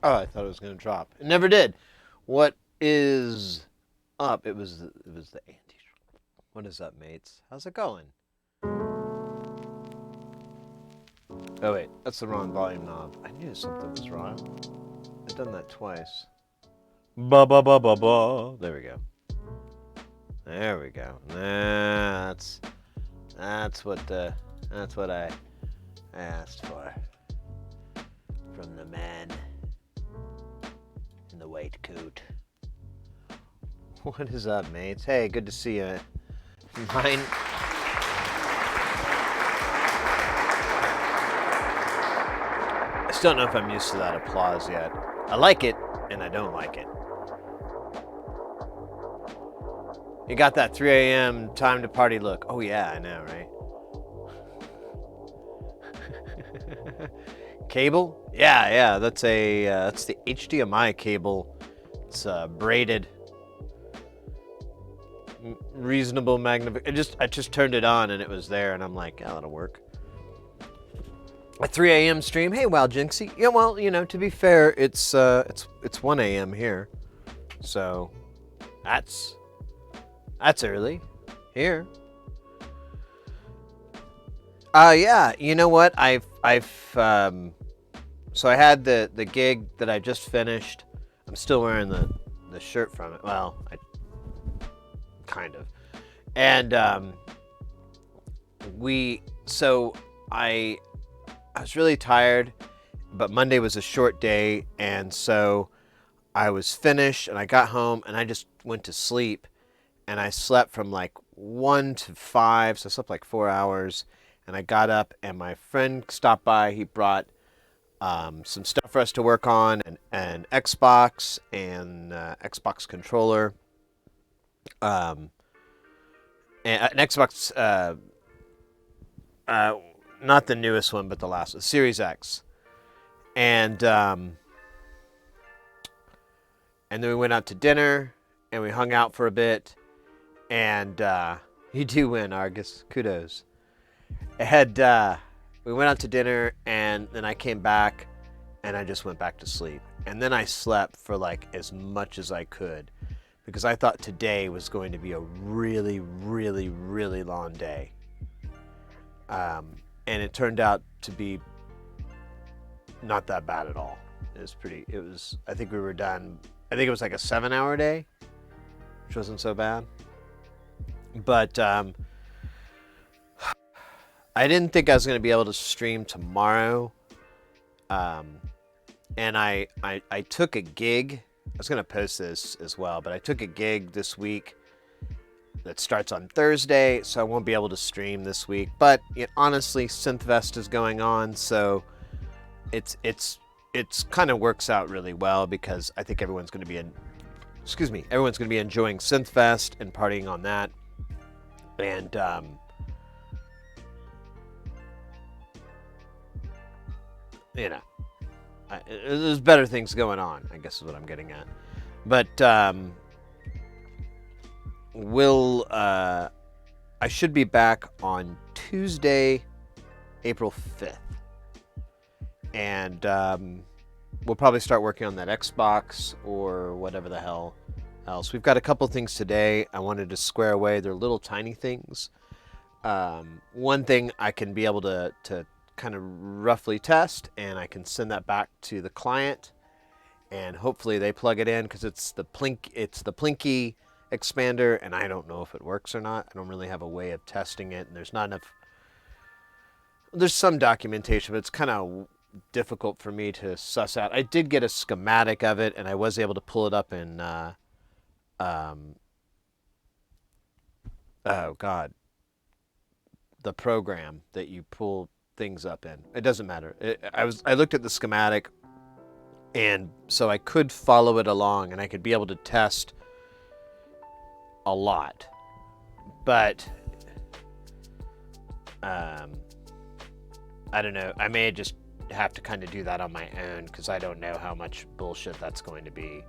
Oh, I thought it was going to drop. It never did. What is up? It was the anti. What is up, mates? How's it going? Oh wait, that's the wrong volume knob. I knew something was wrong. I've done that twice. Ba ba ba ba ba. There we go. There we go. That's what I asked for from the man in the white coat. What is up, mates? Hey, good to see you. Mine. I still don't know if I'm used to that applause yet. I like it, and I don't like it. You got that 3 a.m. time to party look. Oh yeah, I know, right? Cable? Yeah. That's the HDMI cable. It's braided, reasonable magnification. I just turned it on and it was there, and I'm like, yeah, that'll work. A 3 a.m. stream. Hey, wow, Jinxie. Yeah, well, to be fair, it's 1 a.m. here, so that's early here. Yeah. You know what? So I had the gig that I just finished. I'm still wearing the shirt from it. Well, I kind of. And I was really tired, but Monday was a short day, and so I was finished, and I got home, and I just went to sleep, and I slept from like 1 to 5, so I slept like 4 hours, and I got up, and my friend stopped by. He brought some stuff for us to work on, an Xbox and Xbox controller, and an Xbox, not the newest one, but the last one, Series X, and then we went out to dinner, and we hung out for a bit, and you do win, Argus. Kudos. We went out to dinner, and then I came back, and I just went back to sleep. And then I slept for like as much as I could, because I thought today was going to be a really, really, really long day. And it turned out to be not that bad at all. I think we were done. I think it was like a 7-hour day, which wasn't so bad. But I didn't think I was going to be able to stream tomorrow. And I took a gig. I was going to post this as well, but I took a gig this week that starts on Thursday, so I won't be able to stream this week. But honestly, Synthfest is going on, so it's kind of works out really well, because I think everyone's going to be enjoying Synthfest and partying on that. And there's better things going on, I guess is what I'm getting at. But I should be back on Tuesday, April 5th. And we'll probably start working on that Xbox or whatever the hell else. We've got a couple things today I wanted to square away. They're little tiny things. One thing I can be able to kind of roughly test, and I can send that back to the client, and hopefully they plug it in, because it's the Plinky expander, and I don't know if it works or not. I don't really have a way of testing it, and there's not enough. There's some documentation, but it's kind of difficult for me to suss out. I did get a schematic of it, and I was able to pull it up in the program that you pull things up in. It doesn't matter. I looked at the schematic, and so I could follow it along, and I could be able to test a lot. But I don't know. I may just have to kind of do that on my own, because I don't know how much bullshit that's going to be.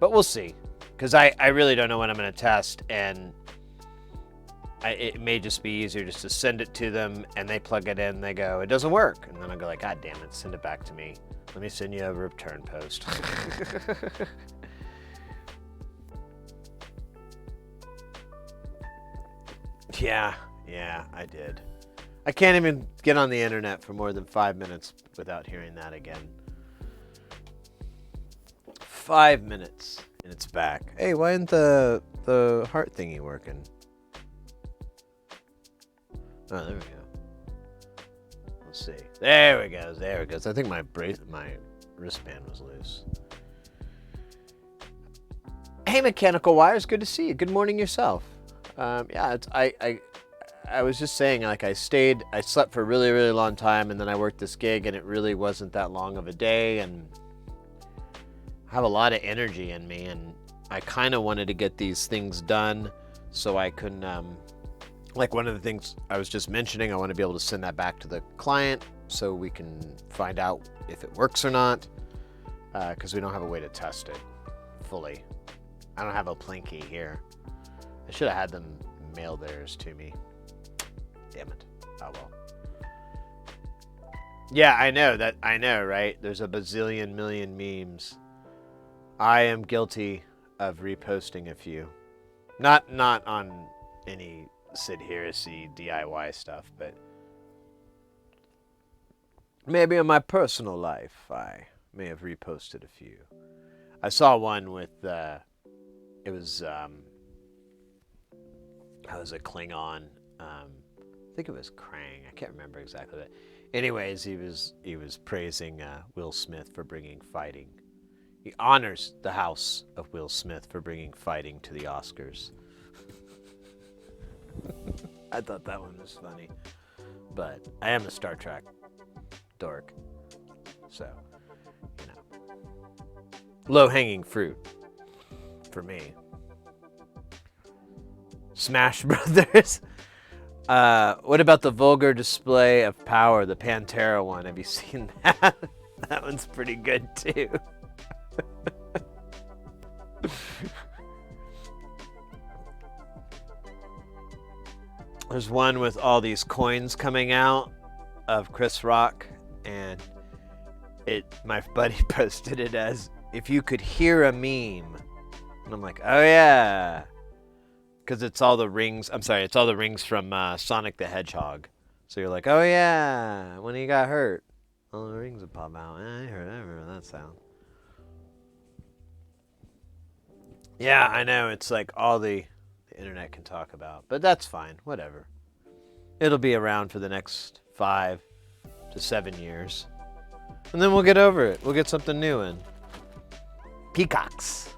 But we'll see, because I really don't know what I'm going to test, and it may just be easier just to send it to them, and they plug it in, they go, it doesn't work, and then I'll go like, God damn it, send it back to me. Let me send you a return post. Yeah, I did. I can't even get on the internet for more than 5 minutes without hearing that again. 5 minutes and it's back. Hey, why isn't the heart thingy working? Oh, there we go. Let's see. There it goes. There it goes. I think my wristband was loose. Hey, Mechanical Wires. Good to see you. Good morning yourself. Yeah, I was just saying, like, I slept for a really, really long time, and then I worked this gig, and it really wasn't that long of a day, and I have a lot of energy in me, and I kind of wanted to get these things done so I can, like one of the things I was just mentioning, I want to be able to send that back to the client so we can find out if it works or not, because we don't have a way to test it fully. I don't have a Plinky here. I should have had them mail theirs to me. Damn it. Oh well. Yeah, I know, right? There's a bazillion million memes. I am guilty of reposting a few. Not on any Sid Heresy DIY stuff, but maybe in my personal life I may have reposted a few. I saw one with it was a Klingon. I think it was Krang. I can't remember exactly. But anyways, he was praising Will Smith for bringing fighting. He honors the house of Will Smith for bringing fighting to the Oscars. I thought that one was funny, but I am a Star Trek dork, so you know, low-hanging fruit for me. Smash Brothers. What about the vulgar display of power, the Pantera one? Have you seen that? That one's pretty good too. There's one with all these coins coming out of Chris Rock, and my buddy posted it as if you could hear a meme. And I'm like, oh yeah. Because it's all the rings. I'm sorry, it's all the rings from Sonic the Hedgehog. So you're like, oh yeah, when he got hurt, all the rings would pop out. I remember that sound. Yeah, I know. It's like all the internet can talk about, but that's fine. Whatever. It'll be around for the next 5 to 7 years, and then we'll get over it. We'll get something new in. Peacocks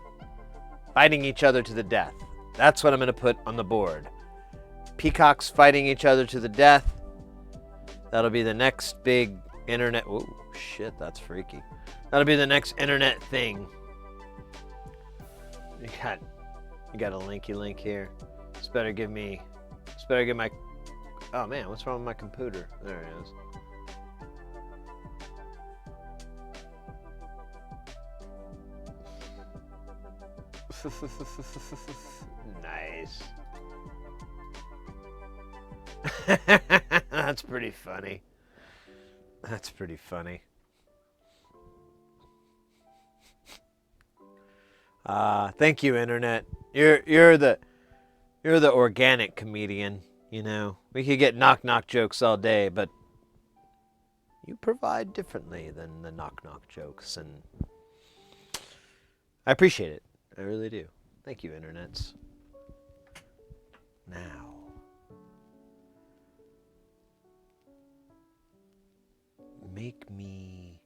fighting each other to the death. That's what I'm going to put on the board. Peacocks fighting each other to the death. That'll be the next big internet. Oh, shit, that's freaky. That'll be the next internet thing. You got a linky link here. This better give my... Oh, man, what's wrong with my computer? There it is. Nice. That's pretty funny. That's pretty funny. Thank you, internet. You're the organic comedian. You know, we could get knock jokes all day, but you provide differently than the knock jokes, and I appreciate it. I really do. Thank you, internets. Now, make me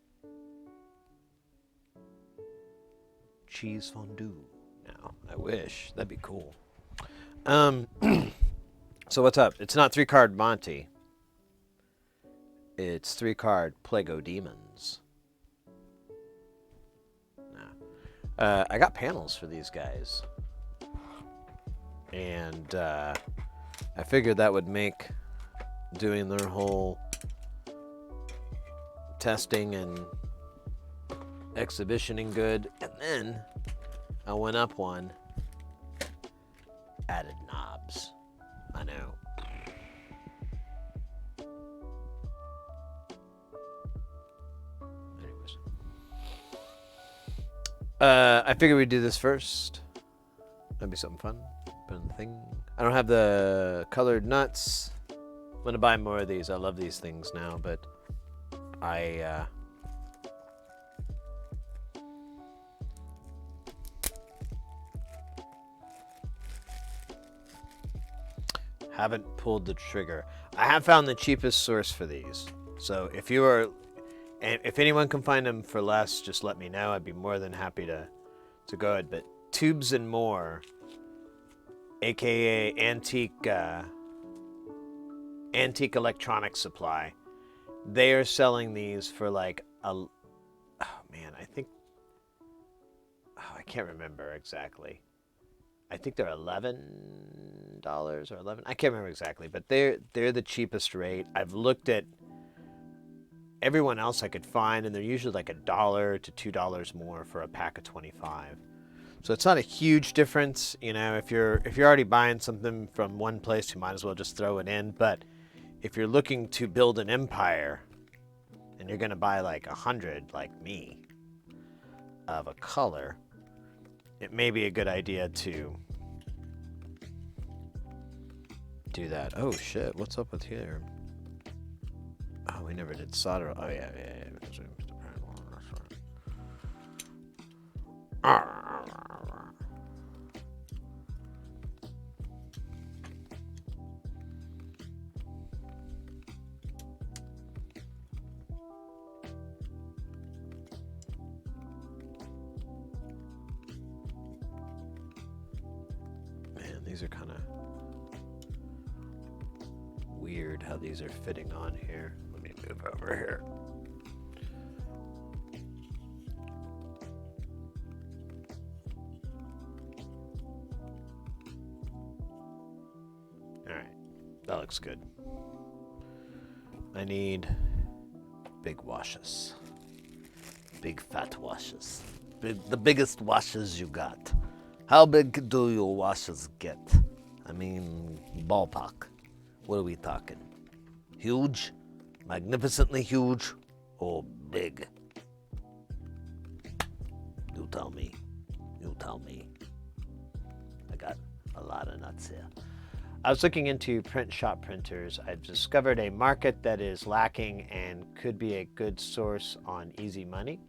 cheese fondue. Now, I wish. That'd be cool. So what's up? It's not 3-card Monty. It's 3-card Plego Demons. I got panels for these guys, and I figured that would make doing their whole testing and exhibitioning good. And then I went up one, added knobs. I know. Anyways. I figured we'd do this first. That'd be something fun. Put in the thing. I don't have the colored nuts. I'm gonna buy more of these. I love these things now, but I haven't pulled the trigger. I have found the cheapest source for these. So if you are, and if anyone can find them for less, just let me know. I'd be more than happy to go ahead. But Tubes and More, aka Antique Electronics Supply, they are selling these for like a, oh man, I think, oh, I can't remember exactly. I think they're $11 or 11. I can't remember exactly, but they're the cheapest rate. I've looked at everyone else I could find, and they're usually like $1 to $2 more for a pack of 25. So it's not a huge difference, you know. If you're already buying something from one place, you might as well just throw it in. But if you're looking to build an empire, and you're gonna buy like 100, like me, of a color, it may be a good idea to do that. Oh shit, what's up with here? Oh, we never did solder. Oh yeah. Man, these are kind of weird how these are fitting on here. Let me move over here. Alright, that looks good. I need big washes. Big fat washes. The biggest washes you got. How big do your washes get? I mean, ballpark. What are we talking? Huge? Magnificently huge? Or big? You tell me. You tell me. I got a lot of nuts here. I was looking into print shop printers. I've discovered a market that is lacking and could be a good source on easy money.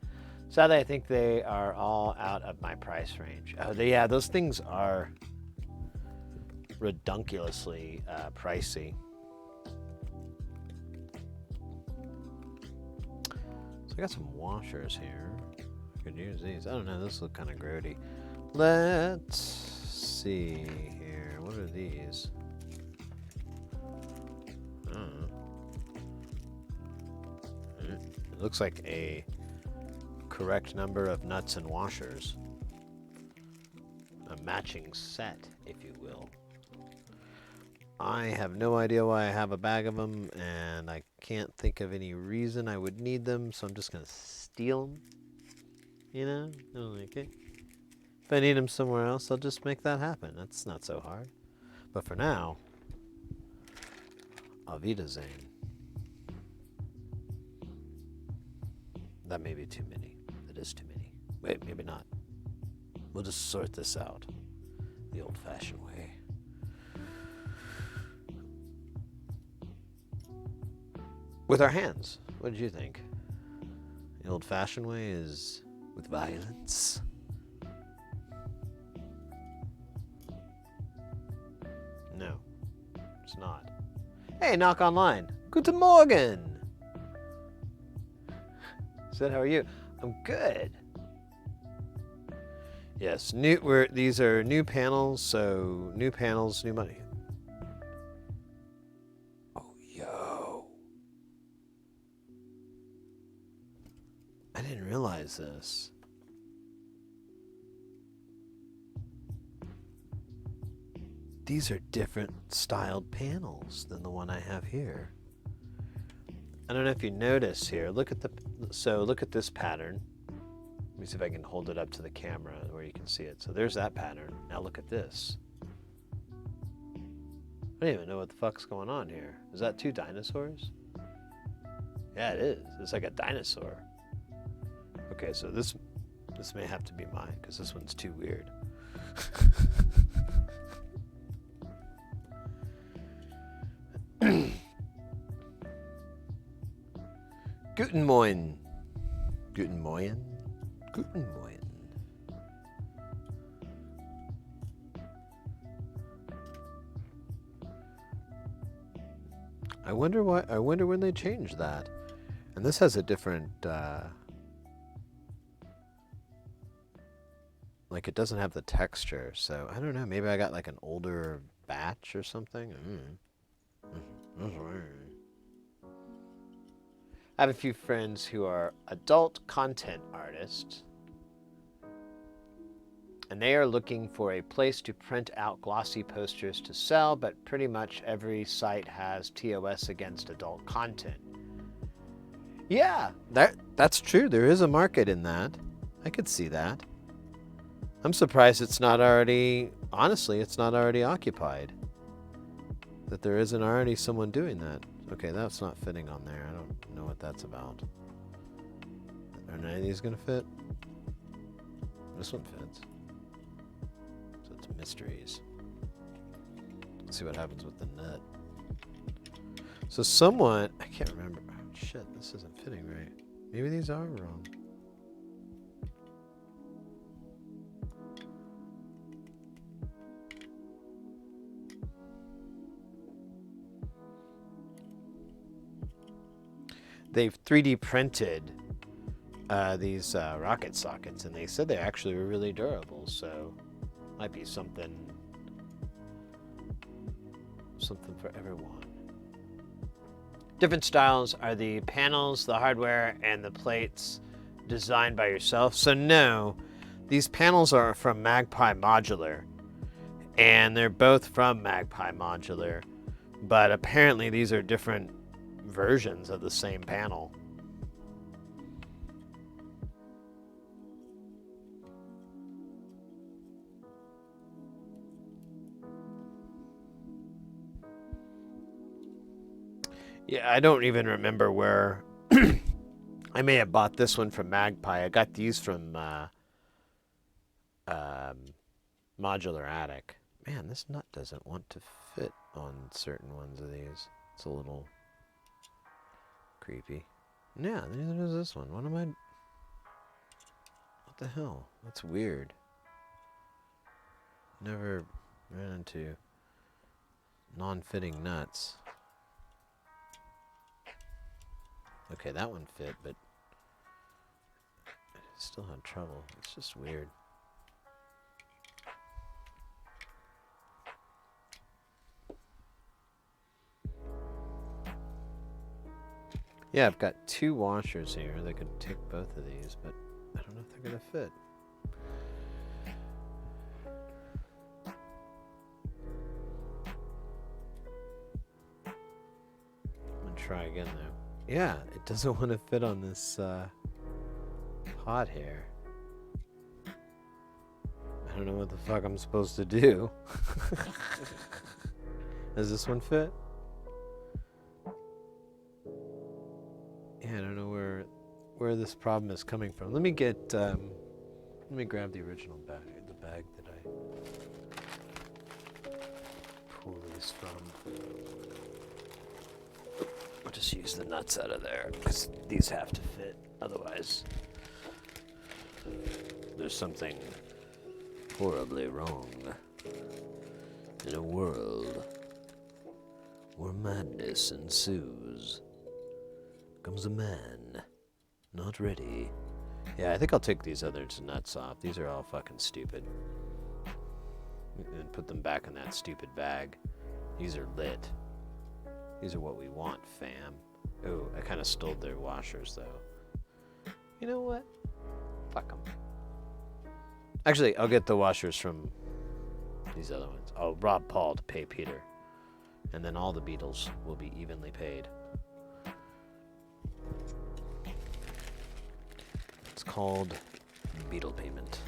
Sadly, I think they are all out of my price range. Oh, yeah, those things are redunculously pricey. So I got some washers here. I could use these. I don't know, those look kind of grody. Let's see here. What are these? I don't know. It looks like a correct number of nuts and washers. A matching set, if you will. I have no idea why I have a bag of them, and I can't think of any reason I would need them, so I'm just gonna steal them. You know? I'm like, okay. If I need them somewhere else, I'll just make that happen. That's not so hard. But for now, Auf Wiedersehen. That may be too many. That is too many. Wait, maybe not. We'll just sort this out the old-fashioned way. With our hands. What did you think? The old-fashioned way is with violence. No, it's not. Hey, knock online. Guten Morgen. Said, how are you? I'm good. Yes, these are new panels, so new panels, new money. Oh, yo. I didn't realize this. These are different styled panels than the one I have here. I don't know if you notice here. Look at this pattern. Let me see if I can hold it up to the camera where you can see it. So there's that pattern. Now look at this. I don't even know what the fuck's going on here. Is that two dinosaurs? Yeah, it is. It's like a dinosaur. Okay, so this This may have to be mine, because this one's too weird. Guten Morgen. Guten Morgen. Guten Morgen. I wonder when they changed that. And this has a different like it doesn't have the texture, so I don't know, maybe I got like an older batch or something. That's weird. I have a few friends who are adult content artists, and they are looking for a place to print out glossy posters to sell, but pretty much every site has TOS against adult content. Yeah, that's true. There is a market in that. I could see that. I'm surprised it's not already, honestly, it's not already occupied. That there isn't already someone doing that. Okay, that's not fitting on there. I don't know what that's about. Are none of these gonna fit? This one fits. So it's mysteries. Let's see what happens with the nut. So someone, I can't remember. Oh, shit, this isn't fitting right. Maybe these are wrong. They've 3D printed these rocket sockets, and they said they actually were really durable, so might be something for everyone. Different styles are the panels, the hardware, and the plates designed by yourself. So no, these panels are from Magpie Modular, and they're both from Magpie Modular, but apparently these are different versions of the same panel. Yeah, I don't even remember where. I may have bought this one from Magpie. I got these from Modular Attic. Man, this nut doesn't want to fit on certain ones of these. It's a little creepy. Yeah, neither does this one. What am I... What the hell? That's weird. Never ran into non-fitting nuts. Okay, that one fit, but I still had trouble. It's just weird. Yeah, I've got two washers here that could take both of these, but I don't know if they're gonna fit. I'm gonna try again though. Yeah, it doesn't want to fit on this pot here. I don't know what the fuck I'm supposed to do. Does this one fit? Yeah, I don't know where this problem is coming from. Let me get let me grab the original bag, the bag that I pull these from. I'll just use the nuts out of there because these have to fit. Otherwise, there's something horribly wrong in a world where madness ensues. Comes a man, not ready. Yeah, I think I'll take these other nuts off. These are all fucking stupid. And put them back in that stupid bag. These are lit. These are what we want, fam. Oh, I kind of stole their washers, though. You know what? Fuck them. Actually, I'll get the washers from these other ones. I'll rob Paul to pay Peter. And then all the Beatles will be evenly paid. It's called Beetle payment.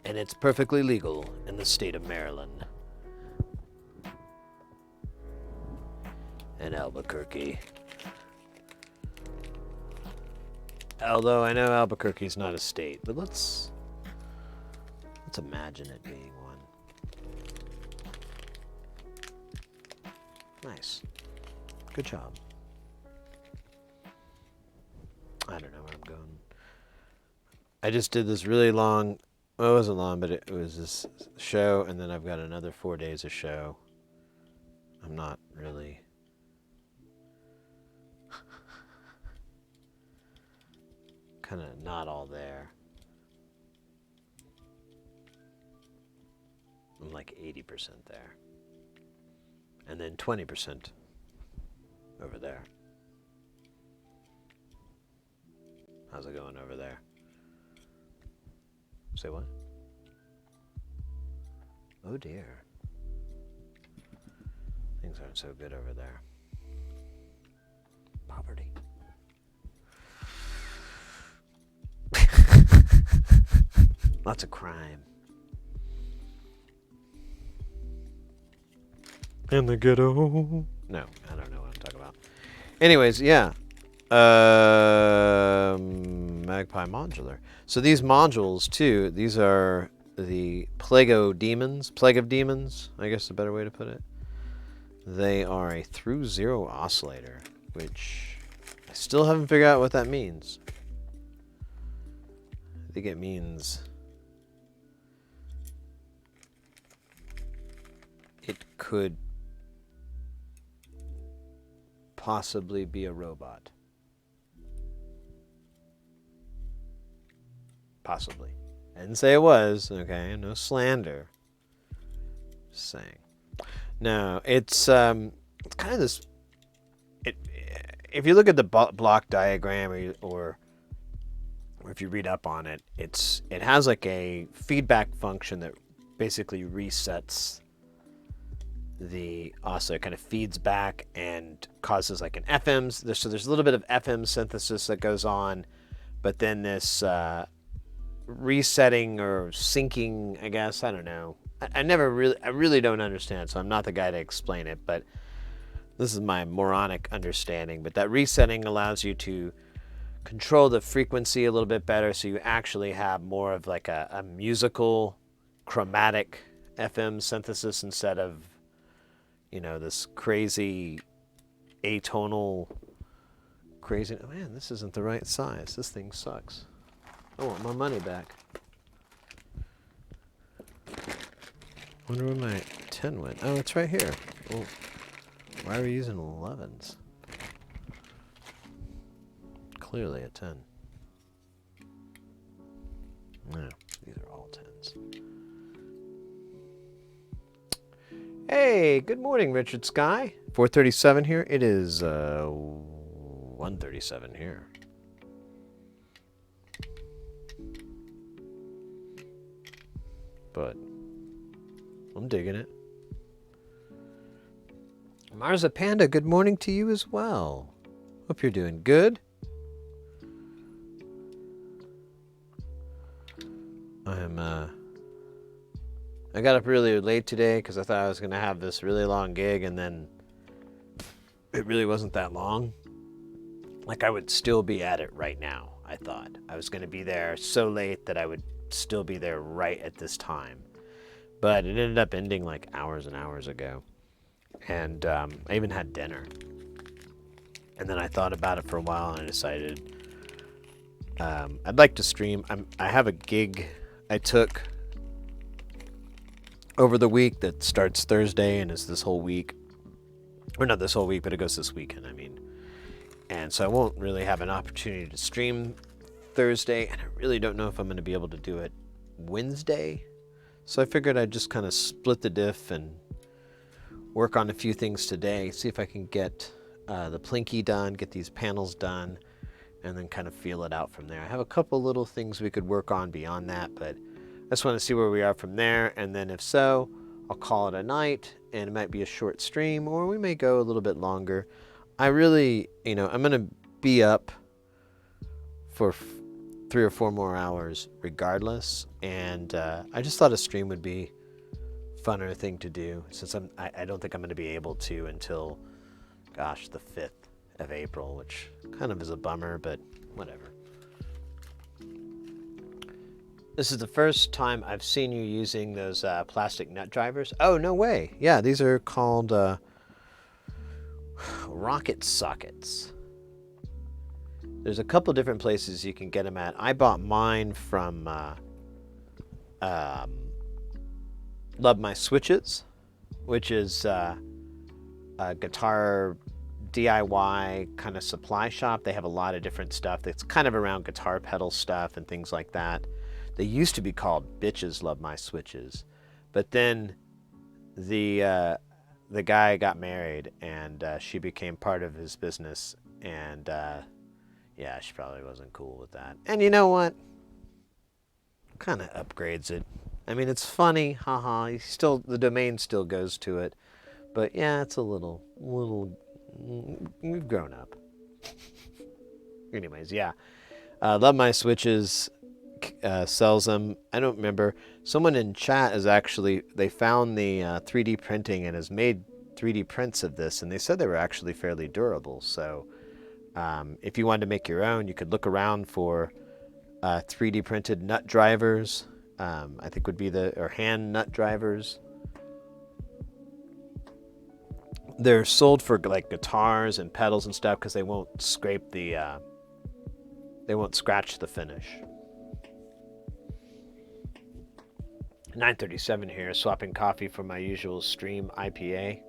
And it's perfectly legal in the state of Maryland. And Albuquerque. Although I know Albuquerque's not a state, but let's imagine it being one. Nice. Good job. I don't know where I'm going. I just did this really long, well, it wasn't long, but it was this show, and then I've got another 4 days of show. I'm not really... kind of not all there. I'm like 80% there. And then 20% over there. How's it going over there? Say what? Oh dear. Things aren't so good over there. Poverty. Lots of crime. In the ghetto. No, I don't know what I'm talking about. Anyways, yeah. Magpie modular. So these modules too, these are the Plague of Demons, I guess is a better way to put it. They are a through zero oscillator, which I still haven't figured out what that means. I think it means it could possibly be a robot. Possibly. I didn't say it was, okay? No slander. Just saying. No, it's kind of this... if you look at the block diagram or if you read up on it, it has like a feedback function that basically resets the oscillator, kind of feeds back and causes like an FM. So there's a little bit of FM synthesis that goes on, but then this resetting or syncing, I guess, I don't know. I really don't understand, so I'm not the guy to explain it, but this is my moronic understanding. But that resetting allows you to control the frequency a little bit better, so you actually have more of like a musical, chromatic FM synthesis instead of, you know, this crazy atonal crazy. Oh man, this isn't the right size. This thing sucks. I want my money back. Wonder where my 10 went. Oh, it's right here. Well, why are we using 11s? Clearly a 10. No, these are all 10s. Hey, good morning, Richard Sky. 4:37 here. It is 1:37 here. But I'm digging it. Marza Panda, good morning to you as well. Hope you're doing good. I got up really late today because I thought I was going to have this really long gig, and then it really wasn't that long. Like I would still be at it right now, I thought. I was going to be there so late that I would still be there right at this time. But it ended up ending like hours and hours ago. And I even had dinner. And then I thought about it for a while and I decided I'd like to stream. I have a gig I took over the week that starts Thursday and is this whole week. Or not this whole week, but it goes this weekend, I mean. And so I won't really have an opportunity to stream Thursday, and I really don't know if I'm going to be able to do it Wednesday. So I figured I'd just kind of split the diff and work on a few things today, see if I can get the Plinky done, get these panels done, and then kind of feel it out from there. I have a couple little things we could work on beyond that, but I just want to see where we are from there, and then if so, I'll call it a night, and it might be a short stream, or we may go a little bit longer. I really, I'm going to be up for 3 or 4 more hours regardless, and I just thought a stream would be a funner thing to do, since I don't think I'm going to be able to until, gosh, the 5th of April, which kind of is a bummer, but whatever. This is the first time I've seen you using those plastic nut drivers. Oh, no way. Yeah, these are called rocket sockets. There's a couple different places you can get them at. I bought mine from um, Love My Switches, which is a guitar DIY kind of supply shop. They have a lot of different stuff that's kind of around guitar pedal stuff and things like that. They used to be called Bitches Love My Switches, but then the guy got married and she became part of his business, and yeah, she probably wasn't cool with that. And you know what? Kind of upgrades it. I mean, it's funny, haha. Still, the domain still goes to it, but yeah, it's a little. We've grown up. Anyways, yeah. Love My Switches sells them. I don't remember. Someone in chat is actually, they found the 3D printing and has made 3D prints of this, and they said they were actually fairly durable. So if you wanted to make your own, you could look around for 3D printed nut drivers. I think would be or hand nut drivers. They're sold for like guitars and pedals and stuff because they won't scrape they won't scratch the finish. 9:37 here, swapping coffee for my usual stream IPA.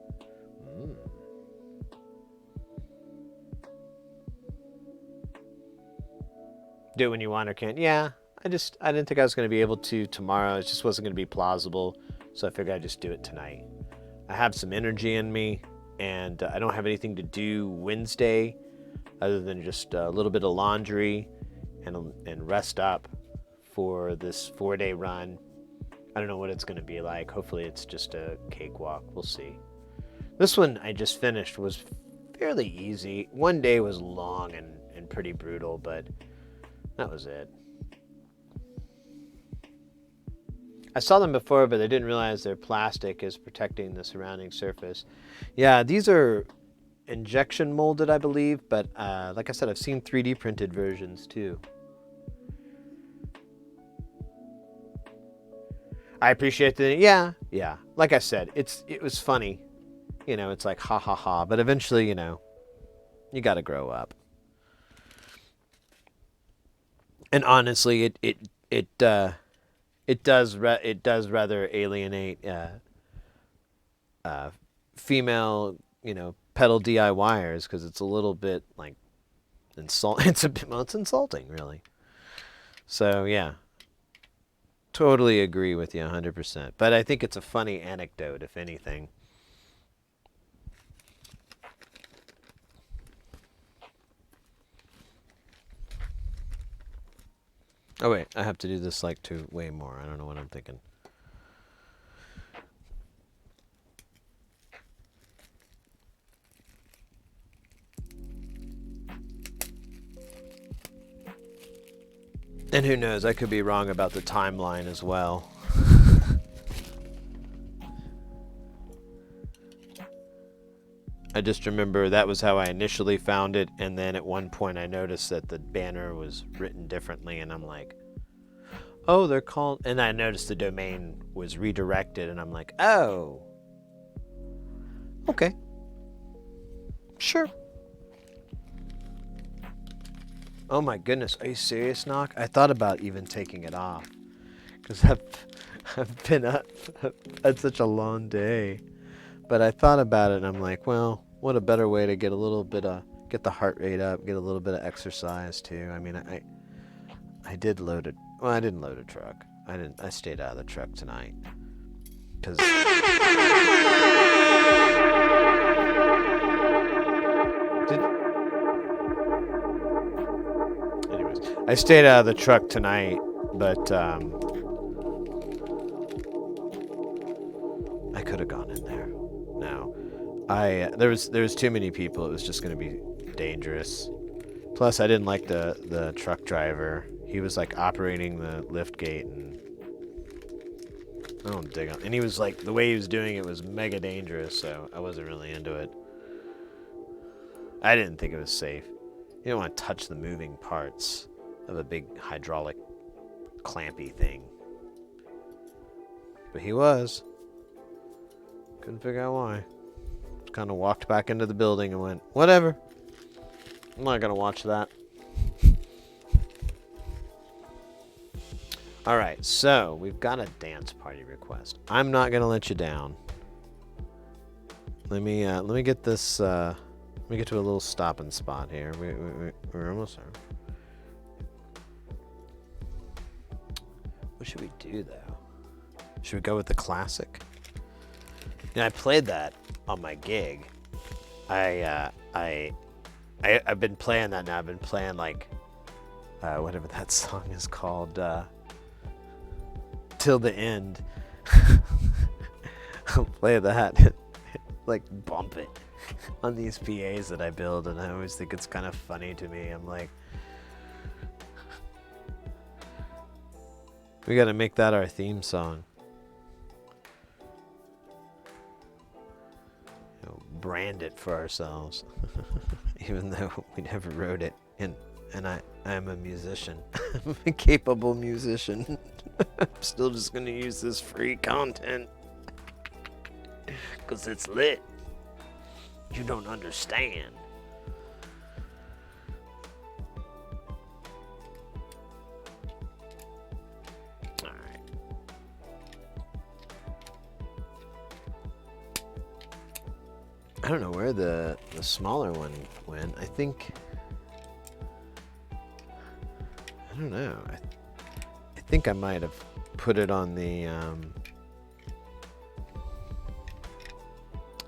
Do it when you want or can't. Yeah, I didn't think I was going to be able to tomorrow. It just wasn't going to be plausible, so I figured I'd just do it tonight. I have some energy in me, and I don't have anything to do Wednesday other than just a little bit of laundry and rest up for this 4-day run. I don't know what it's going to be like. Hopefully it's just a cakewalk. We'll see. This one I just finished was fairly easy. One day was long and pretty brutal, but that was it. I saw them before, but I didn't realize their plastic is protecting the surrounding surface. Yeah, these are injection molded, I believe, but like I said, I've seen 3D printed versions too. I appreciate the yeah. Like I said, it was funny. You know, it's like ha ha ha, but eventually, you know, you got to grow up. And honestly, it does rather alienate female, you know, pedal DIYers because it's a little bit like it's insulting, really. So yeah, totally agree with you 100%. But I think it's a funny anecdote, if anything. Oh wait, I have to do this like to way more. I don't know what I'm thinking. And who knows, I could be wrong about the timeline as well. I just remember that was how I initially found it, and then at one point I noticed that the banner was written differently, and I'm like, oh, they're called... And I noticed the domain was redirected, and I'm like, oh. Okay. Sure. Oh my goodness, are you serious, Knock? I thought about even taking it off. Because I've been up had such a long day. But I thought about it, and I'm like, well, what a better way to get a little bit of... Get the heart rate up, get a little bit of exercise, too. I mean, I did load it. Well, I didn't load a truck. I stayed out of the truck tonight. Because... Anyways, I stayed out of the truck tonight, but I could have gone in there. No, there was too many people. It was just going to be dangerous. Plus, I didn't like the truck driver. He was like operating the lift gate, and I don't dig him. And he was like, the way he was doing it was mega dangerous, so I wasn't really into it. I didn't think it was safe. You don't want to touch the moving parts of a big hydraulic clampy thing. But he was. Couldn't figure out why. Just kind of walked back into the building and went, whatever. I'm not going to watch that. Alright, so we've got a dance party request. I'm not going to let you down. Let me get this, let me get to a little stopping spot here. We're almost there. What should we do, though? Should we go with the classic? I played that on my gig. I've been playing that now. I've been playing like whatever that song is called, Till the End. I'll play that, like bump it on these PAs that I build, and I always think it's kind of funny to me. I'm like, we got to make that our theme song. Brand it for ourselves, even though we never wrote it. And I'm a musician. I'm a capable musician. I'm still just gonna use this free content because it's lit. You don't understand. I don't know where the smaller one went. I don't know. I think I might have put it on the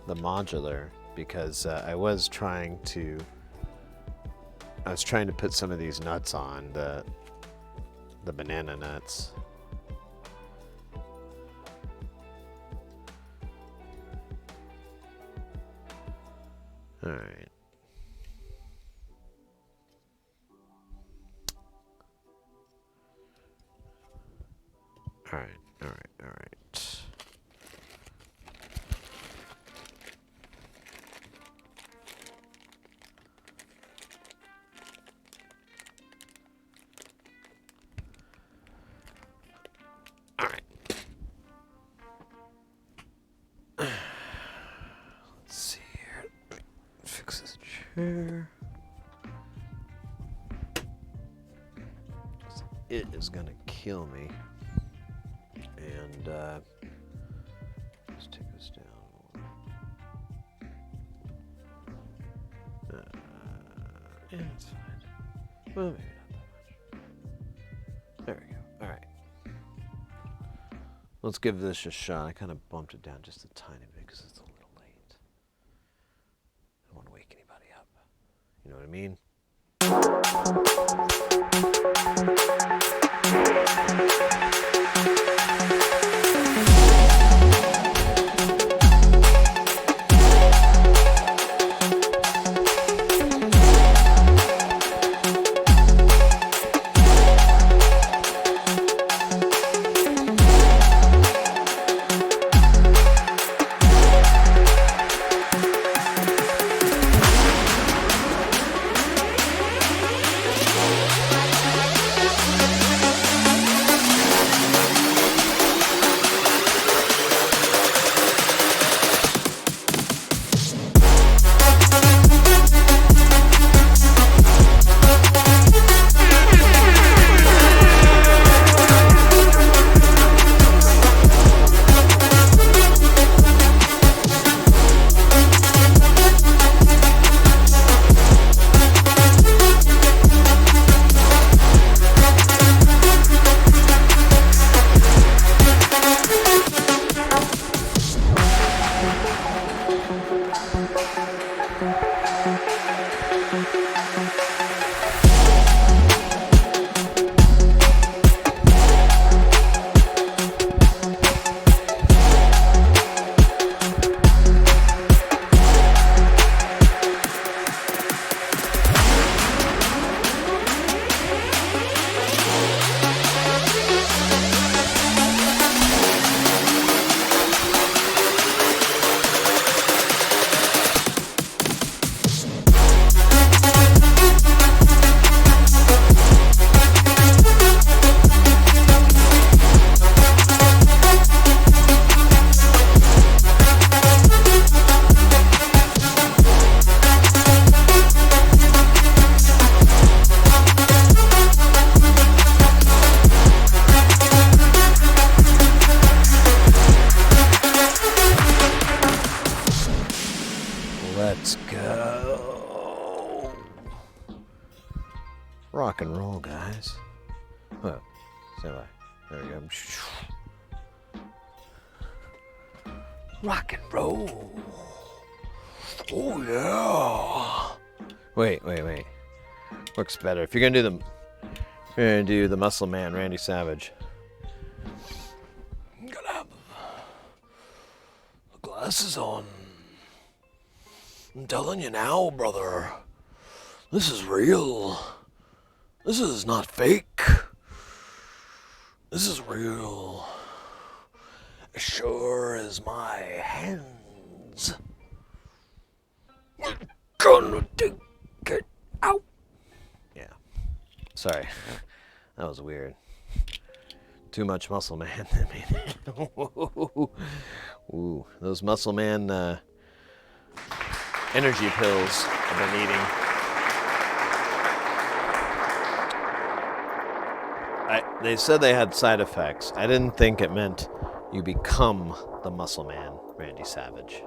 modular because I was trying to put some of these nuts on the banana nuts. All right. All right. All right. All right. All right. Let's see here. Fix this chair. It is gonna kill me. And let's take this down. Yeah, it's fine. Well, maybe not that much. There we go. All right. Let's give this a shot. I kind of bumped it down just a tiny bit because it's a little late. I don't want to wake anybody up. You know what I mean? Rock and roll, guys. Oh, stand by. There we go. Rock and roll. Oh yeah. Wait. Looks better. If you're gonna do the Muscle Man, Randy Savage. I'm gonna have the glasses on. I'm telling you now, brother. This is real. This is not fake. This is real. As sure as my hands. We're gonna take it out. Yeah. Sorry. That was weird. Too much Muscle Man. Ooh, those Muscle Man energy pills I've been eating. They said they had side effects. I didn't think it meant you become the Muscle Man, Randy Savage.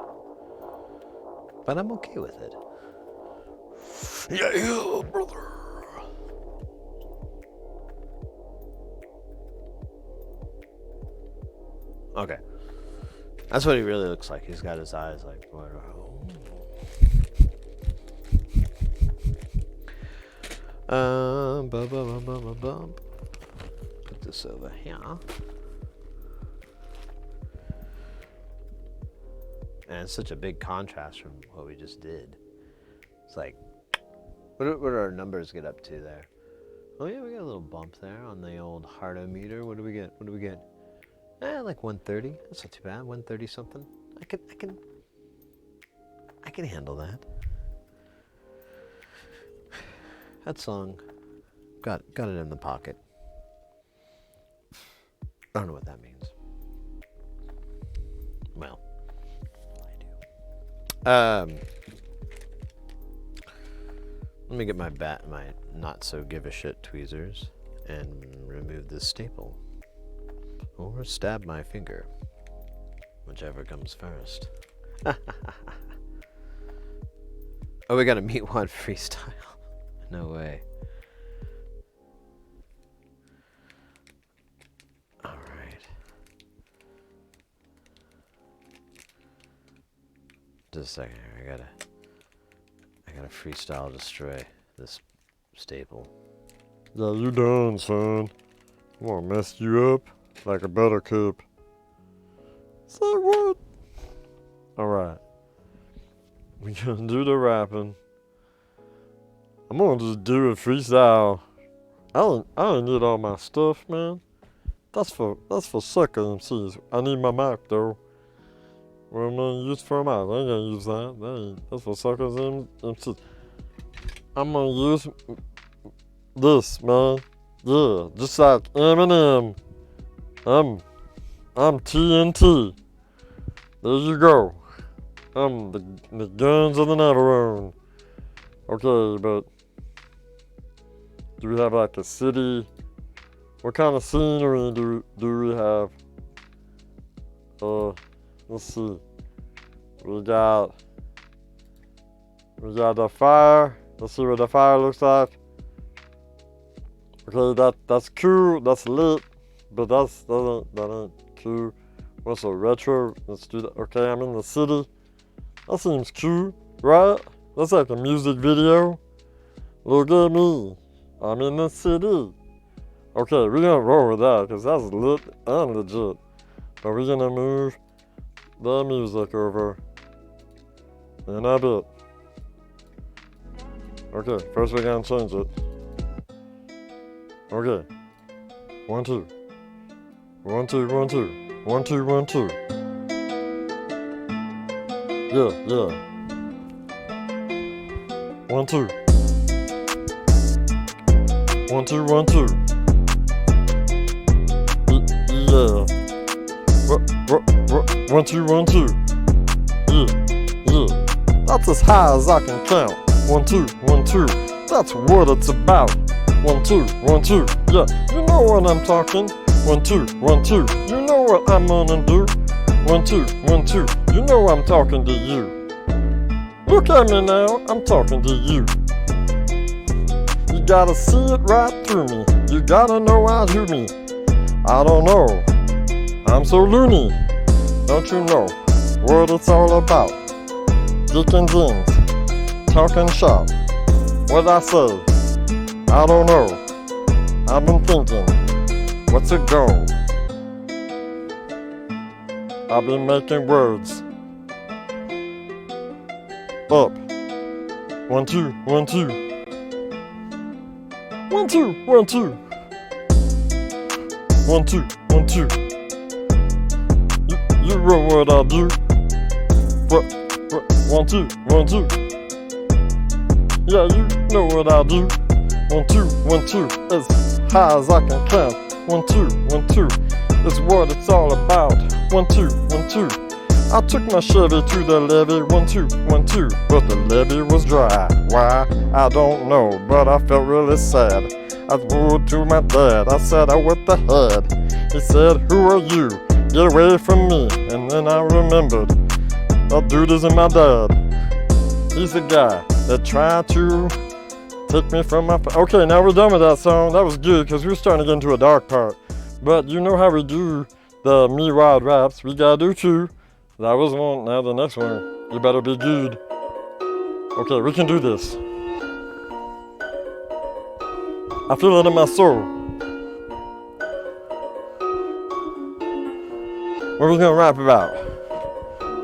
But I'm okay with it. Yeah, brother. Okay. That's what he really looks like. He's got his eyes like, what? Put this over here. And it's such a big contrast from what we just did. It's like, what do our numbers get up to there? Oh yeah, we got a little bump there on the old heartometer. What do we get? Like 130. That's not too bad. 130 something. I can handle that. That song got it in the pocket. I don't know what that means. Well, I do. Let me get my not so give a shit tweezers and remove this staple. Or stab my finger. Whichever comes first. Oh, we got a meat wad freestyle. No way. Alright. Just a second here. I gotta freestyle destroy this staple. Yeah, you done, son. I'm gonna mess you up like a buttercup. Say what? Alright. We gonna do the rapping. I'm gonna just do a freestyle. I didn't need all my stuff, man. That's for sucker MCs. I need my mic though. What am I gonna use for a mic? I ain't gonna use that. That's for suckers and MCs. I'm gonna use this, man. Yeah, just like Eminem. I'm TNT. There you go. I'm the guns of the Navarone. Okay, but do we have like a city? What kind of scenery do we have? Let's see. We got the fire. Let's see what the fire looks like. Okay, that's cool. That's lit, but that ain't cool. What's a retro? Let's do that. Okay, I'm in the city. That seems cool, right? That's like a music video. Look at me. I'm in the city. Okay, we're gonna roll with that because that's lit and legit. But we're gonna move the music over in a bit. Okay, first we're gonna change it. Okay. 1, 2. 1, 2, 1, 2. 1, 2, 1, 2. Yeah. 1, 2. 1, 2, 1, 2. Yeah. 1, 2, 1, 2. Yeah. That's as high as I can count. 1, 2, 1, 2. That's what it's about. 1, 2, 1, 2. Yeah, you know what I'm talking. 1, 2, 1, 2. You know what I'm gonna do. 1, 2, 1, 2. You know I'm talking to you. Look at me now, I'm talking to you. You gotta see it right through me. You gotta know how to me. I don't know. I'm so loony. Don't you know what it's all about? Dick and jeans, talking shop. What I say? I don't know. I've been thinking, what's it go? I've been making words up. 1, 2, 1, 2. 1, 2, 1, 2. 1, 2, 1, 2. You know what I do. What? 1, 2, 1, 2. Yeah, you know what I do. 1, 2, 1, 2. As high as I can count. 1, 2, 1, 2. It's what it's all about. 1, 2, 1, 2. I took my Chevy to the levee. 1, 2, 1, 2. But the levee was dry. Why? I don't know. But I felt really sad. I wrote to my dad. I said, oh, what the heck? He said, who are you? Get away from me. And then I remembered, that dude isn't my dad. He's the guy that tried to take me from my... Okay, now we're done with that song. That was good, because we were starting to get into a dark part. But you know how we do the me wild raps. We gotta do 2. That was one. Now the next one. You better be good. Okay, we can do this. I feel it in my soul. What are we gonna rap about?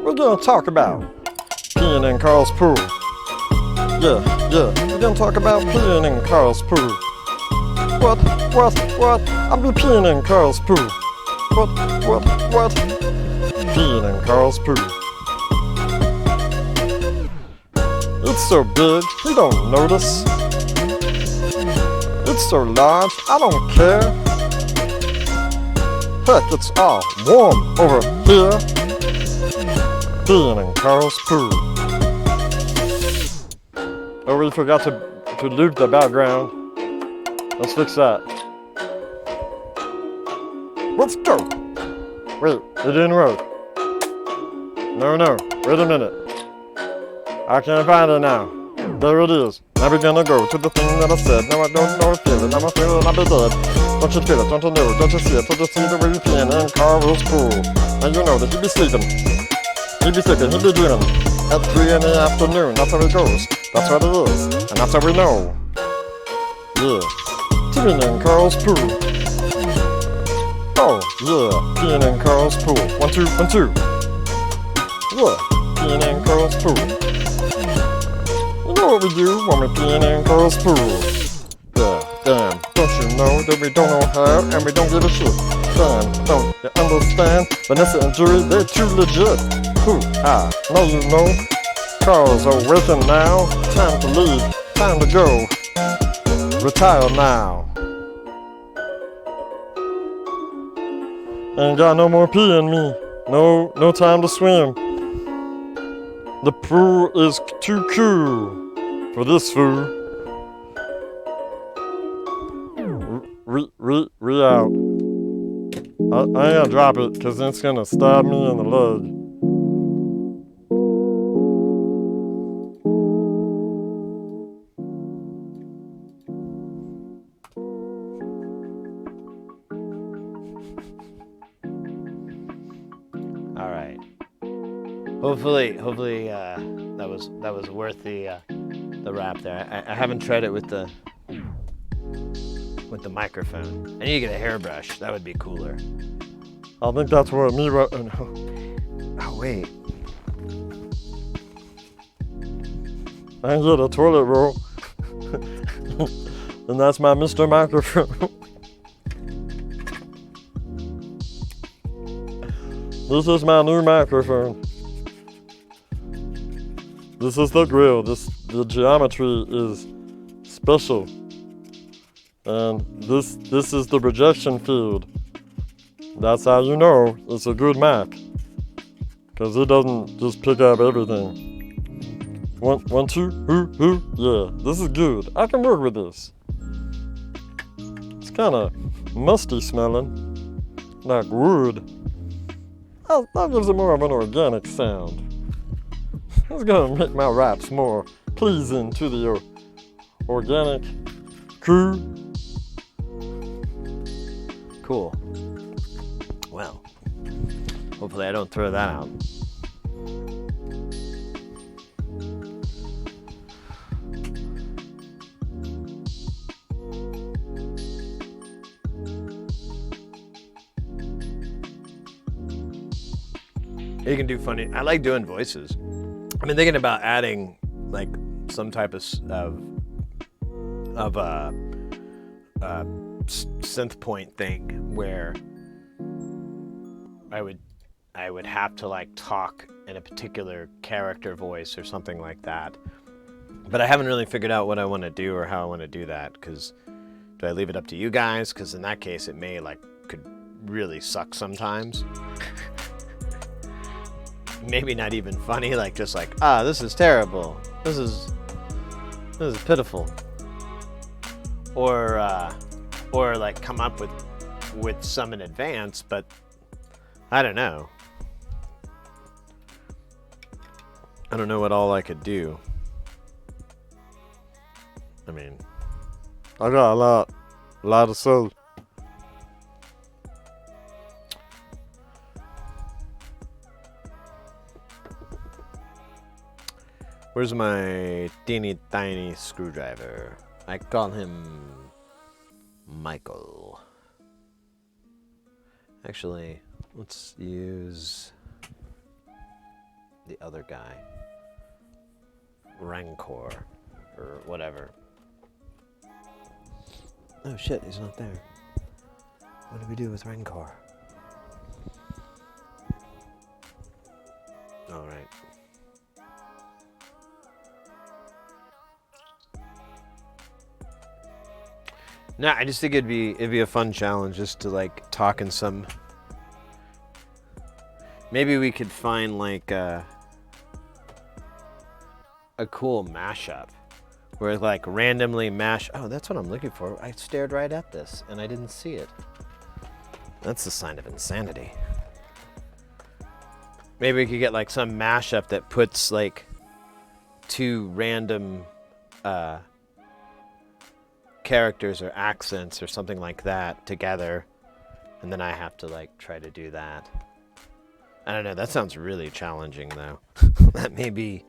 We're gonna talk about peeing in Carl's pool. Yeah. We're gonna talk about peeing in Carl's pool. What? I'll be peeing in Carl's pool. What? Peeing in Carl's pool. It's so big, he don't notice. It's so large, I don't care. Heck, it's all warm over here. Peeing in Carl's pool. Oh, we forgot to loop the background. Let's fix that. Let's go. Wait, it didn't work. No, wait a minute. I can't find it now. There it is. Now we're gonna go to the thing that I said. Now I don't know if I feel it. Now I feel it, I'll be dead. Don't you feel it? Don't you know? Don't you see it? Don't you see the way you peeing in Carl's pool? And you know that he be sleeping. He be sleeping, he be dreaming. At 3 in the afternoon, that's how it goes. That's what it is. And that's how we know. Yeah. Peeing in Carl's pool. Oh, yeah. Peeing in Carl's pool. 1, 2, 1, 2. Yeah. Peeing in Carl's pool. You know what we do when we're peeing in Carl's pool. Yeah, damn. Don't you know that we don't know how and we don't give a shit? Damn, don't you understand? Vanessa and Jury, they're too legit. Who? Now you know. Carl's awakened now. Time to leave. Time to go. Retire now. Ain't got no more pee in me. No time to swim. The pool is too cool for this fool. We out. I ain't gonna drop it because it's gonna stab me in the leg. All right. Hopefully, that was worth the rap there. I haven't tried it with the microphone. I need to get a hairbrush. That would be cooler. I think that's what me. Oh wait. I can get a toilet roll, and that's my Mr. Microphone. This is my new microphone. This is the grill. The geometry is special. And this is the projection field. That's how you know it's a good mic. Because it doesn't just pick up everything. 1, 2, who? Yeah, this is good. I can work with this. It's kind of musty smelling, like wood. That gives it more of an organic sound. It's gonna make my raps more pleasing to the organic true. Cool. Well, hopefully I don't throw that out. You can do funny. I like doing voices. I've been thinking about adding like some type of synth point thing where I would have to like talk in a particular character voice or something like that. But I haven't really figured out what I want to do or how I want to do that. Because do I leave it up to you guys? Because in that case, it may could really suck sometimes. Maybe not even funny, just this is terrible. This is pitiful. Or come up with some in advance, but I don't know. I don't know what all I could do. I mean, I got a lot of soul. where's my teeny tiny screwdriver? I call him Michael. Actually, let's use the other guy. Rancor, or whatever. Oh shit, he's not there. What do we do with Rancor? Alright. No, I just think it'd be a fun challenge just to talk in some. Maybe we could find a cool mashup where randomly mash. Oh, that's what I'm looking for. I stared right at this and I didn't see it. That's a sign of insanity. Maybe we could get some mashup that puts two random characters or accents or something like that together, and then I have to try to do that. I don't know, that sounds really challenging though. That may be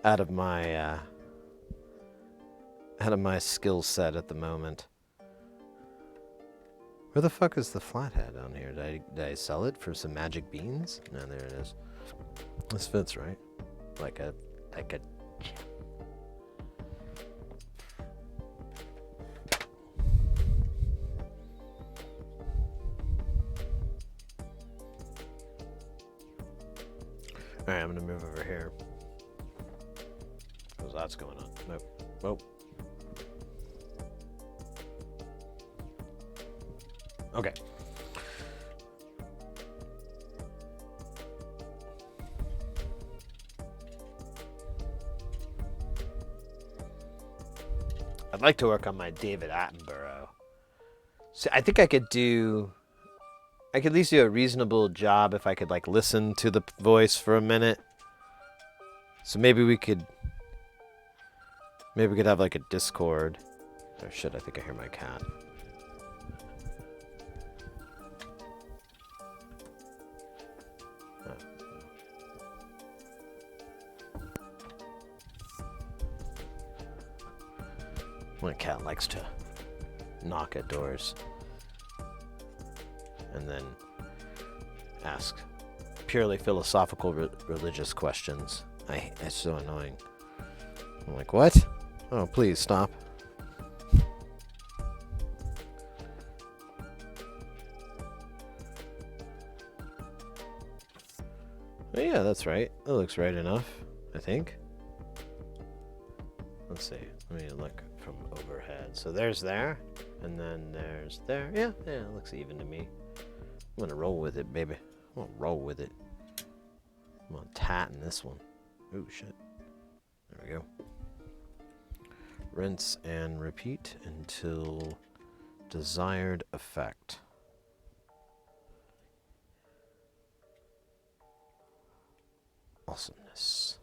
out of my skill set at the moment. Where the fuck is the flathead down here? Did I sell it for some magic beans? No, there it is. This fits, right? Like a Alright, I'm gonna move over here. Because that's going on. Nope. Nope. Okay. I'd like to work on my David Attenborough. So I think I could at least do a reasonable job if I could listen to the voice for a minute. So maybe we could have a Discord. Oh shit, I think I hear my cat. My cat likes to knock at doors and then ask purely philosophical religious questions. It's so annoying. I'm like, what? Oh, please stop. Oh, yeah, that's right. That looks right enough, I think. Let's see. Let me look from overhead. So there's there, and then there's there. Yeah, it looks even to me. I'm gonna roll with it, baby. I'm gonna roll with it. I'm gonna tighten this one. Oh shit. There we go. Rinse and repeat until desired effect. Awesomeness.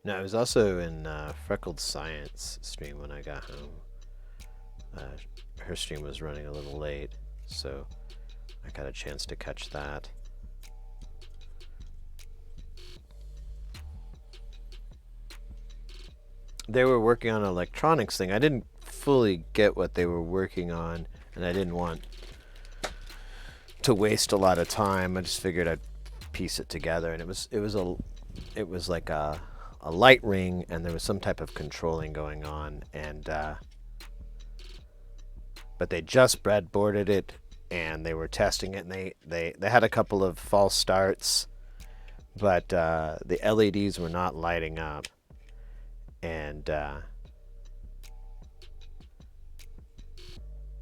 No, I was also in Freckled Science stream when I got home. Her stream was running a little late, so I got a chance to catch that. They were working on an electronics thing. I didn't fully get what they were working on, and I didn't want to waste a lot of time. I just figured I'd piece it together, and it was like a light ring, and there was some type of controlling going on, and but they just breadboarded it, and they were testing it, and they had a couple of false starts, but the LEDs were not lighting up, and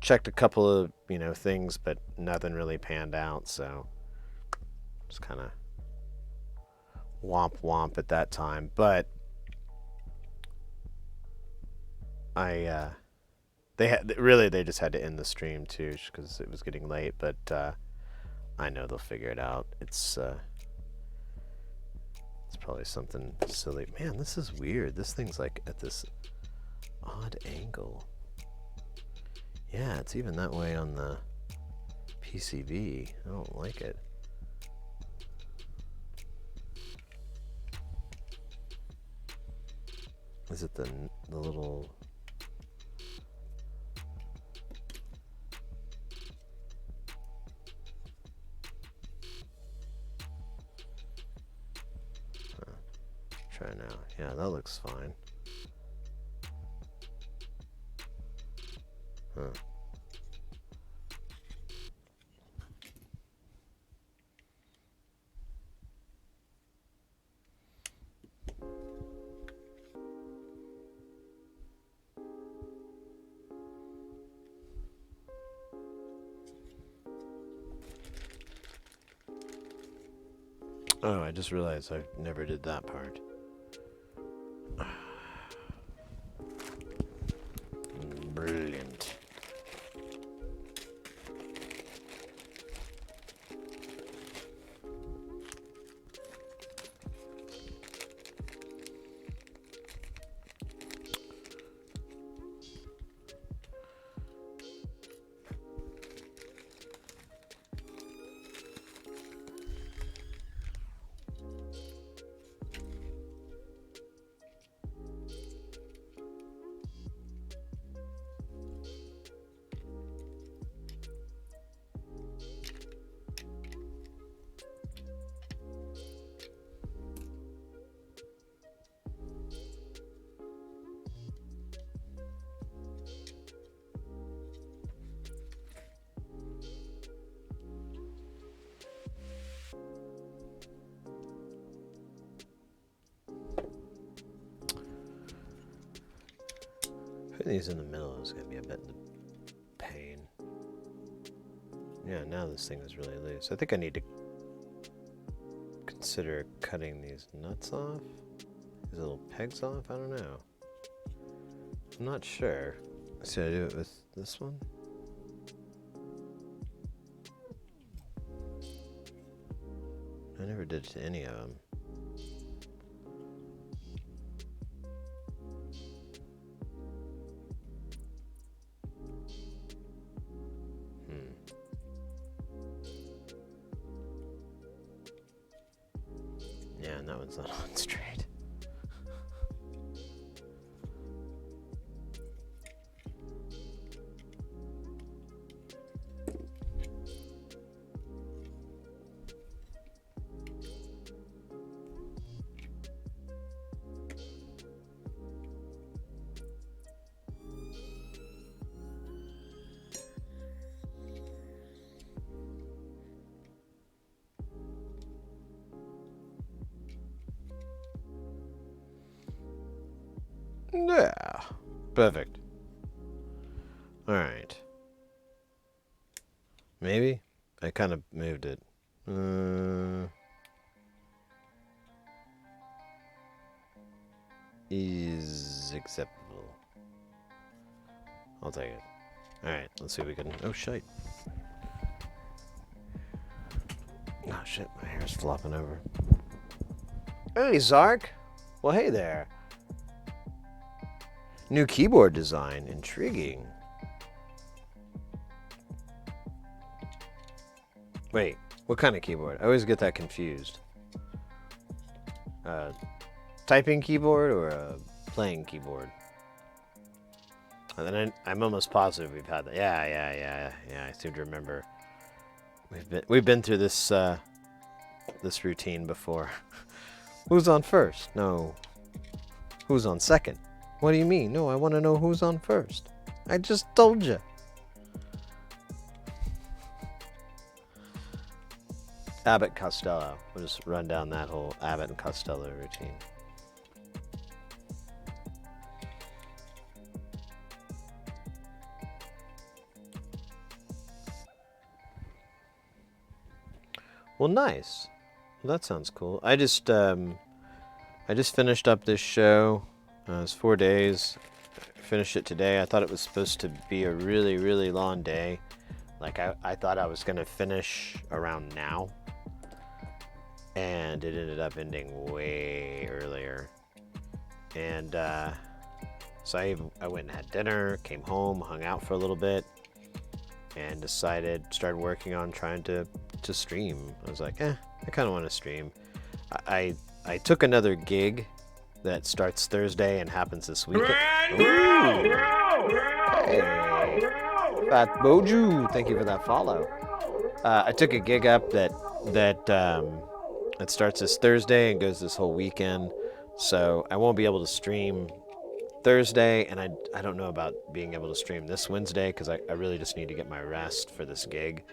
checked a couple of things, but nothing really panned out, so just kind of womp womp at that time. But they just had to end the stream too because it was getting late. But I know they'll figure it out. It's probably something silly. Man, this is weird. This thing's like at this odd angle. Yeah, it's even that way on the PCB. I don't like it. Is it the little... Try now. Yeah, that looks fine. Huh. Oh, I just realized I never did that part. Brilliant. Putting these in the middle is going to be a bit of pain. Yeah, now this thing is really loose. I think I need to consider cutting these nuts off. These little pegs off? I don't know. I'm not sure. Should I do it with this one? I never did it to any of them. Yeah, and that one's not on straight. Yeah, perfect. All right. Maybe I kind of moved it. Is acceptable. I'll take it. All right, let's see if we can. Oh shit! Oh shit! My hair's flopping over. Hey, Zark. Well, hey there. New keyboard design. Intriguing. Wait, what kind of keyboard? I always get that confused. Typing keyboard or a playing keyboard? And then I'm almost positive we've had that. Yeah. I seem to remember. We've been through this this routine before. Who's on first? No. Who's on second? What do you mean? No, I want to know who's on first. I just told you. Abbott Costello. We'll just run down that whole Abbott and Costello routine. Well, nice. Well, that sounds cool. I just finished up this show. It was 4 days. Finished it today. I thought it was supposed to be a really, really long day. Like I thought I was gonna finish around now, and it ended up ending way earlier. And so I went and had dinner, came home, hung out for a little bit, and started working on trying to stream. I was like, I kind of want to stream. I took another gig that starts Thursday and happens this weekend. Hey, Fat Boju, thank you for that follow. I took a gig up that starts this Thursday and goes this whole weekend. So I won't be able to stream Thursday, and I don't know about being able to stream this Wednesday because I really just need to get my rest for this gig.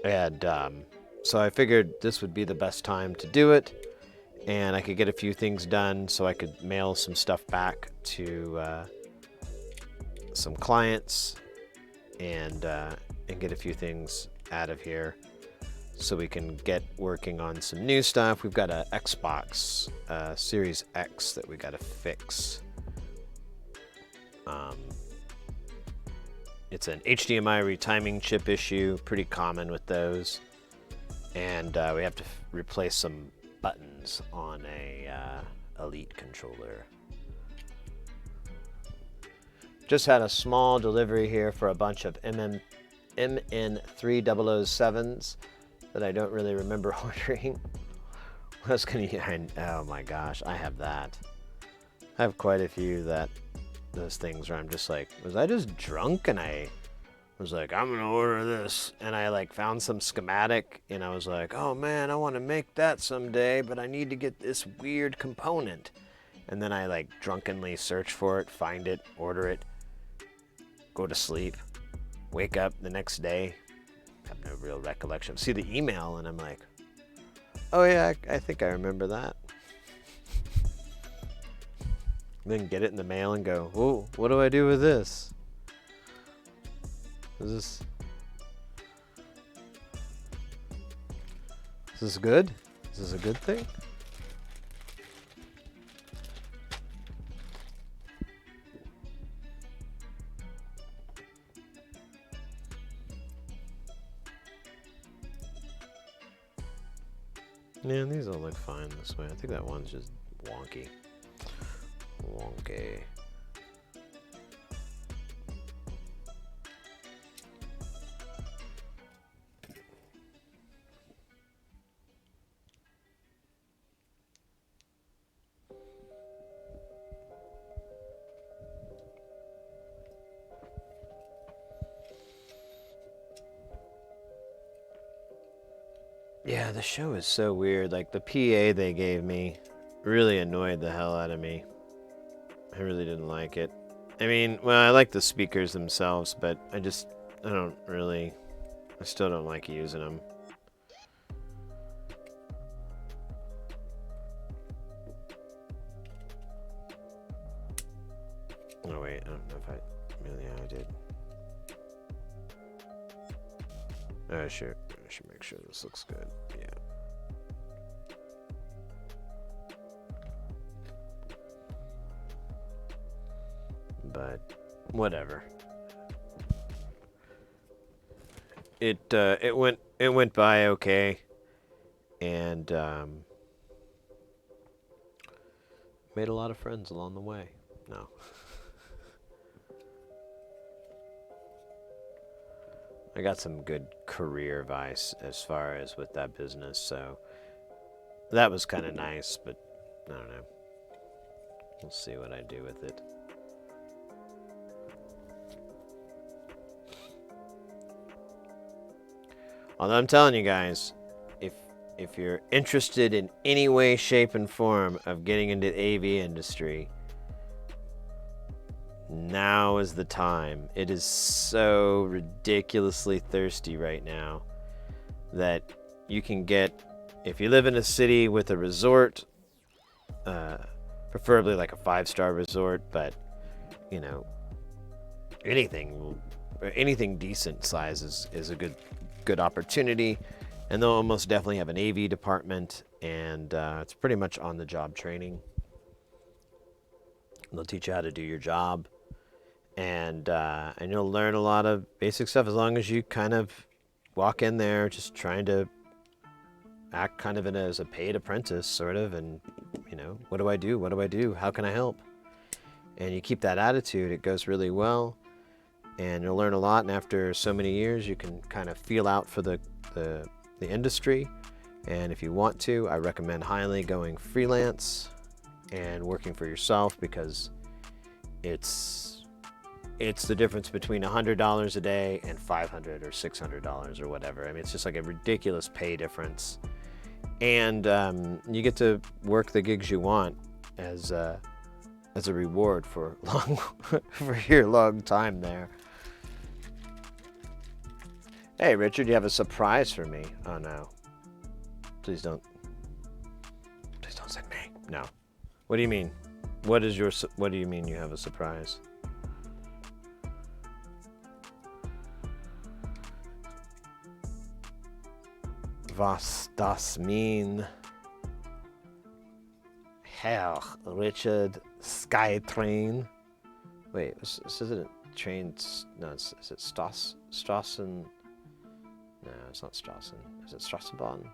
And so I figured this would be the best time to do it, and I could get a few things done so I could mail some stuff back to some clients and get a few things out of here so we can get working on some new stuff. We've got an Xbox Series X that we got to fix. It's an HDMI retiming chip issue, pretty common with those. And we have to replace some buttons on a Elite controller. Just had a small delivery here for a bunch of MN3007s that I don't really remember ordering. What else can you? Oh my gosh, I have that. I have quite a few those things where I'm just like, was I just drunk and I was like, I'm gonna order this, and I like found some schematic and I was like, oh man, I want to make that someday, but I need to get this weird component. And then I like drunkenly search for it, find it, order it, go to sleep, wake up the next day, have no real recollection, see the email, and I'm like, oh yeah, I think I remember that. Then get it in the mail and go, whoa, what do I do with this? Is this good? Is this a good thing? Yeah, these all look fine this way. I think that one's just wonky. Wonky. Yeah, the show is so weird. Like, the PA they gave me really annoyed the hell out of me. I really didn't like it. I mean, well, I like the speakers themselves, but I still don't like using them. Oh wait, I don't know if yeah, I did. I should make sure this looks good. Yeah. But whatever. It went by okay, and Made a lot of friends along the way. No. I got some good career advice as far as with that business, so that was kind of nice, but I don't know. We'll see what I do with it. Although I'm telling you guys, if you're interested in any way, shape, and form of getting into the AV industry, now is the time. It is so ridiculously thirsty right now that you can get, if you live in a city with a resort, preferably like a 5-star resort, but you know, anything decent size is a good opportunity. And they'll almost definitely have an AV department, and it's pretty much on-the-job training. They'll teach you how to do your job, and you'll learn a lot of basic stuff as long as you kind of walk in there just trying to act kind of as a paid apprentice, sort of, and you know, what do I do? What do I do? How can I help? And you keep that attitude, it goes really well, and you'll learn a lot. And after so many years, you can kind of feel out for the industry. And if you want to, I recommend highly going freelance and working for yourself, because it's the difference between $100 a day and $500 or $600 or whatever. I mean, it's just like a ridiculous pay difference, and you get to work the gigs you want as a reward for your long time there. Hey, Richard, you have a surprise for me. Oh, no. Please don't send me. No. What do you mean? What do you mean you have a surprise? Was das mean? Herr Richard Skytrain. Wait, this isn't a train. No, is it Strassen? No, it's not Strassen. Is it Strassenbahn?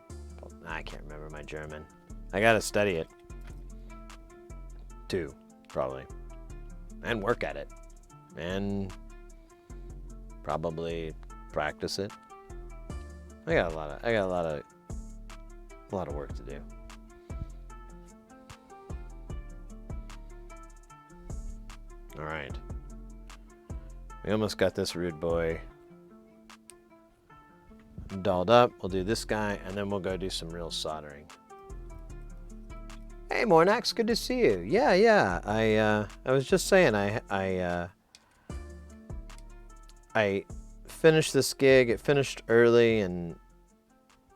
I can't remember my German. I gotta study it. Too, probably. And work at it. And probably practice it. I got a lot of work to do. All right. We almost got this rude boy dolled up. We'll do this guy, and then we'll go do some real soldering. Hey, Mornax, good to see you. Yeah. I was just saying, I finished this gig. It finished early, and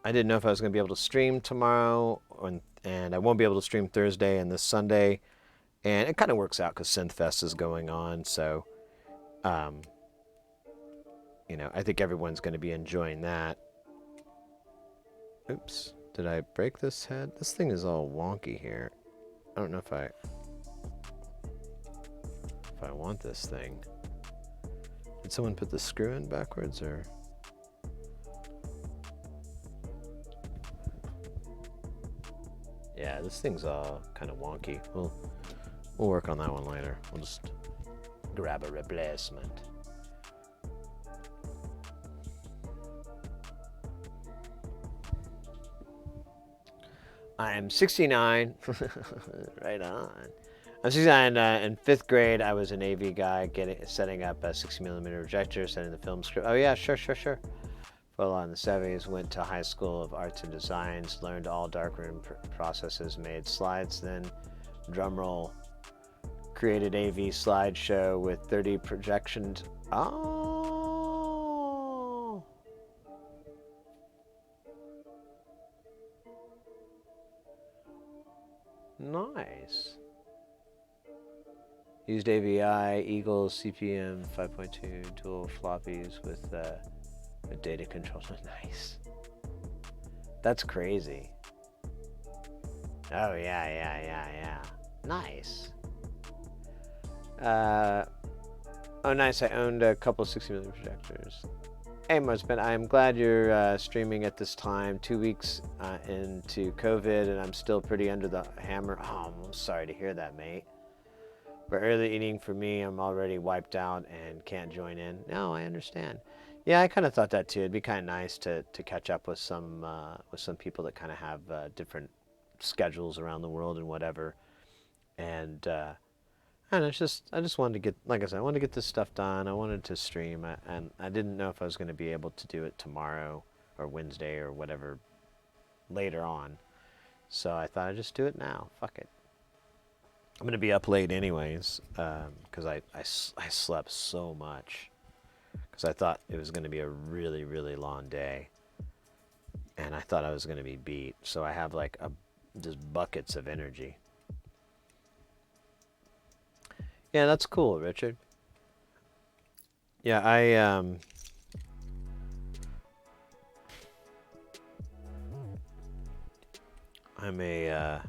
I didn't know if I was going to be able to stream tomorrow, and I won't be able to stream Thursday and this Sunday. And it kind of works out because SynthFest is going on, so you know, I think everyone's going to be enjoying that. Oops, did I break this head? This thing is all wonky here. I don't know if I want this thing. Did someone put the screw in backwards, or? Yeah, this thing's all kind of wonky. We'll work on that one later. We'll just grab a replacement. I'm 69. Right on. I'm 69. In 5th grade, I was an AV guy, setting up a 60mm projector, setting the film script. Oh yeah, sure. Well, on the 70s, went to High School of Arts and Designs, learned all darkroom processes, made slides, then drumroll, created AV slideshow with 30 projections. Oh! Nice. Used AVI, Eagle, CPM 5.2, dual floppies with data controller. Nice. That's crazy. Oh, yeah. Nice. Oh, nice. I owned a couple 60mm projectors. Hey, Musbin, I'm glad you're streaming at this time, 2 weeks into COVID, and I'm still pretty under the hammer. Oh, I'm sorry to hear that, mate. For early eating for me, I'm already wiped out and can't join in. No, I understand. Yeah, I kind of thought that too. It'd be kind of nice to catch up with some people that kind of have different schedules around the world and whatever. And and I just wanted to get, like I said, I wanted to get this stuff done. I wanted to stream, and I didn't know if I was going to be able to do it tomorrow or Wednesday or whatever later on. So I thought I'd just do it now. Fuck it. I'm going to be up late anyways, because I slept so much. Because I thought it was going to be a really, really long day. And I thought I was going to be beat. So I have like just buckets of energy. Yeah, that's cool, Richard. Yeah, I'm a I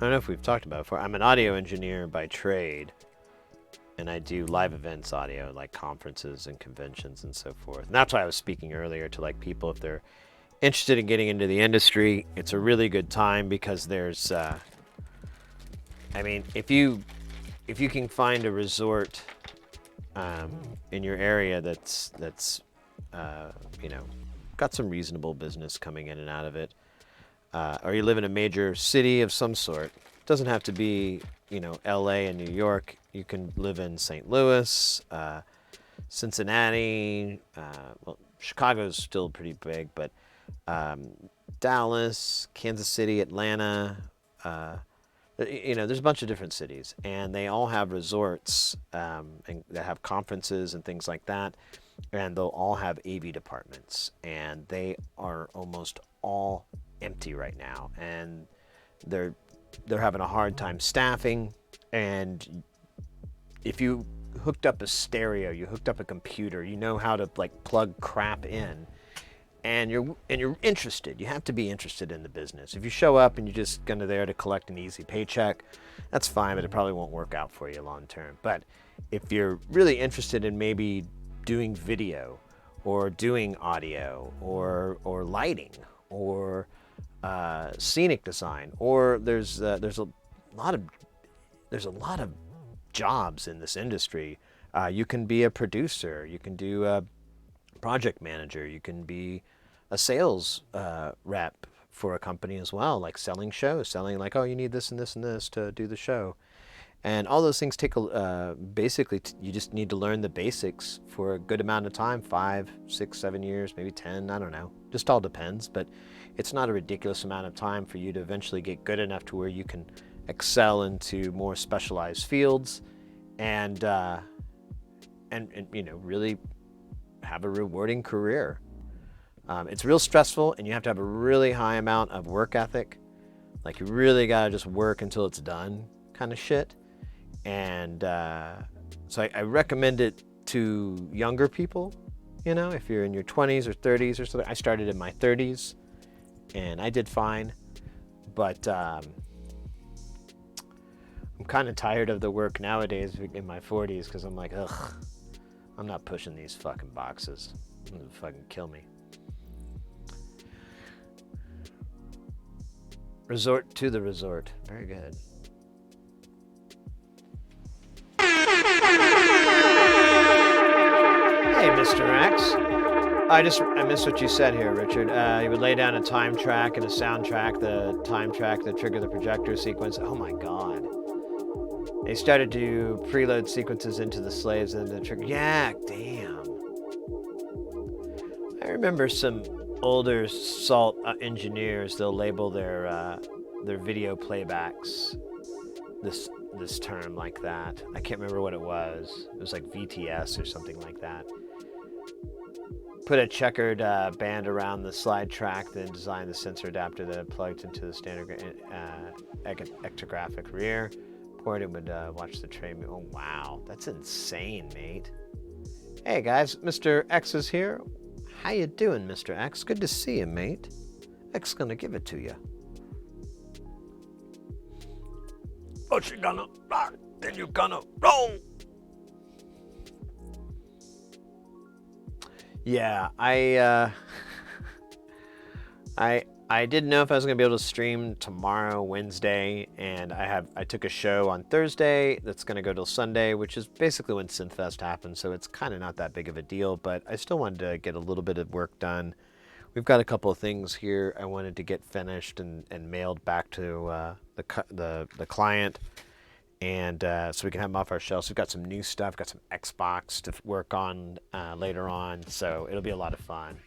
don't know if we've talked about it before. I'm an audio engineer by trade, and I do live events audio, like conferences and conventions and so forth. And that's why I was speaking earlier to like people if they're interested in getting into the industry. It's a really good time because there's, I mean, if you can find a resort in your area that's you know, got some reasonable business coming in and out of it, or you live in a major city of some sort. It doesn't have to be, you know, L.A. and New York. You can live in St. Louis, Cincinnati. Well, Chicago's still pretty big, but Dallas, Kansas City, Atlanta. You know, there's a bunch of different cities, and they all have resorts and that have conferences and things like that, and they'll all have AV departments, and they are almost all empty right now, and they're having a hard time staffing. And if you hooked up a stereo, you hooked up a computer, you know how to like plug crap in, and you're interested. You have to be interested in the business. If you show up and you're just gonna there to collect an easy paycheck, that's fine, but it probably won't work out for you long term. But if you're really interested in maybe doing video or doing audio or lighting or scenic design, or there's a lot of jobs in this industry. You can be a producer, you can do a project manager, you can be a sales rep for a company as well, like selling shows, selling like, oh, you need this and this and this to do the show. And all those things take basically you just need to learn the basics for a good amount of time, 5, 6, 7 years, maybe 10, I don't know. Just all depends, but it's not a ridiculous amount of time for you to eventually get good enough to where you can excel into more specialized fields and you know, really have a rewarding career. It's real stressful, and you have to have a really high amount of work ethic. Like, you really gotta just work until it's done kind of shit. And so I recommend it to younger people. You know, if you're in your 20s or 30s or something. I started in my 30s, and I did fine. But I'm kind of tired of the work nowadays in my 40s, because I'm like, ugh, I'm not pushing these fucking boxes. It's gonna fucking kill me. Resort to the resort. Very good. Hey, Mr. X. I missed what you said here, Richard. You would lay down a time track and a soundtrack, the time track that trigger the projector sequence. Oh my god. They started to preload sequences into the slaves and the trigger. Yeah, damn. I remember some older SALT engineers. They'll label their video playbacks this term like that. I can't remember what it was. It was like VTS or something like that. Put a checkered band around the slide track, then design the sensor adapter that plugged into the standard ectographic rear. Port it would watch the tray move. Oh wow, that's insane, mate. Hey guys, Mr. X is here. How you doing, Mr. X? Good to see you, mate. X gonna give it to you. Oh, she gonna rock, then you gonna roll. Yeah, I didn't know if I was gonna be able to stream tomorrow, Wednesday, and I took a show on Thursday that's gonna go till Sunday, which is basically when Synthfest happens, so it's kind of not that big of a deal. But I still wanted to get a little bit of work done. We've got a couple of things here I wanted to get finished and mailed back to the client, and so we can have them off our shelves. We've got some new stuff, got some Xbox to work on later on, so it'll be a lot of fun.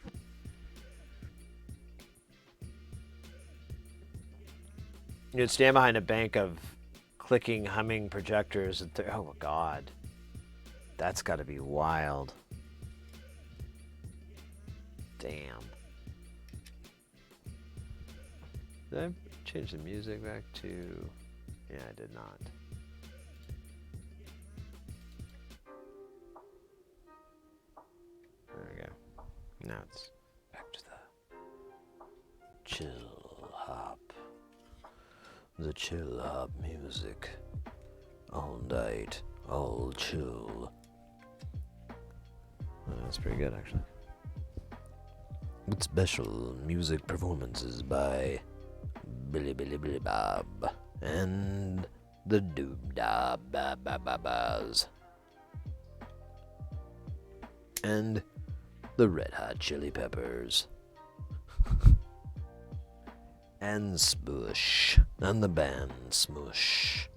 You'd stand behind a bank of clicking, humming projectors, and oh god, that's got to be wild. Damn. Did I change the music back to? Yeah, I did not. There we go. Now it's back to the chill hop. The chill hop music. All night, all chill. That's pretty good, actually. With special music performances by Billy Billy Billy Bob and the Doob Dah Babas and the Red Hot Chili Peppers and Smush and the band Smush.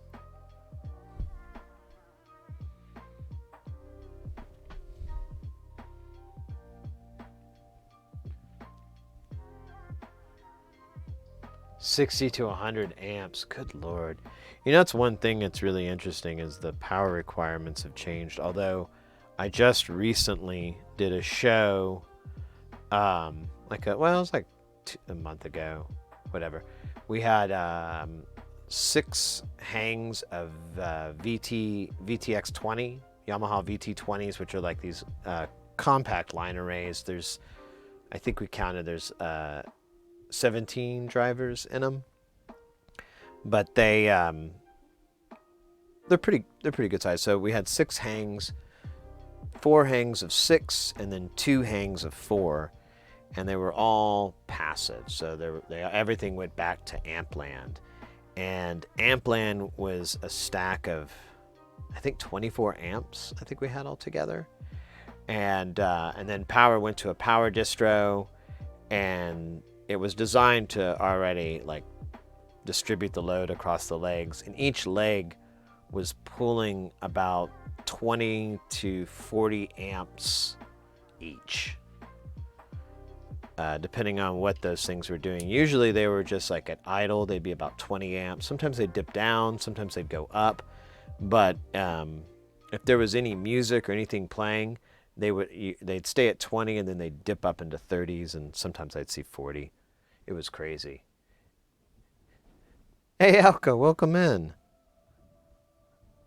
$60 to 100 amps. Good lord. You know, that's one thing that's really interesting is the power requirements have changed. Although I just recently did a show, it was like a month ago, whatever. We had 6 hangs of VTX20, Yamaha VT20s, which are like these compact line arrays. I think we counted, there's 17 drivers in them, but they're pretty good size. So we had 6 hangs, 4 hangs of 6, and then 2 hangs of 4, and they were all passive. So everything went back to Ampland, and Ampland was a stack of, I think, 24 amps. I think we had all together, and then power went to a power distro, and it was designed to already like distribute the load across the legs, and each leg was pulling about 20 to 40 amps each, depending on what those things were doing. Usually they were just like at idle, they'd be about 20 amps. Sometimes they'd dip down, sometimes they'd go up, but if there was any music or anything playing, they'd stay at 20 and then they'd dip up into 30s, and sometimes I'd see 40. It was crazy. Hey, Alka, welcome in.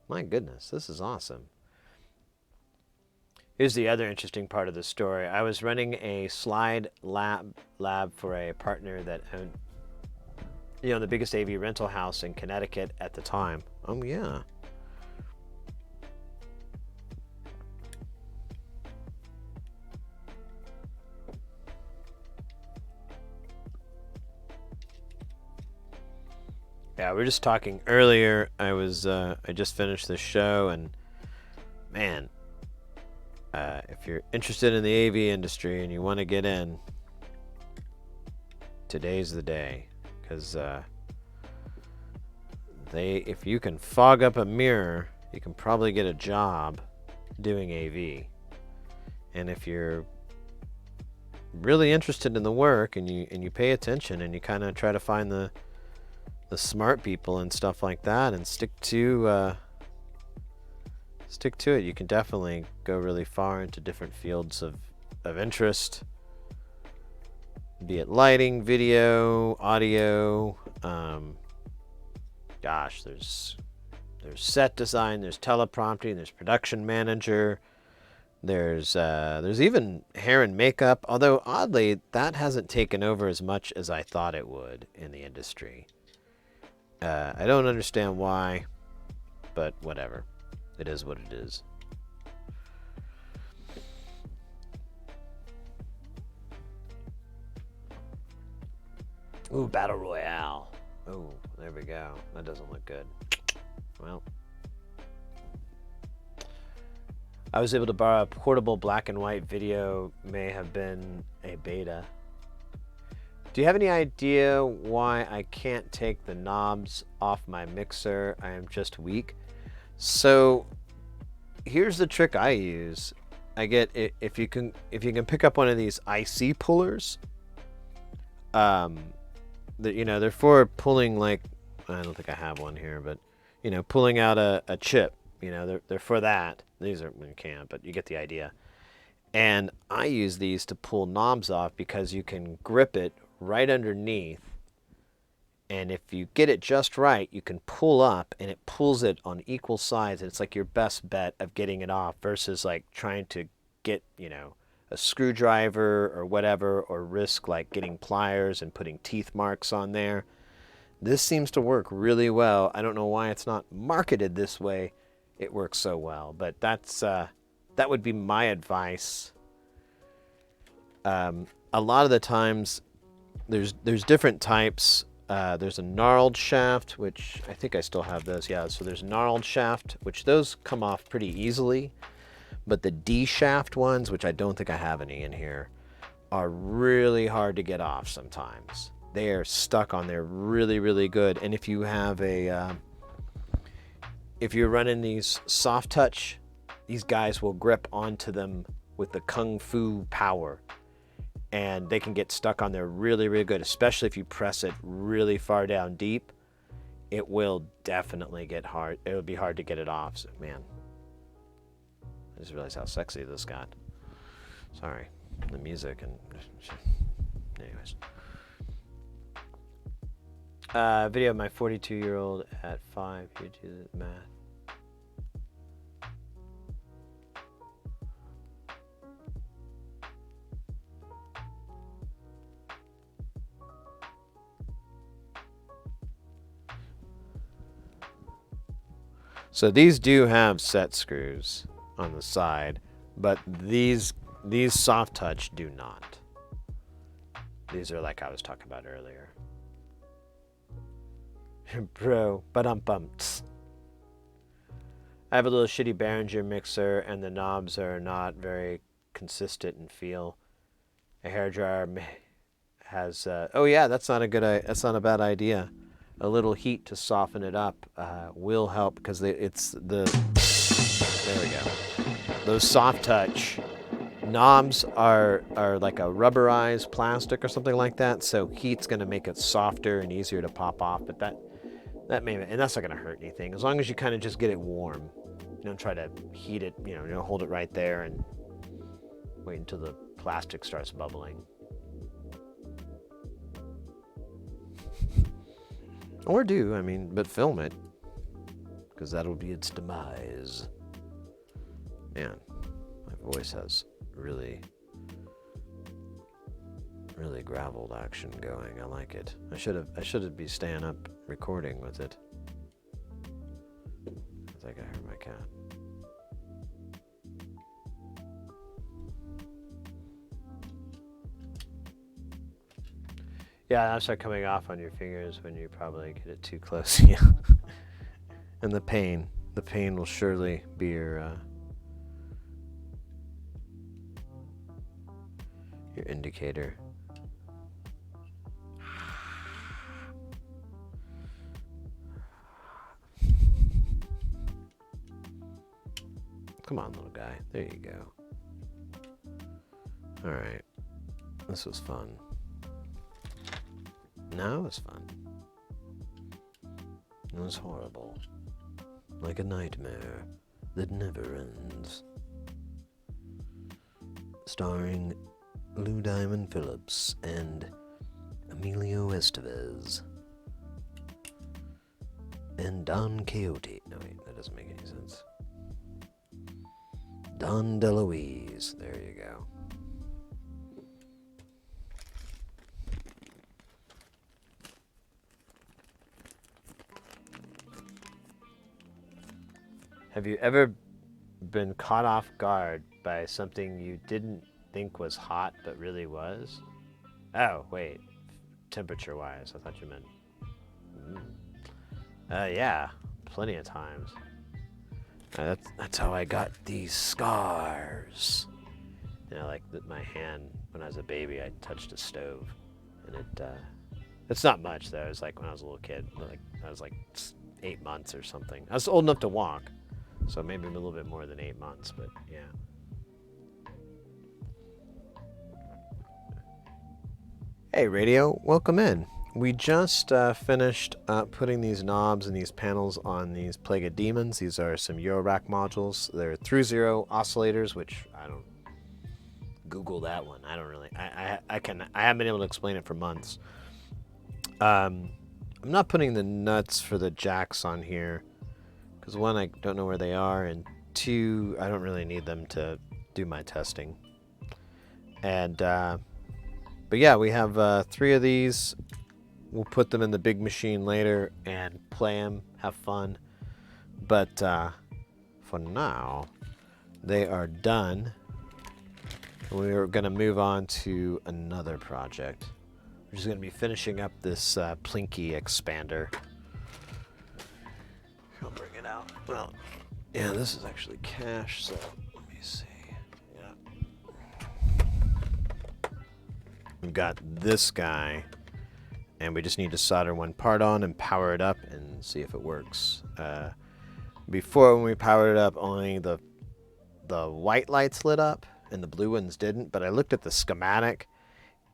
My goodness, this is awesome. Here's the other interesting part of the story. I was running a slide lab for a partner that owned, the biggest AV rental house in Connecticut at the time. Oh, yeah. Yeah, we were just talking earlier. I just finished this show, and man, if you're interested in the AV industry and you want to get in, today's the day, because if you can fog up a mirror, you can probably get a job doing AV. And if you're really interested in the work and you pay attention and you kind of try to find the smart people and stuff like that and stick to it, you can definitely go really far into different fields of interest, be it lighting, video, audio. There's set design, there's teleprompting, there's production manager, there's even hair and makeup, although oddly that hasn't taken over as much as I thought it would in the industry. I don't understand why, but whatever. It is what it is. Ooh, Battle Royale. Oh, there we go. That doesn't look good. Well, I was able to borrow a portable black and white video, may have been a beta. Do you have any idea why I can't take the knobs off my mixer? I am just weak. So here's the trick I use. I get it if you can pick up one of these IC pullers. They're for pulling, like, I don't think I have one here, but pulling out a chip. They're for that. These are, you can't, but you get the idea. And I use these to pull knobs off because you can grip it right underneath, and if you get it just right, you can pull up and it pulls it on equal sides, and it's like your best bet of getting it off versus like trying to get a screwdriver or whatever, or risk like getting pliers and putting teeth marks on there. This seems to work really well. I don't know why it's not marketed this way. It works so well, but that would be my advice. A lot of the times there's different types. There's a gnarled shaft, which I think I still have those. Yeah, so there's gnarled shaft, which those come off pretty easily. But the D shaft ones, which I don't think I have any in here, are really hard to get off sometimes. They are stuck on there really, really good. And if you have if you're running these soft touch, these guys will grip onto them with the kung fu power. And they can get stuck on there really, really good, especially if you press it really far down deep. It will definitely get hard. It would be hard to get it off. So, man, I just realized how sexy this got. Sorry, the music and anyways. Video of my 42-year-old at 5. You do the math. So these do have set screws on the side, but these soft touch do not. These are like I was talking about earlier. Bro, ba-dum-bumps. I have a little shitty Behringer mixer, and the knobs are not very consistent in feel. A hairdryer has. Oh yeah, that's not a bad idea. A little heat to soften it up will help, because there we go. Those soft touch knobs are like a rubberized plastic or something like that, so heat's going to make it softer and easier to pop off. But that may, and that's not going to hurt anything as long as you kind of just get it warm. Don't try to heat it. Hold it right there and wait until the plastic starts bubbling. Or but film it, because that'll be its demise. Man, my voice has really, really graveled action going. I like it. I should be staying up recording with it. I think I heard my cat. Yeah, that'll start coming off on your fingers when you probably get it too close. Yeah. And the pain will surely be your indicator. Come on, little guy. There you go. All right. This was fun. No, it was fun. It was horrible. Like a nightmare that never ends. Starring Lou Diamond Phillips and Emilio Estevez. And Don Quixote. No, wait, that doesn't make any sense. Don DeLuise. There you go. Have you ever been caught off guard by something you didn't think was hot but really was? Oh, wait. temperature-wise? I thought you meant. Yeah, plenty of times. That's how I got these scars. You know, like my hand when I was a baby, I touched a stove, and it's not much though. It's like when I was a little kid, like I was like 8 months or something. I was old enough to walk, so maybe a little bit more than 8 months, but yeah. Hey radio, welcome in. We just finished putting these knobs and these panels on these Plague of Demons. These are some Eurorack modules. They're through zero oscillators, which I don't Google that one. I don't really. I haven't been able to explain it for months. I'm not putting the nuts for the jacks on here because one, I don't know where they are, and two, I don't really need them to do my testing. And but yeah, we have 3 of these. We'll put them in the big machine later and play them, have fun. But for now, they are done. We're going to move on to another project. We're just going to be finishing up this Plinky expander. I'll bring it out. Well, yeah, this is actually cash, so let me see. Yeah. We've got this guy. And we just need to solder one part on and power it up and see if it works. Before, when we powered it up, only the white lights lit up and the blue ones didn't. But I looked at the schematic,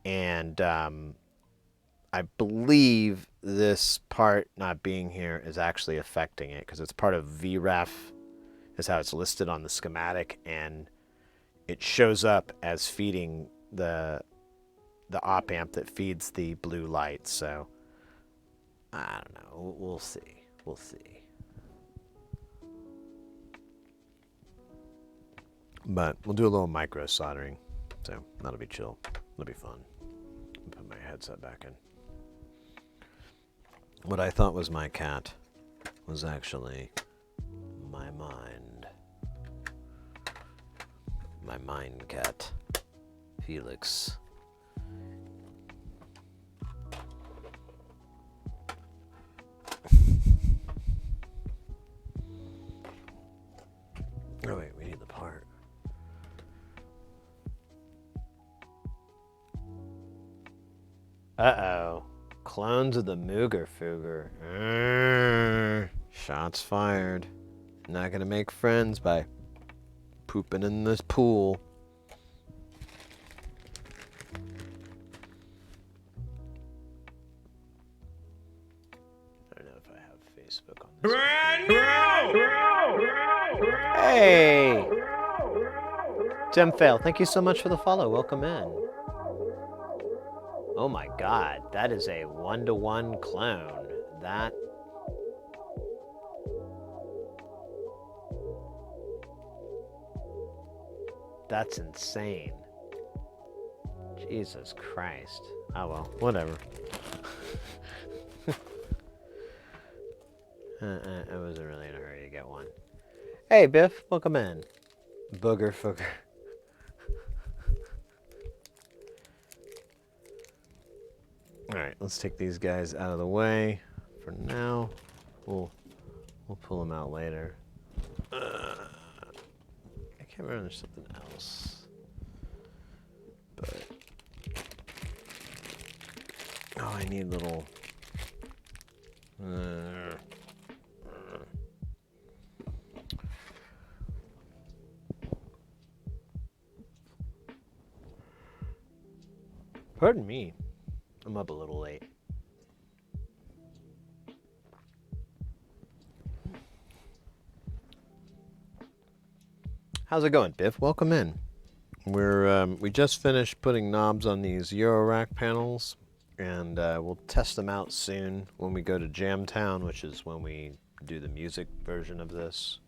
and I believe this part not being here is actually affecting it because it's part of VREF, is how it's listed on the schematic, and it shows up as feeding the op amp that feeds the blue light. So I don't know. We'll see. We'll see. But we'll do a little micro soldering. So that'll be chill. It'll be fun. I'll put my headset back in. What I thought was my cat was actually my mind. My mind cat, Felix. Oh wait, we need the part. Uh-oh. Clones of the Mooger Fooger. Shots fired. Not gonna make friends by pooping in this pool. I don't know if I have Facebook on this. Hey! Jim Fail, thank you so much for the follow. Welcome in. Oh my god, that is a 1-to-1 clone. That's insane. Jesus Christ. Oh well, whatever. I wasn't really in a hurry to get one. Hey Biff, welcome in. Booger Fooger. Alright, let's take these guys out of the way for now. We'll pull them out later. I can't remember, there's something else. But oh, I need little pardon me. I'm up a little late. How's it going, Biff? Welcome in. We just finished putting knobs on these Eurorack panels, and we'll test them out soon when we go to Jamtown, which is when we do the music version of this.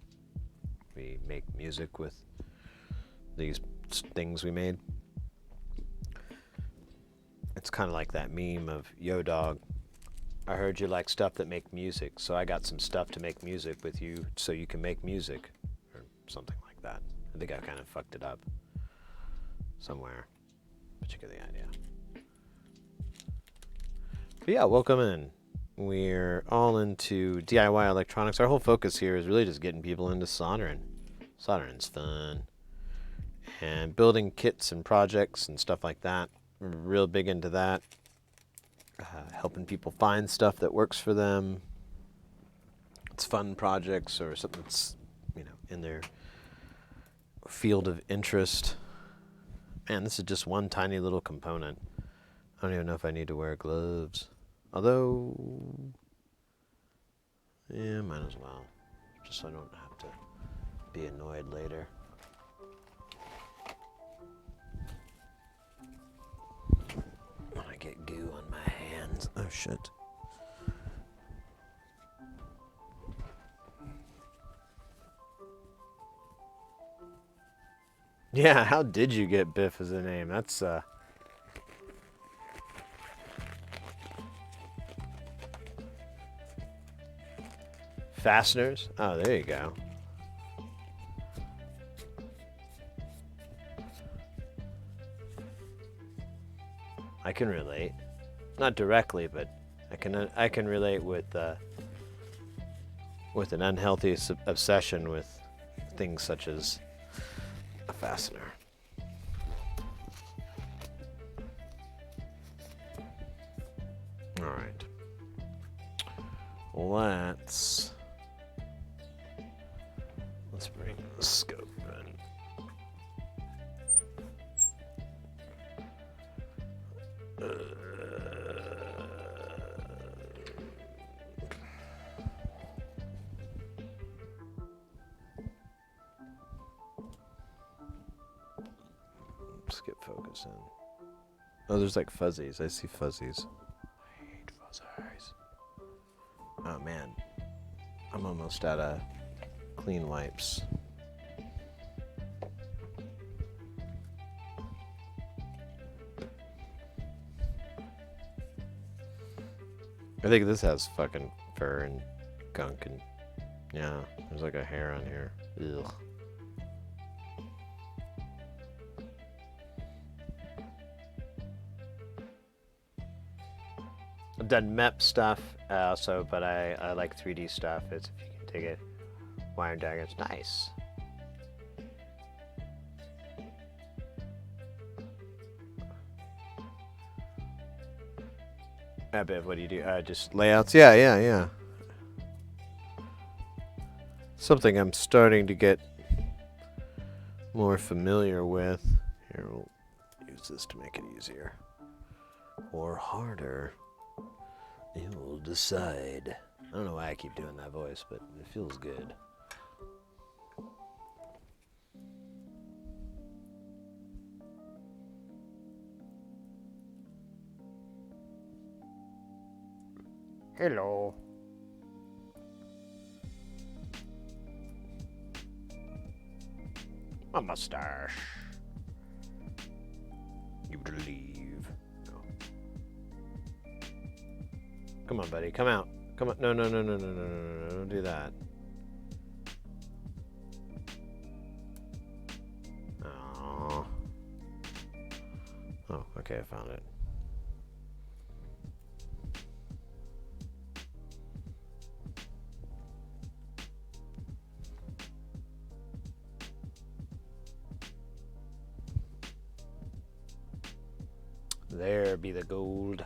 We make music with these things we made. It's kind of like that meme of, yo dog, I heard you like stuff that make music, so I got some stuff to make music with you so you can make music, or something like that. I think I kind of fucked it up somewhere, but you get the idea. But yeah, welcome in. We're all into DIY electronics. Our whole focus here is really just getting people into soldering. Soldering's fun. And building kits and projects and stuff like that. We're real big into that. Helping people find stuff that works for them. It's fun projects or something that's, in their field of interest. Man, this is just one tiny little component. I don't even know if I need to wear gloves. Although, yeah, might as well. Just so I don't have to be annoyed later. When I get goo on my hands. Oh, shit. Yeah, how did you get Biff as a name? That's, Fasteners? Oh, there you go. I can relate. Not directly, but I can relate with an unhealthy obsession with things such as a fastener. All right. Let's bring the scope in. Let's get focus in. Oh, there's like fuzzies. I see fuzzies. I hate fuzzies. Oh man, I'm almost out of clean wipes. I think this has fucking fur and gunk and yeah, there's like a hair on here. Ugh. I've done MEP stuff also, but I like 3D stuff. It's if you can take it, wire diagrams, nice. Biv, what do you do? Just layouts? Yeah. Something I'm starting to get more familiar with. Here, we'll use this to make it easier. Or harder. You will decide. I don't know why I keep doing that voice, but it feels good. Hello. My mustache. You believe. No. Come on, buddy. Come out. Come on. No. Don't do that. Oh. Oh, okay. I found it. There be the gold.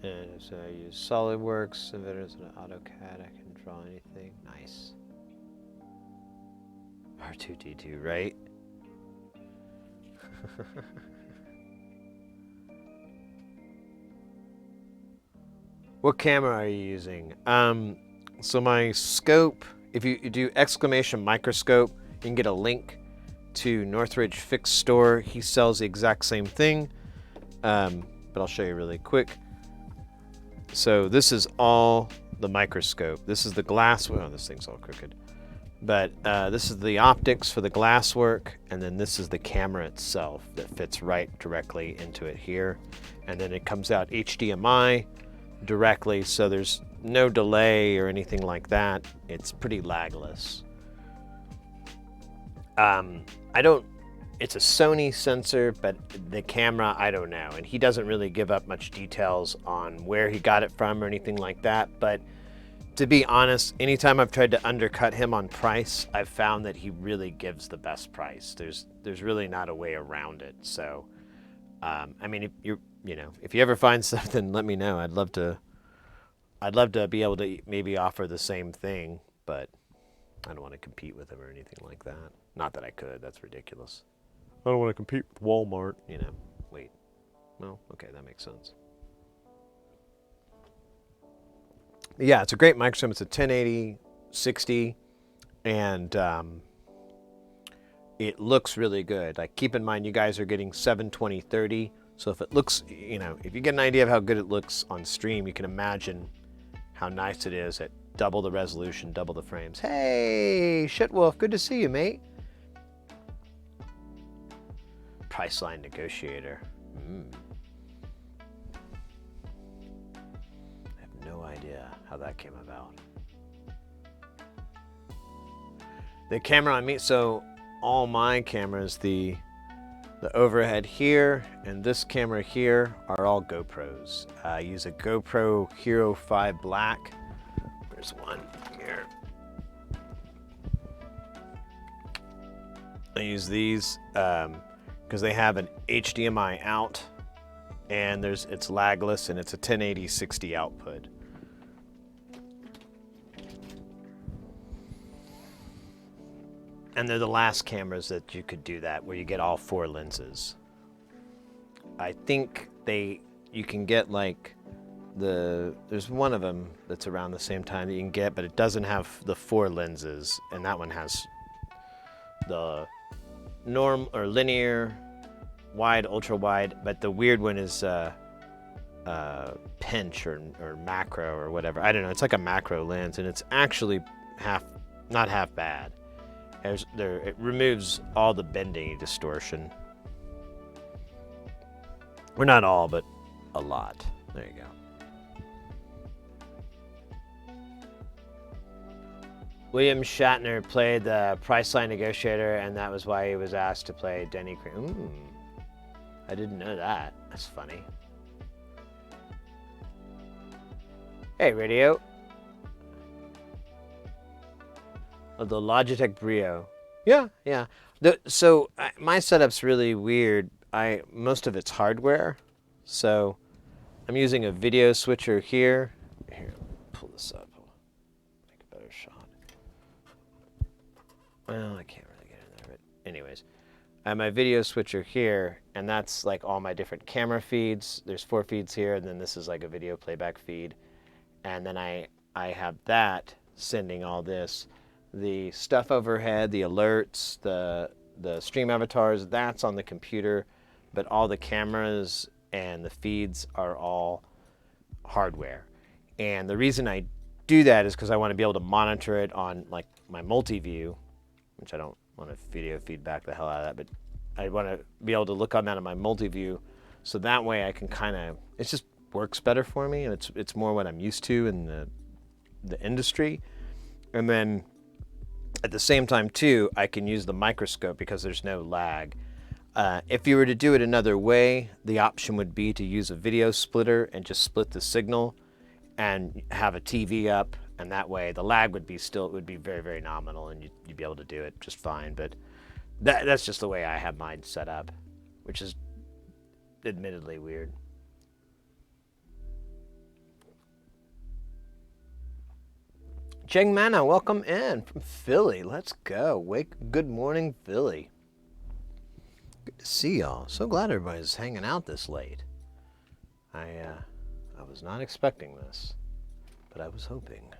And so I use SolidWorks, Inventor's and AutoCAD. I can draw anything. Nice. R2D2, right? What camera are you using? So my scope, if you do exclamation microscope, you can get a link to Northridge Fix Store. He sells the exact same thing, but I'll show you really quick. So this is all the microscope. This is the glass. Oh, this thing's all crooked. But this is the optics for the glass work, and then this is the camera itself that fits right directly into it here. And then it comes out HDMI directly, so there's no delay or anything like that. It's pretty lagless. I don't it's a Sony sensor, but the camera, I don't know. And he doesn't really give up much details on where he got it from or anything like that. But to be honest, anytime I've tried to undercut him on price, I've found that he really gives the best price. There's really not a way around it. So, I mean, if if you ever find something, let me know. I'd love to be able to maybe offer the same thing, but I don't want to compete with him or anything like that. Not that I could. That's ridiculous. I don't want to compete with Walmart. Wait. Well, okay, that makes sense. Yeah, it's a great microphone. It's a 1080 60, and it looks really good. Like, keep in mind, you guys are getting 720/30. So if it looks, if you get an idea of how good it looks on stream, you can imagine how nice it is at double the resolution, double the frames. Hey, Shitwolf, good to see you, mate. Priceline negotiator. I have no idea how that came about. The camera on me, so all my cameras, the overhead here and this camera here are all GoPros. I use a GoPro Hero 5 Black. There's one here. I use these because they have an HDMI out, and it's lagless, and it's a 1080 60 output. And they're the last cameras that you could do that, where you get all 4 lenses. I think you can get like there's one of them that's around the same time that you can get, but it doesn't have the 4 lenses, and that one has the norm or linear, wide, ultra wide, but the weird one is pinch or macro or whatever. I don't know. It's like a macro lens, and it's actually not half bad. It removes all the bending distortion. Well, not all, but a lot. There you go. William Shatner played the Priceline negotiator, and that was why he was asked to play Denny Crane. I didn't know that. That's funny. Hey, radio. Oh, the Logitech Brio. Yeah. So my setup's really weird. Most of it's hardware. So I'm using a video switcher here. Here, pull this up. Make a better shot. Well, I can't really get in there, but anyways. I have my video switcher here, and that's like all my different camera feeds. There's 4 feeds here, and then this is like a video playback feed. And then I have that sending all this. The stuff overhead, the alerts, the stream avatars, that's on the computer, but all the cameras and the feeds are all hardware. And the reason I do that is because I want to be able to monitor it on like my multi-view, which I don't want to video feedback the hell out of that, but I want to be able to look on that in my multi-view, so that way I can it just works better for me, and it's more what I'm used to in the industry. And then at the same time too, I can use the microscope because there's no lag. If you were to do it another way, the option would be to use a video splitter and just split the signal and have a TV up, and that way the lag would be very, very nominal, and you'd be able to do it just fine. But that's just the way I have mine set up, which is admittedly weird. Cheng Mana, welcome in from Philly. Let's go. Good morning, Philly. Good to see y'all. So glad everybody's hanging out this late. I was not expecting this, but I was hoping.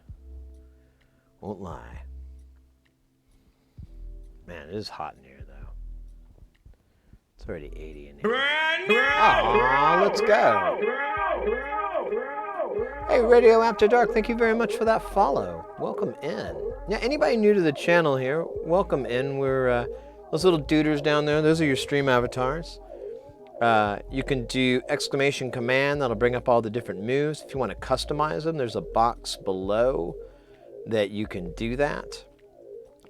Won't lie. Man, it is hot in here, though. It's already 80 in here. Aw, let's go. Hey, Radio After Dark, thank you very much for that follow. Welcome in. Yeah, anybody new to the channel here, welcome in. We're those little duders down there, those are your stream avatars. You can do exclamation command, that'll bring up all the different moves. If you want to customize them, there's a box below that you can do that.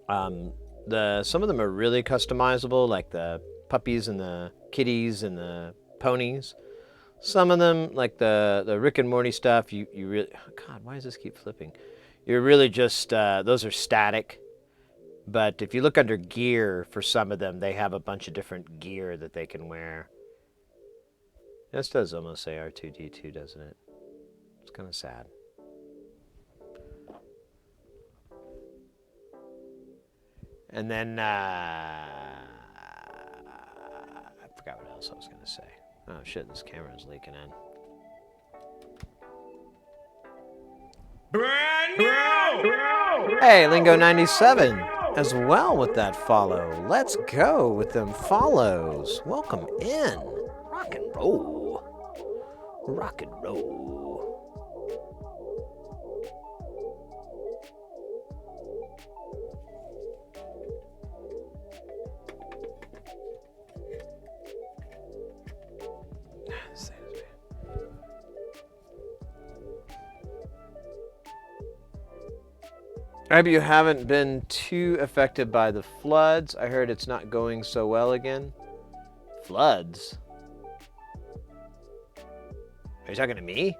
Some of them are really customizable, like the puppies and the kitties and the ponies. Some of them, like the Rick and Morty stuff, you really, God, why does this keep flipping? You're really just, those are static. But if you look under gear for some of them, they have a bunch of different gear that they can wear. This does almost say R2-D2, doesn't it? It's kind of sad. And then, I forgot what else I was going to say. Oh shit, this camera's leaking in. Brand new! Hey, Lingo97 as well with that follow. Let's go with them follows. Welcome in. Rock and roll. Rock and roll. I hope you haven't been too affected by the floods. I heard it's not going so well again. Floods? Are you talking to me?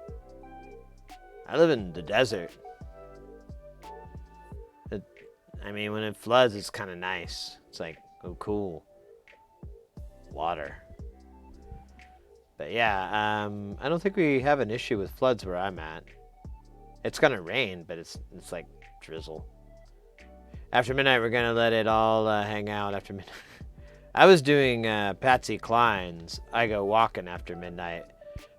I live in the desert. I mean, when it floods, it's kind of nice. It's like, oh, cool. Water. But yeah, I don't think we have an issue with floods where I'm at. It's gonna rain, but it's like drizzle. After midnight, we're gonna let it all hang out after midnight. I was doing Patsy Cline's I Go Walking After Midnight,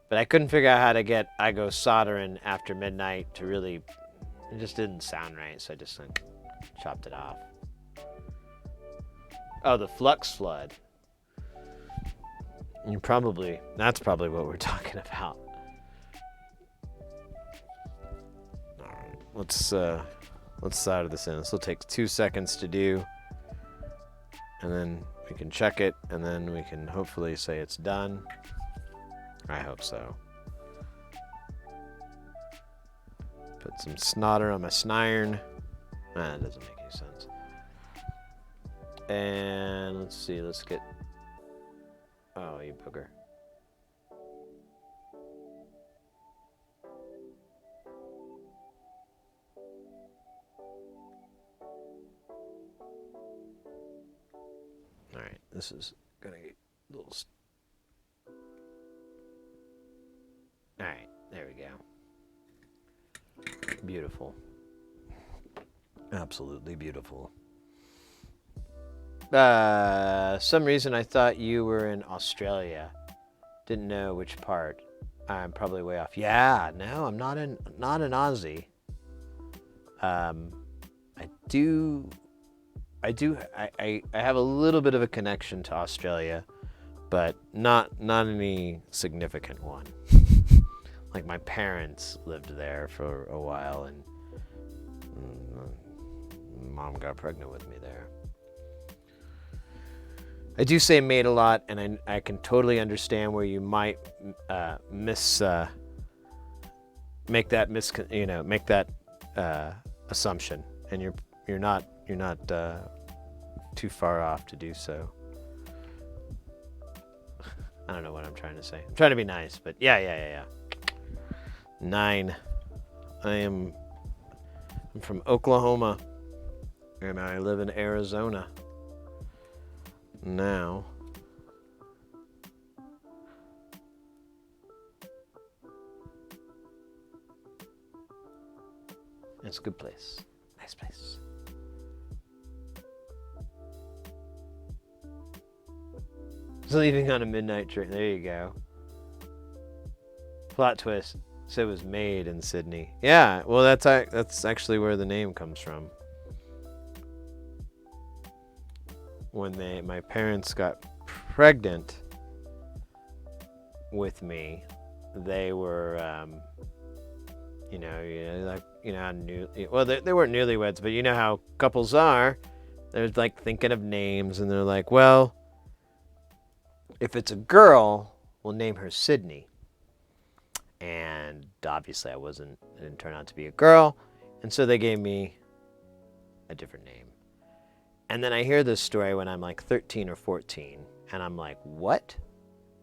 but I couldn't figure out how to get I Go Soldering After Midnight to really, it just didn't sound right, so I just chopped it off. Oh, the Flux Flood. That's probably what we're talking about. Alright, let's solder this in. This will take 2 seconds to do. And then we can check it, and then we can hopefully say it's done. I hope so. Put some snodder on my sniron. That doesn't make any sense. And let's see, let's get... Oh, you booger. Alright, this is gonna get a little... Alright, there we go. Beautiful. Absolutely beautiful. Some reason I thought you were in Australia. Didn't know which part. I'm probably way off. Yeah, no, I'm not an Aussie. I have a little bit of a connection to Australia, but not any significant one. Like my parents lived there for a while, and mom got pregnant with me there. I do say mate a lot, and I can totally understand where you might make that assumption, and you're not too far off to do so. I don't know what I'm trying to say. I'm trying to be nice, but yeah. 9. I'm from Oklahoma, and I live in Arizona now. It's a good place. Nice place. So leaving on a midnight train. There you go. Plot twist. So it was made in Sydney. Yeah, well that's actually where the name comes from. When my parents got pregnant with me, they were they weren't newlyweds, but you know how couples are. They're like thinking of names, and they're like, well, if it's a girl, we'll name her Sydney. And obviously it didn't turn out to be a girl, and so they gave me a different name. And then I hear this story when I'm like 13 or 14, And I'm like, what?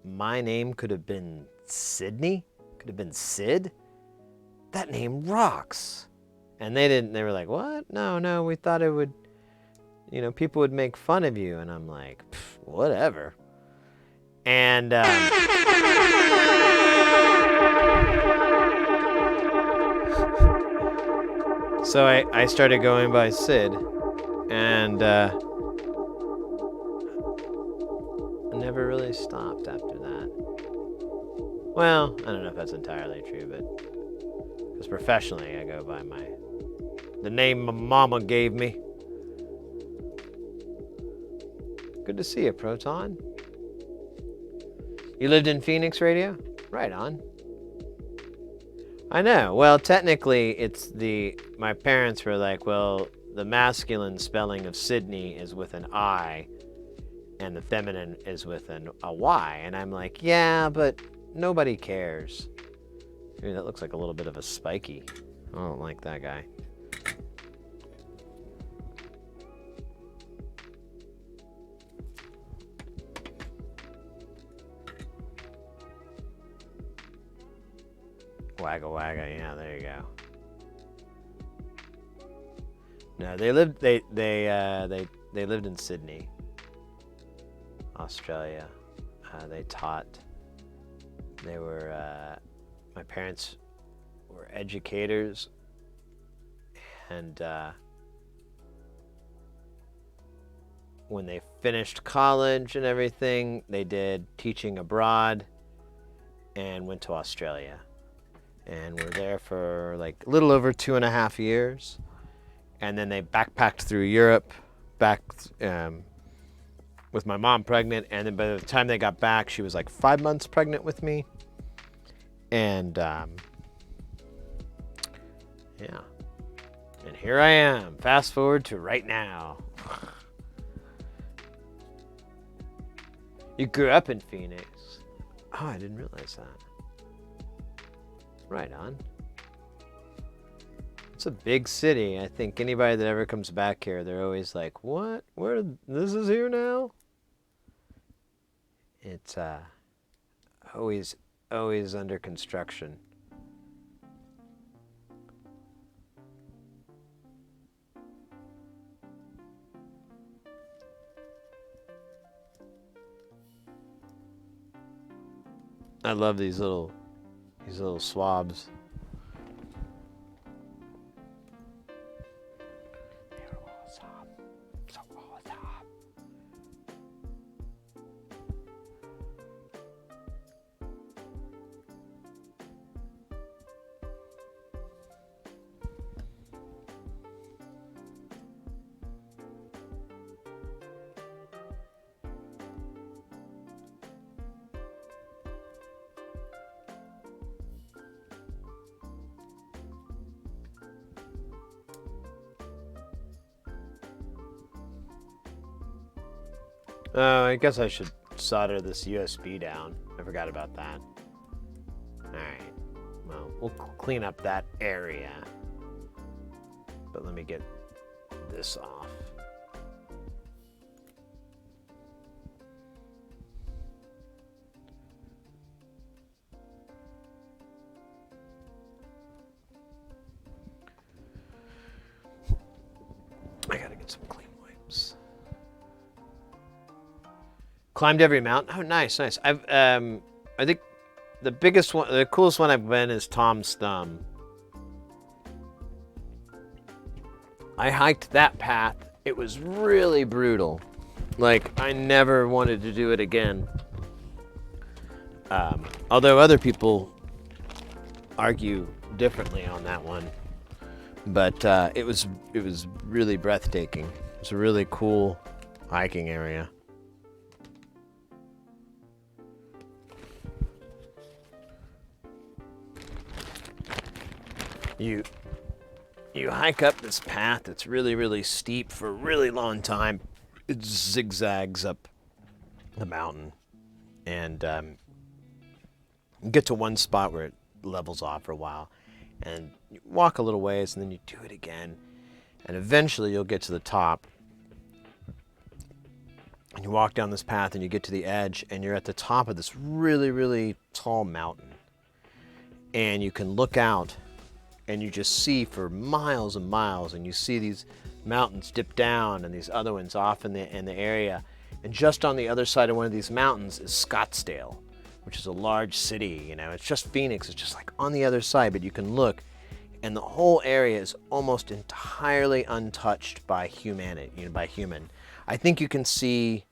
My name could have been Sydney? Could have been Sid? That name rocks. And they were like, what? No, we thought it would, people would make fun of you. And I'm like, whatever. And so I started going by Sid, and never really stopped after that. Well, I don't know if that's entirely true, but because professionally I go by the name my mama gave me. Good to see you, Proton. You lived in Phoenix, Radio? Right on. I know. Well, technically, my parents were like, well, the masculine spelling of Sydney is with an I, and the feminine is with a Y. And I'm like, yeah, but nobody cares. Ooh, that looks like a little bit of a spiky. I don't like that guy. Wagga wagga, yeah, there you go. No, they lived in Sydney, Australia. They taught. They were my parents were educators, and when they finished college and everything, they did teaching abroad and went to Australia. And were there for like a little over 2.5 years. And then they backpacked through Europe, back with my mom pregnant. And then by the time they got back, she was like 5 months pregnant with me. And yeah. And here I am. Fast forward to right now. You grew up in Phoenix. Oh, I didn't realize that. Right on. It's a big city. I think anybody that ever comes back here, they're always like, what? Where? This is here now? It's always under construction. I love these little swabs. They're awesome. So awesome. Oh, I guess I should solder this USB down. I forgot about that. Alright. Well, we'll clean up that area. But let me get this off. I gotta get some clean wipes. Climbed every mountain. Oh, nice. I think the biggest one, the coolest one I've been is Tom's Thumb. I hiked that path. It was really brutal. Like, I never wanted to do it again. Although other people argue differently on that one. But it was really breathtaking. It's a really cool hiking area. You hike up this path that's really, really steep for a really long time. It zigzags up the mountain. And you get to one spot where it levels off for a while. And you walk a little ways, and then you do it again. And eventually you'll get to the top. And you walk down this path and you get to the edge and you're at the top of this really, really tall mountain. And you can look out and you just see for miles and miles, and you see these mountains dip down and these other ones off in the area. And just on the other side of one of these mountains is Scottsdale, which is a large city. You know, it's just Phoenix. It's just like on the other side, but you can look, and the whole area is almost entirely untouched by humanity. You know, by human. I think you can see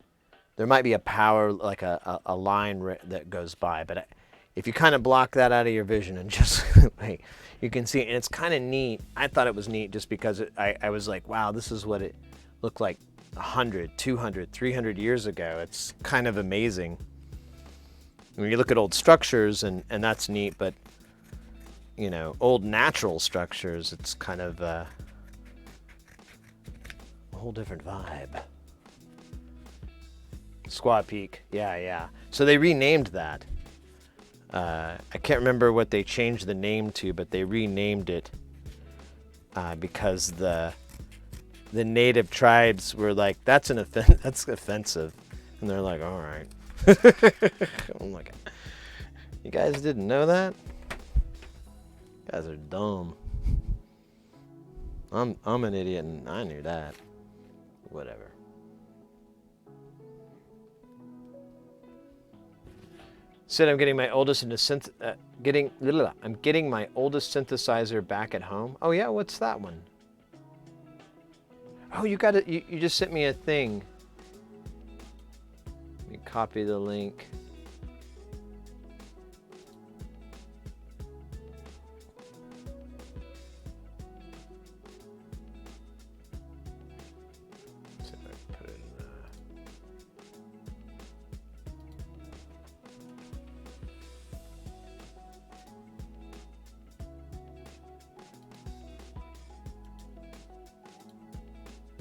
there might be a power, like a line that goes by, but if you kind of block that out of your vision and just wait, you can see it. And it's kind of neat. I thought it was neat just because I was like, wow, this is what it looked like 100, 200, 300 years ago. It's kind of amazing. When you look at old structures, and that's neat, but, you know, old natural structures, it's kind of a whole different vibe. Squaw Peak, yeah. So they renamed that. I can't remember what they changed the name to, but they renamed it because the native tribes were like, that's offensive, and they're like, all right. I'm like, you guys didn't know that? You guys are dumb. I'm an idiot, and I knew that. Whatever. Said I'm getting my oldest I'm getting my oldest synthesizer back at home. Oh yeah, what's that one? Oh, you got it. You just sent me a thing. Let me copy the link. See if I can put it in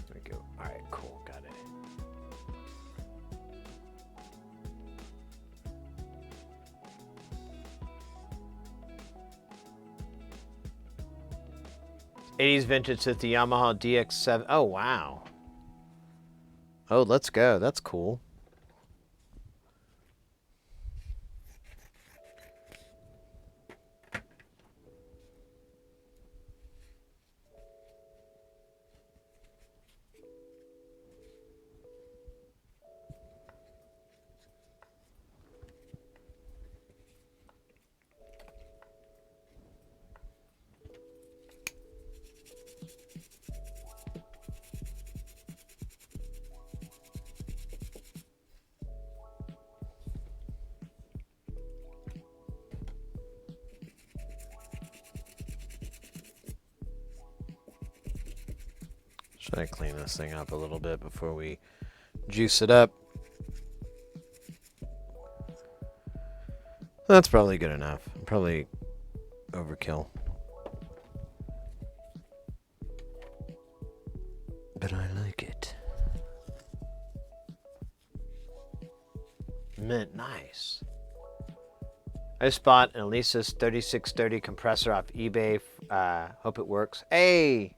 There we go. All right, cool. Got it. '80s vintage at the Yamaha DX7. Oh wow. Oh, let's go. That's cool. Should I clean this thing up a little bit before we juice it up? That's probably good enough. Probably overkill. But I like it. Mint, nice. I just bought an Alesis 3630 compressor off eBay. Hope it works. Hey!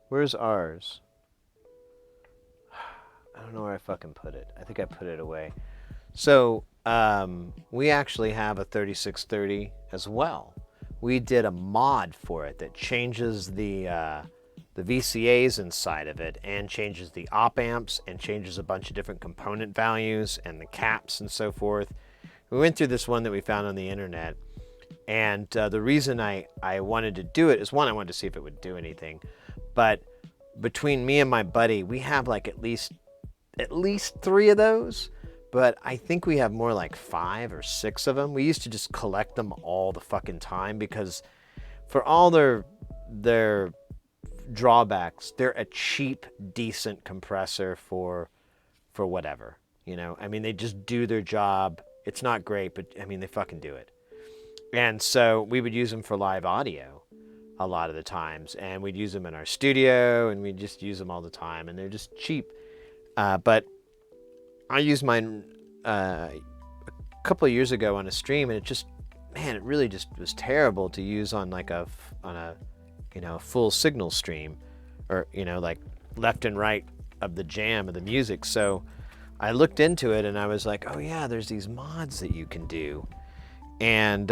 Where's ours? I don't know where I fucking put it. I think I put it away. So, we actually have a 3630 as well. We did a mod for it that changes the VCAs inside of it and changes the op amps and changes a bunch of different component values and the caps and so forth. We went through this one that we found on the internet. And the reason I wanted to do it is, one, I wanted to see if it would do anything. But between me and my buddy, we have like at least 3 of those. But I think we have more like 5 or 6 of them. We used to just collect them all the fucking time because for all their drawbacks, they're a cheap, decent compressor for whatever. You know, I mean, they just do their job. It's not great, but I mean, they fucking do it. And so we would use them for live audio a lot of the times, and we'd use them in our studio, and we'd just use them all the time, and they're just cheap. But I used mine a couple of years ago on a stream, and it just, man, it really just was terrible to use on like a full signal stream. or like left and right of the jam of the music. So I looked into it and I was like, oh yeah, there's these mods that you can do. And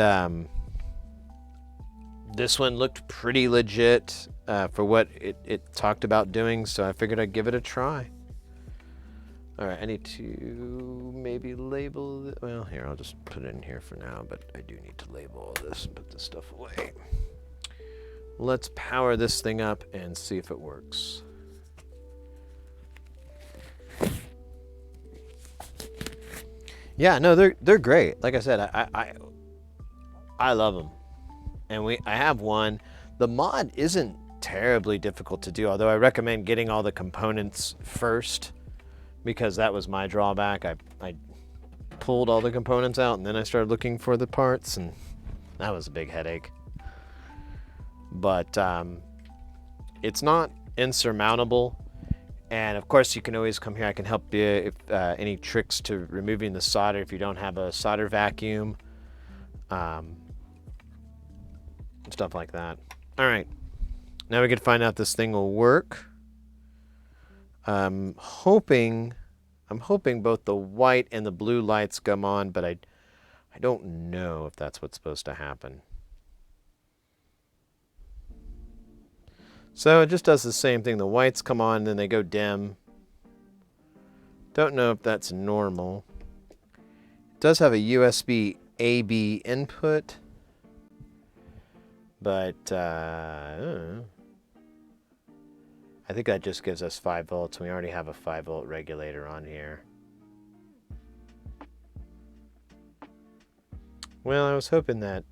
this one looked pretty legit for what it talked about doing, so I figured I'd give it a try. All right, I need to maybe label it. Well, here, I'll just put it in here for now, but I do need to label all this and put this stuff away. Let's power this thing up and see if it works. Yeah, no, they're great. Like I said, I love them, and I have one. The mod isn't terribly difficult to do, although I recommend getting all the components first, because that was my drawback. I pulled all the components out and then I started looking for the parts, and that was a big headache. But it's not insurmountable. And of course, you can always come here. I can help you if any tricks to removing the solder if you don't have a solder vacuum, stuff like that. All right, now we can find out this thing will work. I'm hoping both the white and the blue lights come on, but I don't know if that's what's supposed to happen. So it just does the same thing. The whites come on, then they go dim. Don't know if that's normal. It does have a USB AB input, but I think that just gives us 5 volts. We already have a 5-volt regulator on here. Well, I was hoping that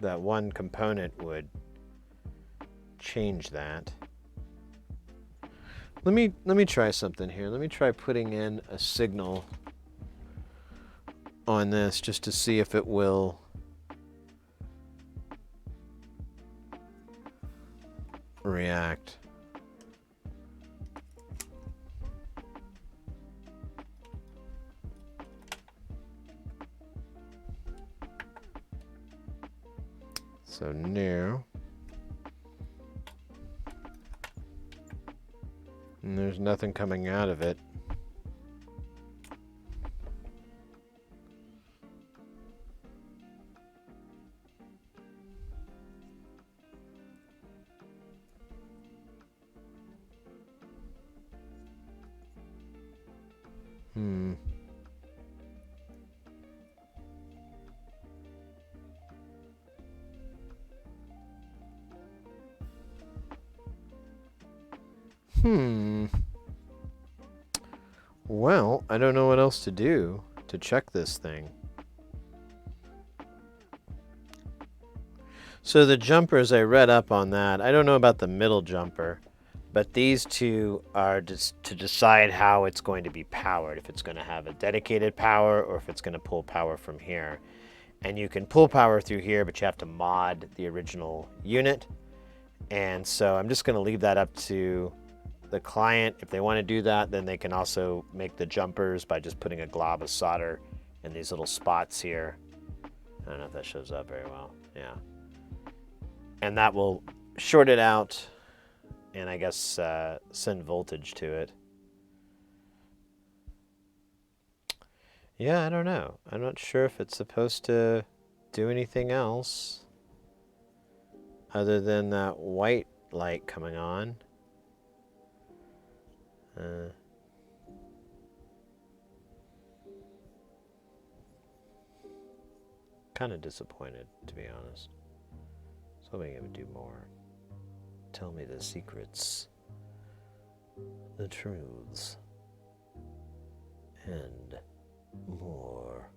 one component would change that. Let me try something here. Let me try putting in a signal on this just to see if it will react. So now, and there's nothing coming out of it. Well, I don't know what else to do to check this thing. So the jumpers, I read up on that. I don't know about the middle jumper, but these two are just to decide how it's going to be powered. If it's going to have a dedicated power or if it's going to pull power from here. And you can pull power through here, but you have to mod the original unit. And so I'm just going to leave that up to the client. If they want to do that, then they can also make the jumpers by just putting a glob of solder in these little spots here. I don't know if that shows up very well. Yeah. And that will short it out and I guess send voltage to it. Yeah, I don't know. I'm not sure if it's supposed to do anything else other than that white light coming on. Kind of disappointed, to be honest. I was hoping it would do more. Tell me the secrets, the truths, and more.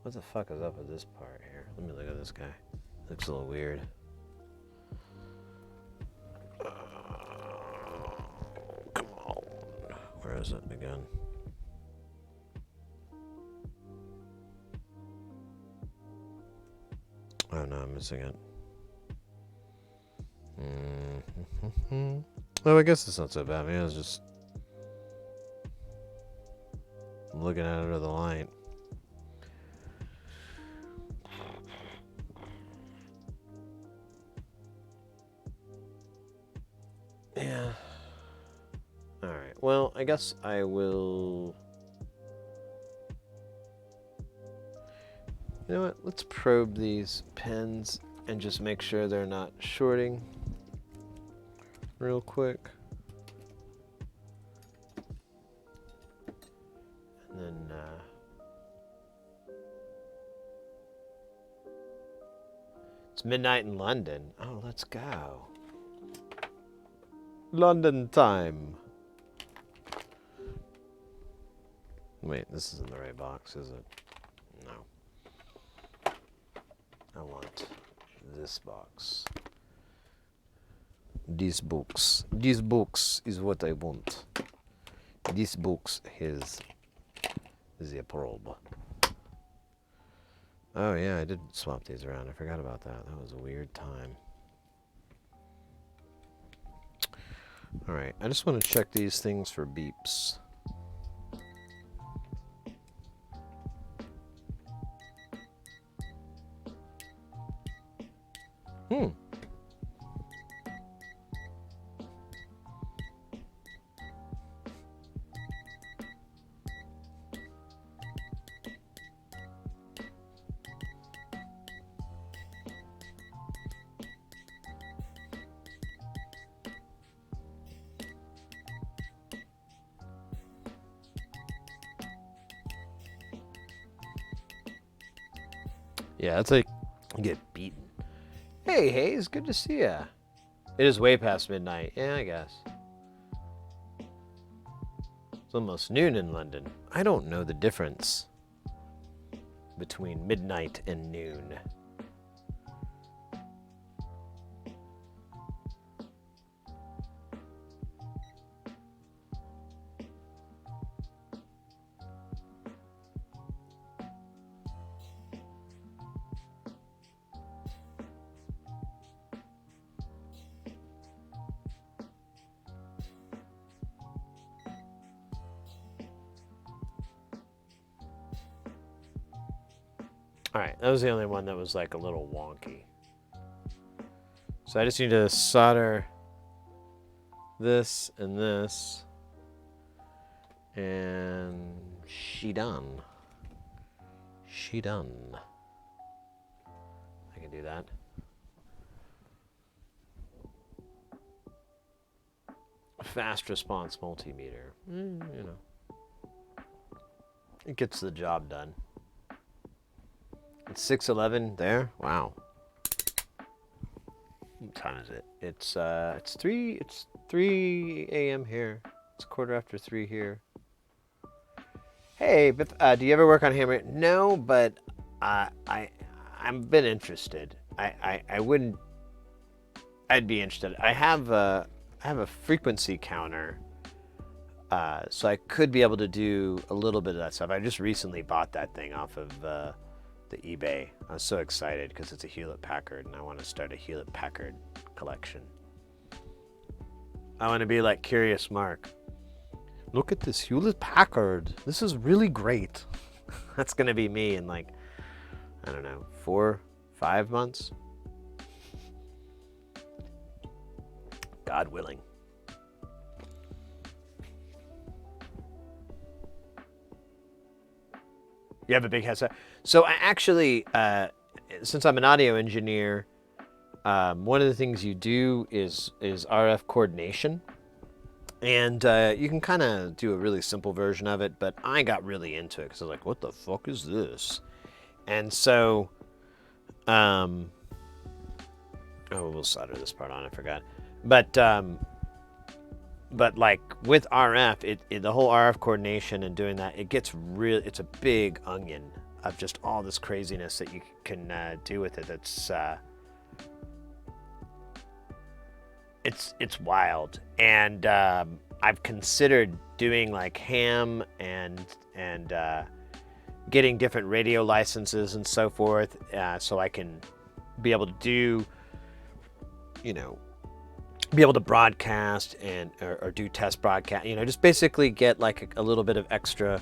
What the fuck is up with this part here? Let me look at this guy. Looks a little weird. Come on. Where is it again? Oh no, I'm missing it. Well, I guess it's not so bad. Maybe I was just looking at it under the light. Yeah. All right. Well, I guess I will. You know what? Let's probe these pins and just make sure they're not shorting real quick. And then it's midnight in London. Oh, let's go. London time. Wait, this isn't the right box, is it? No. I want this box. These books. These books is what I want. These books is the probe. Oh yeah, I did swap these around. I forgot about that. That was a weird time. Alright, I just want to check these things for beeps. Yeah, that's like you get beaten. Hey, Hayes, good to see ya. It is way past midnight. Yeah, I guess. It's almost noon in London. I don't know the difference between midnight and noon. Alright, that was the only one that was like a little wonky. So I just need to solder this and this. And she done. She done. I can do that. Fast response multimeter. You know. It gets the job done. It's 6:11 there. Wow. What time is it? It's 3 a.m. here. It's 3:15 here. Hey, but do you ever work on hammer? No, but I've been interested. I wouldn't. I'd be interested. I have a frequency counter, so I could be able to do a little bit of that stuff. I just recently bought that thing off of the eBay. I was so excited because it's a Hewlett-Packard, and I want to start a Hewlett-Packard collection. I want to be like Curious Mark. Look at this Hewlett-Packard. This is really great. That's going to be me in like, I don't know, 4-5 months. God willing. You have a big headset. So I actually, since I'm an audio engineer, one of the things you do is RF coordination. And you can kind of do a really simple version of it, but I got really into it because I was like, what the fuck is this? And so, oh, we'll solder this part on, I forgot. But like with RF, the whole RF coordination and doing that, it gets real. It's a big onion of just all this craziness that you can do with it. That's it's wild, and I've considered doing like ham and getting different radio licenses and so forth, so I can be able to do, you know, be able to broadcast and or do test broadcast, you know, just basically get like a little bit of extra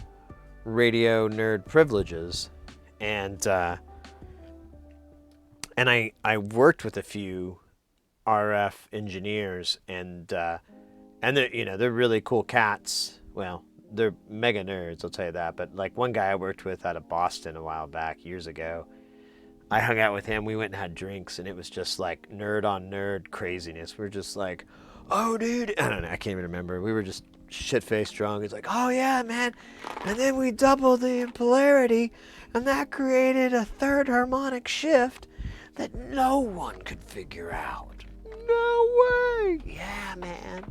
radio nerd privileges. And I worked with a few RF engineers, and they're really cool cats. Well, they're mega nerds, I'll tell you that. But like one guy I worked with out of Boston a while back, years ago, I hung out with him. We went and had drinks, and it was just like nerd on nerd craziness. We're just like, oh, dude, I don't know, I can't even remember. We were just shit-faced drunk. He's like, oh yeah, man, and then we doubled the polarity, and that created a third harmonic shift that no one could figure out. No way. Yeah, man.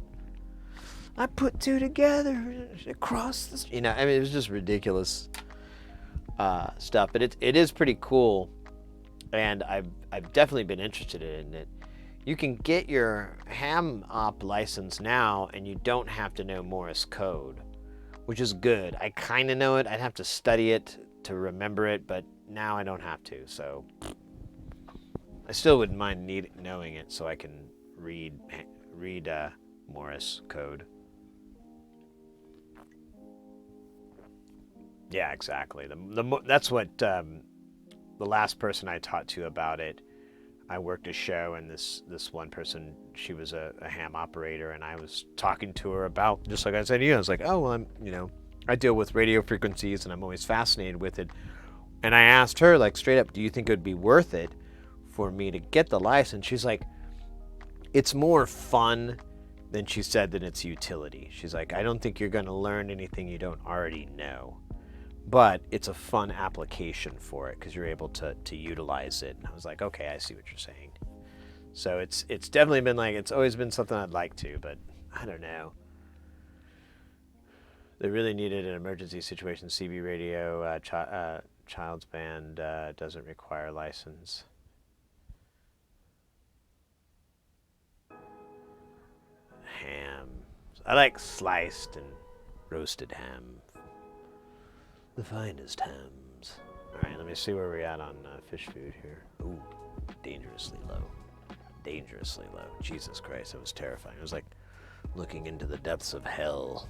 I put two together across the, I mean, it was just ridiculous stuff. But it is pretty cool, and I've definitely been interested in it. You can get your ham op license now, and you don't have to know Morse code, which is good. I kind of know it. I'd have to study it to remember it, but now I don't have to. So I still wouldn't mind knowing it, so I can read Morse code. Yeah, exactly. That's what the last person I talked to about it. I worked a show, and this one person, she was a ham operator, and I was talking to her about, just like I said to you, I was like, oh, well, I deal with radio frequencies, and I'm always fascinated with it. And I asked her, like, straight up, do you think it would be worth it for me to get the license? She's like, it's more fun than she said that it's utility. She's like, I don't think you're going to learn anything you don't already know. But it's a fun application for it because you're able to utilize it. And I was like, okay, I see what you're saying. So it's definitely been like, it's always been something I'd like to, but I don't know. They really needed an emergency situation. CB radio, child's band doesn't require a license. Ham. I like sliced and roasted ham. The finest hams. Alright, let me see where we're at on fish food here. Ooh, dangerously low. Dangerously low. Jesus Christ, that was terrifying. It was like looking into the depths of hell.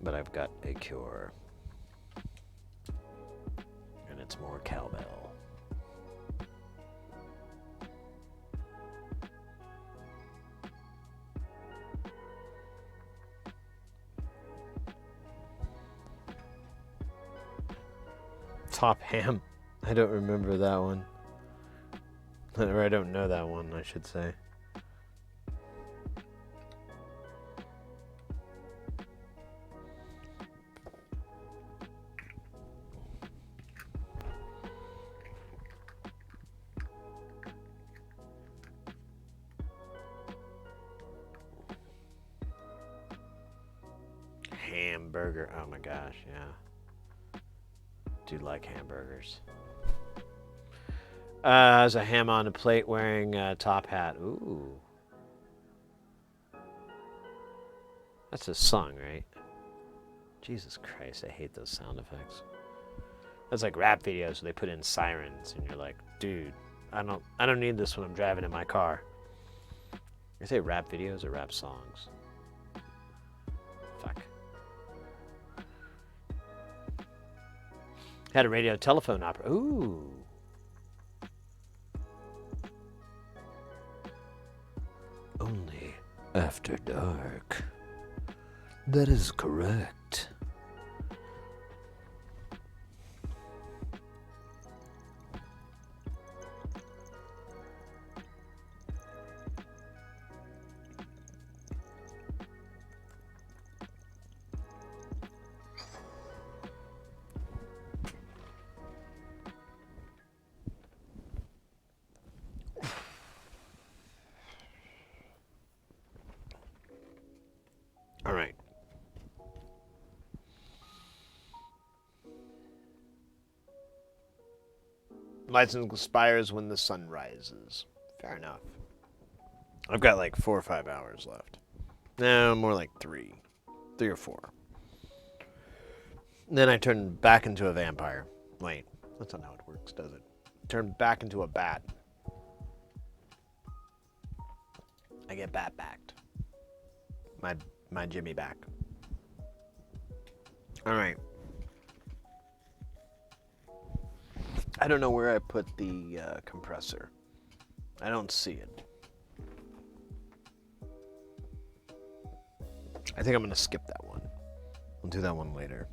But I've got a cure. And it's more cowbell. Top ham. I don't remember that one. Or I don't know that one, I should say. Hamburger. Oh my gosh, yeah. Do like hamburgers. There's a ham on a plate wearing a top hat. Ooh. That's a song, right? Jesus Christ, I hate those sound effects. That's like rap videos where they put in sirens and you're like, dude, I don't need this when I'm driving in my car. I say rap videos or rap songs? Fuck. Had a radio telephone operator. Ooh. Only after dark. That is correct. All right. License expires when the sun rises. Fair enough. I've got like 4 or 5 hours left. No, more like 3. 3 or 4. Then I turn back into a vampire. Wait, that's not how it works, does it? Turn back into a bat. I get bat-backed. My Jimmy back. All right. I don't know where I put the compressor. I don't see it. I think I'm going to skip that one. We'll do that one later.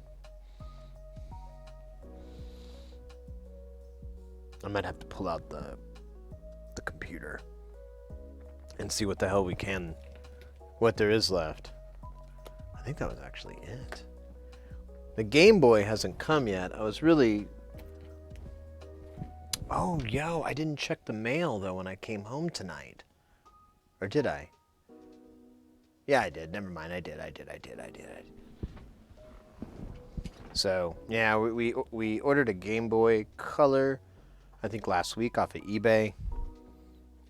I might have to pull out the computer and see what the hell what there is left. I think that was actually it. The Game Boy hasn't come yet. I was really... Oh, yo, I didn't check the mail, though, when I came home tonight. Or did I? Yeah, I did. Never mind. I did. So, yeah, we ordered a Game Boy Color, I think last week off of eBay.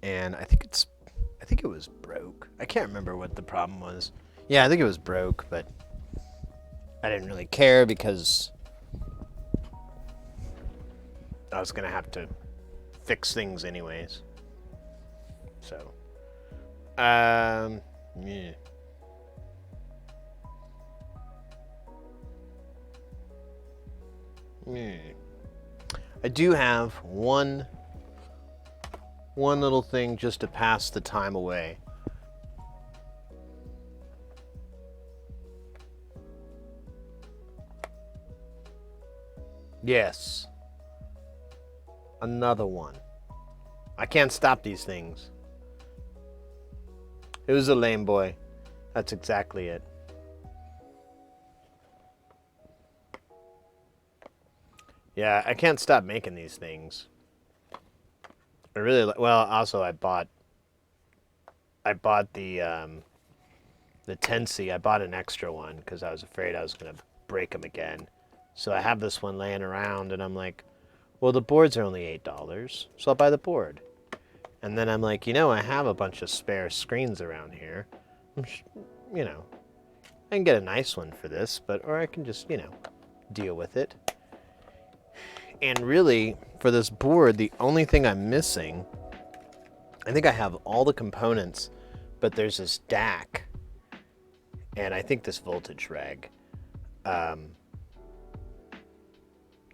And I think it was broke. I can't remember what the problem was. Yeah, I think it was broke, but I didn't really care because I was going to have to fix things anyways. So, yeah. I do have one little thing just to pass the time away. Yes. Another one. I can't stop these things. It was a lame boy. That's exactly it. Yeah, I can't stop making these things. I really well. Also, I bought the Tensei. I bought an extra one because I was afraid I was gonna break them again. So I have this one laying around, and I'm like, well, the boards are only $8, so I'll buy the board. And then I'm like, I have a bunch of spare screens around here. I can get a nice one for this, or I can just, deal with it. And really, for this board, the only thing I'm missing, I think I have all the components, but there's this DAC, and I think this voltage reg.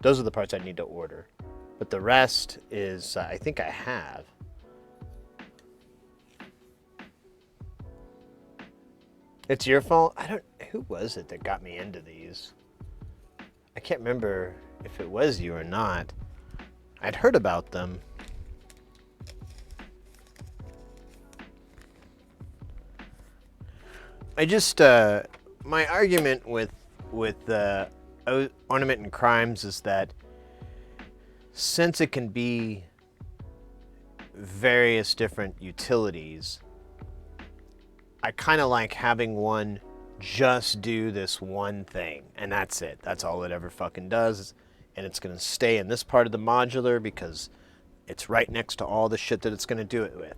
Those are the parts I need to order. But the rest is, I think I have. It's your fault? Who was it that got me into these? I can't remember if it was you or not. I'd heard about them. I just, my argument with Ornament and Crimes is that since it can be various different utilities, I kind of like having one just do this one thing, and that's it. That's all it ever fucking does, and it's going to stay in this part of the modular because it's right next to all the shit that it's going to do it with.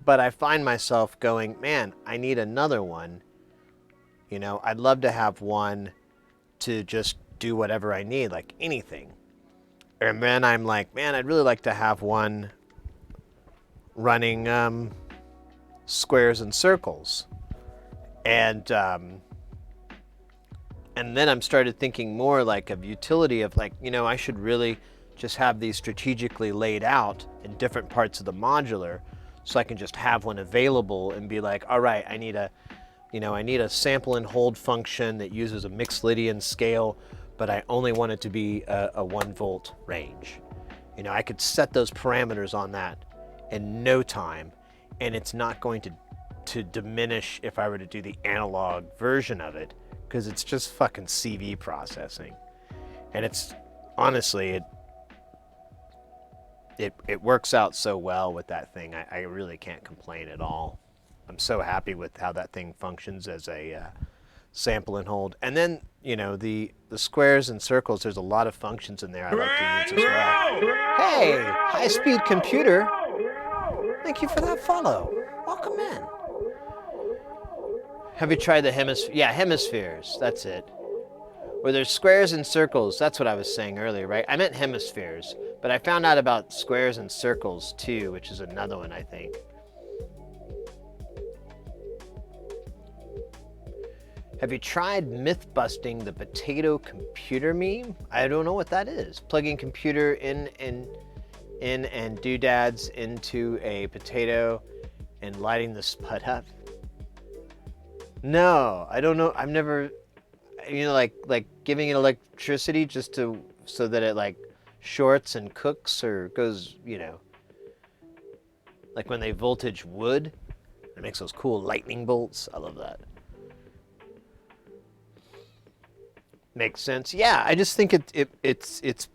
But I find myself going, man, I need another one. I'd love to have one to just do whatever I need, like anything. And then I'm like, man, I'd really like to have one running squares and circles. And then I'm started thinking more like of utility of like, I should really just have these strategically laid out in different parts of the modular so I can just have one available and be like, all right, I need a sample and hold function that uses a mixed Lydian scale, but I only want it to be a 1 volt range. I could set those parameters on that in no time, and it's not going to diminish if I were to do the analog version of it, because it's just fucking CV processing. And it's, honestly, it works out so well with that thing. I really can't complain at all. I'm so happy with how that thing functions as a sample and hold. And then, the squares and circles, there's a lot of functions in there I like to use as well. Hey, high-speed computer. Thank you for that follow. Welcome in. Have you tried the hemisphere? Yeah, hemispheres. That's it. Where there's squares and circles. That's what I was saying earlier, right? I meant hemispheres. But I found out about squares and circles, too, which is another one, I think. Have you tried myth busting the potato computer meme? I don't know what that is. Plugging computer in and doodads into a potato and lighting the spud up. No, I don't know. I've never, like giving it electricity just so that it like shorts and cooks or goes, like when they voltage wood, it makes those cool lightning bolts. I love that. Makes sense. Yeah, I just think it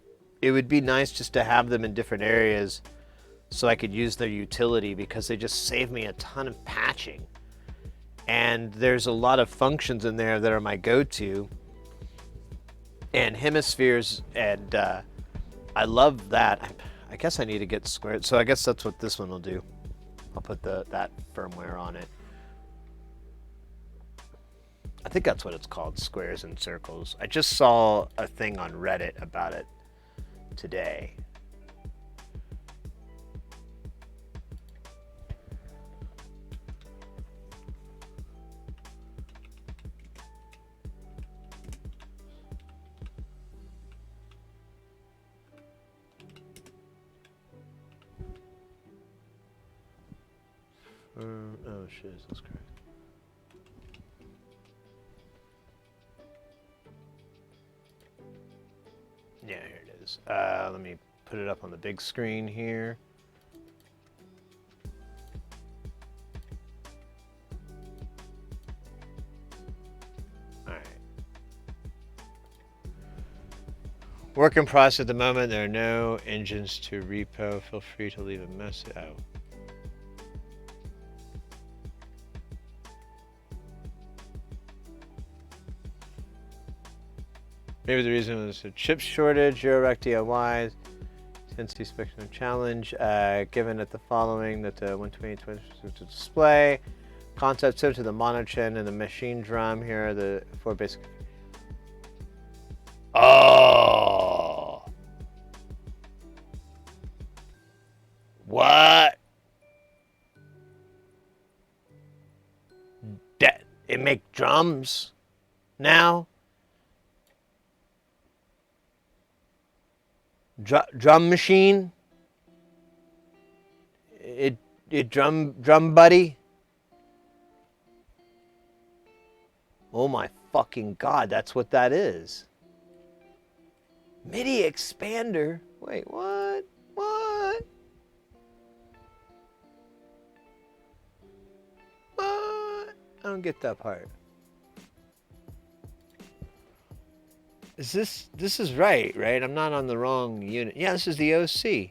would be nice just to have them in different areas so I could use their utility, because they just save me a ton of patching. And there's a lot of functions in there that are my go-to. And hemispheres, and I love that. I guess I need to get squared. So I guess that's what this one will do. I'll put that firmware on it. I think that's what it's called, squares and circles. I just saw a thing on Reddit about it today. Oh shit, that's correct. Yeah, here it is. Let me put it up on the big screen here. All right. Work in process at the moment. There are no engines to repo. Feel free to leave a message. Oh. Maybe the reason was a chip shortage, Eurorack DIY, 10C Spectrum Challenge, given at the following that the 120 to display, concept set to the monochin and the machine drum. Here are the 4 basic. Oh! What? It make drums now? Drum machine? It drum buddy? Oh my fucking god, that's what that is. MIDI expander? Wait, what? What? What? I don't get that part. This is right? I'm not on the wrong unit. Yeah, this is the OC.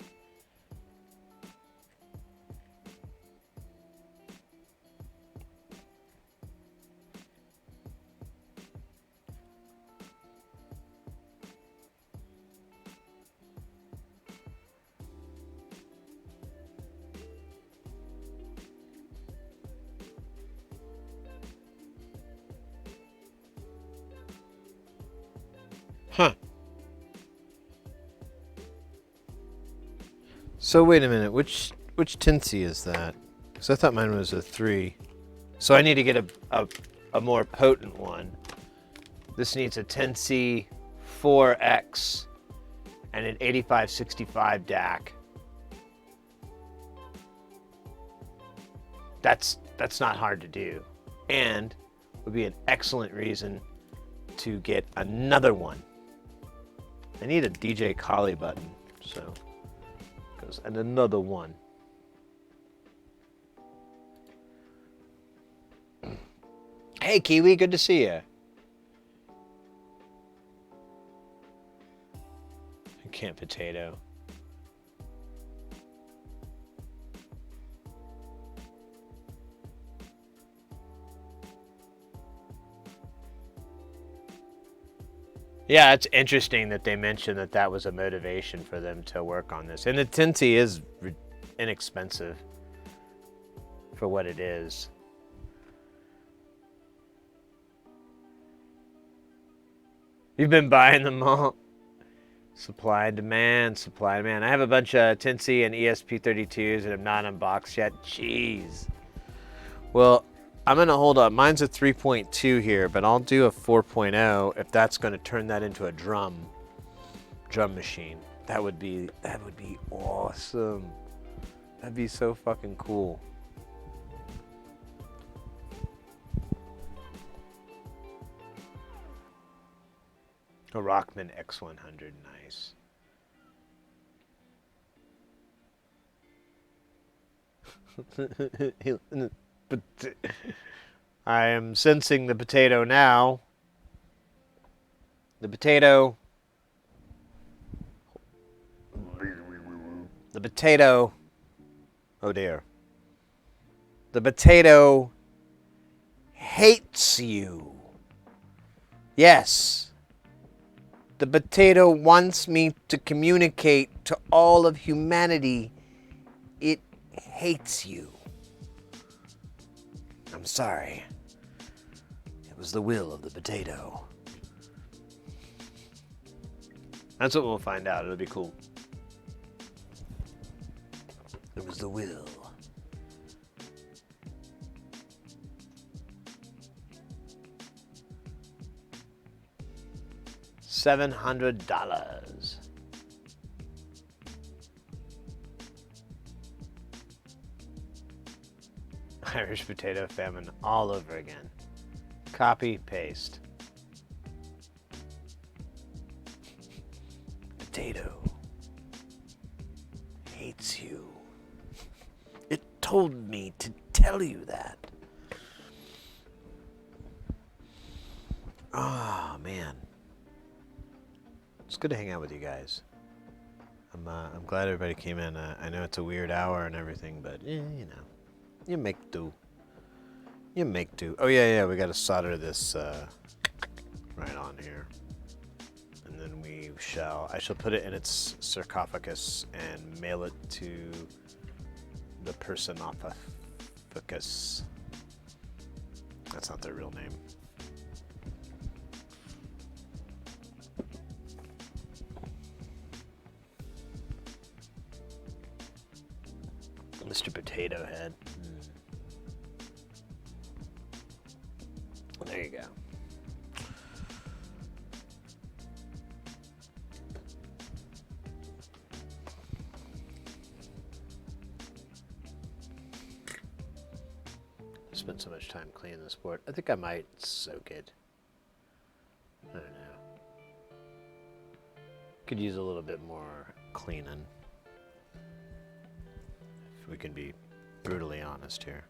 Huh. So wait a minute, which Tinsy is that? Because I thought mine was a 3. So I need to get a more potent one. This needs a Tinsy 4X and an 8565 DAC. That's not hard to do, and would be an excellent reason to get another one. I need a DJ Kali button, so goes and another one. Hey Kiwi, good to see you. I can't potato. Yeah, it's interesting that they mentioned that was a motivation for them to work on this. And the Tinsy is inexpensive for what it is. You've been buying them all. Supply and demand, supply and demand. I have a bunch of Tinsy and ESP32s that have not unboxed yet. Jeez. Well, I'm going to hold up. Mine's a 3.2 here, but I'll do a 4.0 if that's going to turn that into a drum machine. That would be awesome. That'd be so fucking cool. A Rockman X100, nice. I am sensing the potato now. The potato. The potato. Oh dear. The potato hates you. Yes. The potato wants me to communicate to all of humanity. It hates you. I'm sorry. It was the will of the potato. That's what we'll find out. It'll be cool. It was the will. $700. Irish potato famine all over again. Copy, paste. Potato hates you. It told me to tell you that. Oh, man. It's good to hang out with you guys. I'm glad everybody came in. I know it's a weird hour and everything, but you know, you make do. You make do. Oh yeah, we got to solder this right on here, and then I shall put it in its sarcophagus and mail it to the personophagus. That's not their real name. Mr. Potato Head. There you go. I spent so much time cleaning this board. I think I might soak it. I don't know. Could use a little bit more cleaning. If we can be brutally honest here.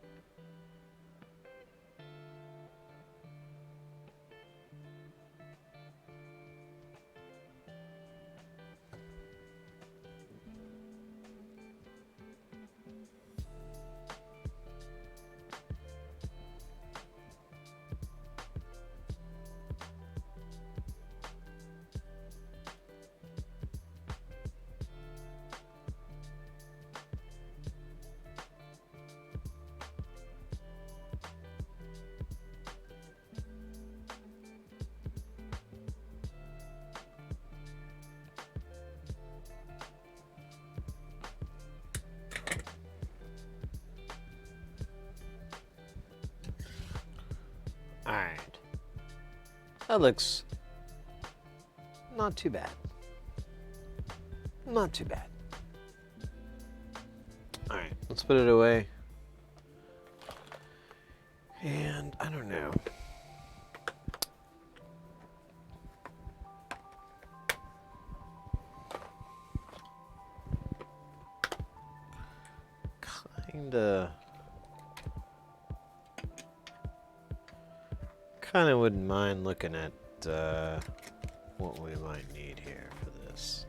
Alright. That looks not too bad. Not too bad. Alright, let's put it away. And I don't know. Kinda wouldn't mind looking at what we might need here for this.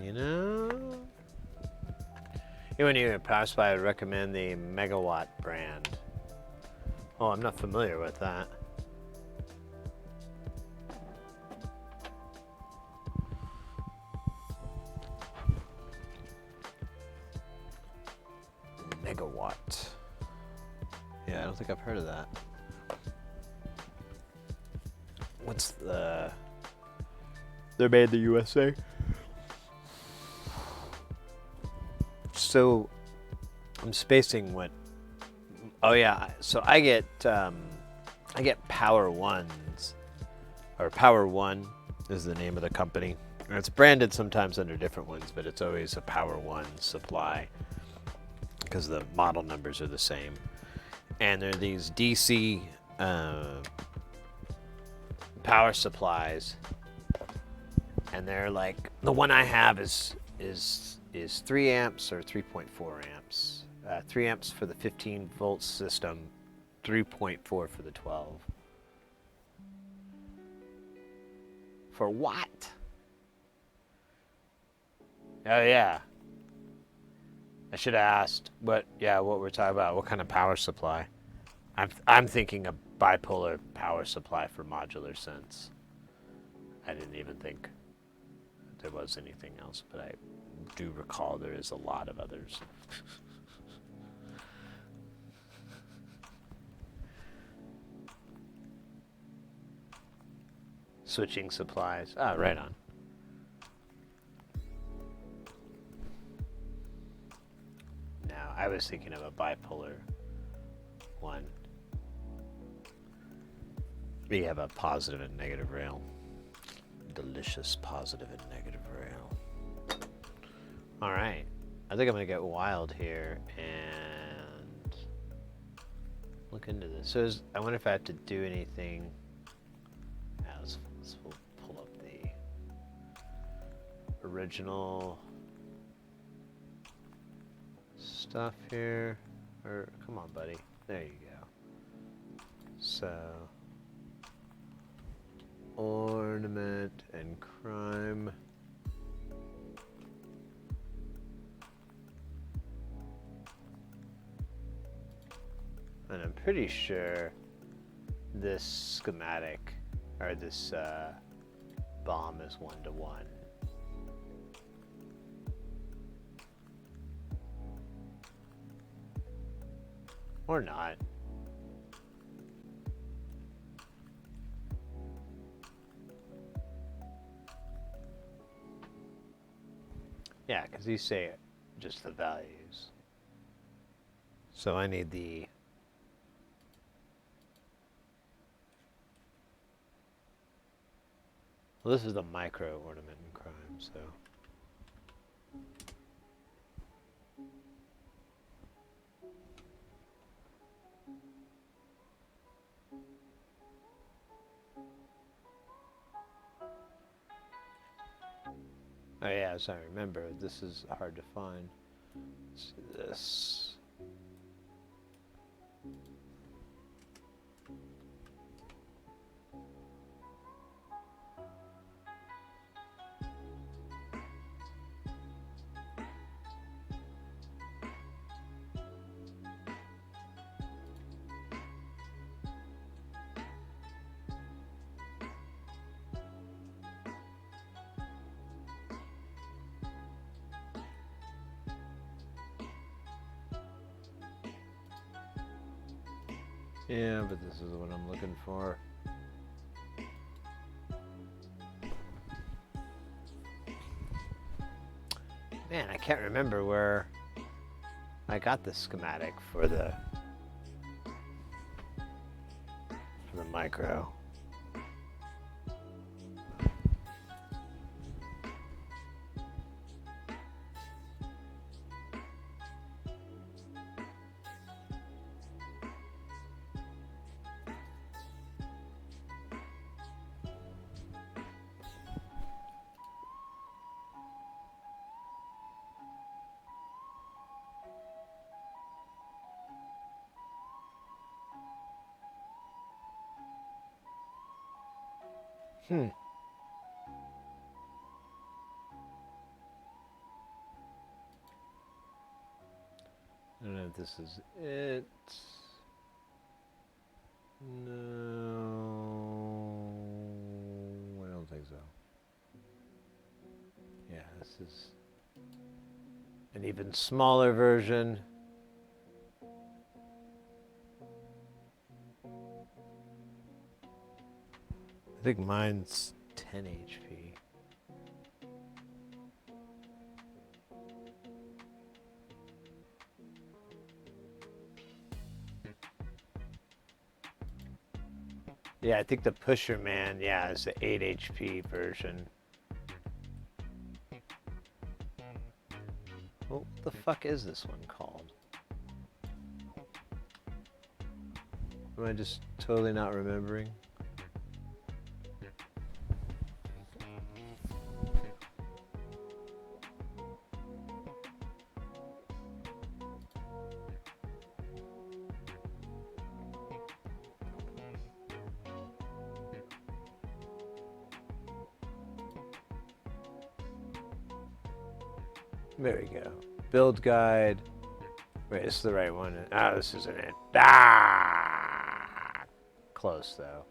You know? Anyone here passed by, I would recommend the Megawatt brand. Oh, I'm not familiar with that. Megawatt. Yeah, I don't think I've heard of that. What's the... They're made in the USA? So I'm spacing what. Oh yeah. So I get Power Ones, or Power One is the name of the company. And it's branded sometimes under different ones, but it's always a Power One supply because the model numbers are the same. And they're these DC power supplies, and they're like, the one I have is 3 amps or 3.4 amps. 3 amps for the 15 volt system, 3.4 for the 12. For what? Oh yeah. I should have asked what we're talking about. What kind of power supply? I'm thinking a bipolar power supply for modular sense. I didn't even think there was anything else, but I do recall there is a lot of others. Switching supplies. Ah, right on. Now, I was thinking of a bipolar one. We have a positive and negative rail. Delicious positive and negative rail. All right. I think I'm going to get wild here and look into this. So I wonder if I have to do anything. Yeah, let's pull up the original stuff here. Or come on, buddy. There you go. So ornament and crime. And I'm pretty sure this schematic, or this bomb is 1-to-1. Or not. Yeah, because these say just the values. So I need the... Well, this is the micro ornament and crime, so... Oh yeah, as I remember, this is hard to find. Let's see this. Yeah, but this is what I'm looking for. Man, I can't remember where I got the schematic for the micro. I don't know if this is it. No, I don't think so. Yeah, this is an even smaller version. I think mine's 10 HP. Yeah, I think the Pusher Man, yeah, is the 8 HP version. Well, what the fuck is this one called? Am I just totally not remembering? There we go. Build guide. Wait, this is the right one. Ah, this isn't it. Ah! Close, though.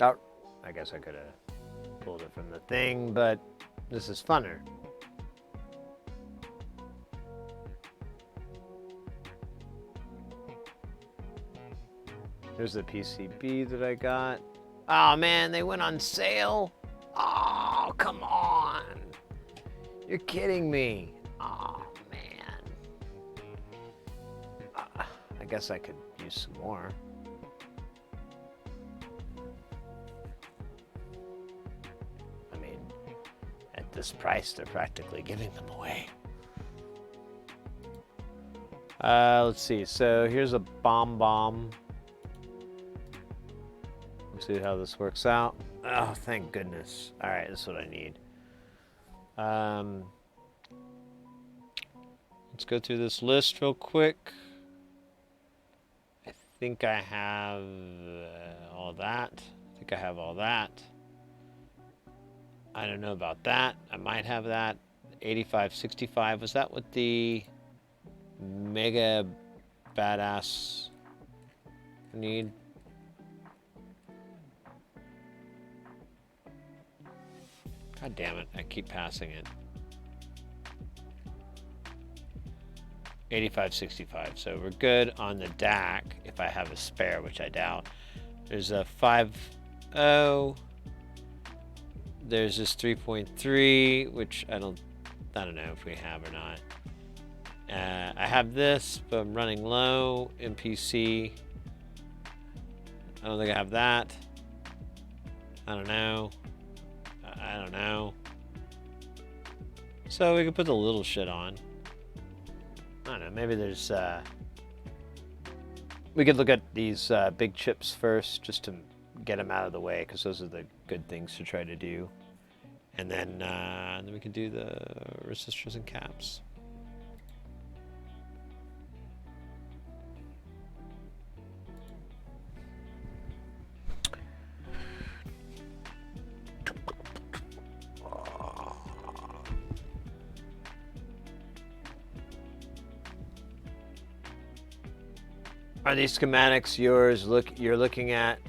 Oh, I guess I could have pulled it from the thing, but this is funner. Here's the PCB that I got. Oh man, they went on sale. Oh, come on. You're kidding me. Oh man. I guess I could use some more. I mean, at this price, they're practically giving them away. Let's see. So here's a bomb. Let's see how this works out. Oh, thank goodness. All right, this is what I need. Let's go through this list real quick. I think I have all that. I think I have all that. I don't know about that. I might have that. 8565. Was that what the mega badass need? God damn it, I keep passing it. 8565, so we're good on the DAC if I have a spare, which I doubt. There's a 5.0. There's this 3.3, which I don't know if we have or not. I have this, but I'm running low in PC. I don't think I have that. I don't know. So we could put the little shit on. I don't know, maybe there's, we could look at these big chips first, just to get them out of the way, because those are the good things to try to do. And then we can do the resistors and caps. Are these schematics you're looking at?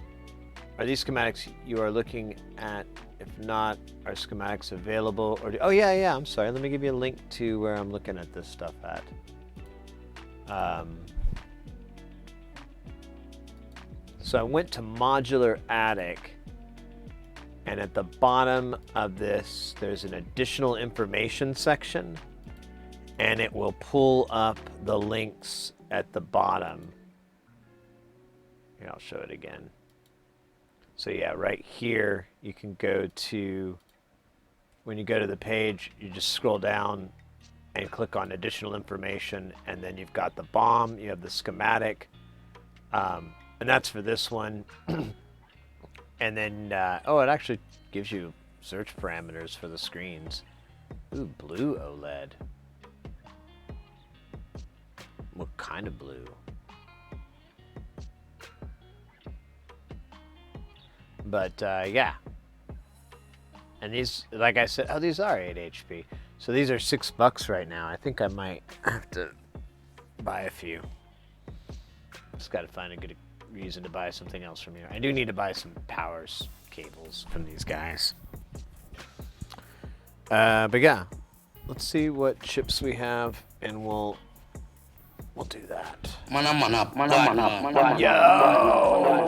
Are these schematics you are looking at? If not, are schematics available? Or oh yeah. I'm sorry. Let me give you a link to where I'm looking at this stuff at. So I went to Modular Attic, and at the bottom of this, there's an additional information section, and it will pull up the links at the bottom. Here, I'll show it again. So yeah, right here, you can go to, when you go to the page, you just scroll down and click on additional information, and then you've got the BOM, you have the schematic, and that's for this one. And then, oh, it actually gives you search parameters for the screens. Ooh, blue OLED. What kind of blue? But yeah, and these, like I said, oh, these are 8 HP. So these are $6 right now. I think I might have to buy a few. Just got to find a good reason to buy something else from here. I do need to buy some power cables from these guys. But yeah, let's see what chips we have, and we'll We'll do that. Yo!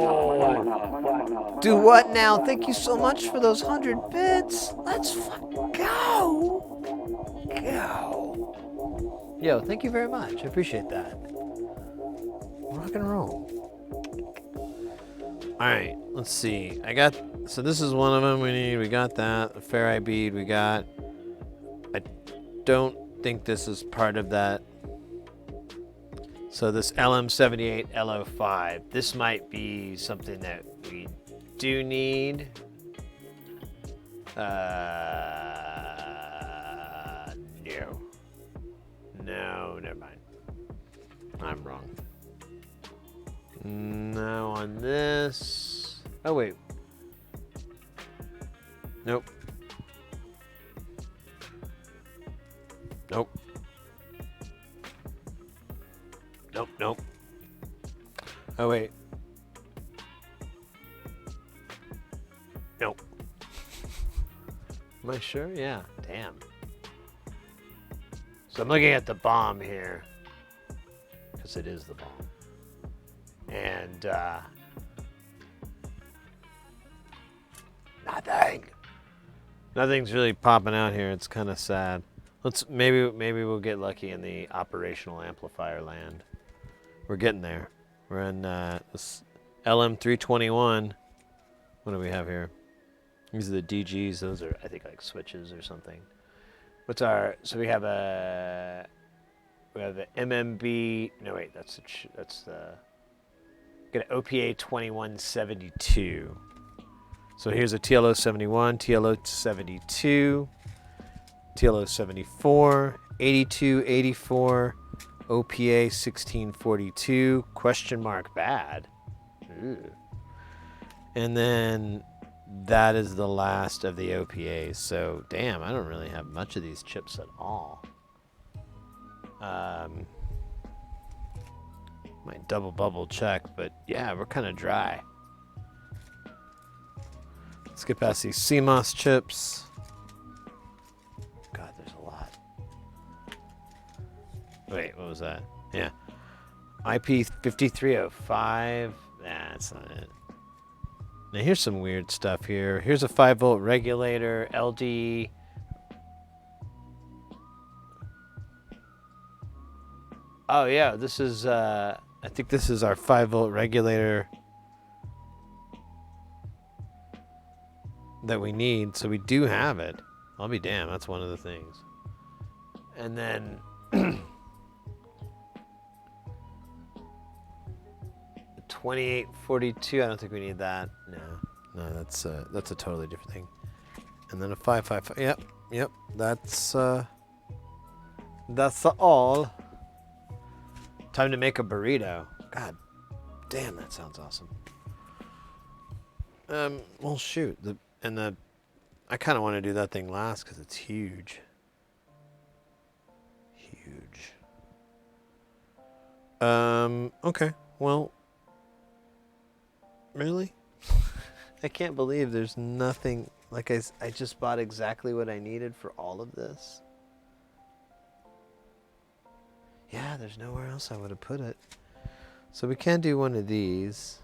Do what now? Thank you so much for those 100 bits. Let's go. Go. Yo, thank you very much. I appreciate that. Rock and roll. All right, let's see. So this is one of them we need. We got that. The ferrite bead we got. I don't think this is part of that. So this LM78 LO5, this might be something that we do need. No. No, never mind. I'm wrong. No on this. Oh, wait. Nope. Nope. Nope, nope. Oh, wait. Nope. Am I sure? Yeah. Damn. So I'm looking at the bomb here. Because it is the bomb. And, nothing's really popping out here. It's kind of sad. Maybe we'll get lucky in the operational amplifier land. We're getting there. We're in this LM321. What do we have here? These are the DGs. Those are, I think, like switches or something. So we have the MMB. No, wait, that's the. Get an OPA 2172. So here's a TLO 71, TLO 72, TLO 74, 82, 84, OPA 1642, question mark bad. Ooh. And then that is the last of the OPAs. So damn, I don't really have much of these chips at all. Might double bubble check, but yeah, we're kind of dry. Let's get past these CMOS chips. God, there's a lot. Wait, what was that? Yeah. IP5305. Nah, that's not it. Now here's some weird stuff here. Here's a 5-volt regulator, LD. Oh yeah, this is I think this is our 5-volt regulator that we need, so we do have it. I'll be damned, that's one of the things. And then the 2842, I don't think we need that. No, that's a totally different thing. And then a 555. Yep, that's all. Time to make a burrito. God damn, that sounds awesome. Well, shoot. I kind of want to do that thing last because it's huge. Huge. Okay. Well, really? I can't believe there's nothing. Like I just bought exactly what I needed for all of this. Yeah, there's nowhere else I would have put it. So we can do one of these.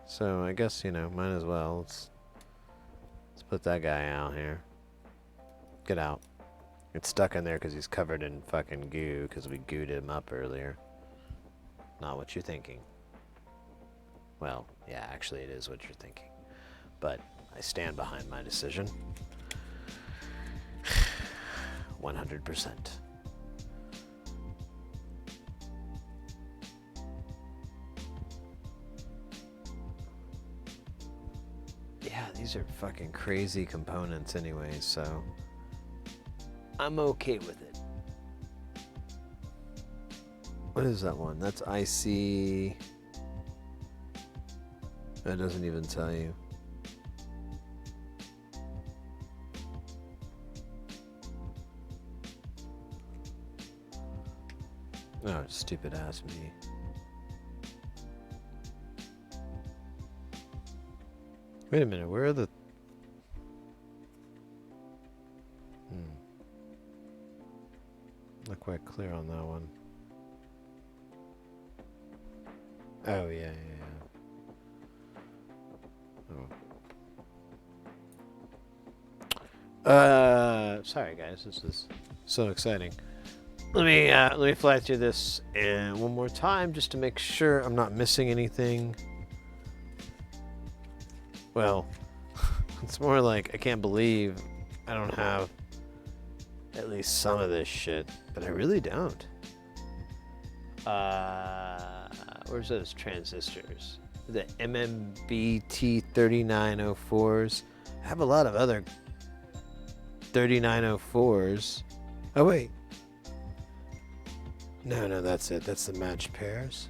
So I guess, might as well. Let's put that guy out here. Get out. It's stuck in there because he's covered in fucking goo because we gooed him up earlier. Not what you're thinking. Well, yeah, actually it is what you're thinking. But I stand behind my decision. 100%. Yeah, these are fucking crazy components anyway, so I'm okay with it. What is that one? That's IC. That doesn't even tell you. Oh, stupid ass me. Wait a minute, where are the... not quite clear on that one. Oh, yeah. Oh. Sorry guys, this is so exciting. Let me fly through this one more time just to make sure I'm not missing anything. Well, it's more like I can't believe I don't have at least some of this shit, but I really don't. Where's those transistors? The MMBT 3904s. I have a lot of other 3904s. Oh wait. No, that's it. That's the matched pairs.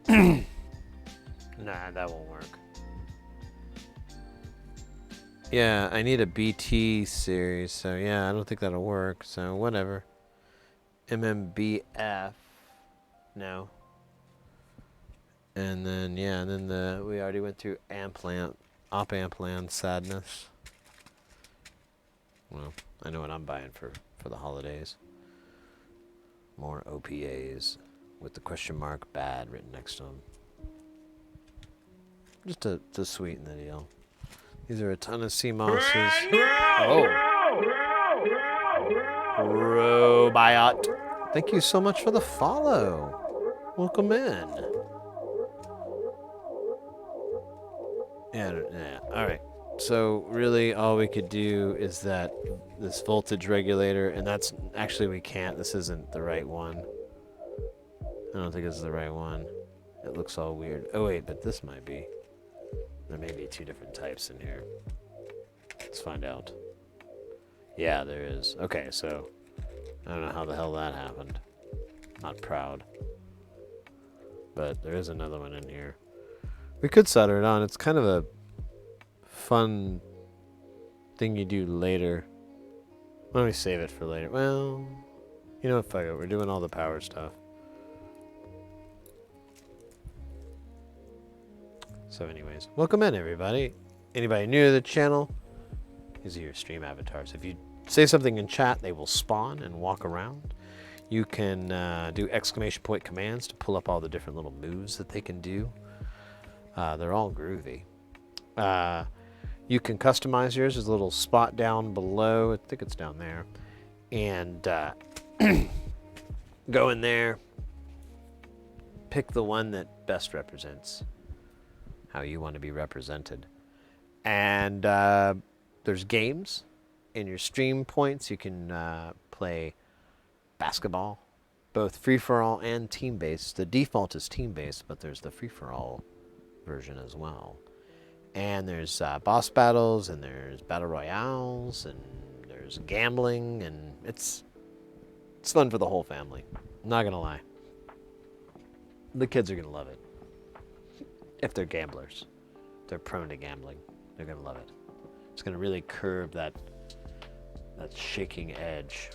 Nah, that won't work. Yeah, I need a BT series, so yeah, I don't think that'll work, so whatever. MMBF. No. And then, yeah, and then we already went through op-amp land sadness. Well, I know what I'm buying for the holidays. More OPAs with the question mark bad written next to them. Just to sweeten the deal. These are a ton of CMOSs. Oh. Robiot. Thank you so much for the follow. Welcome in. Yeah. All right. So really all we could do is this voltage regulator, and that's actually we can't. This isn't the right one. I don't think this is the right one. It looks all weird. Oh wait, but this might be. There may be two different types in here. Let's find out. Yeah, there is. Okay, so I don't know how the hell that happened. Not proud. But there is another one in here. We could solder it on. It's kind of a fun thing you do later. Why don't we save it for later? Well, you know what, fuck it. We're doing all the power stuff. So anyways, welcome in everybody. Anybody new to the channel, these are your stream avatars. If you say something in chat, they will spawn and walk around. You can do exclamation point commands to pull up all the different little moves that they can do. They're all groovy. You can customize yours. There's a little spot down below. I think it's down there. And go in there, pick the one that best represents how you want to be represented. And there's games in your stream points. You can play basketball, both free-for-all and team-based. The default is team-based, but there's the free-for-all version as well. And there's boss battles, and there's battle royales, and there's gambling, and it's fun for the whole family. I'm not gonna lie. The kids are gonna love it. If they're gamblers. If they're prone to gambling, they're gonna love it. It's gonna really curb that shaking edge.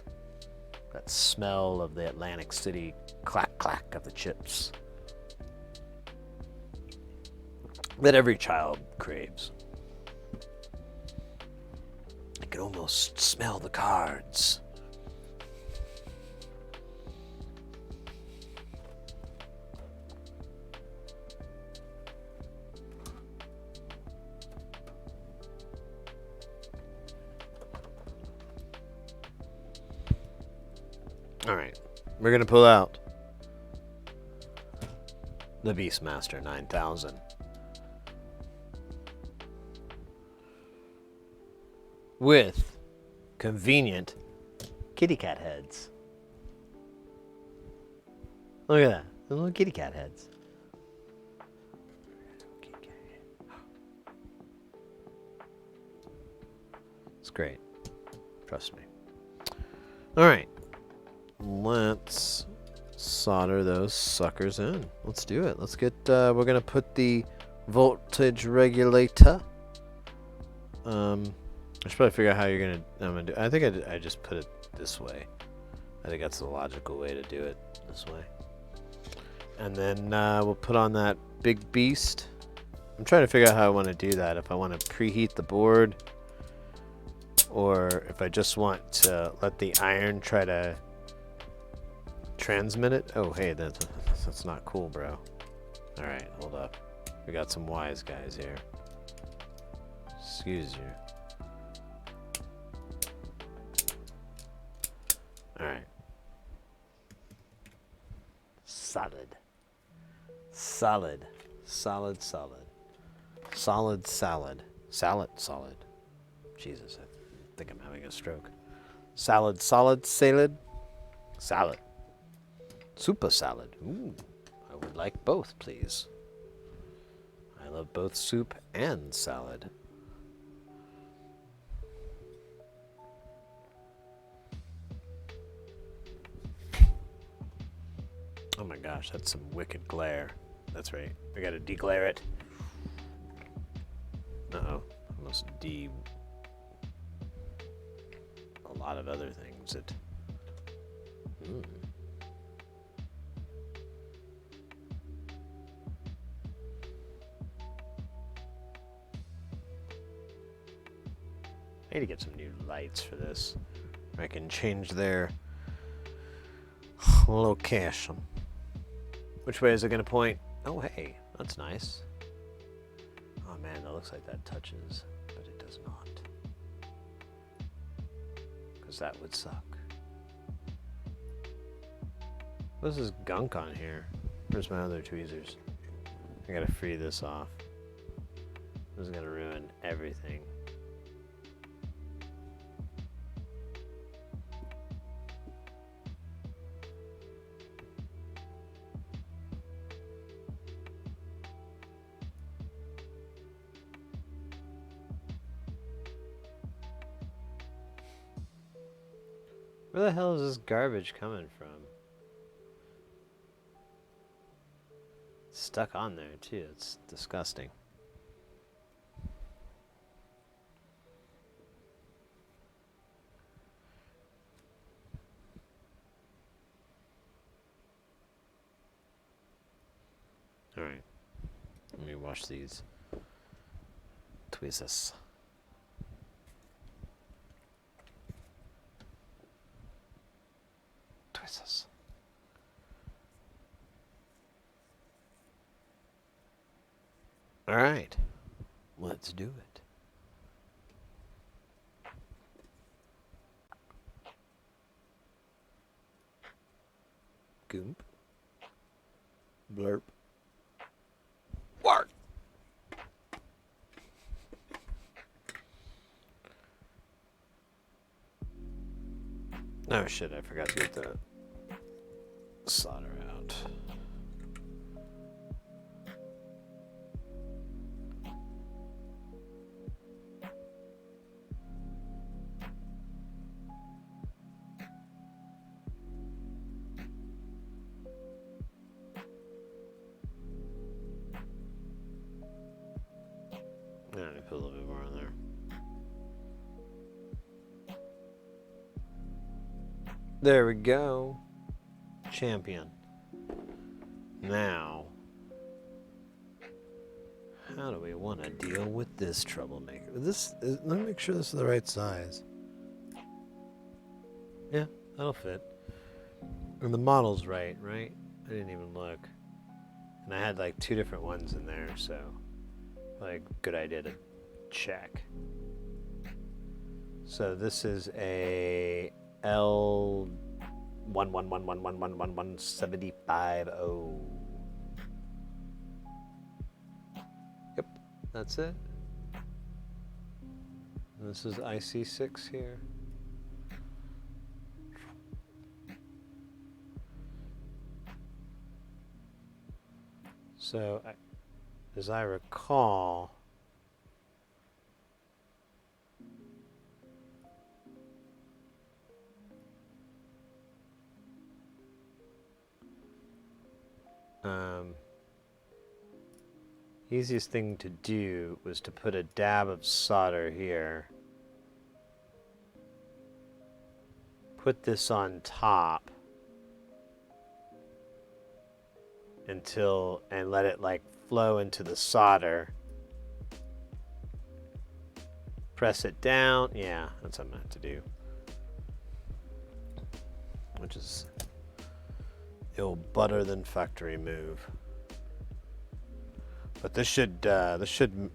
That smell of the Atlantic City clack clack of the chips. That every child craves. I can almost smell the cards. All right, we're gonna pull out the Beastmaster 9000. With convenient kitty cat heads. Look at that. The little kitty cat heads. It's great. Trust me. Alright. Let's solder those suckers in. Let's do it. Let's get, we're going to put the voltage regulator. I should probably figure out how you're gonna do. I think I just put it this way. I think that's the logical way to do it, this way. And then we'll put on that big beast. I'm trying to figure out how I want to do that. If I want to preheat the board, or if I just want to let the iron try to transmit it. Oh, hey, that's not cool, bro. All right, hold up. We got some wise guys here. Excuse you. All right. Solid. Solid. Solid, solid. Solid salad. Salad, solid. Jesus, I think I'm having a stroke. Salad, solid, salad. Salad. Super salad. Ooh, I would like both, please. I love both soup and salad. Oh my gosh, that's some wicked glare. That's right. I gotta deglare it. Uh-oh. I must a lot of other things. I need to get some new lights for this. I can change their location. Which way is it going to point? Oh, hey, that's nice. Oh man, that looks like that touches, but it does not. Because that would suck. What's this gunk on here? Where's my other tweezers? I gotta free this off. This is gonna ruin everything. Where the hell is this garbage coming from? It's stuck on there too. It's disgusting. Alright. Let me wash these tweezers. Tweezers. Alright. Let's do it. Goomp. Blurp. Work! Oh shit, I forgot to get the solder out. I need to put a little bit more on there. There we go. Champion. Now, how do we want to deal with this troublemaker? Let me make sure this is the right size. Yeah, that'll fit. And the model's right? I didn't even look. And I had like 2 different ones in there, so like good idea to check. So this is a L1111111175O. Yep, that's it. And this is IC6 here. So, as I recall, easiest thing to do was to put a dab of solder here, put this on top and let it like flow into the solder, press it down. Yeah, that's what I'm gonna have to do. Which is the old butter than factory move. But this should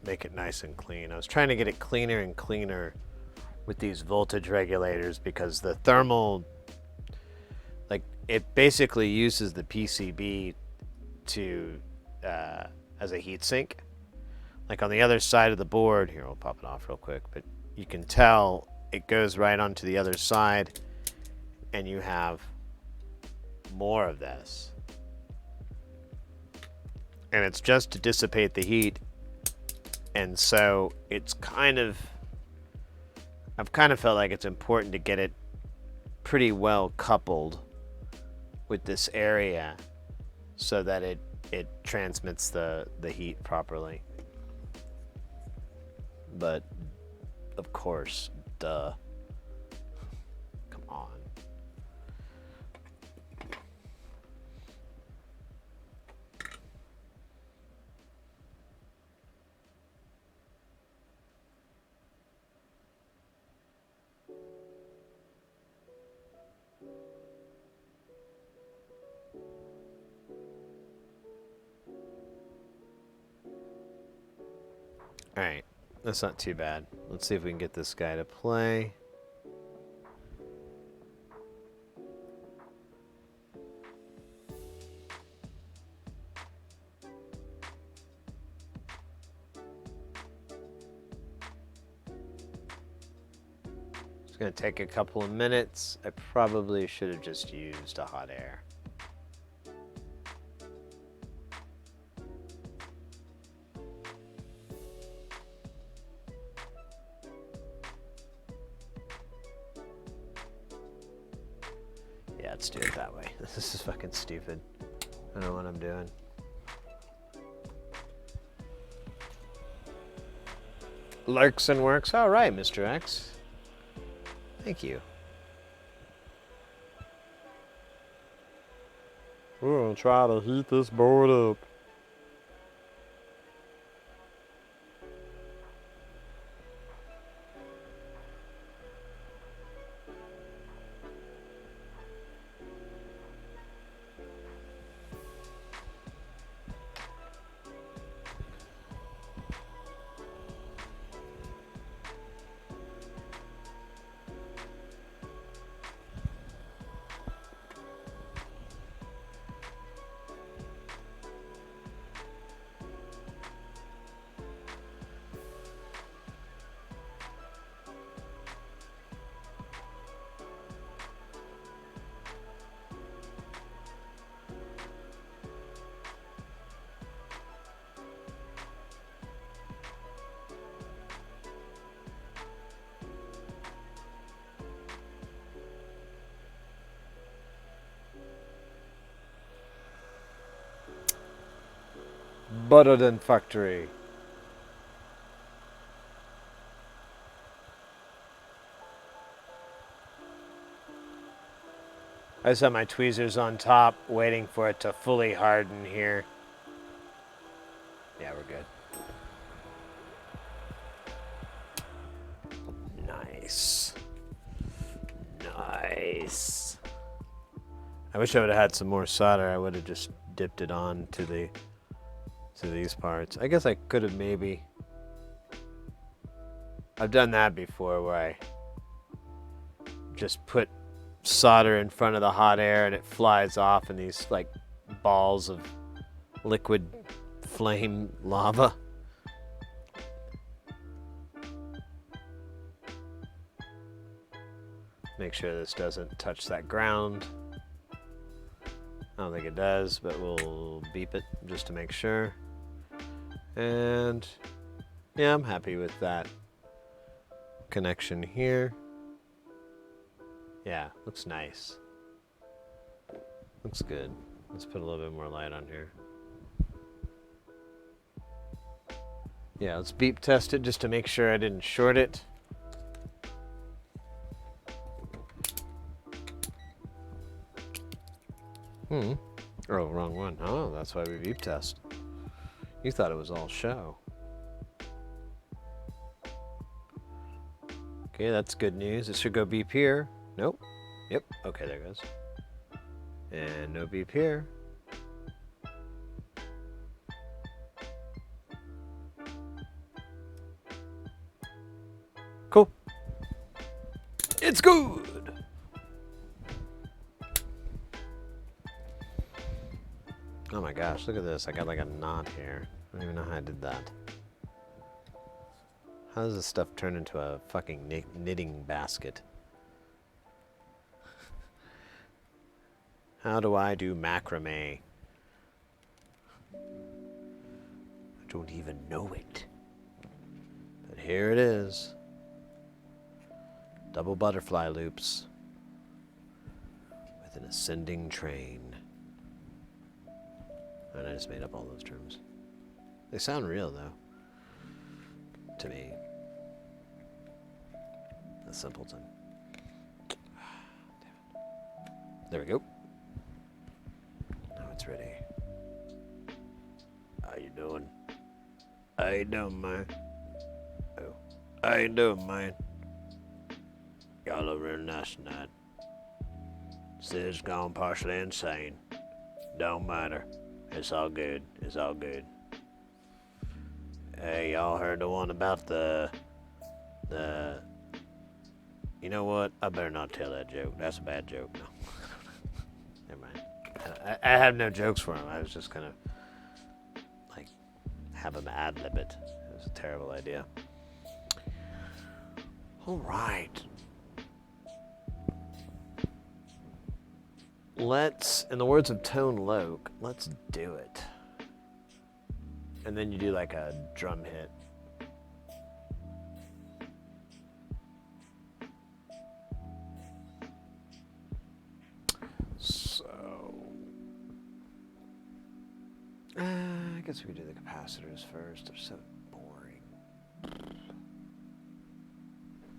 make it nice and clean. I was trying to get it cleaner and cleaner with these voltage regulators because the thermal, like, it basically uses the PCB to as a heat sink. Like on the other side of the board, here I'll pop it off real quick, but you can tell it goes right onto the other side and you have more of this. And it's just to dissipate the heat. And so it's I've kind of felt like it's important to get it pretty well coupled with this area so that it transmits the heat properly. But of course, duh. Come on. All right, that's not too bad. Let's see if we can get this guy to play. It's gonna take a couple of minutes. I probably should have just used a hot air. Yeah, let's do it that way. This is fucking stupid. I don't know what I'm doing. Lurks and works. All right, Mr. X. Thank you. We're gonna try to heat this board up. Butter than factory. I just have my tweezers on top, waiting for it to fully harden here. Yeah, we're good. Nice. Nice. I wish I would have had some more solder. I would have just dipped it on to these parts. I guess I could have maybe. I've done that before where I just put solder in front of the hot air and it flies off in these like balls of liquid flame lava. Make sure this doesn't touch that ground. I don't think it does, but we'll beep it just to make sure. And yeah, I'm happy with that connection here. Yeah, looks nice. Looks good. Let's put a little bit more light on here. Yeah, let's beep test it just to make sure I didn't short it. Oh, wrong one. Oh, that's why we beep test. You thought it was all show. Okay, that's good news. It should go beep here. Nope. Yep. Okay, there it goes. And no beep here. Cool. It's good. Oh my gosh, look at this. I got like a knot here. I don't even know how I did that. How does this stuff turn into a fucking knitting basket? How do I do macrame? I don't even know it. But here it is. Double butterfly loops with an ascending train. And I just made up all those terms. They sound real though. To me. A simpleton. Damn it. There we go. Now it's ready. How you doing? How you doing, man? Oh. How you doing, man? Y'all look real nice tonight. Sid's gone partially insane. Don't matter. It's all good. It's all good. Hey, y'all heard the one about the... You know what? I better not tell that joke. That's a bad joke. No. Never mind. I have no jokes for him. I was just gonna, like, have him ad-lib it. It was a terrible idea. All right. Let's, in the words of Tone Loc, let's do it. And then you do like a drum hit. So, I guess we could do the capacitors first. They're so boring.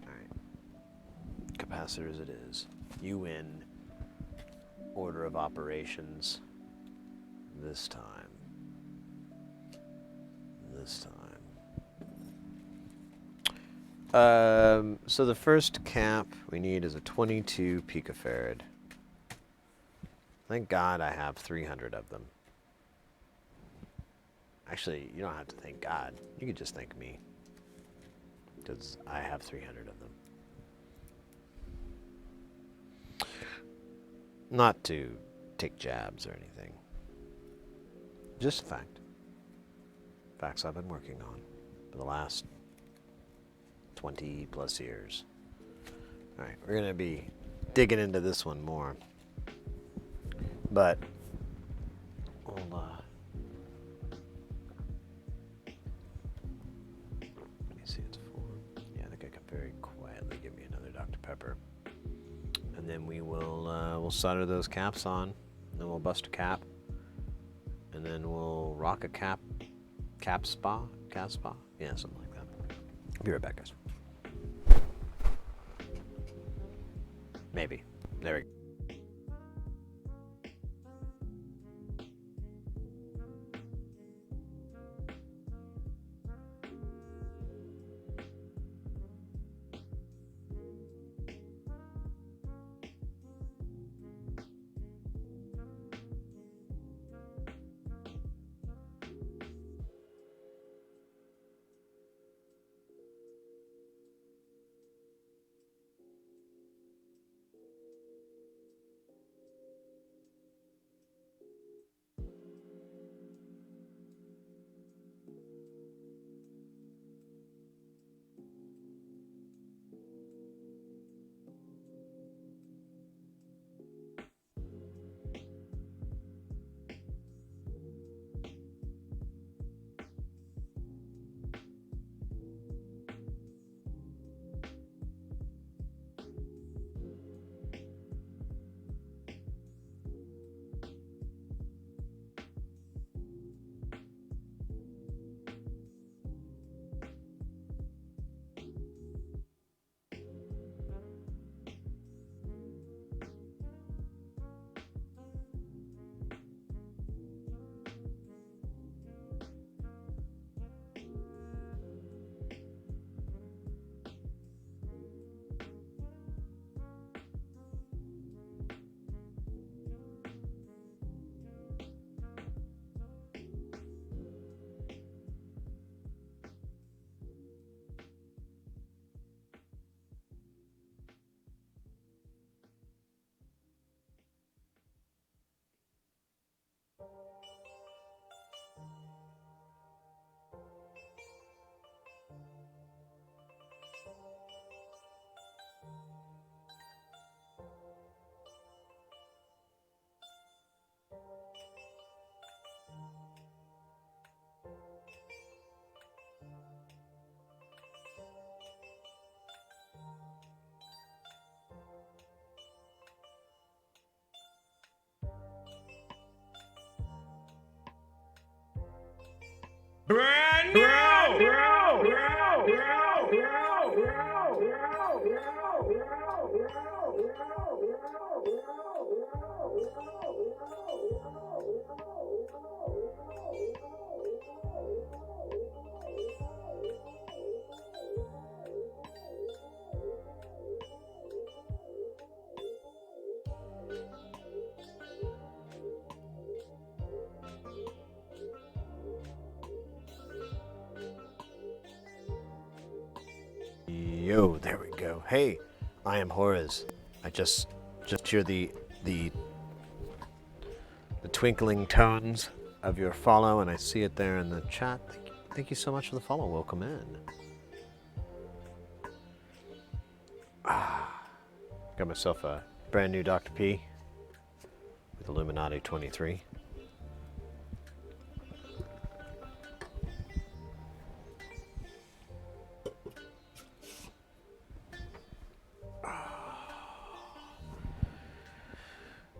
Alright. Capacitors it is. UN. Order of operations. This time. So the first cap we need is a 22 picofarad. Thank God I have 300 of them. Actually, you don't have to thank God. You could just thank me. Because I have 300 of them. Not to take jabs or anything. Just a fact. Facts I've been working on for the last 20 plus years. Alright, we're going to be digging into this one more. But, hold on. Let me see, it's 4. Yeah, I think I can very quietly give me another Dr. Pepper. And then we will we'll solder those caps on. Then we'll bust a cap. And then we'll rock a cap spa? Yeah, something like that. Be right back, guys. Maybe. There we go. Brand new! Yo, there we go. Hey, I am Horace. I just hear the twinkling tones of your follow, and I see it there in the chat. Thank you so much for the follow. Welcome in. Got myself a brand new Dr. P with Illuminati 23.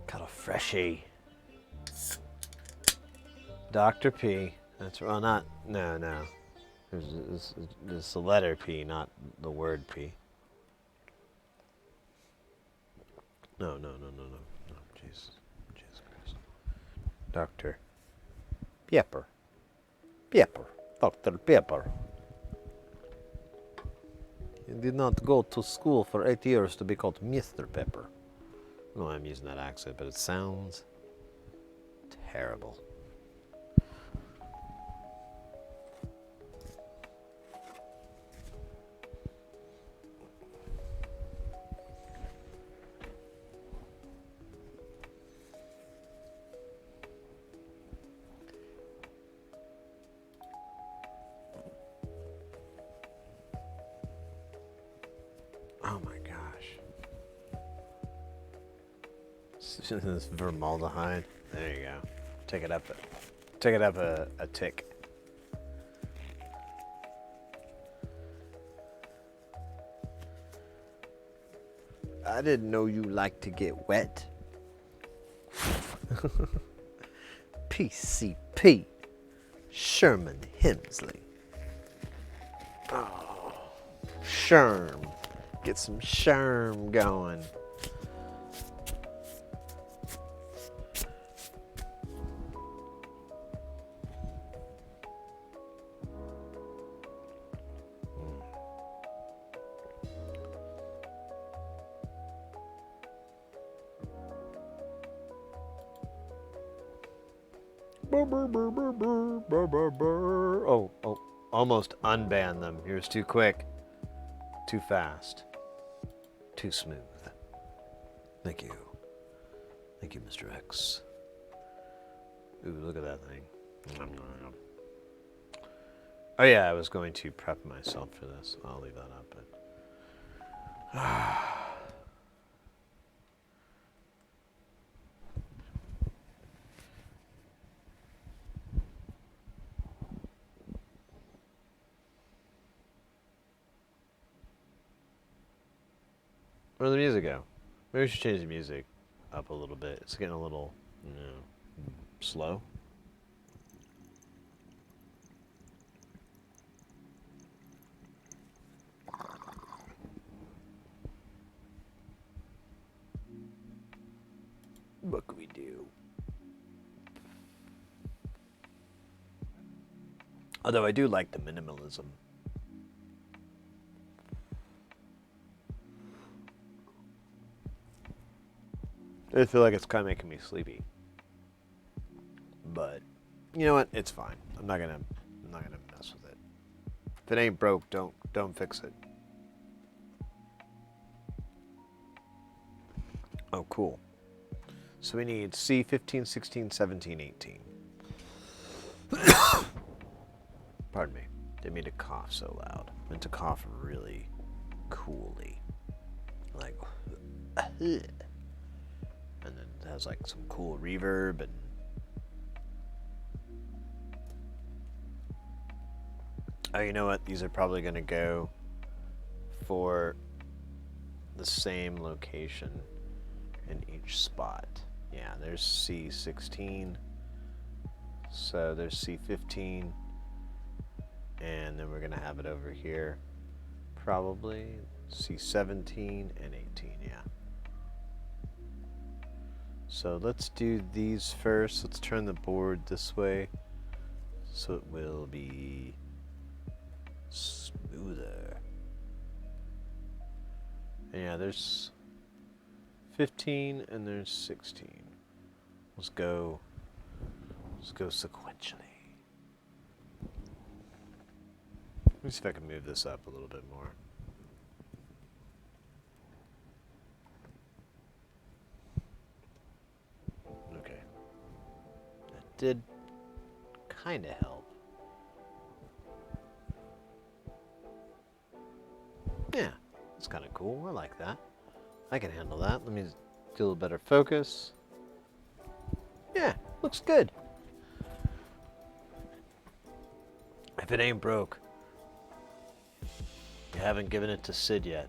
Got a freshie. Dr. P. That's well, not no. It's the letter P, not the word P. No. Jesus Christ. Dr. Pepper. Dr. Pepper. You did not go to school for 8 years to be called Mr. Pepper. No, I'm using that accent, but it sounds terrible. Oh my gosh. This formaldehyde. There you go. Take it up a tick. I didn't know you like to get wet. PCP. Sherman Hemsley. Oh, Sherm. Get some Sherm going. Oh, almost unban them. Yours too quick. Too fast. Too smooth. Thank you. Thank you, Mr. X. Ooh, look at that thing. Oh yeah, I was going to prep myself for this. I'll leave that up, but... Where'd the music go? Maybe we should change the music up a little bit. It's getting a little, slow. What can we do? Although I do like the minimalism. I feel like it's kind of making me sleepy. But you know what? It's fine. I'm not gonna mess with it. If it ain't broke, don't fix it. Oh, cool. So we need C 15, 16, 17, 18. Pardon me. Didn't mean to cough so loud. I meant to cough really coolly. Like, and then it has like some cool reverb and oh, you know what? These are probably going to go for the same location in each spot. Yeah, there's C16. So there's C15. and then we're going to have it over here. Probably C17 and 18, yeah. So let's do these first. Let's turn the board this way so it will be smoother. And yeah, there's 15 and there's 16. Let's go sequentially. Let me see if I can move this up a little bit more. Okay. That did kind of help. Yeah, that's kind of cool. I like that. I can handle that. Let me do a little better focus. Yeah, looks good. If it ain't broke, you haven't given it to Sid yet.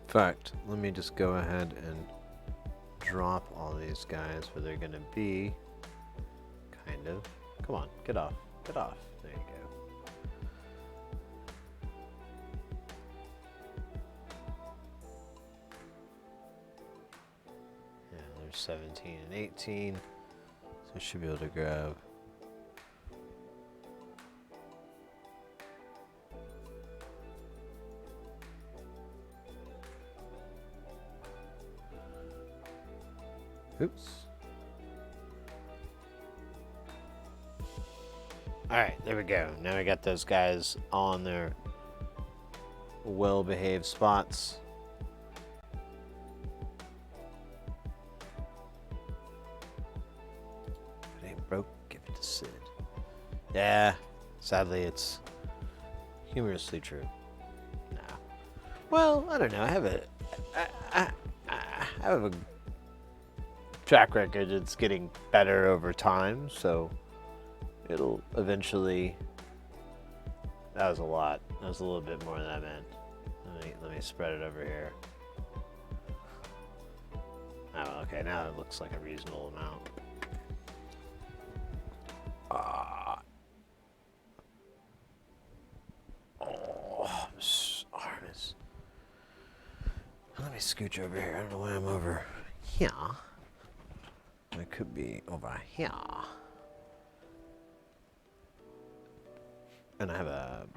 In fact, let me just go ahead and drop all these guys where they're gonna be. Kind of. Come on, get off. Get off. There you go. Yeah, there's 17 and 18. So I should be able to grab. Oops. Alright, there we go. Now we got those guys on their well-behaved spots. If it ain't broke, give it to Sid. Yeah, sadly it's humorously true. No. Well, I don't know. I have a track record. It's getting better over time, so it'll eventually. That was a lot. That was a little bit more than I meant. Let me spread it over here. Oh, okay. Now it looks like a reasonable amount. Oh, this arm is. Let me scooch over here. I don't know why I'm over here. It could be over here. And I have a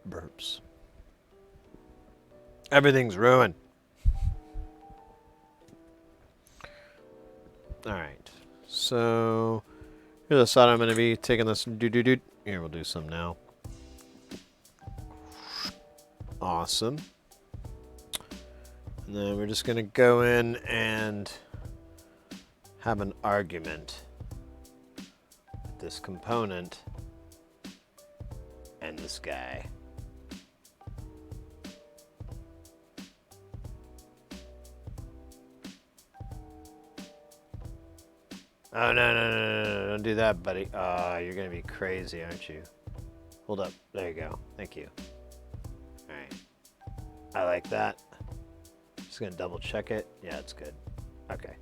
burps. Everything's ruined. Alright. So here's the side I'm going to be taking this. Here, we'll do some now. Awesome. And then we're just going to go in and have an argument with this component and this guy. Oh, no, don't do that, buddy. You're gonna be crazy, aren't you? Hold up, there you go. Thank you. Alright. I like that. Just gonna double check it. Yeah, it's good. Okay.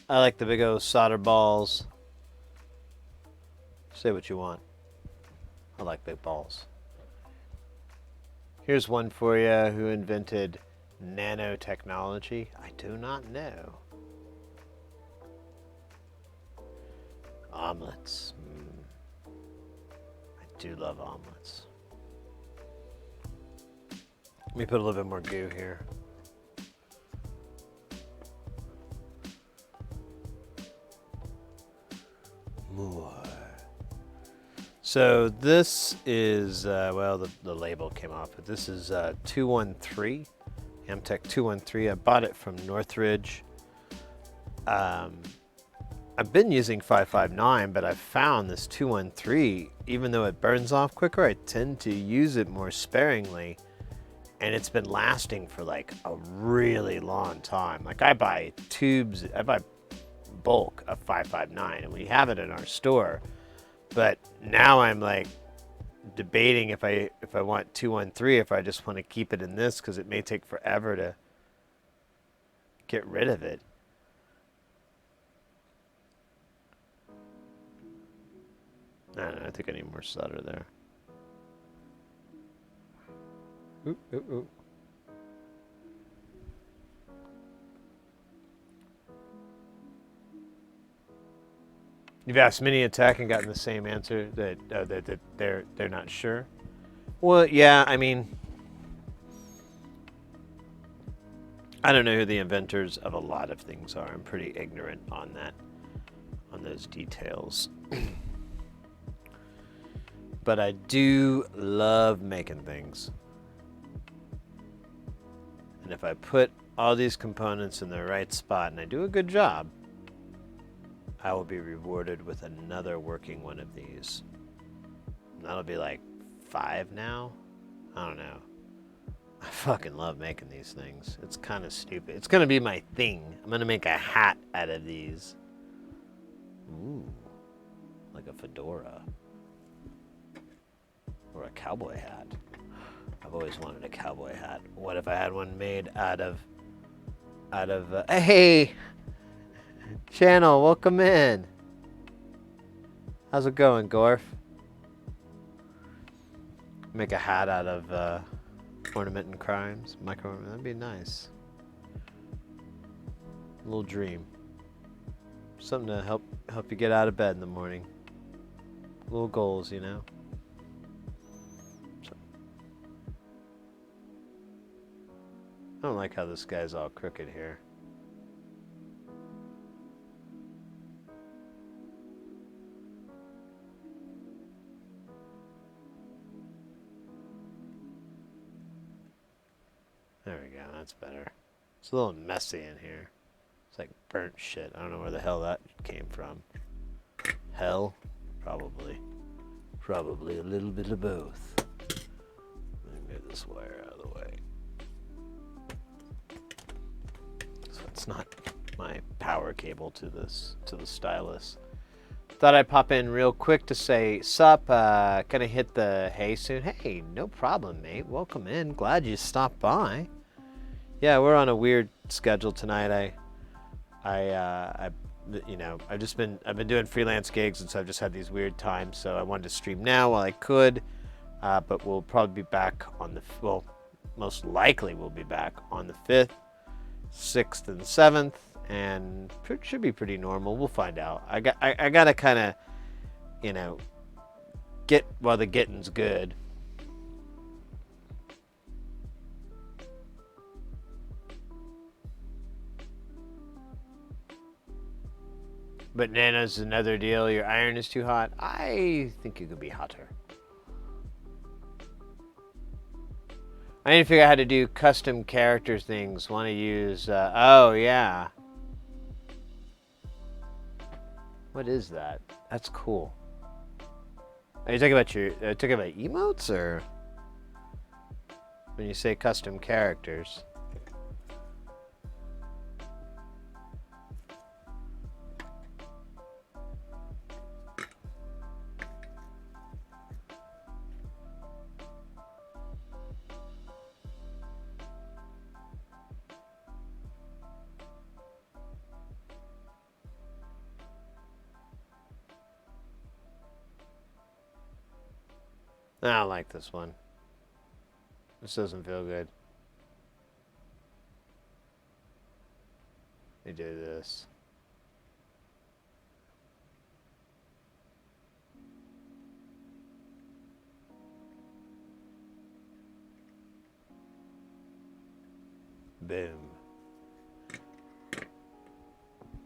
I like the big old solder balls. Say what you want. I like big balls. Here's one for you. Who invented nanotechnology? I do not know. Omelets. I do love omelets. Let me put a little bit more goo here. More. So this is, well, the label came off, but this is 213, Amtech 213. I bought it from Northridge. I've been using 559, but I've found this 213, even though it burns off quicker, I tend to use it more sparingly. And it's been lasting for like a really long time. Like I buy tubes, I buy bulk of 559 and we have it in our store. But now I'm like debating if I want 213, if I just want to keep it in this, because it may take forever to get rid of it. I don't know, I think I need more solder there. Ooh, ooh, ooh. You've asked mini attack and gotten the same answer that that they're not sure. Well, yeah, I mean, I don't know who the inventors of a lot of things are. I'm pretty ignorant on that, on those details. But I do love making things. And if I put all these components in the right spot and I do a good job, I will be rewarded with another working one of these. And that'll be like 5 now? I don't know. I fucking love making these things. It's kind of stupid. It's gonna be my thing. I'm gonna make a hat out of these. Ooh, like a fedora. Or a cowboy hat. I've always wanted a cowboy hat. What if I had one made out of hey! Channel, welcome in. How's it going, Gorf? Make a hat out of ornament and crimes. Micro ornament, that'd be nice. A little dream. Something to help you get out of bed in the morning. Little goals, you know. I don't like how this guy's all crooked here. There we go, that's better. It's a little messy in here. It's like burnt shit. I don't know where the hell that came from. Hell? Probably. Probably a little bit of both. Let me move this wire out of the way. So it's not my power cable to the stylus. Thought I'd pop in real quick to say, sup, gonna hit the hay soon. Hey, no problem, mate. Welcome in. Glad you stopped by. Yeah, we're on a weird schedule tonight. You know, I've been doing freelance gigs, and so I've just had these weird times. So I wanted to stream now while I could, but we'll probably be back on the, well, most likely we'll be back on the 5th, 6th, and 7th. And it should be pretty normal. We'll find out. I gotta kind of, you know, get while the getting's good. But Nana's another deal. Your iron is too hot. I think you could be hotter. I need to figure out how to do custom character things. Want to use? Oh yeah. What is that? That's cool. Are you talking about emotes, or when you say custom characters? I don't like this one. This doesn't feel good. Let me do this. Boom.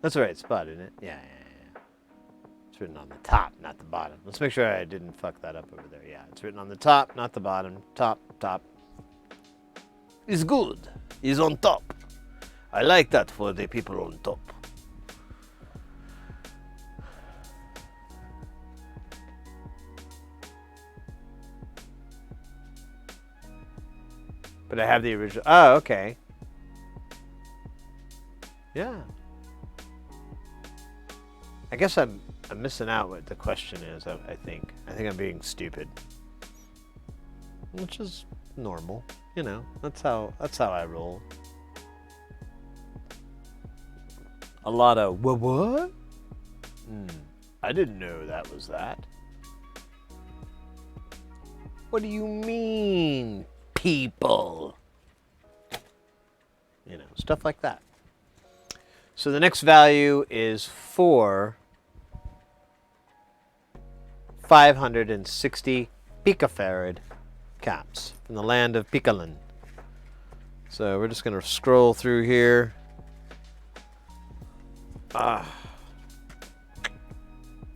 That's the right spot, isn't it? Yeah. It's written on the top, not the bottom. Let's make sure I didn't fuck that up over there. Yeah, it's written on the top, not the bottom. Top. Is good. Is on top. I like that for the people on top. But I have the original. Oh, okay. Yeah. I guess I'm missing out what the question is. I think I'm being stupid, which is normal. You know, that's how I roll. A lot of what? I didn't know that was that. What do you mean, people? You know, stuff like that. So the next value is for 560 picofarad caps from the land of Picalan. So we're just going to scroll through here.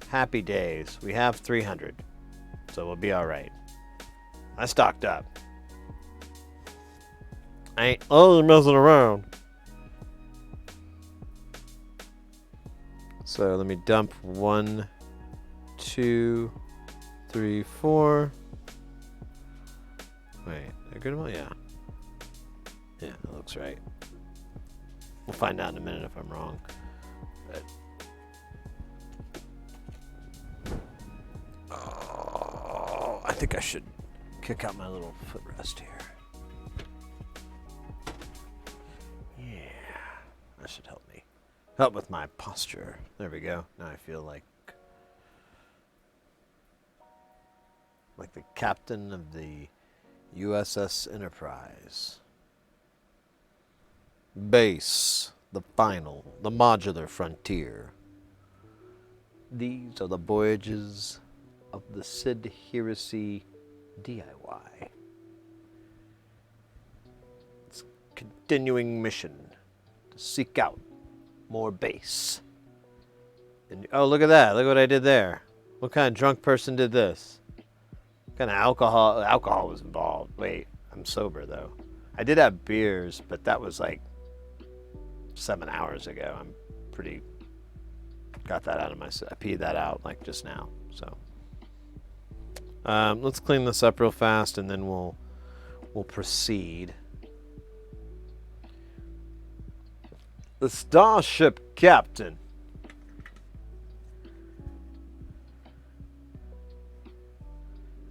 Happy days. We have 300. So we'll be all right. I stocked up. I ain't you're messing around. So let me dump 1, 2, 3, 4. Wait, a good amount? Yeah. Yeah, that looks right. We'll find out in a minute if I'm wrong. But I think I should kick out my little footrest here. Yeah, that should help me. Help with my posture. There we go. Now I feel like the captain of the USS Enterprise. Base, the final, the modular frontier. These are the voyages of the Sid Heresy DIY. It's a continuing mission to seek out more base. And, oh, look at that. Look what I did there. What kind of drunk person did this? What kind of alcohol was involved? Wait, I'm sober though. I did have beers, but that was like 7 hours ago. I'm pretty got that out of my. I peed that out like just now. So let's clean this up real fast, and then we'll proceed. The starship captain.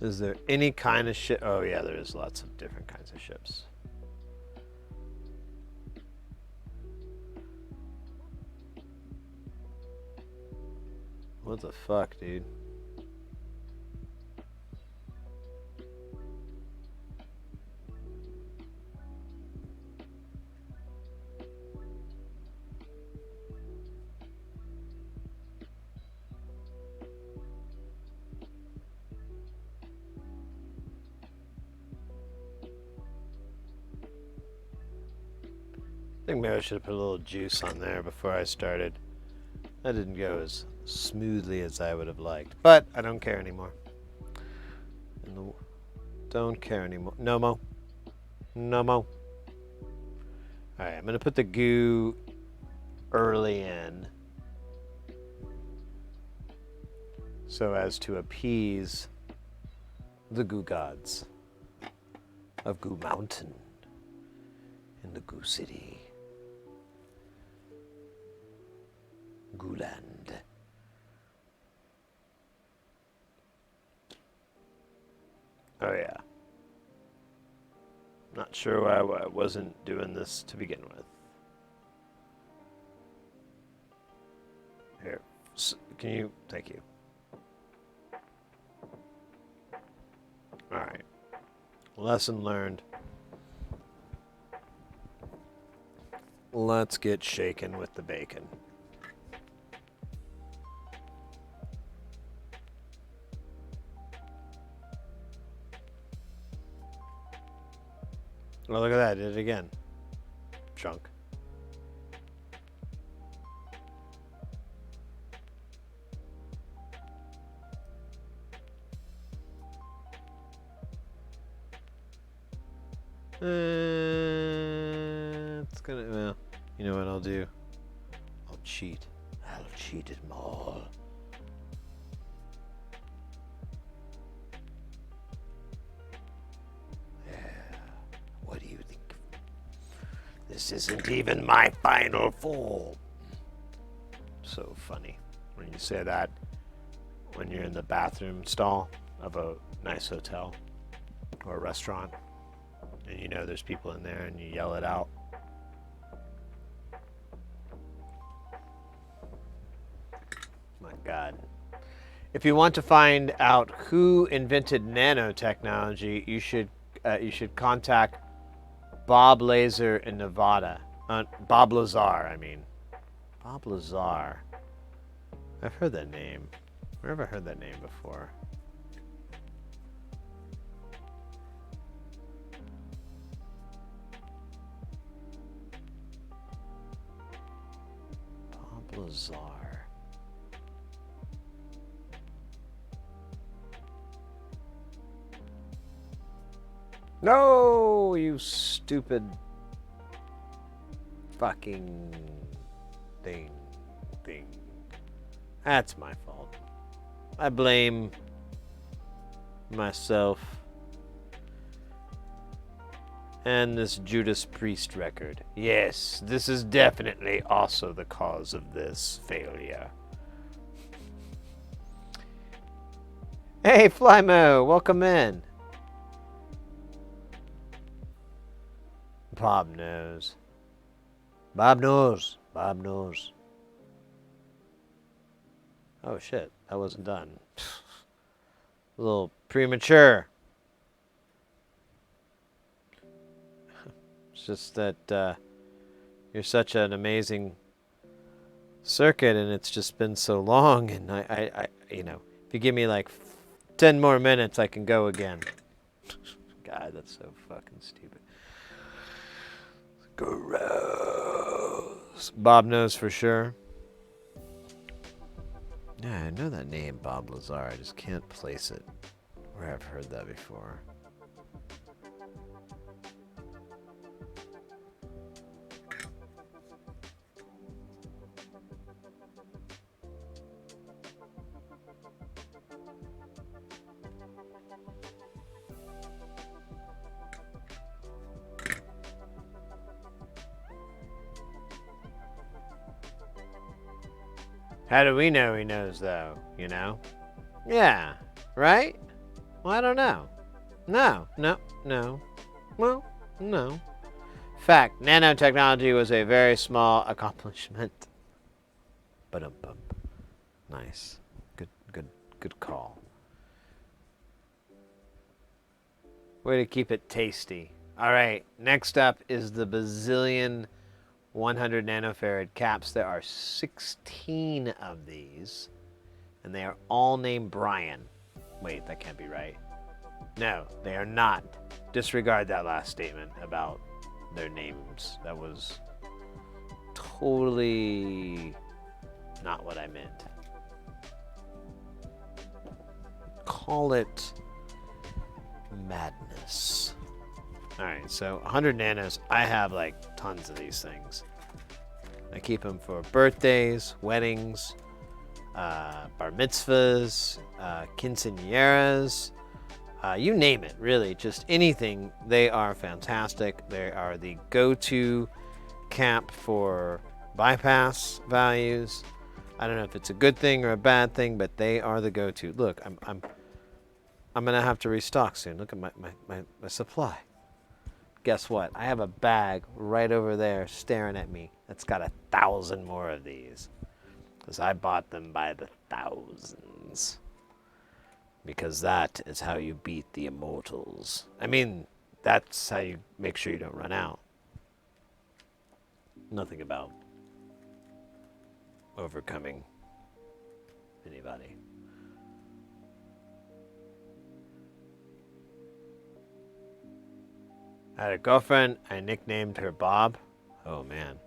Is there any kind of ship? Oh yeah, there is lots of different kinds of ships. What the fuck, dude? I think maybe I should have put a little juice on there before I started. That didn't go as smoothly as I would have liked, but I don't care anymore. Don't care anymore. No mo. No mo. Alright, I'm going to put the goo early in so as to appease the goo gods of Goo Mountain in the Goo City. Gooland. Oh yeah. Not sure why I wasn't doing this to begin with. Here, can you? Thank you. All right. Lesson learned. Let's get shaken with the bacon. Oh, look at that. I did it again. Chunk. It's gonna, well, you know what I'll do? I'll cheat. I'll cheat them all. Yeah. What do you This isn't even my final form. So funny when you say that when you're in the bathroom stall of a nice hotel or a restaurant and you know there's people in there and you yell it out. My God. If you want to find out who invented nanotechnology, you should contact Bob Lazar in Nevada. Bob Lazar, I mean. Bob Lazar. I've heard that name. Where have I heard that name before? Bob Lazar. No, you stupid fucking thing. That's my fault. I blame myself and this Judas Priest record. Yes, this is definitely also the cause of this failure. Hey, Flymo, welcome in. Bob knows. Bob knows. Bob knows. Oh shit, that wasn't done. A little premature. It's just that you're such an amazing circuit and it's just been so long and I you know, if you give me like 10 more minutes I can go again. God, that's so fucking stupid. Gross. Bob knows for sure. Yeah, I know that name, Bob Lazar. I just can't place it where I've heard that before. How do we know he knows, though? You know? Yeah, right? Well, I don't know. No. Well, no. Fact, nanotechnology was a very small accomplishment. Ba-dum-bum. Nice. Good call. Way to keep it tasty. All right, next up is the bazillion 100 nanofarad caps. There are 16 of these, and they are all named Brian. Wait, that can't be right. No, they are not. Disregard that last statement about their names. That was totally not what I meant. Call it madness. Alright, so 100 nanos. I have like tons of these things. I keep them for birthdays, weddings, bar mitzvahs, quinceañeras, you name it, really. Just anything. They are fantastic. They are the go-to cap for bypass values. I don't know if it's a good thing or a bad thing, but they are the go-to. Look, I'm gonna have to restock soon. Look at my supply. Guess what? I have a bag right over there staring at me that's got 1,000 more of these. Because I bought them by the thousands. Because that is how you beat the immortals. I mean, that's how you make sure you don't run out. Nothing about overcoming anybody. I had a girlfriend, I nicknamed her Bob. Oh man.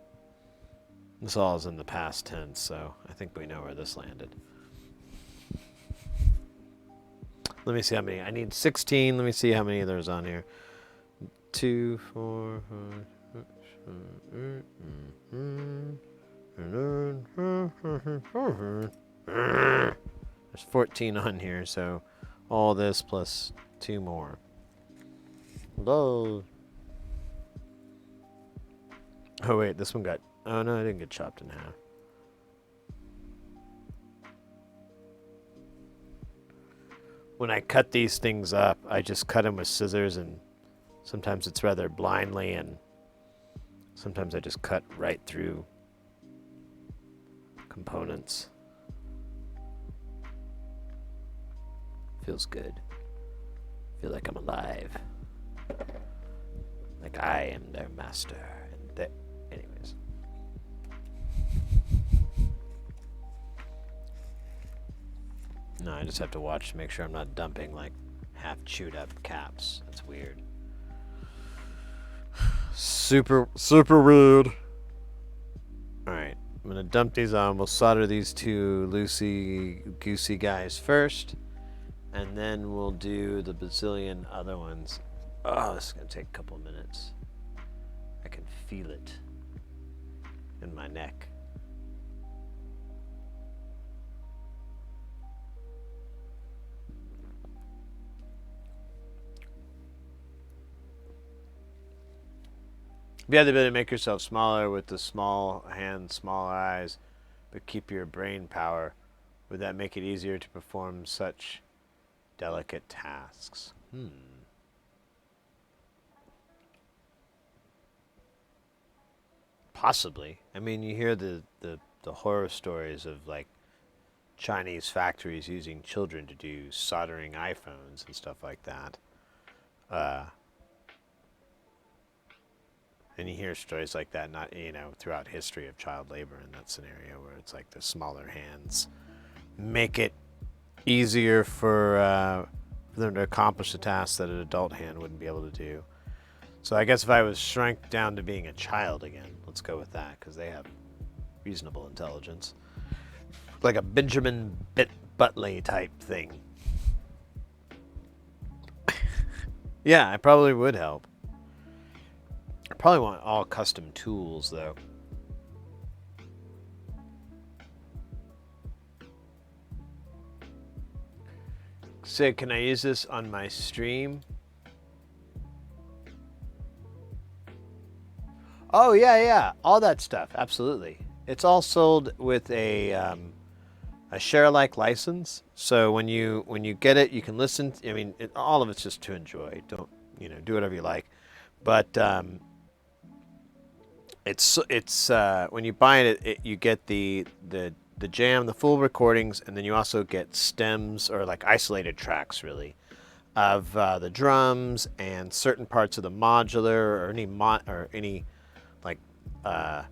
This all is in the past tense, so I think we know where this landed. Let me see how many. I need 16. Let me see how many there's on here. 2, 4, 5, 6, there's 14 on here, so all this plus 2 more. Hello. Oh wait, this one got. Oh no, it didn't get chopped in half. When I cut these things up, I just cut them with scissors, and sometimes it's rather blindly, and sometimes I just cut right through components. Feels good. Feel like I'm alive. Like I am their master. And anyways. No, I just have to watch to make sure I'm not dumping like half chewed up caps. That's weird. Super weird. Alright, I'm gonna dump these on. We'll solder these two loosey goosey guys first. And then we'll do the bazillion other ones. Oh, this is gonna take a couple minutes. I can feel it in my neck. If you had the ability to make yourself smaller with the small hands, small eyes, but keep your brain power, would that make it easier to perform such delicate tasks? Possibly. I mean, you hear the horror stories of like Chinese factories using children to do soldering iPhones and stuff like that. And you hear stories like that, not throughout history of child labor in that scenario, where it's like the smaller hands make it easier for them to accomplish a task that an adult hand wouldn't be able to do. So I guess if I was shrunk down to being a child again, let's go with that, because they have reasonable intelligence, like a Benjamin Butley type thing. Yeah, it probably would help. I probably want all custom tools, though. Sid, can I use this on my stream? Oh, yeah. All that stuff. Absolutely. It's all sold with a share-alike license. So when you get it, you can listen. I mean, all of it's just to enjoy. Don't, do whatever you like. But it's when you buy it, you get the jam, the full recordings, and then you also get stems or like isolated tracks, really, of the drums and certain parts of the modular or any like I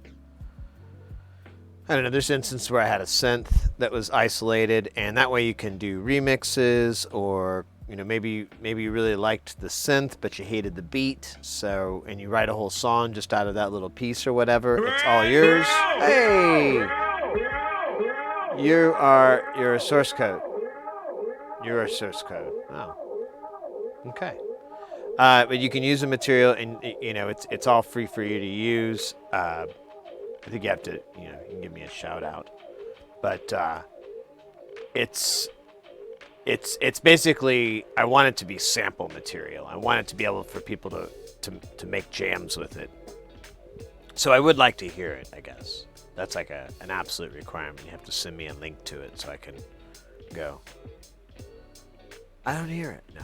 don't know. There's an instance where I had a synth that was isolated, and that way you can do remixes, or maybe you really liked the synth but you hated the beat, and you write a whole song just out of that little piece or whatever. It's all yours. Hey, you're a source code. You're a source code. Oh, okay. But you can use the material, and it's all free for you to use. I think you have to, you can give me a shout out, but it's basically, I want it to be sample material. I want it to be able for people to make jams with it. So I would like to hear it, I guess. That's like an absolute requirement. You have to send me a link to it so I can go. I don't hear it, no.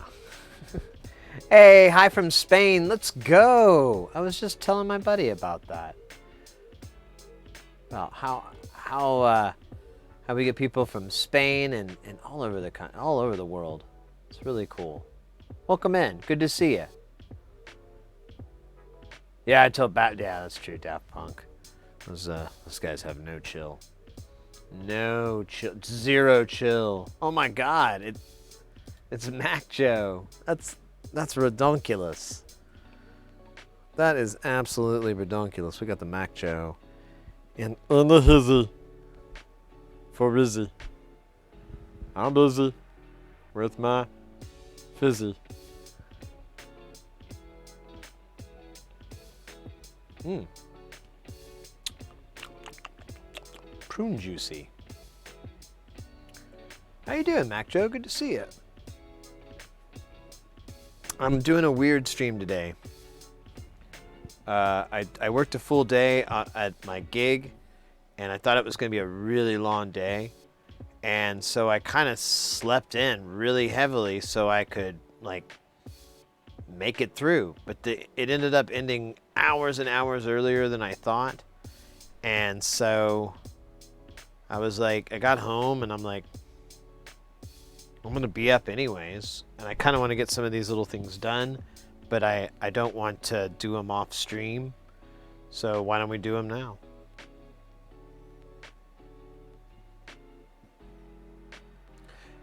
Hey, hi from Spain. Let's go. I was just telling my buddy about that. Well, how we get people from Spain and all over the world. It's really cool. Welcome in. Good to see you. Yeah, I told yeah, that's true. Daft Punk. Those guys have no chill. No chill. Zero chill. Oh my God! It's Mac Joe. That's redonkulous. That is absolutely redonkulous. We got the Mac Joe. And the hizzy for Rizzy. I'm busy with my fizzy. Prune juicy. How you doing, Mac Joe? Good to see you. I'm doing a weird stream today. I worked a full day at my gig, and I thought it was going to be a really long day. And so I kind of slept in really heavily so I could, like, make it through. But it ended up ending hours and hours earlier than I thought. And so I was like, I got home and I'm like, I'm going to be up anyways. And I kind of want to get some of these little things done, but I don't want to do them off stream. So why don't we do them now?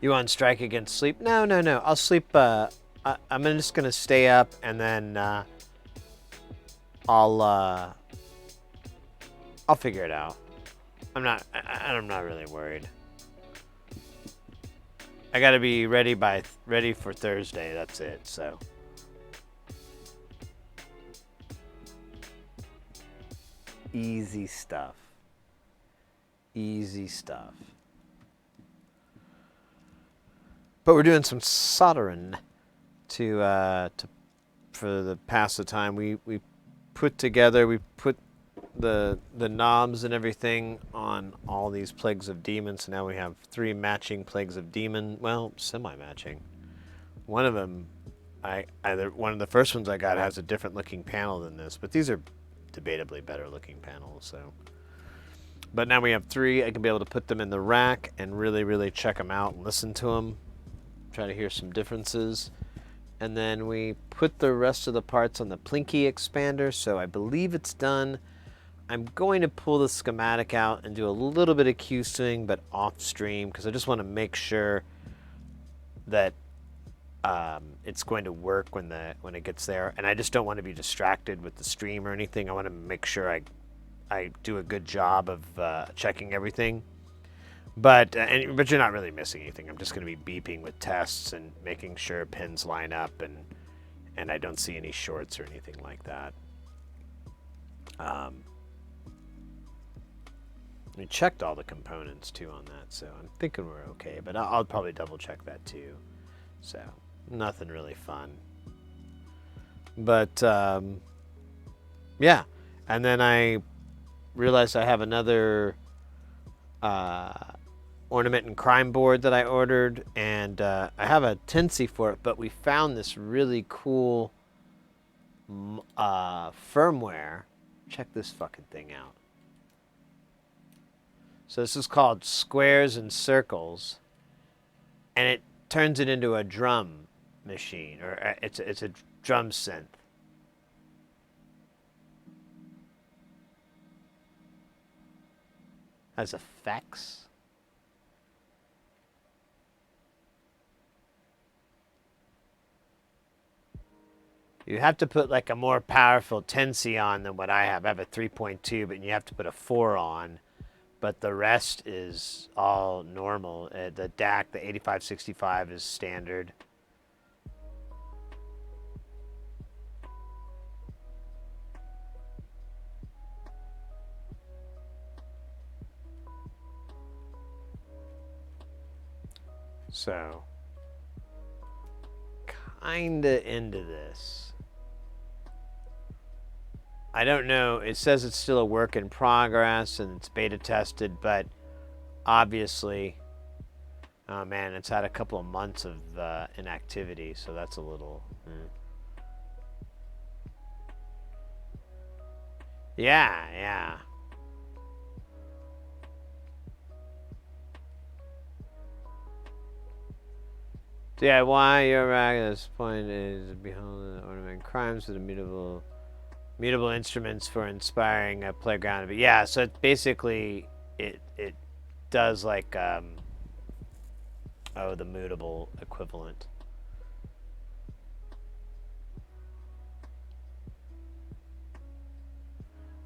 You on strike against sleep? No. I'll sleep. I'm just gonna stay up, and then I'll figure it out. I'm not really worried. I gotta be ready for Thursday. That's it. So. Easy stuff. Easy stuff. But we're doing some soldering to for the pass the time. We put the knobs and everything on all these plagues of demons. So now we have 3 matching plagues of demon. Well, semi-matching. One of them, one of the first ones I got has a different looking panel than this, but these are debatably better looking panels. So, but now we have 3. I can be able to put them in the rack and really check them out and listen to them. Try to hear some differences. And then we put the rest of the parts on the Plinky expander, so I believe it's done. I'm going to pull the schematic out and do a little bit of Q-swing, but off stream, because I just want to make sure that it's going to work when it gets there. And I just don't want to be distracted with the stream or anything. I want to make sure I do a good job of checking everything. But you're not really missing anything. I'm just going to be beeping with tests and making sure pins line up, and I don't see any shorts or anything like that. We checked all the components too on that, so I'm thinking we're okay. But I'll probably double check that too. So nothing really fun. But yeah, and then I realized I have another ornament and crime board that I ordered, and I have a Tensi for it, but we found this really cool firmware. Check this fucking thing out. So this is called Squares and Circles, and it turns it into a drum machine, or it's a drum synth. Has effects. You have to put like a more powerful Tensi on than what I have. I have a 3.2, but you have to put a 4 on. But the rest is all normal. The DAC, the 8565 is standard. So, kinda into this. I don't know. It says it's still a work in progress and it's beta tested, but obviously, oh man, it's had a couple of months of inactivity, so that's a little. Yeah. DIY, you're right. At this point is behold the ornament crimes with immutable instruments for inspiring a playground. But yeah, so it basically it does like the mutable equivalent.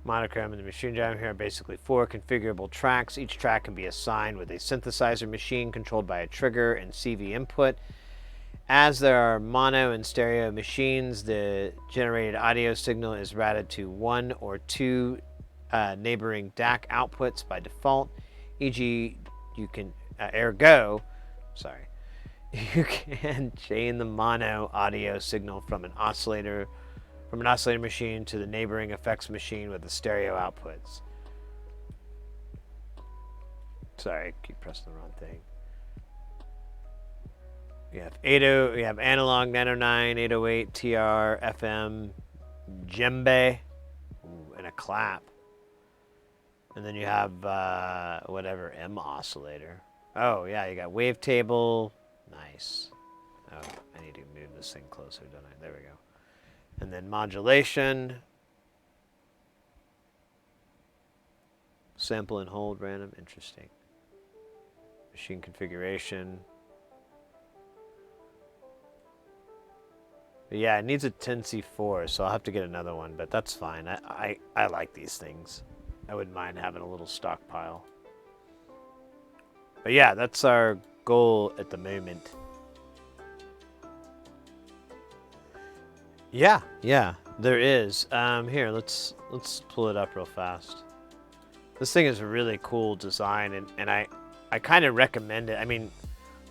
Monochrome and the machine driver here are basically 4 configurable tracks. Each track can be assigned with a synthesizer machine controlled by a trigger and CV input. As there are mono and stereo machines, the generated audio signal is routed to 1 or 2 neighboring DAC outputs by default. E.g., you can you can chain the mono audio signal from an oscillator from an oscillating machine to the neighboring effects machine with the stereo outputs. Sorry, I keep pressing the wrong thing. We have we have analog 909, 808, TR, FM, djembe, and a clap. And then you have whatever M oscillator. Oh yeah, you got wavetable. Nice. Oh, I need to move this thing closer, don't I? There we go. And then modulation. Sample and hold random. Interesting. Machine configuration. But yeah, it needs a 10C4, so I'll have to get another one, but that's fine. I like these things. I wouldn't mind having a little stockpile. But yeah, that's our goal at the moment. Yeah, there is. Here, let's pull it up real fast. This thing is a really cool design, and I kind of recommend it. I mean,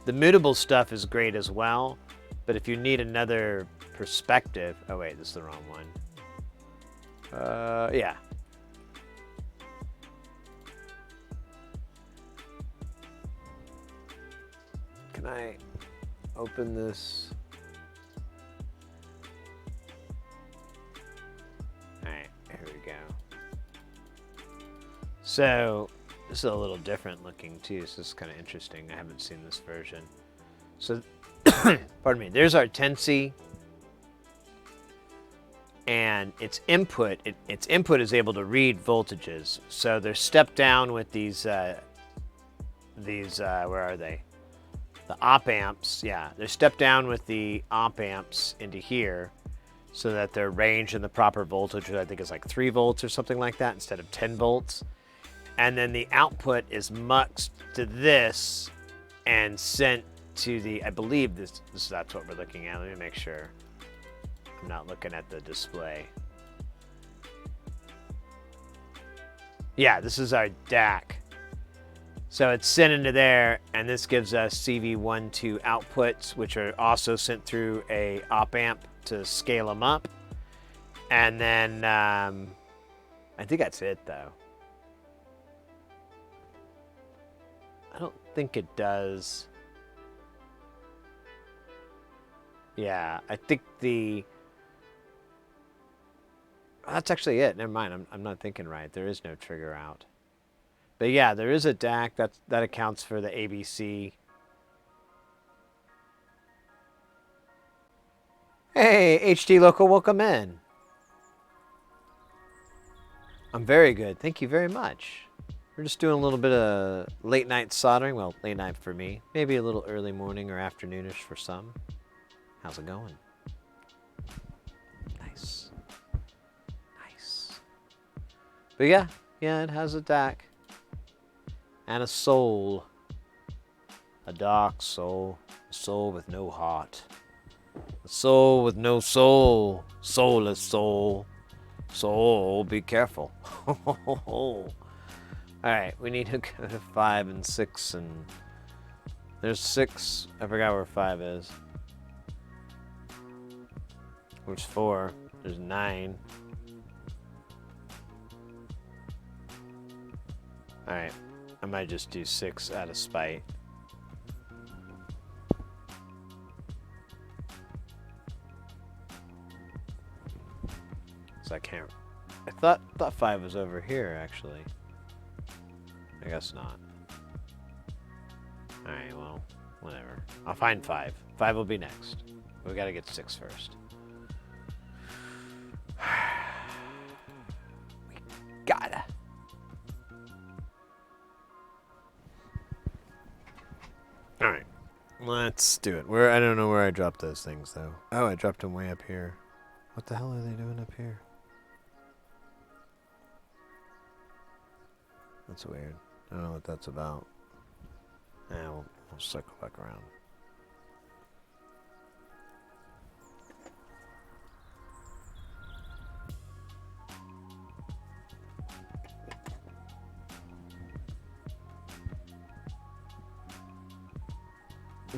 the mutable stuff is great as well, but if you need another perspective... Oh wait, this is the wrong one. Yeah. Can I open this? Alright, here we go. So, this is a little different looking too, so this is kind of interesting. I haven't seen this version. So, pardon me, there's our 10C. And its input is able to read voltages. So they're stepped down with these where are they? The op amps, yeah. They're stepped down with the op amps into here so that they're ranged in the proper voltage, which I think is like 3 volts or something like that instead of 10 volts. And then the output is muxed to this and sent to the, I believe that's what we're looking at. Let me make sure. I'm not looking at the display. Yeah, this is our DAC. So it's sent into there, and this gives us CV12 outputs, which are also sent through a op amp to scale them up. And then I think that's it, though. I don't think it does. Yeah, I think that's actually it. Never mind. I'm not thinking right. There is no trigger out. But yeah, there is a DAC that accounts for the ABC. Hey, HD Local, welcome in. I'm very good. Thank you very much. We're just doing a little bit of late night soldering. Well, late night for me. Maybe a little early morning or afternoonish for some. How's it going? Nice. But yeah, it has a DAC. And a soul. A dark soul. A soul with no heart. A soul with no soul. Soulless soul. Soul, be careful. Alright, we need to go to 5 and 6 and... There's 6. I forgot where 5 is. There's 4. There's 9. Alright, I might just do 6 out of spite. So I can't... I thought 5 was over here, actually. I guess not. Alright, well, whatever. I'll find 5. 5 will be next. We gotta get 6 first. We gotta. Alright. Let's do it. I don't know where I dropped those things, though. Oh, I dropped them way up here. What the hell are they doing up here? That's weird. I don't know what that's about. We'll cycle back around.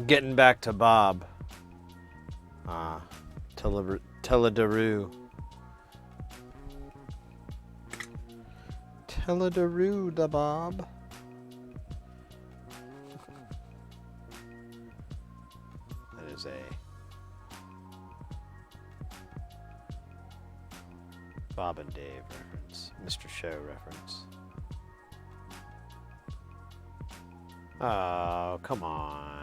Getting back to Bob. Teledaroo. Hello, da Bob. That is a Bob and Dave reference, Mr. Show reference. Oh, come on.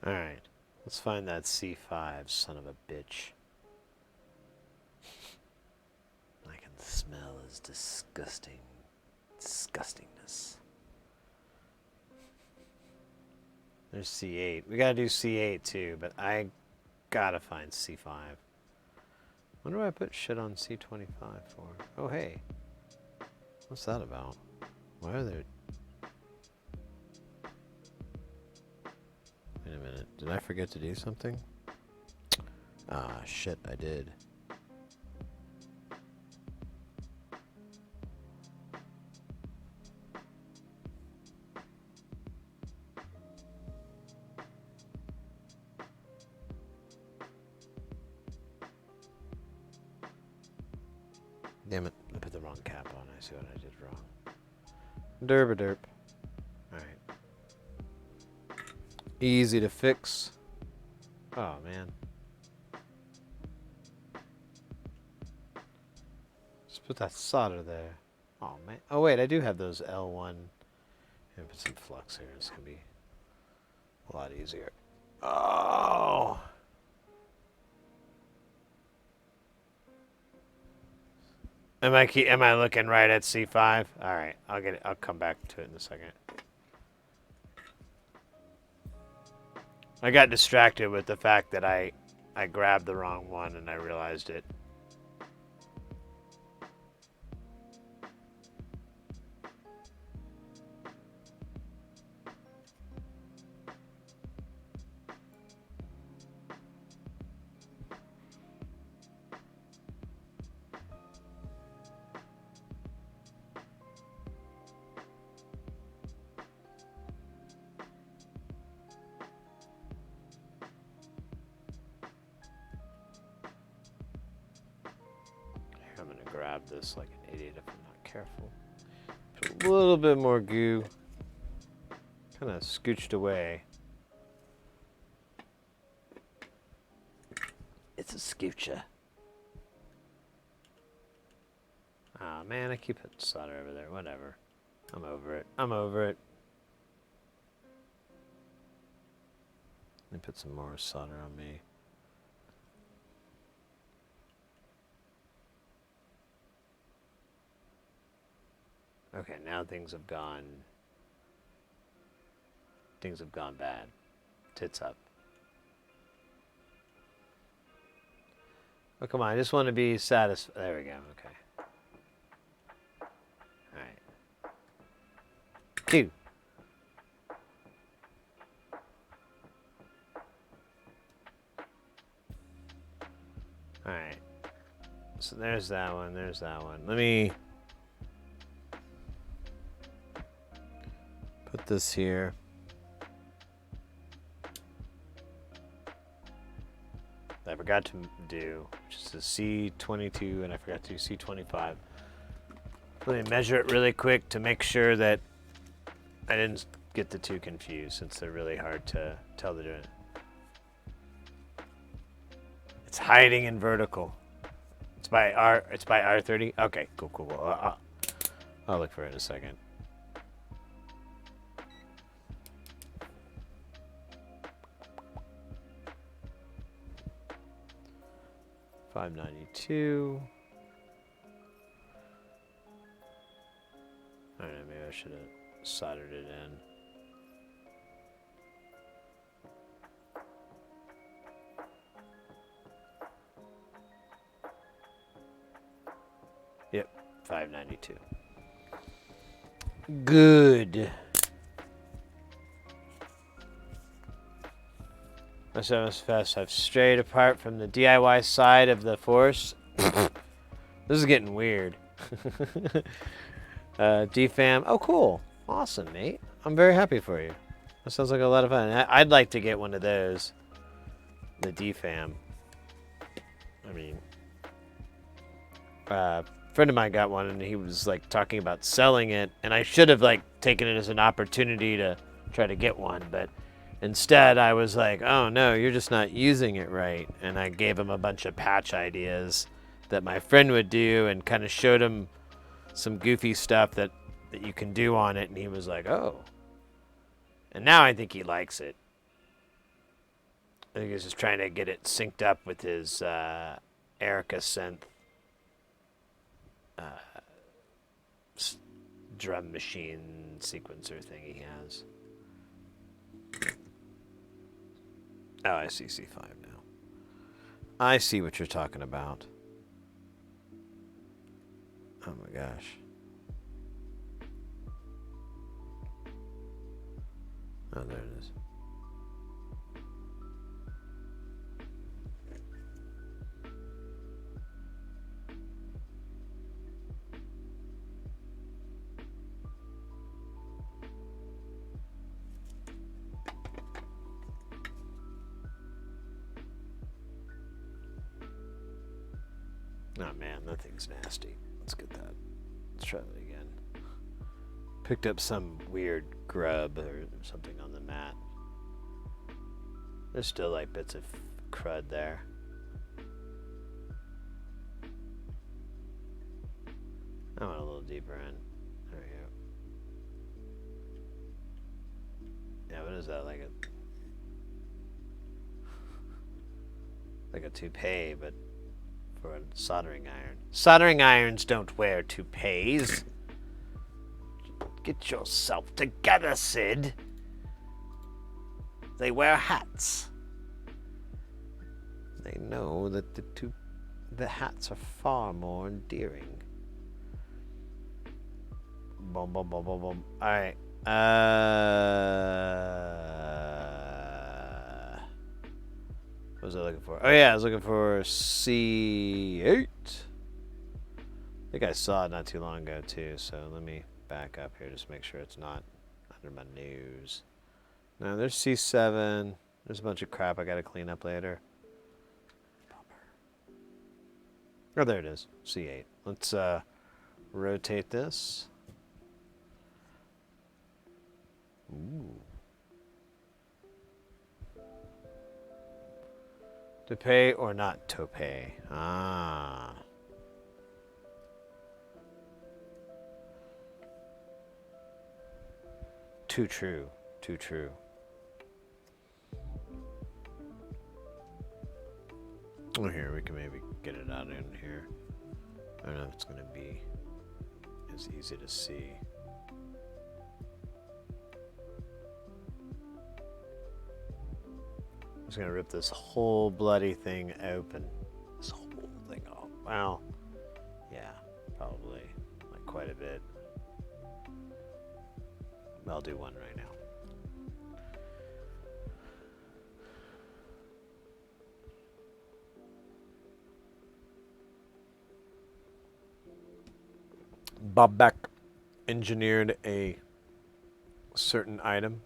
Alright, let's find that C5, son of a bitch. I can smell his disgustingness. There's C8. We gotta do C8 too, but I gotta find C5. When do I put shit on C25 for? Oh, hey. What's that about? Why are there... Wait a minute. Did I forget to do something? Ah, shit, I did. Damn it, I put the wrong cap on. I see what I did wrong. Derp. Alright. Easy to fix. Oh, man. Just put that solder there. Oh, man. Oh, wait, I do have those L1. And put some flux here. It's going to be a lot easier. Oh! Am I looking right at C5? All right, I'll get it. I'll come back to it in a second. I got distracted with the fact that I grabbed the wrong one and I realized it. I'm gonna grab this like an idiot if I'm not careful. Put a little bit more goo. Kind of scooched away. It's a scoocher. Ah, man, I keep putting solder over there. Whatever. I'm over it. I'm over it. Let me put some more solder on me. Okay, now things have gone bad. Tits up. Oh, come on, I just want to be satisfied. There we go, okay. Alright. Q. Alright. So there's that one, there's that one. Let me put this here. I forgot to do, which is the C22, and I forgot to do C25. Let me measure it really quick to make sure that I didn't get the two confused, since they're really hard to tell the difference. It's hiding in vertical. It's by R30. Okay, cool. I'll look for it in a second. $592. I don't know, maybe I should have soldered it in. Yep, $592. Good. Most MSFS have strayed apart from the DIY side of the force. This is getting weird. DFAM. Oh, cool. Awesome, mate. I'm very happy for you. That sounds like a lot of fun. I'd like to get one of those. The DFAM. I mean, a friend of mine got one, and he was like talking about selling it, and I should have like taken it as an opportunity to try to get one, but instead I was like, oh no, you're just not using it right. And I gave him a bunch of patch ideas that my friend would do and kind of showed him some goofy stuff that you can do on it, and he was like, oh. And now I think he likes it. I think he's just trying to get it synced up with his Erica synth drum machine sequencer thing he has. Oh, I see C5 now. I see what you're talking about. Oh my gosh. Oh, there it is. Oh man, that thing's nasty. Let's get that. Let's try that again. Picked up some weird grub or something on the mat. There's still like bits of crud there. I went a little deeper in. There we go. Yeah, what is that? Like a toupee, but for a soldering iron. Soldering irons don't wear toupees. Get yourself together, Sid. They wear hats. They know that the hats are far more endearing. Boom, boom, boom, boom, boom. All right. What was I looking for? Oh yeah, I was looking for C8. I think I saw it not too long ago too, so let me back up here just make sure it's not under my nose. No, there's C7. There's a bunch of crap I gotta clean up later. Oh, there it is. C8. Let's rotate this. Ooh. Toupee or not toupee? Ah. Too true. Too true. Oh, here, we can maybe get it out in here. I don't know if it's going to be as easy to see. I'm just going to rip this whole bloody thing open. This whole thing off. Wow. Yeah, probably. Like quite a bit. I'll do one right now. Bob Beck engineered a certain item.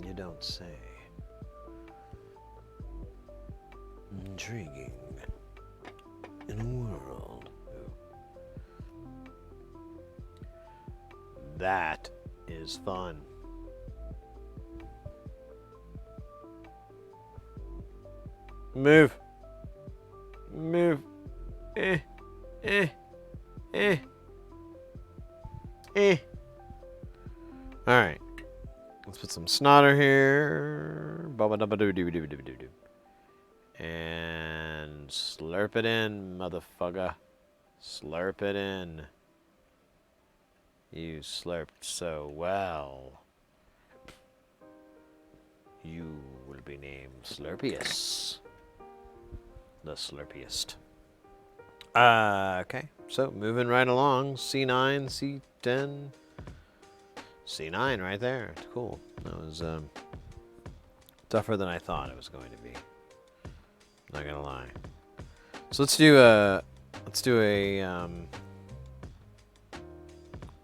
You don't say. Intriguing. In a world. That is fun. Move. Move. Eh. Eh. Eh. Eh. Alright. Let's put some snodder here. Ba-ba-da-ba-doo-doo-doo-doo-doo-doo. And slurp it in, motherfucker. Slurp it in. You slurped so well. You will be named Slurpius. The Slurpiest. Okay, so moving right along. C9, C10. C9 right there. Cool. That was Tougher than I thought it was going to be. Not gonna lie. So let's do a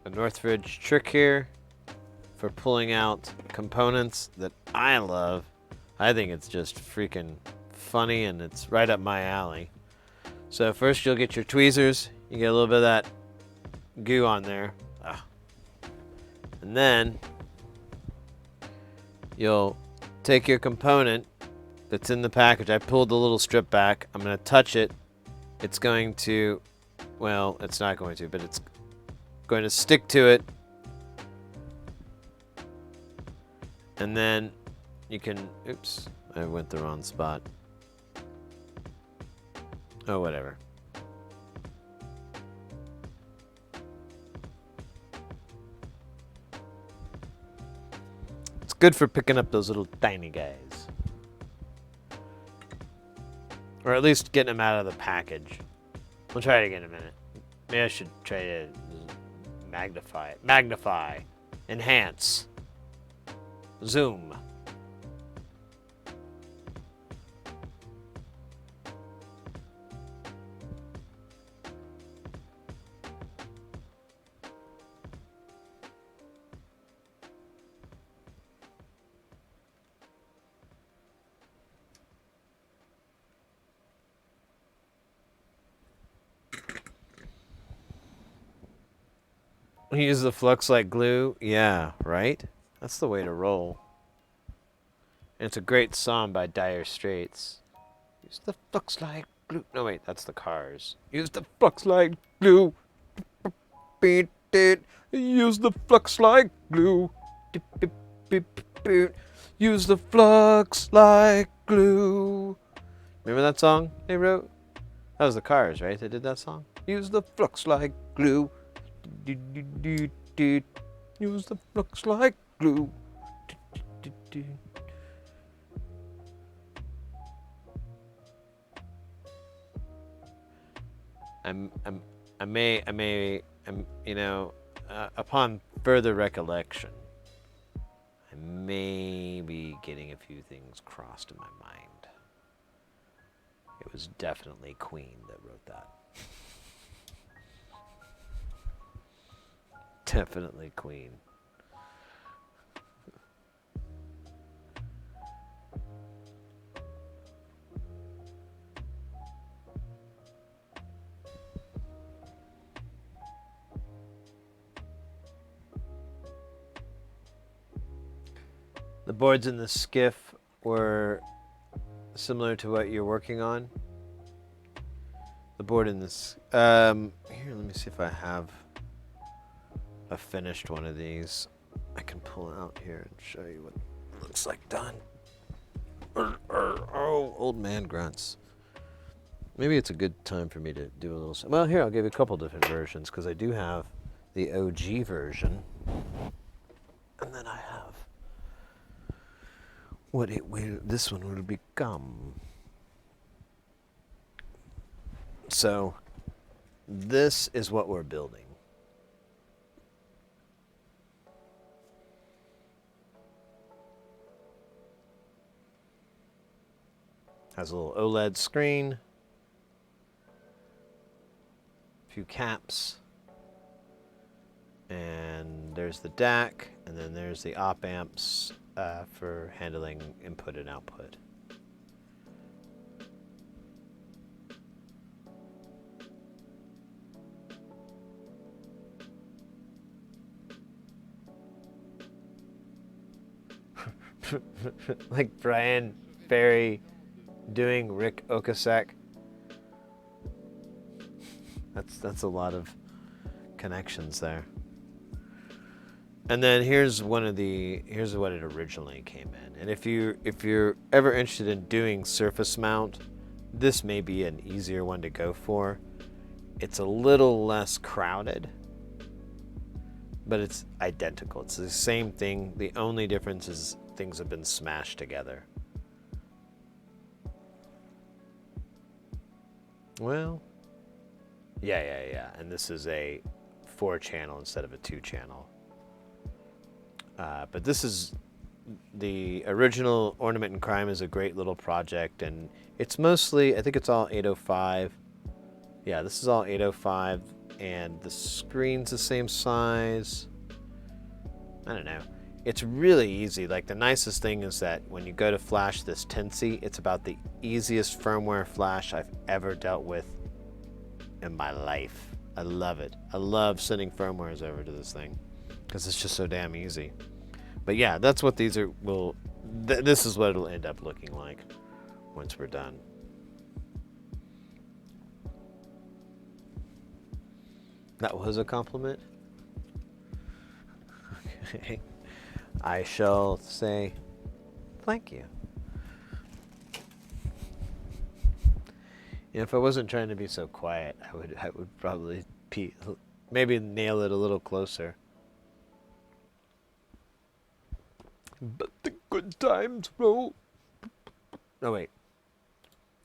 Northridge trick here for pulling out components that I love. I think it's just freaking funny and it's right up my alley. So first you'll get your tweezers. You get a little bit of that goo on there. And then you'll take your component that's in the package. I pulled the little strip back. I'm going to touch it. It's going to, well, it's not going to, but it's going to stick to it. And then you can, oops, I went the wrong spot. Oh, whatever. It's good for picking up those little tiny guys. Or at least getting them out of the package. We'll try it again in a minute. Maybe I should try to magnify it. Magnify. Enhance. Zoom. Use the flux like glue. Yeah, right? That's the way to roll. And it's a great song by Dire Straits. Use the flux like glue. No, wait, that's the Cars. Use the flux like glue. Beat it. Use the flux like glue. Use the flux like glue. Remember that song they wrote? That was the Cars, right? They did that song. Use the flux like glue. Use the flux like glue. Upon further recollection, I may be getting a few things crossed in my mind. It was definitely Queen that wrote that. Definitely Queen. The boards in the skiff were similar to what you're working on. The board in this. Here, let me see if I have a finished one of these. I can pull it out here and show you what it looks like done. Oh, old man grunts. Maybe it's a good time for me to do a little. Well, here, I'll give you a couple different versions because I do have the OG version. And then I have what this one will become. So, this is what we're building. Has a little OLED screen, a few caps, and there's the DAC, and then there's the op amps for handling input and output. Like Brian Ferry doing Rick Ocasek. That's a lot of connections there. And then here's what it originally came in. And if you're ever interested in doing surface mount, this may be an easier one to go for. It's a little less crowded, but it's identical. It's the same thing. The only difference is things have been smashed together. Well, yeah. And this is a 4-channel instead of a 2-channel. But this is the original Ornament and Crime is a great little project, and it's mostly, I think it's all 805. Yeah, this is all 805, and the screen's the same size. I don't know. It's really easy. Like, the nicest thing is that when you go to flash this Tensy, it's about the easiest firmware flash I've ever dealt with in my life. I love it. I love sending firmwares over to this thing because it's just so damn easy. But yeah, that's what these are. This is what it'll end up looking like once we're done. That was a compliment. Okay. I shall say thank you. If I wasn't trying to be so quiet, I would probably maybe nail it a little closer. But the good times roll. Oh wait.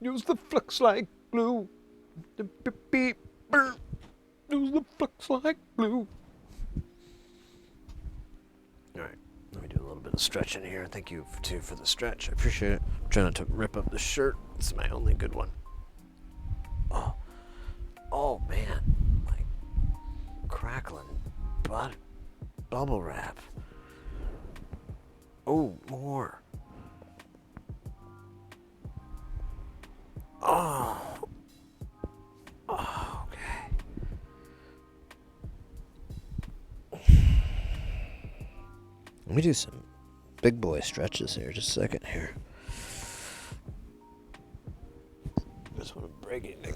Use the flux like glue. Use the flux like glue. Alright, let me do a little bit of stretching here. Thank you too for the stretch. I appreciate it. I'm trying not to rip up the shirt. It's my only good one. Oh man, like crackling bubble wrap. Oh, more. Oh, okay. Let me do some big boy stretches here. Just a second here. Just want to break anything.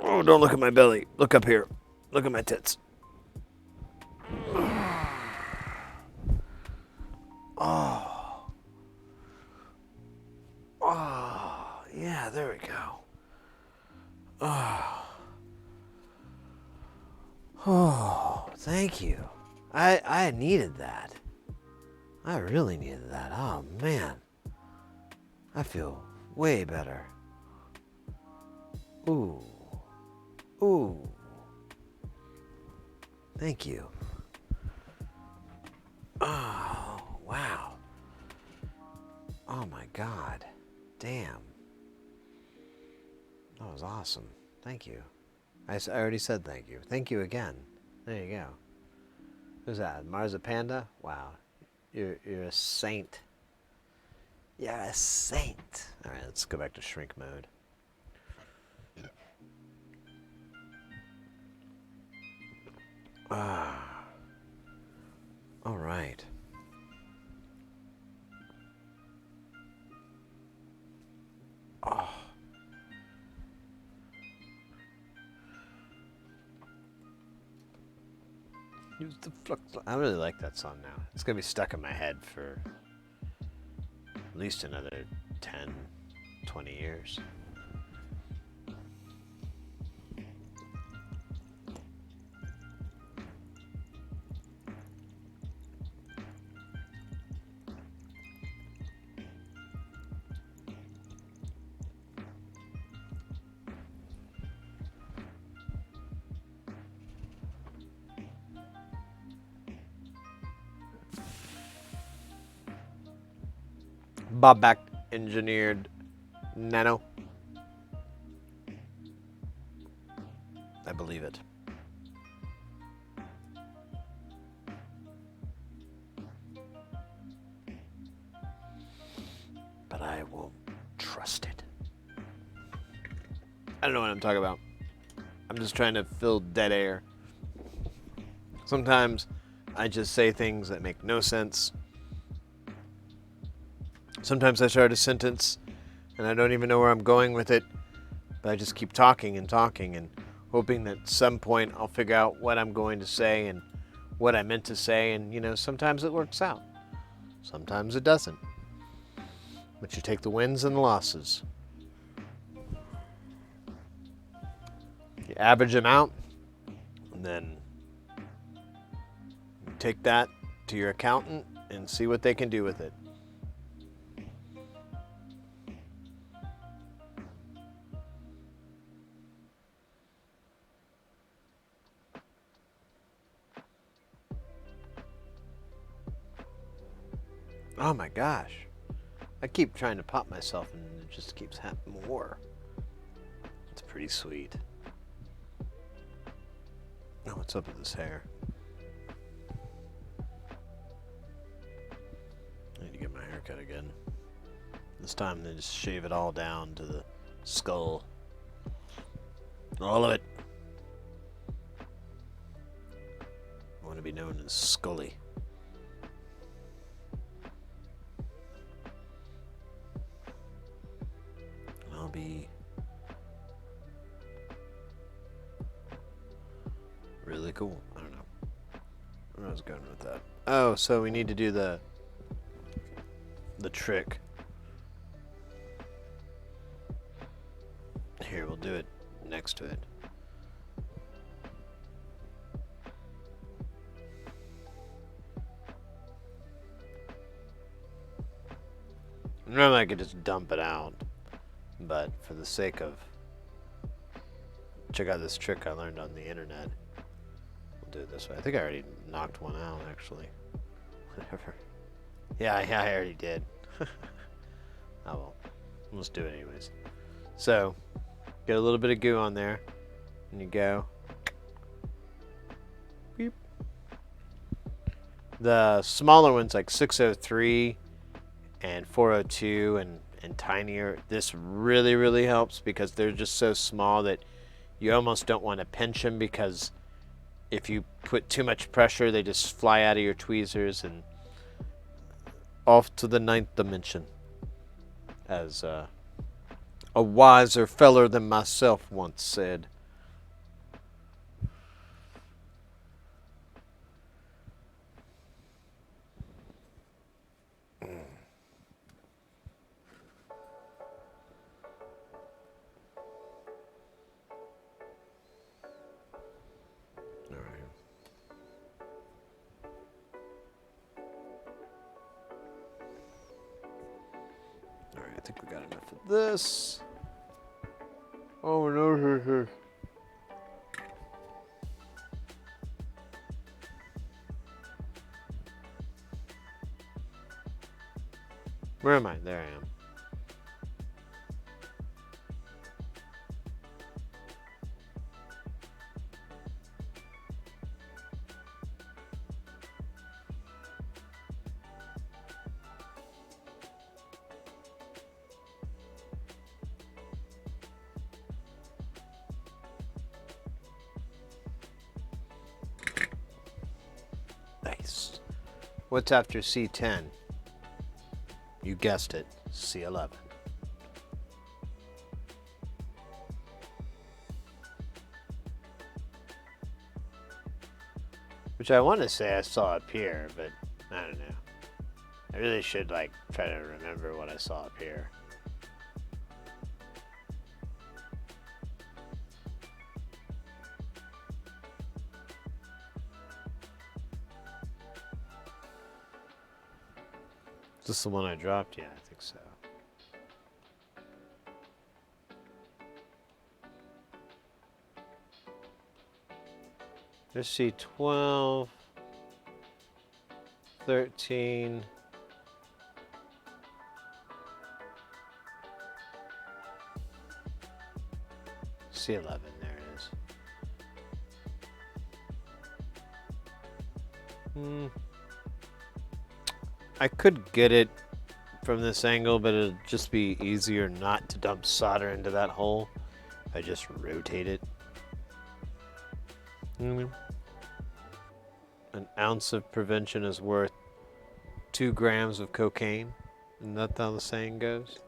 Oh, don't look at my belly. Look up here. Look at my tits. Oh. Oh, yeah, there we go. Oh, thank you. I needed that. I really needed that. Oh, man. I feel way better. Ooh. Ooh. Thank you. Oh, wow. Oh my God. Damn. That was awesome. Thank you. I already said thank you. Thank you again. There you go. Who's that? Marza Panda? Wow. You're a saint. You're a saint. Alright, let's go back to shrink mode. All right. Oh. Use the flux. I really like that song now. It's gonna be stuck in my head for at least another 10, 20 years. Bobback engineered nano. I believe it. But I will trust it. I don't know what I'm talking about. I'm just trying to fill dead air. Sometimes I just say things that make no sense. Sometimes I start a sentence and I don't even know where I'm going with it, but I just keep talking and talking and hoping that at some point I'll figure out what I'm going to say and what I meant to say, and you know, sometimes it works out. Sometimes it doesn't. But you take the wins and the losses. You average them out, and then you take that to your accountant and see what they can do with it. Oh my gosh. I keep trying to pop myself and it just keeps happening more. It's pretty sweet. Oh, what's up with this hair? I need to get my hair cut again. This time they just shave it all down to the skull. All of it. I want to be known as Scully. I'll be really cool. I don't know where I was going with that. Oh, so we need to do the trick. Here, we'll do it next to it. Normally I could just dump it out, but for the sake of check out this trick I learned on the internet, we'll do it this way. I think I already knocked one out, actually. Whatever. Yeah, I already did. Oh well, let's do it anyways. So, get a little bit of goo on there, and you go. Beep. The smaller ones like 603 and 402 and tinier, this really helps because they're just so small that you almost don't want to pinch them, because if you put too much pressure they just fly out of your tweezers and off to the 9th dimension, as a wiser feller than myself once said. I think we got enough of this. Oh no. Where am I? There I am. Nice. What's after C10? You guessed it, C11. Which I want to say I saw up here, but I don't know. I really should like try to remember what I saw up here. Is this the one I dropped? Yeah, I think so. Let's see, 12, 13. C11, there it is. I could get it from this angle, but it'd just be easier not to dump solder into that hole if I just rotate it. An ounce of prevention is worth 2 grams of cocaine. Isn't that how the saying goes?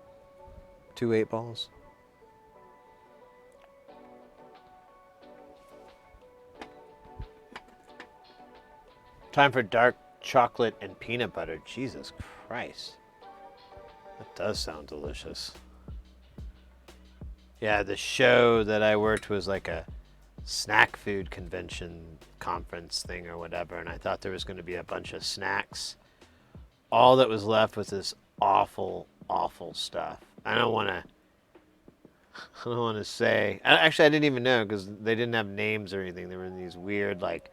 2 8-balls. Time for dark chocolate and peanut butter. Jesus Christ. That does sound delicious. Yeah, the show that I worked was like a snack food convention conference thing or whatever, and I thought there was going to be a bunch of snacks. All that was left was this awful stuff. I don't want to say. Actually, I didn't even know because they didn't have names or anything. They were in these weird like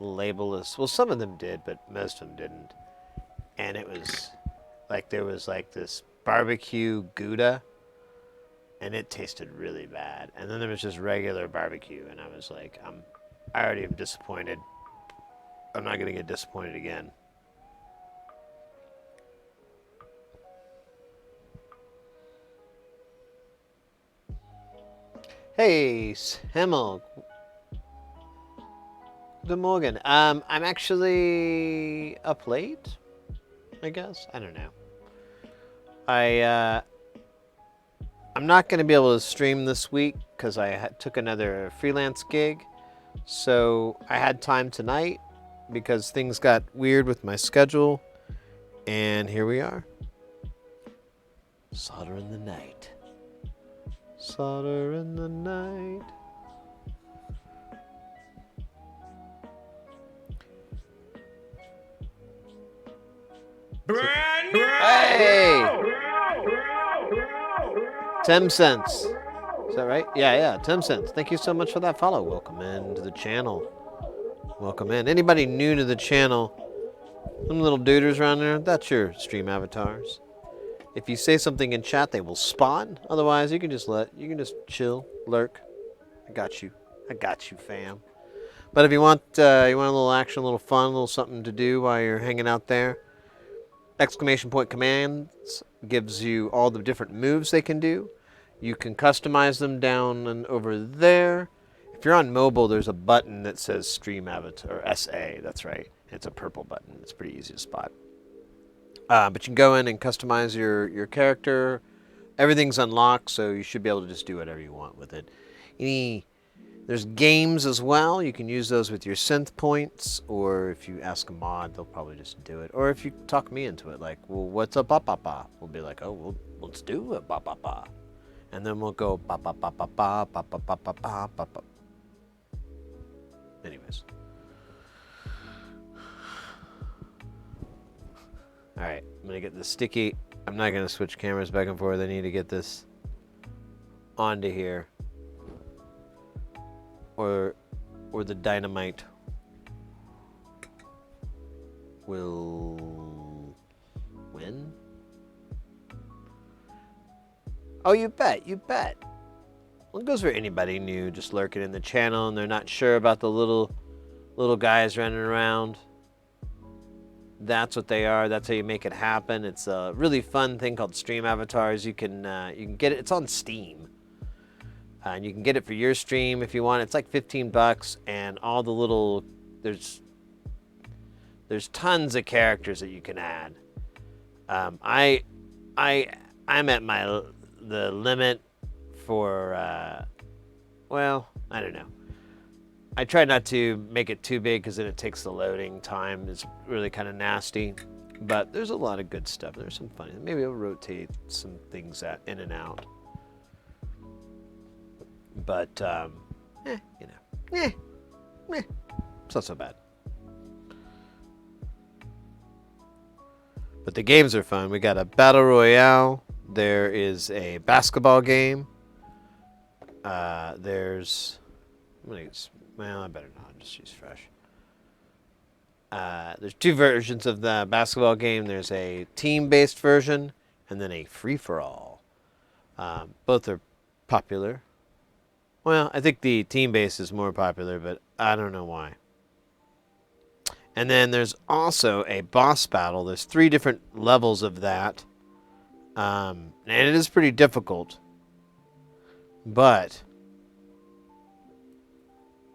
labelless. Well, some of them did, but most of them didn't. and it was like there was like this barbecue Gouda, and it tasted really bad. And then there was just regular barbecue, and I was like, I already am disappointed. I'm not gonna get disappointed again. Hey, Himmel. Good morning. I'm actually up late, I guess. I don't know. I'm not going to be able to stream this week because I took another freelance gig. So I had time tonight because things got weird with my schedule. And here we are. Solder in the night. Solder in the night. Brand new! Hey! 10 cents. Is that right? Yeah, 10 cents. Thank you so much for that follow. Welcome into the channel. Welcome in. Anybody new to the channel, them little duders around there, that's your stream avatars. If you say something in chat, they will spawn. Otherwise, you can just chill, lurk. I got you, fam. But if you want a little action, a little fun, a little something to do while you're hanging out there, exclamation point commands gives you all the different moves they can do. You can customize them down and over there. If you're on mobile, there's a button that says Stream Avatar, or SA, that's right. It's a purple button. It's pretty easy to spot. But you can go in and customize your character. Everything's unlocked, so you should be able to just do whatever you want with it. There's games as well. You can use those with your synth points, or if you ask a mod, they'll probably just do it. Or if you talk me into it, like, well, what's a ba-ba-ba? We'll be like, oh, well, let's do a ba-ba-ba. And then we'll go ba-ba-ba-ba-ba, ba-ba-ba-ba-ba-ba. Anyways. All right, I'm gonna get this sticky. I'm not gonna switch cameras back and forth. I need to get this onto here, or the dynamite will win. Oh, you bet, you bet. Well, it goes for anybody new just lurking in the channel and they're not sure about the little guys running around. That's what they are. That's how you make it happen. It's a really fun thing called Stream Avatars. You can get it. It's on Steam, and you can get it for your stream if you want. It's like $15, and all the little there's tons of characters that you can add. I'm at the limit for well, I don't know. I try not to make it too big because then it takes the loading time. It's really kind of nasty. But there's a lot of good stuff. There's some funny. Maybe I'll rotate some things in and out. But, it's not so bad. But the games are fun. We got a Battle Royale. There is a basketball game. There's... Well, I better not just use fresh. There's two versions of the basketball game. There's a team-based version and then a free-for-all. Both are popular. Well, I think the team-based is more popular, but I don't know why. And then there's also a boss battle. There's 3 different levels of that. And it is pretty difficult. But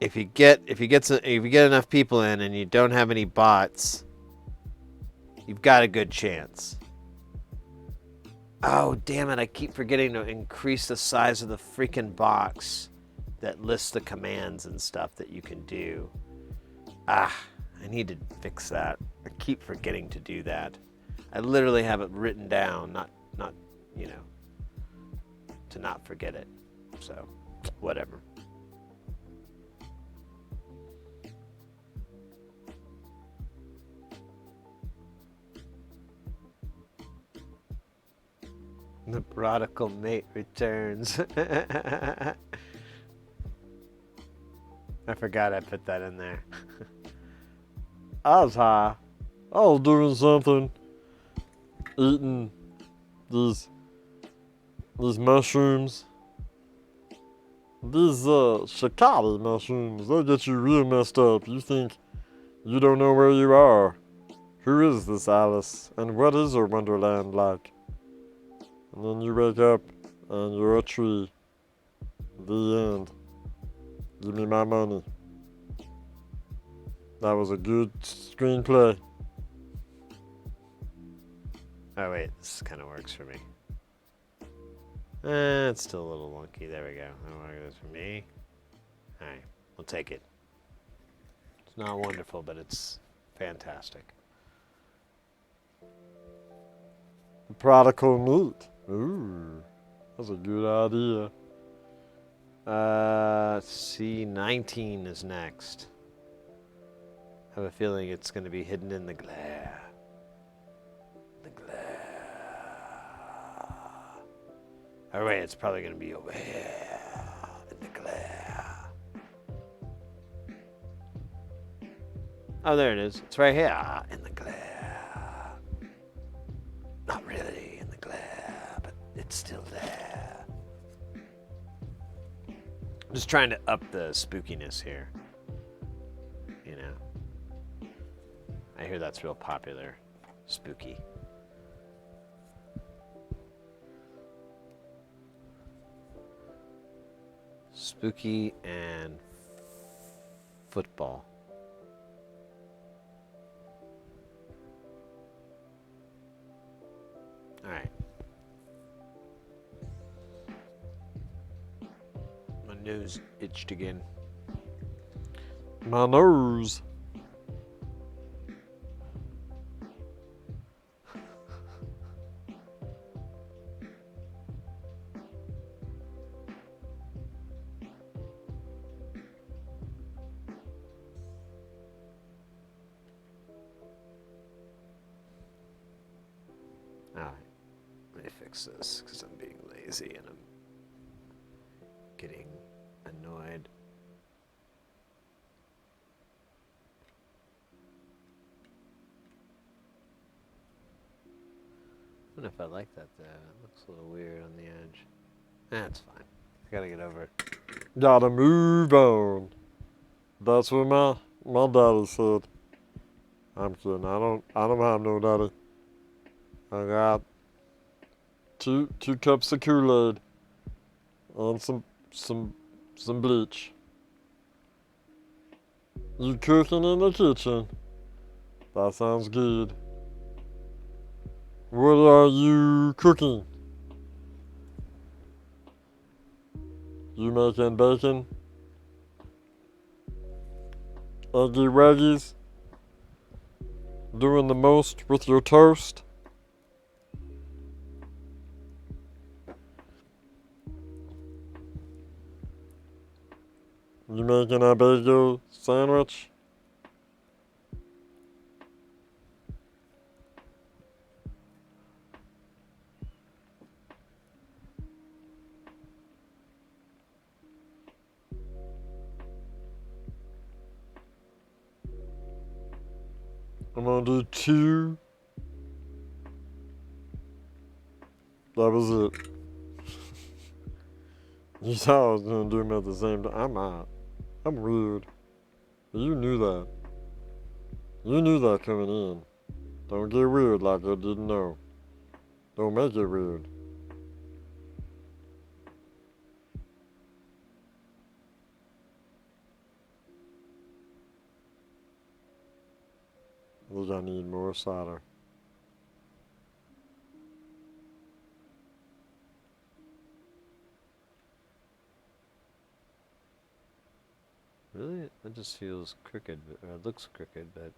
if you get enough people in and you don't have any bots, you've got a good chance. Oh, damn it, I keep forgetting to increase the size of the freaking box that lists the commands and stuff that you can do. I need to fix that. I keep forgetting to do that. I literally have it written down, not to not forget it. So, whatever. The prodigal mate returns. I forgot I put that in there. I was high. I was doing something. eating these mushrooms. These shikari mushrooms, they'll get you real messed up. You think you don't know where you are. Who is this Alice? And what is her wonderland like? And then you wake up and you're a tree. The end. Give me my money. That was a good screenplay. Oh wait, this kind of works for me. It's still a little wonky. There we go. I don't want this for me. Alright, we'll take it. It's not wonderful, but it's fantastic. Prodigal meat. Ooh, that's a good idea. C19 is next. I have a feeling it's going to be hidden in the glare. The glare. Oh wait, it's probably going to be over here in the glare. Oh, there it is. It's right here in the glare. Not really in the glare, but it's still there. I'm just trying to up the spookiness here. You know. I hear that's real popular. Spooky. Spooky and football. All right. My nose itched again. My nose. All right. Let me fix this because I'm being lazy and I'm getting annoyed. I don't know if I like that though. It looks a little weird on the edge. That's fine. I gotta get over it. Gotta move on. That's what my daddy said. I'm kidding. I don't have no daddy. I got two cups of Kool-Aid and some bleach. You cooking in the kitchen? That sounds good. What are you cooking? You making bacon? Eggy waggies? Doing the most with your toast? You making a bagel sandwich? I'm gonna do two. That was it. You thought I was gonna do them at the same time. I'm not. I'm weird. You knew that. You knew that coming in. Don't get weird like I didn't know. Don't make it weird. I think I need more cider. Really? It just feels crooked, or it looks crooked, but...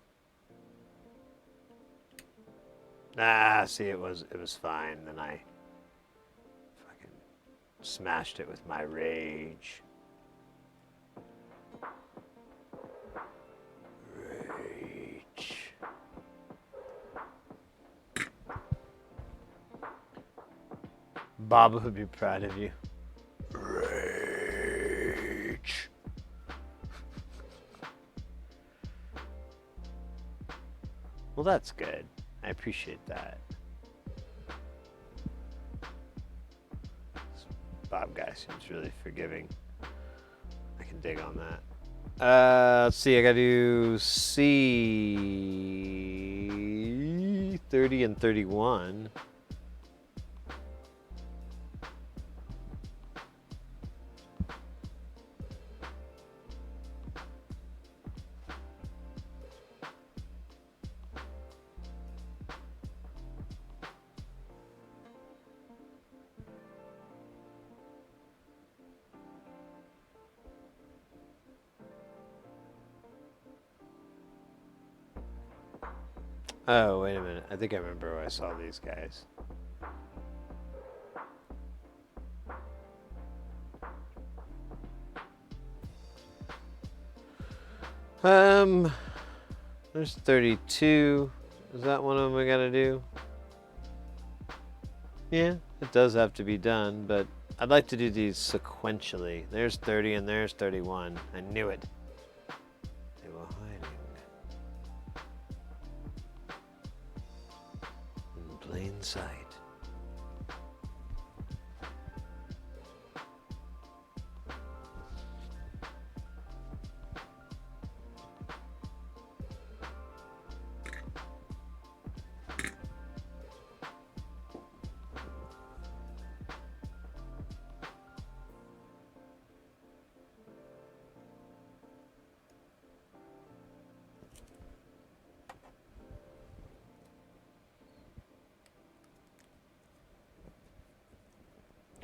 Ah, see, it was fine. Then I fucking smashed it with my rage. Rage. Bob would be proud of you. Rage. Well, that's good. I appreciate that. Bob guy seems really forgiving. I can dig on that. Let's see. I gotta do C 30 and 31. Oh, wait a minute. I think I remember where I saw these guys. There's 32. Is that one of them I gotta do? Yeah, it does have to be done, but I'd like to do these sequentially. There's 30 and there's 31. I knew it. They were hiding in plain sight.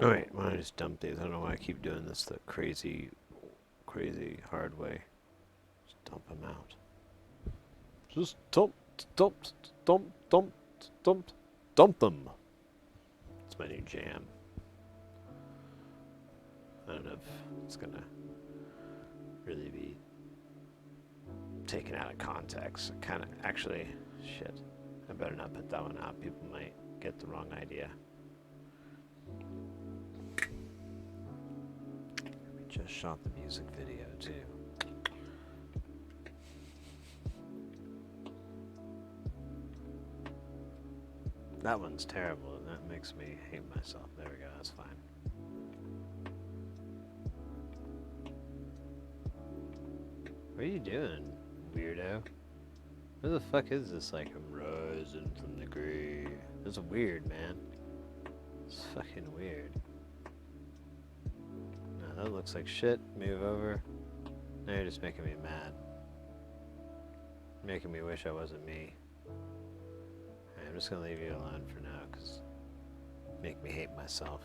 Alright, why don't I just dump these? I don't know why I keep doing this the crazy hard way. Just dump them out. Just dump them. It's my new jam. I don't know if it's gonna really be taken out of context. Kind of, actually, shit. I better not put that one out. People might get the wrong idea. We just shot the music video too. That one's terrible, and that makes me hate myself. There we go, that's fine. What are you doing, weirdo? Who the fuck is this, like, rising from the grave? That's weird, man. It's fucking weird. No, that looks like shit. Move over. Now you're just making me mad. Making me wish I wasn't me. I'm just gonna leave you alone for now, because make me hate myself.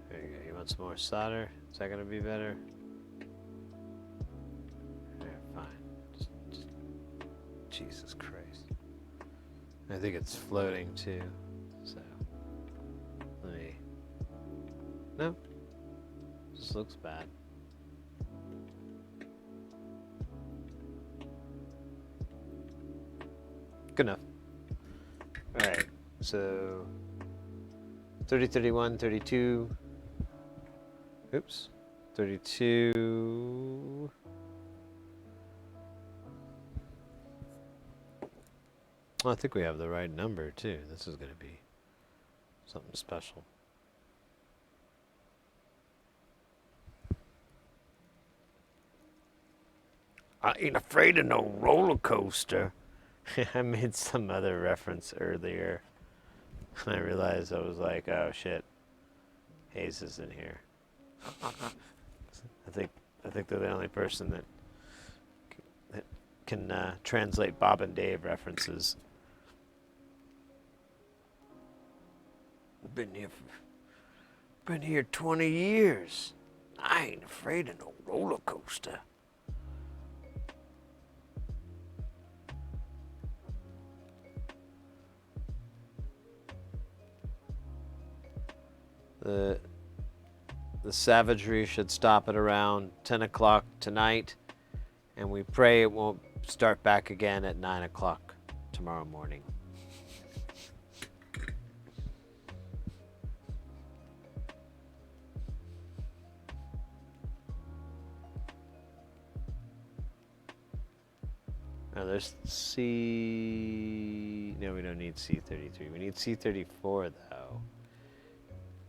There you go. You want some more solder? Is that gonna be better? There, fine. Just Jesus Christ. I think it's floating too. So let me. No. This looks bad. Good enough. Alright, so 30, 31, 32. Oops. 32. Well, I think we have the right number too. This is going to be something special. I ain't afraid of no roller coaster. I made some other reference earlier, and I realized I was like, "Oh shit, Hayes is in here." I think they're the only person that can translate Bob and Dave references. Been here 20 years. I ain't afraid of no roller coaster. The savagery should stop at around 10 o'clock tonight, and we pray it won't start back again at 9 o'clock tomorrow morning. Oh, there's C... No, we don't need C33. We need C34, though.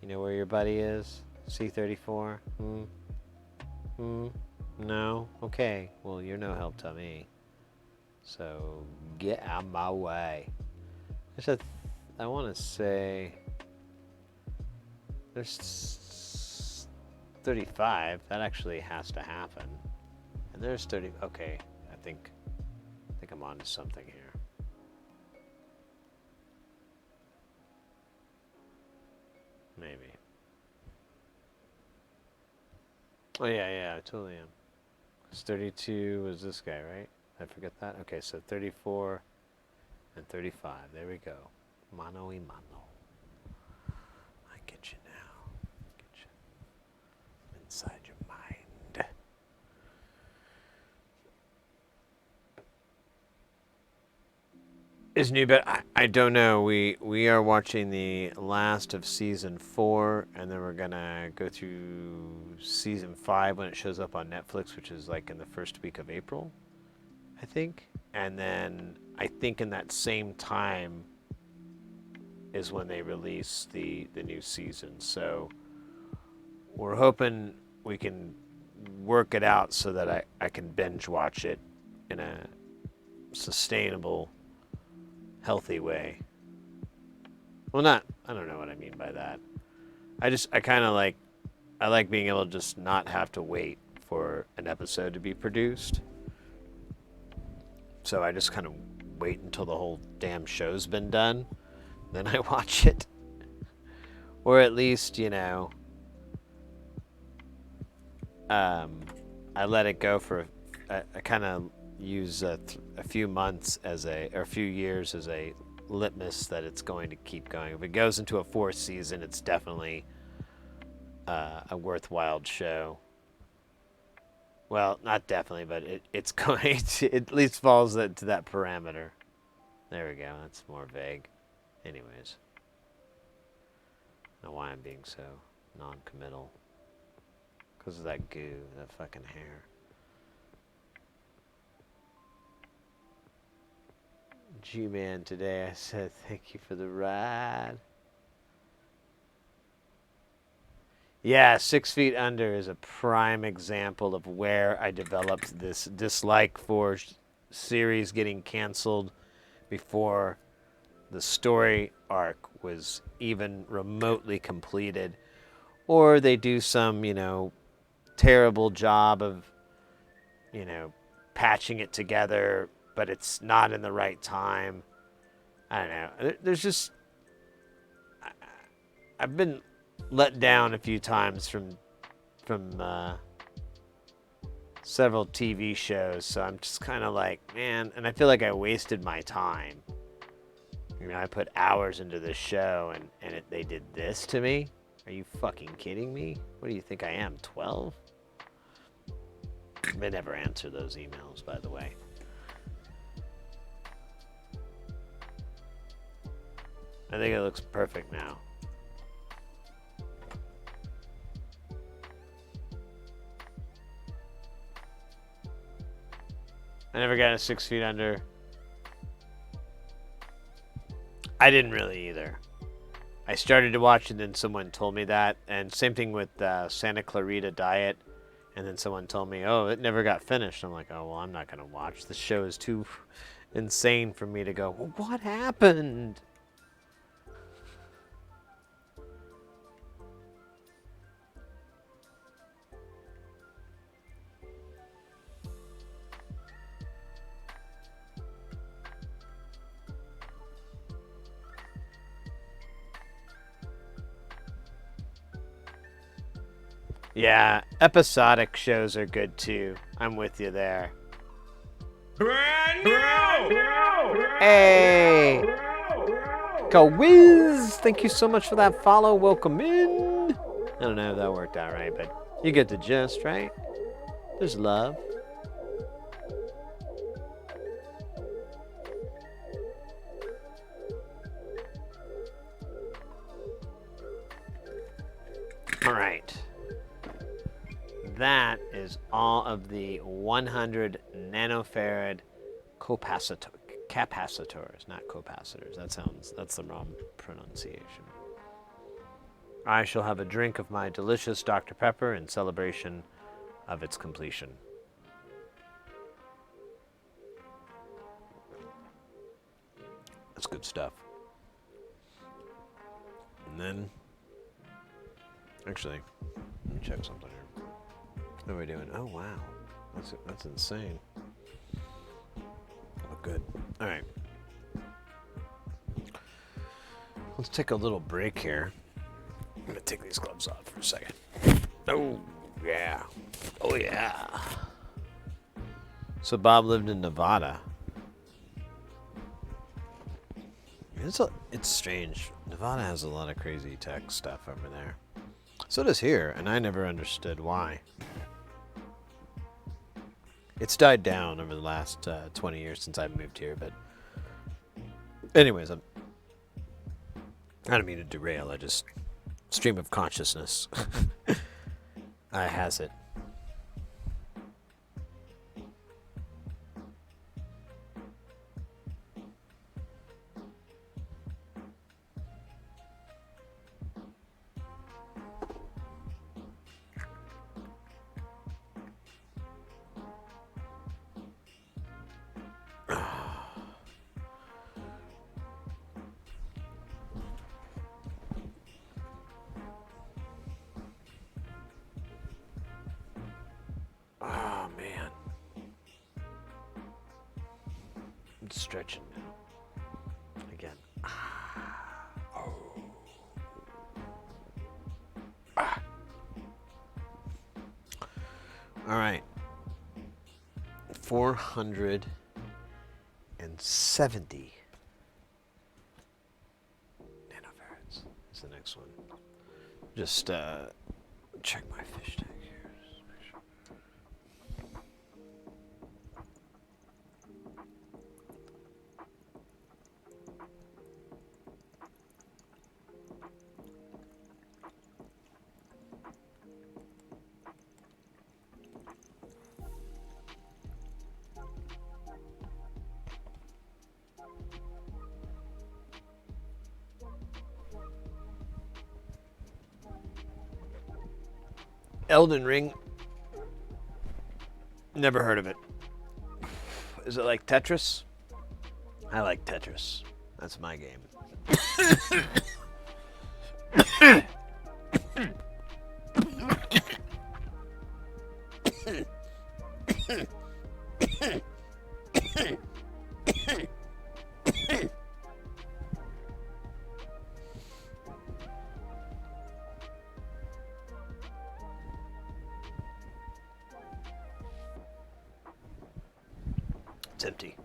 You know where your buddy is? C34? No? Okay. Well, you're no help to me. So, get out of my way. I want to say... There's 35. That actually has to happen. And there's 30... Okay. I think I'm on to something here. Maybe. Oh, yeah, I totally am. 32 was this guy, right? I forget that? Okay, so 34 and 35. There we go. Mano y mano. I get you now. Get you inside your mind. Is new, but I don't know. We are watching the last of season 4, and then we're gonna go through season 5 when it shows up on Netflix, which is like in the first week of April, I think. And then I think in that same time is when they release the new season. So we're hoping we can work it out so that I can binge watch it in a sustainable, healthy way. Well, I don't know what I mean by that. I kind of like being able to just not have to wait for an episode to be produced. So I just kind of wait until the whole damn show's been done. Then I watch it. Or at least, I let it go for, I kind of use a few months or a few years as a litmus that it's going to keep going. If it goes into a 4th season, it's definitely a worthwhile show. Well, not definitely, but it's going to, it at least falls to that parameter. There we go. That's more vague. Anyways. I don't know why I'm being so non-committal. Because of that goo, that fucking hair. G-Man, today I said thank you for the ride. Yeah, 6 Feet Under is a prime example of where I developed this dislike for series getting canceled before the story arc was even remotely completed. Or they do some, terrible job of, patching it together, but it's not in the right time. I don't know. There's just... I've been let down a few times from several TV shows, so I'm just kind of like, man, and I feel like I wasted my time. I put hours into this show, and they did this to me? Are you fucking kidding me? What do you think I am, 12? They never answer those emails, by the way. I think it looks perfect now. I never got a 6 Feet Under. I didn't really either. I started to watch and then someone told me that. And same thing with Santa Clarita Diet. And then someone told me, oh, it never got finished. I'm like, oh, well, I'm not going to watch. The show is too insane for me to go, well, what happened? Yeah, episodic shows are good too. I'm with you there. Brand new! Hey! Go Wiz! Thank you so much for that follow. Welcome in. I don't know if that worked out right, but you get the gist, right? There's love. All right. That is all of the 100 nanofarad capacitors, not capacitors. That's the wrong pronunciation. I shall have a drink of my delicious Dr. Pepper in celebration of its completion. That's good stuff. And then, actually, let me check something here. What are we doing? Oh, wow. That's insane. Oh, good. All right. Let's take a little break here. I'm going to take these gloves off for a second. Oh, yeah. Oh, yeah. So Bob lived in Nevada. It's strange. Nevada has a lot of crazy tech stuff over there. So does here, and I never understood why. It's died down over the last 20 years since I moved here, but anyways, I don't mean to derail. I just stream of consciousness. I has it. Oh, man. I'm stretching now. Again. Oh. All right. 470 nanofarad is the next one. Just check my fish tank here. Just make sure. Elden Ring. Never heard of it. Is it like Tetris? I like Tetris. That's my game. It's empty.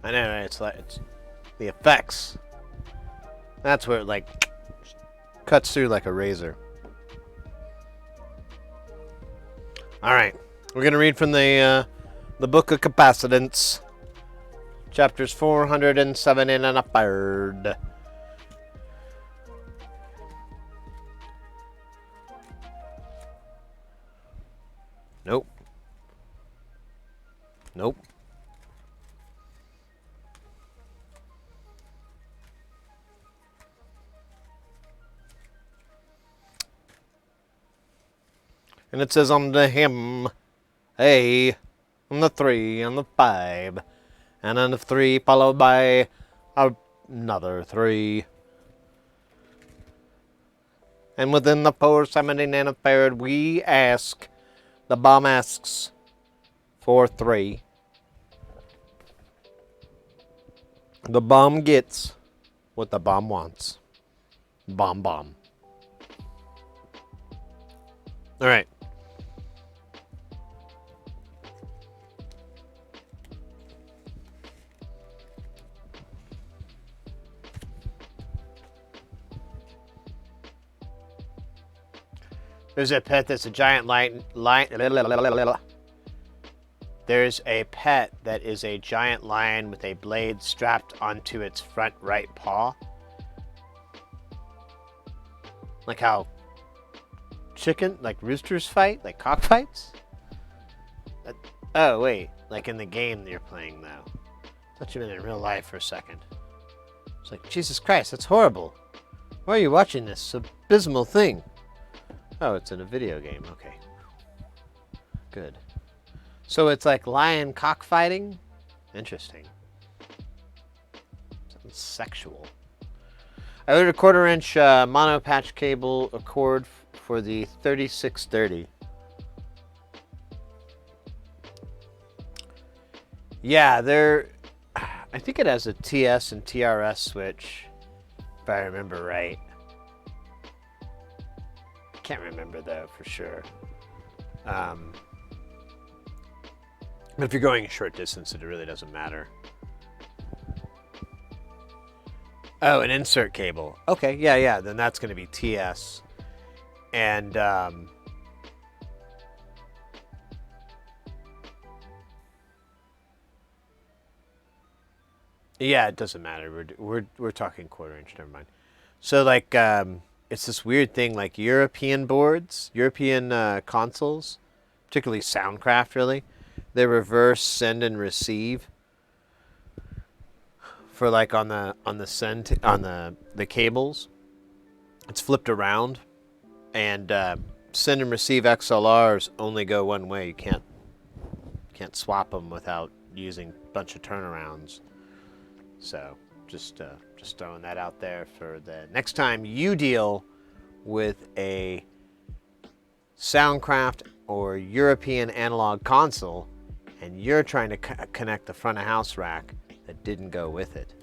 I know, right? It's the effects. That's where it like cuts through like a razor. All right, we're gonna read from the Book of Capacitance, chapters 407 and a third. Nope. Nope. And it says on the hymn, A, on the 3, on the 5, and on the 3 followed by another 3. And within the 470 nanofarad, we ask, the bomb asks for 3. The bomb gets what the bomb wants. Bomb. All right. There's a pet that's a giant There's a pet that is a giant lion with a blade strapped onto its front right paw. Like how like roosters fight, like cockfights? Oh, wait, like in the game you're playing, though. I thought you meant in real life for a second. It's like, Jesus Christ, that's horrible. Why are you watching this abysmal thing? Oh, it's in a video game, okay. Good. So it's like lion cockfighting? Interesting. Something sexual. I ordered a 1/4-inch mono patch cable cord for the 3630. Yeah, I think it has a TS and TRS switch, if I remember right. I can't remember though for sure. But if you're going a short distance, it really doesn't matter. Oh, an insert cable. Okay, yeah, then that's going to be TS. And yeah, it doesn't matter. We're talking 1/4-inch. Never mind. So like, it's this weird thing. Like European boards, European consoles, particularly Soundcraft, really, they reverse send and receive. For like on the send on the cables, it's flipped around, and send and receive XLRs only go one way. You can't swap them without using a bunch of turnarounds. So just throwing that out there for the next time you deal with a Soundcraft or European analog console, and you're trying to connect the front of house rack that didn't go with it.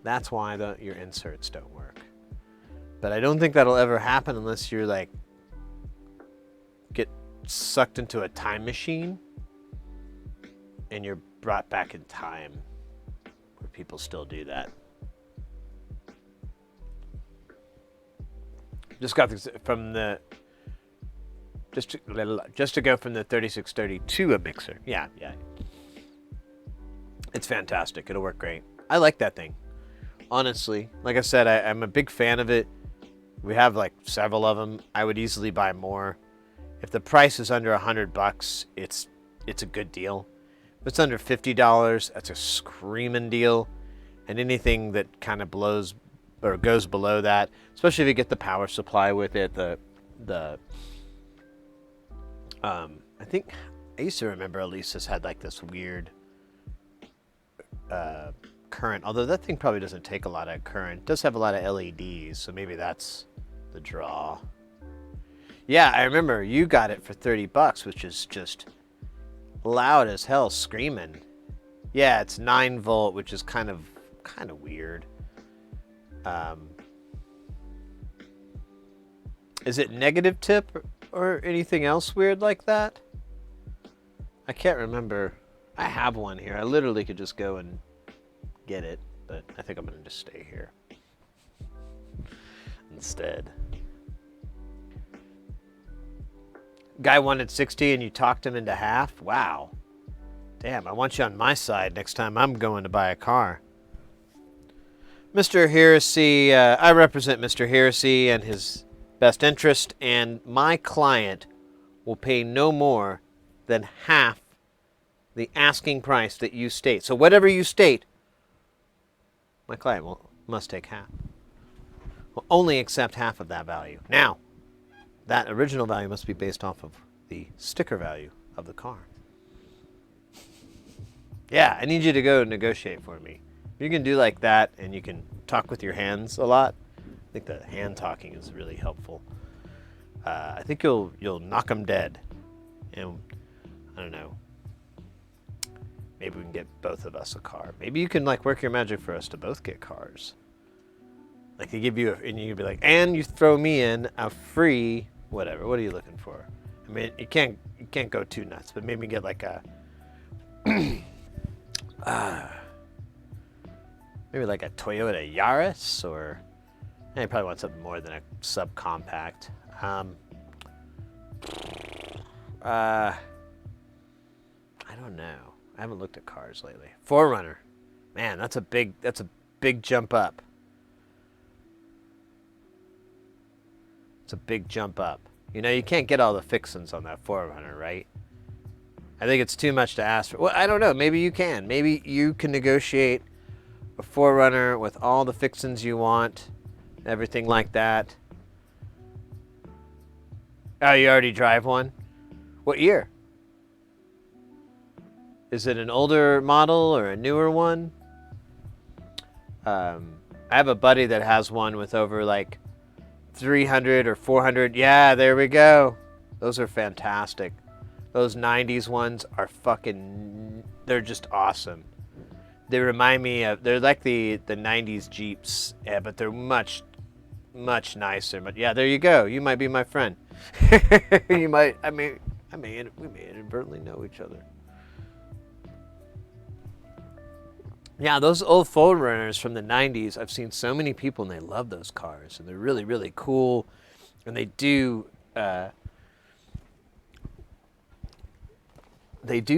That's why your inserts don't work. But I don't think that'll ever happen unless you're like get sucked into a time machine and you're brought back in time, where people still do that. Just got from the just to go from the 3630 to a mixer. Yeah. It's fantastic. It'll work great. I like that thing. Honestly, like I said, I'm a big fan of it. We have like several of them. I would easily buy more. If the price is under $100, it's a good deal. If it's under $50, that's a screaming deal. And anything that kind of blows or goes below that, especially if you get the power supply with it, I think I used to remember Elisa's had like this weird current, although that thing probably doesn't take a lot of current. It does have a lot of LEDs, so maybe that's the draw. Yeah, I remember you got it for $30, which is just loud as hell, screaming. Yeah, it's 9 volt, which is kind of weird. Is it negative tip or anything else weird like that? I can't remember. I have one here. I literally could just go and get it, but I think I'm gonna just stay here instead. Guy wanted 60 and you talked him into half? Wow. Damn, I want you on my side next time I'm going to buy a car. Mr. Heresy, I represent Mr. Heresy and his best interest, and my client will pay no more than half the asking price that you state. So whatever you state, my client must take half. Will only accept half of that value. Now, that original value must be based off of the sticker value of the car. Yeah, I need you to go negotiate for me. If you can do like that and you can talk with your hands a lot, I think the hand talking is really helpful. I think you'll knock them dead. And I don't know. Maybe we can get both of us a car. Maybe you can like work your magic for us to both get cars. Like they give you, and you can be like, and you throw me in a free whatever. What are you looking for? I mean, you can't go too nuts, but maybe get like a maybe like a Toyota Yaris, or you probably want something more than a subcompact. don't know. I haven't looked at cars lately. 4Runner. Man, that's a big jump up. It's a big jump up. You know, you can't get all the fixins on that 4Runner, right? I think it's too much to ask for. Well, I don't know. Maybe you can. Maybe you can negotiate a 4Runner with all the fixins you want, everything like that. Oh, you already drive one? What year? Is it an older model or a newer one? I have a buddy that has one with over like 300 or 400. Yeah, there we go. Those are fantastic. Those 90s ones are they're just awesome. They remind me of, they're like the 90s Jeeps, yeah, but they're much nicer. But yeah, there you go. You might be my friend. You might, we may inadvertently know each other. Yeah, those old 4Runners from the 90s, I've seen so many people and they love those cars. And they're really, really cool. And they do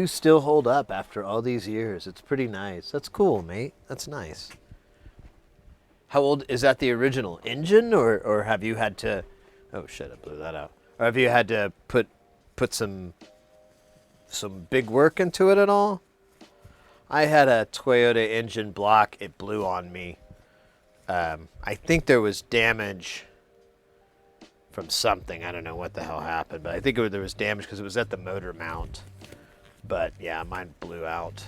still hold up after all these years. It's pretty nice. That's cool, mate. That's nice. How old, is that the original engine or have you had to, oh shit, I blew that out. Or have you had to put some big work into it at all? I had a Toyota engine block. It blew on me. I think there was damage from something. I don't know what the hell happened, but I think there was damage because it was at the motor mount. But yeah, mine blew out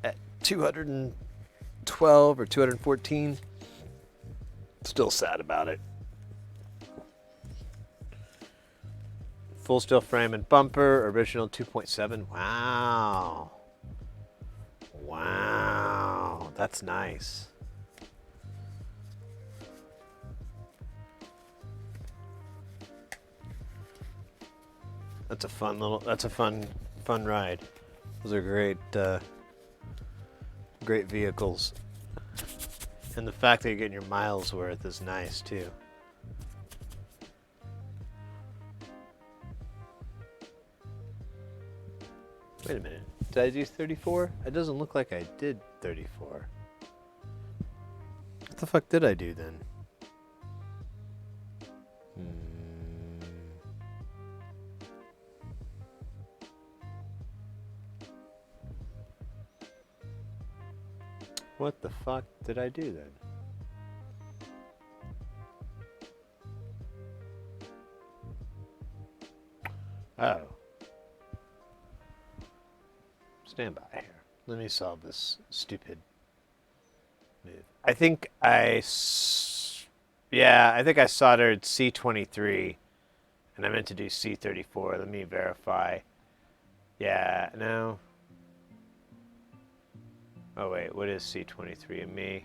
at 212 or 214. Still sad about it. Full steel frame and bumper, original 2.7. Wow. Wow, that's nice. That's a fun ride. Those are great vehicles. And the fact that you're getting your miles worth is nice too. Wait a minute. Did I do 34? It doesn't look like I did 34. What the fuck did I do then? What the fuck did I do then? Oh. Stand by here. Let me solve this stupid move. I think I soldered C23 and I meant to do C34. Let me verify. Yeah, no. Oh wait, what is C23 in me?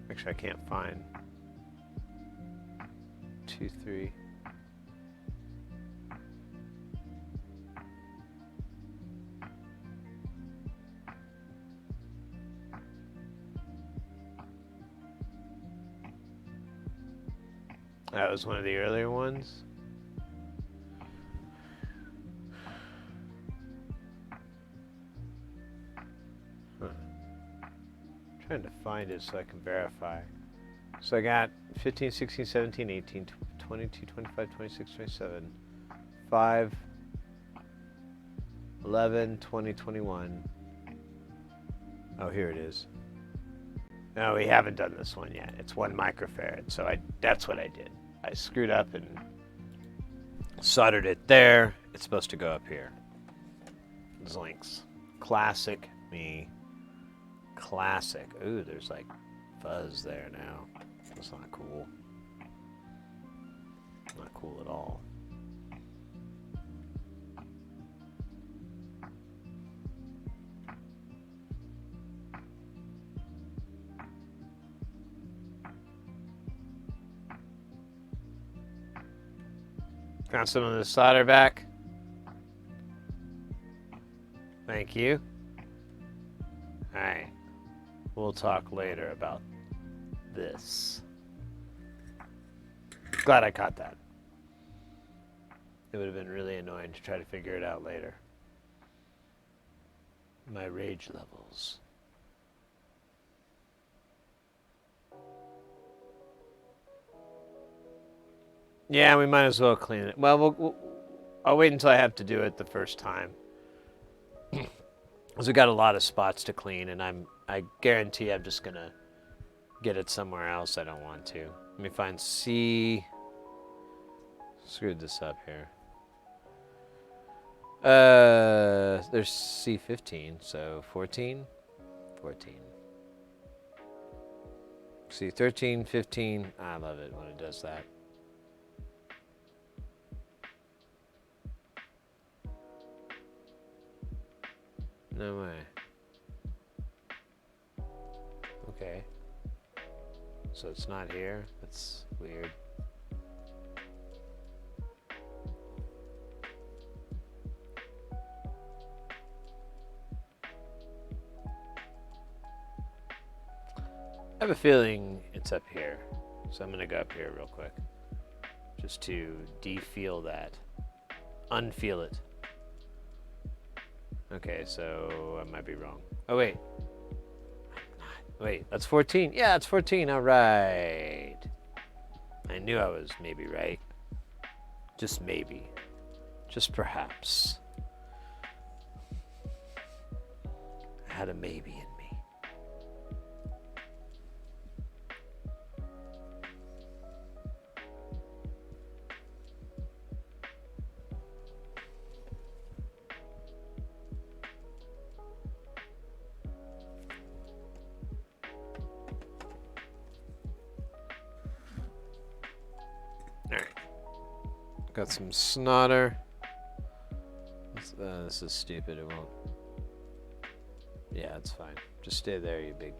Actually, I can't find 2-3. That was one of the earlier ones. Trying to find it so I can verify. So I got 15, 16, 17, 18, 22, 25, 26, 27, 5, 11, 20, 21. Oh, here it is. No, we haven't done this one yet. It's 1 microfarad, so that's what I did. I screwed up and soldered it there. It's supposed to go up here. Links. Classic me. Classic. Ooh, there's like fuzz there now. That's not cool. Not cool at all. Got some of the solder back. Thank you. All right. We'll talk later about this. Glad I caught that. It would have been really annoying to try to figure it out later. My rage levels. Yeah, we might as well clean it. Well, I'll wait until I have to do it the first time. Because we got a lot of spots to clean, and I guarantee I'm just gonna get it somewhere else I don't want to. Let me find C. Screwed this up here. There's C15, so 14? 14. C13, 15. I love it when it does that. No way. Okay. So it's not here? That's weird. I have a feeling it's up here. So I'm going to go up here real quick. Just to de-feel that. Unfeel it. Okay, so I might be wrong. Oh, wait. Wait, that's 14. Yeah, it's 14. All right. I knew I was maybe right. Just maybe. Just perhaps. I had a maybe in me. Got some snodder. This is stupid. It won't. Yeah, it's fine. Just stay there, you big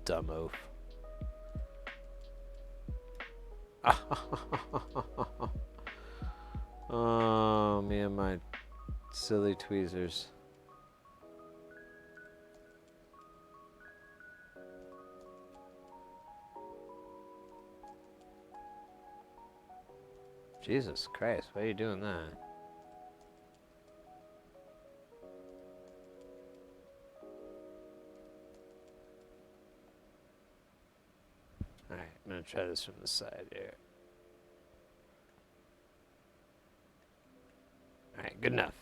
dumb oaf. Oh, me and my silly tweezers. Jesus Christ, why are you doing that? Alright, I'm gonna try this from the side here. Alright, good enough.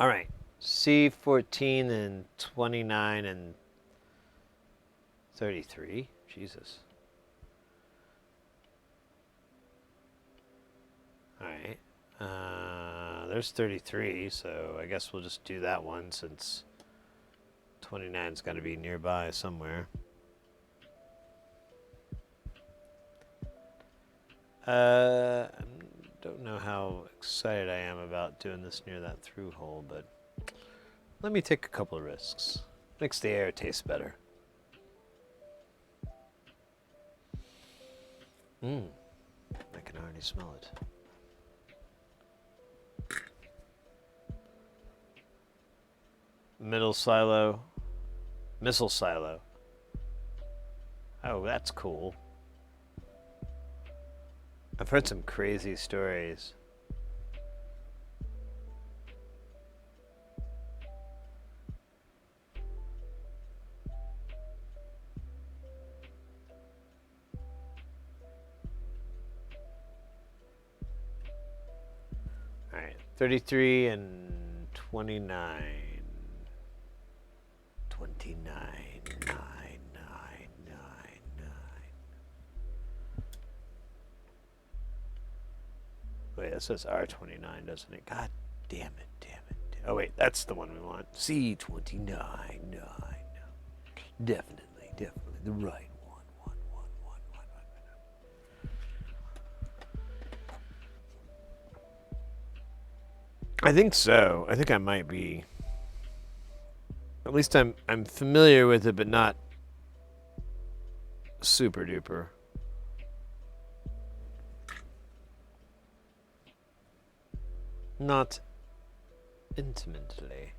Alright, C14 and 29 and 33? Jesus. Alright. There's 33, so I guess we'll just do that one since 29's got to be nearby somewhere. I don't know how excited I am about doing this near that through hole, but let me take a couple of risks. Makes the air taste better. I can already smell it. Middle silo. Missile silo. Oh, that's cool. I've heard some crazy stories. All right, 33 and 29. 29, 9, 9, 9, 9. Wait, that says R29, doesn't it? God damn it, damn it. Oh, wait, that's the one we want. C29, 9. Definitely, definitely the right one. I think so. I think I might be. At least I'm familiar with it, but not super duper. Not intimately.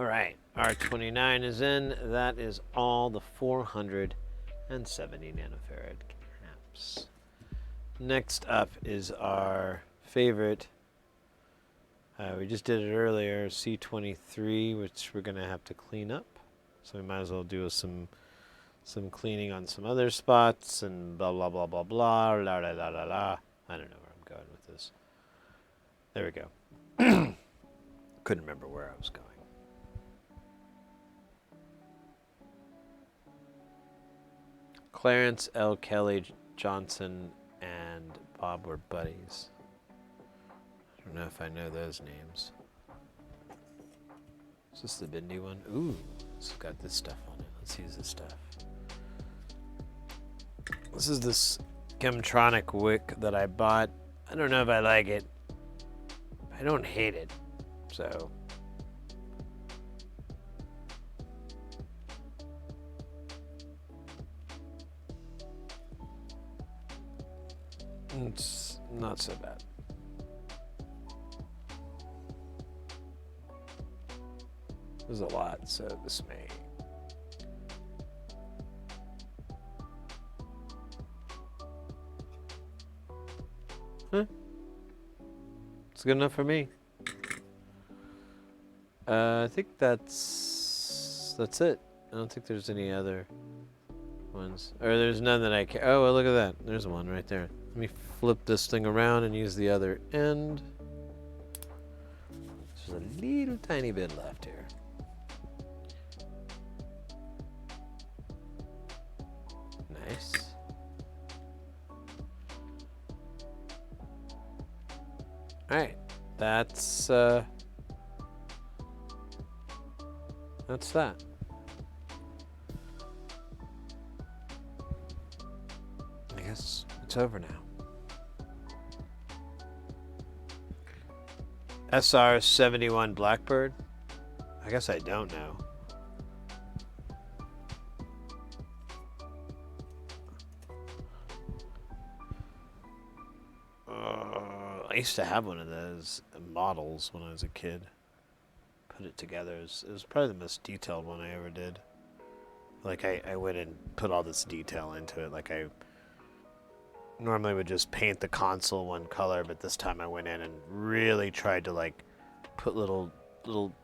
All right, R29 is in. That is all the 470 nanofarad caps. Next up is our favorite. We just did it earlier, C23, which we're gonna have to clean up. So we might as well do some cleaning on some other spots and blah blah blah blah blah la la la la la. I don't know where I'm going with this. There we go. Couldn't remember where I was going. Clarence L. Kelly Johnson and Bob were buddies. I don't know if I know those names. Is this the Bindi one? Ooh, it's got this stuff on it. Let's use this stuff. This is this Chemtronic wick that I bought. I don't know if I like it. I don't hate it, so. It's not so bad. There's a lot, so this may. Huh? It's good enough for me. I think that's it. I don't think there's any other ones. Or there's none that I can. Oh, well, look at that. There's one right there. Let me flip this thing around and use the other end. There's a little tiny bit left here. Nice. All right, that's that. I guess it's over now. SR-71 Blackbird? I guess I don't know. I used to have one of those models when I was a kid. Put it together. It was probably the most detailed one I ever did. Like, I went and put all this detail into it. Like, I normally would just paint the console one color, but this time I went in and really tried to, like, put little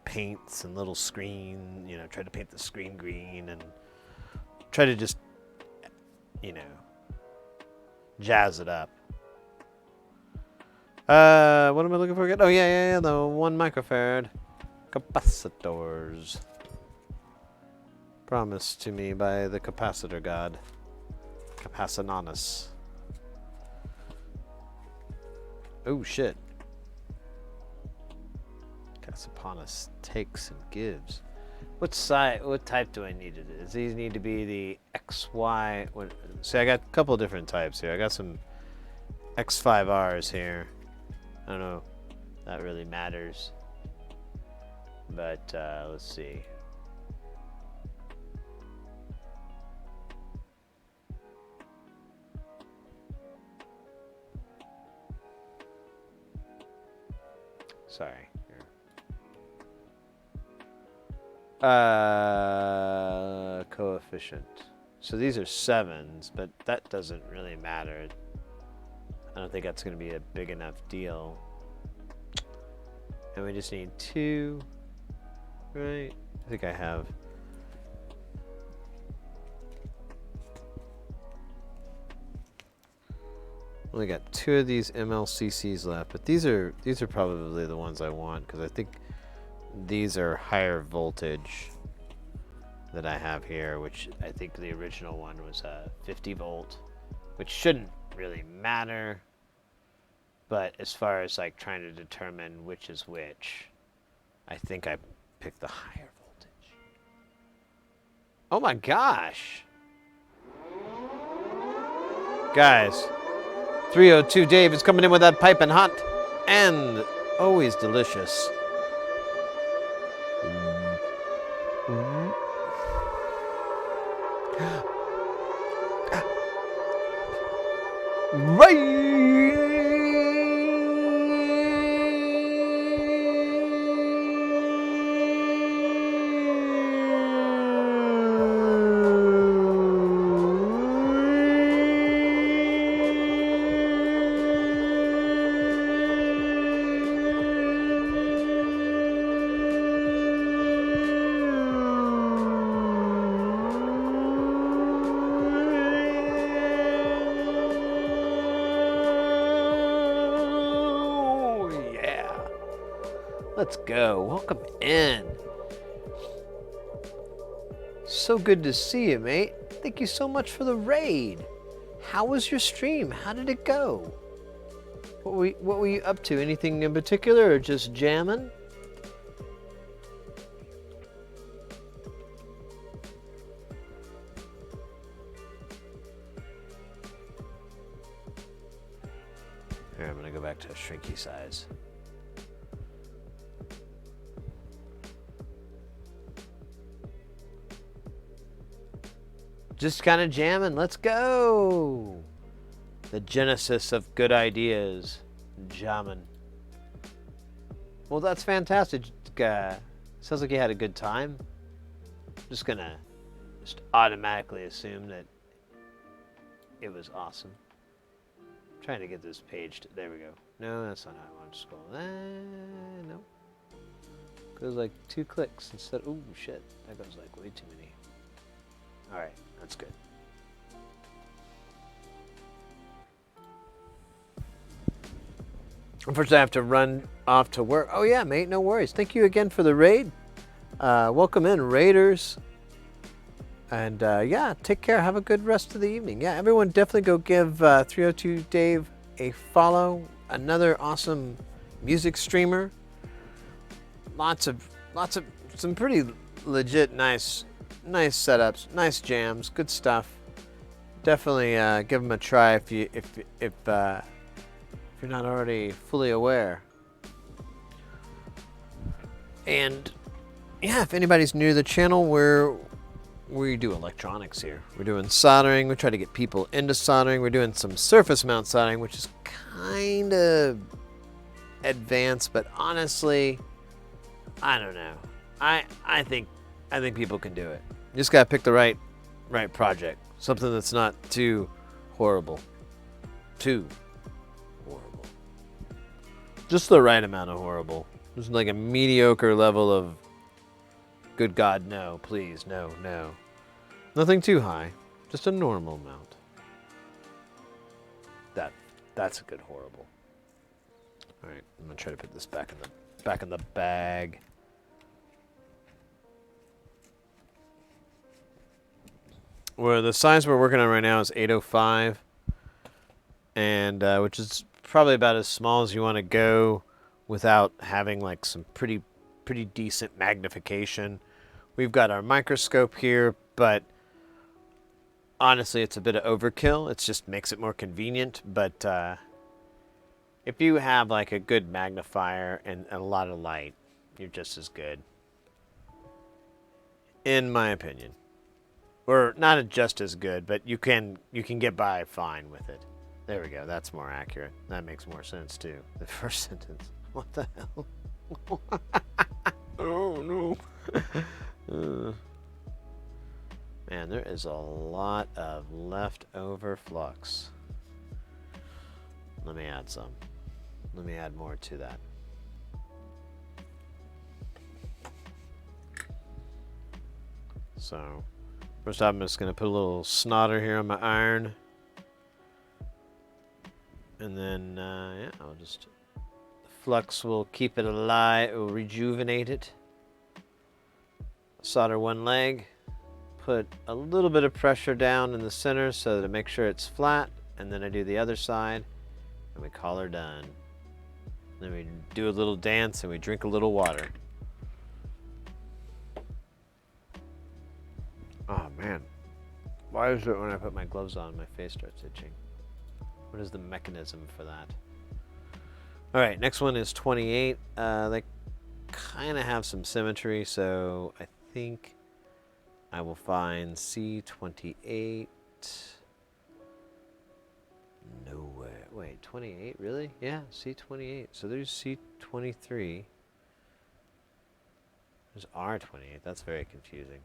paints and little screen, you know, tried to paint the screen green and try to just, you know, jazz it up. What am I looking for again? Oh, yeah, the 1 microfarad capacitors. Promised to me by the capacitor god, Capacinanus. Oh, shit. Capacinanus takes and gives. What type do I need it? Does these need to be the XY? See, I got a couple different types here. I got some X5Rs here. I don't know if that really matters. But let's see. Sorry. Coefficient. So these are 7s, but that doesn't really matter. I don't think that's going to be a big enough deal. And we just need 2, right? I think I have. Only got 2 of these MLCCs left, but these are probably the ones I want because I think these are higher voltage that I have here, which I think the original one was a 50 volt, which shouldn't really matter. But as far as like trying to determine which is which, I think I picked the higher voltage. Oh my gosh. Guys, 302 Dave is coming in with that piping hot and always delicious. Let's go. Welcome in. So good to see you, mate. Thank you so much for the raid. How was your stream? How did it go? What were you up to? Anything in particular or just jamming? Here, I'm gonna go back to a shrinky size. Just kind of jamming. Let's go. The genesis of good ideas. Jamming. Well, that's fantastic. Sounds like you had a good time. Just gonna automatically assume that it was awesome. I'm trying to get this page. There we go. No, that's not how I want to scroll. No. Goes like 2 clicks instead. Oh shit, that goes like way too many. All right, that's good. Unfortunately, I have to run off to work. Oh yeah, mate, no worries. Thank you again for the raid. Welcome in, raiders. And yeah, take care. Have a good rest of the evening. Yeah, everyone definitely go give 302 Dave a follow. Another awesome music streamer. Lots of some pretty legit nice setups, nice jams, good stuff. Definitely give them a try if you're not already fully aware. And yeah, if anybody's new to the channel, we do electronics here. We're doing soldering. We try to get people into soldering. We're doing some surface mount soldering, which is kind of advanced, but honestly, I don't know. I think people can do it. You just gotta pick the right project. Something that's not too horrible. Too horrible. Just the right amount of horrible. Just like a mediocre level of good God, no, please, no. Nothing too high. Just a normal amount. That's a good horrible. All right, I'm gonna try to put this back in the bag. Well, the size we're working on right now is 805, and which is probably about as small as you want to go without having like some pretty decent magnification. We've got our microscope here, but honestly, it's a bit of overkill. It just makes it more convenient. But if you have like a good magnifier and a lot of light, you're just as good, in my opinion. Or not just as good, but you can get by fine with it. There we go. That's more accurate. That makes more sense too. The first sentence. What the hell? Oh no. Man, there is a lot of leftover flux. Let me add some. Let me add more to that. So, first I'm just going to put a little snodder here on my iron. And then, yeah, I'll just... Flux will keep it alive, it will rejuvenate it. Solder one leg. Put a little bit of pressure down in the center so to make sure it's flat. And then I do the other side. And we call her done. Then we do a little dance and we drink a little water. Oh man. Why is it when I put my gloves on, my face starts itching? What is the mechanism for that? Alright, next one is 28. They kind of have some symmetry, so I think I will find C28. No way. Wait, 28? Really? Yeah, C28. So there's C23. There's R28. That's very confusing.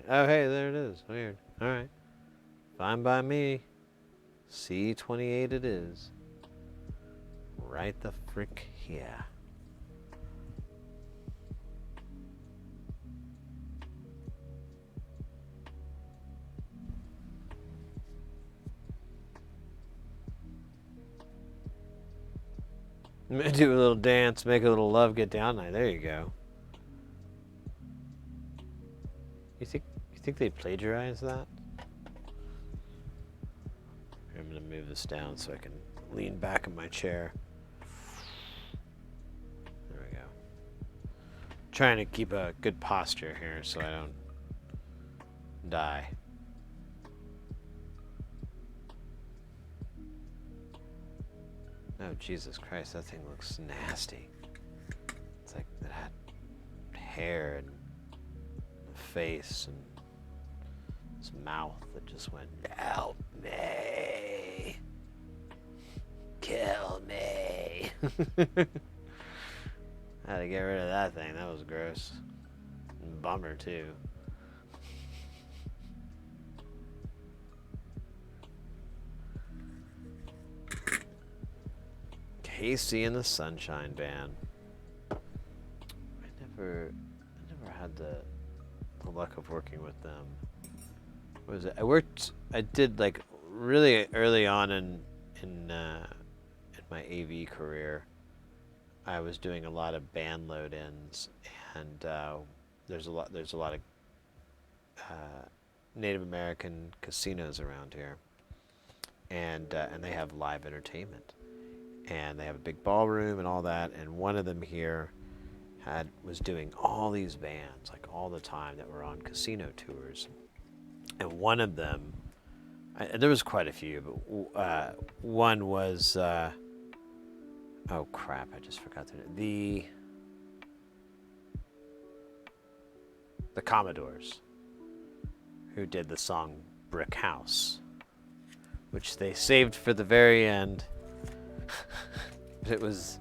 Oh, hey, there it is. Weird. Alright. Fine by me. C28 it is. Right the frick here. Do a little dance, make a little love, get down night. There you go. You think they plagiarized that? I'm gonna move this down so I can lean back in my chair. There we go. Trying to keep a good posture here so I don't die. Oh, Jesus Christ, that thing looks nasty. It's like it had hair and a face and this mouth that just went, help me. Kill me. I had to get rid of that thing. That was gross. And bummer, too. Casey and the Sunshine Band. I never had the luck of working with them. What was it? I did like really early on in my AV career. I was doing a lot of band load-ins, and there's a lot of Native American casinos around here, and they have live entertainment. And they have a big ballroom and all that, and one of them here was doing all these bands like all the time that were on casino tours, and one of them, there was quite a few, but one was oh crap, I just forgot the Commodores, who did the song Brick House, which they saved for the very end. It was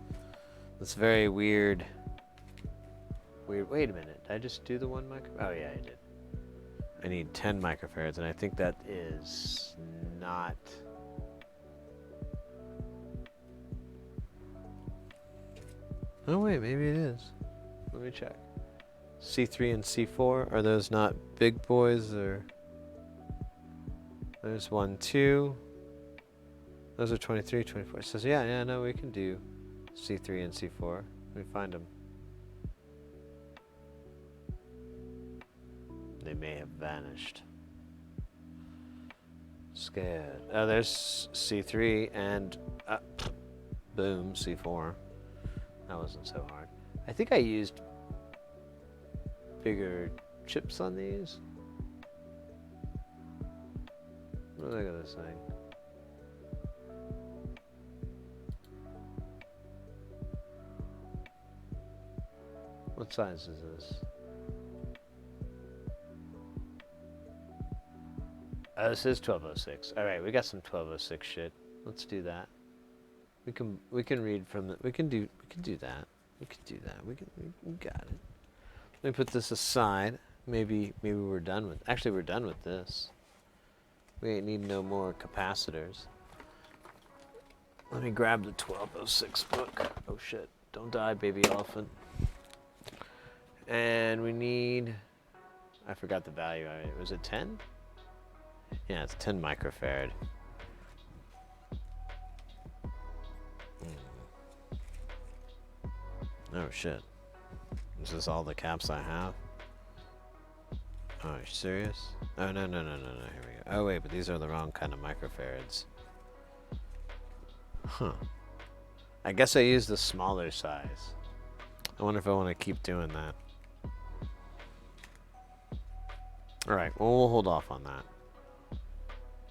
this very weird. Wait a minute. Did I just do the one micro? Oh yeah, I did. I need 10 microfarads, and I think that is not. Oh wait, maybe it is. Let me check. C3 and C4, are those not big boys, or? There's 1, 2. Those are 23, 24. It says, yeah, no, we can do C3 and C4. Let me find them. They may have vanished. Scared. Oh, there's C3 and boom, C4. That wasn't so hard. I think I used bigger chips on these. What was I gonna say? What size is this? Oh, this is 1206. All right, we got some 1206 shit. Let's do that. We can read from the. We can do that. We got it. Let me put this aside. Maybe we're done with. Actually, we're done with this. We ain't need no more capacitors. Let me grab the 1206 book. Oh shit! Don't die, baby elephant. And we need, I forgot the value. Was it 10? Yeah, it's 10 microfarad. Oh shit. Is this all the caps I have? Oh, are you serious? Oh, no, here we go. Oh wait, but these are the wrong kind of microfarads. Huh. I guess I used the smaller size. I wonder if I want to keep doing that. Alright, well, we'll hold off on that.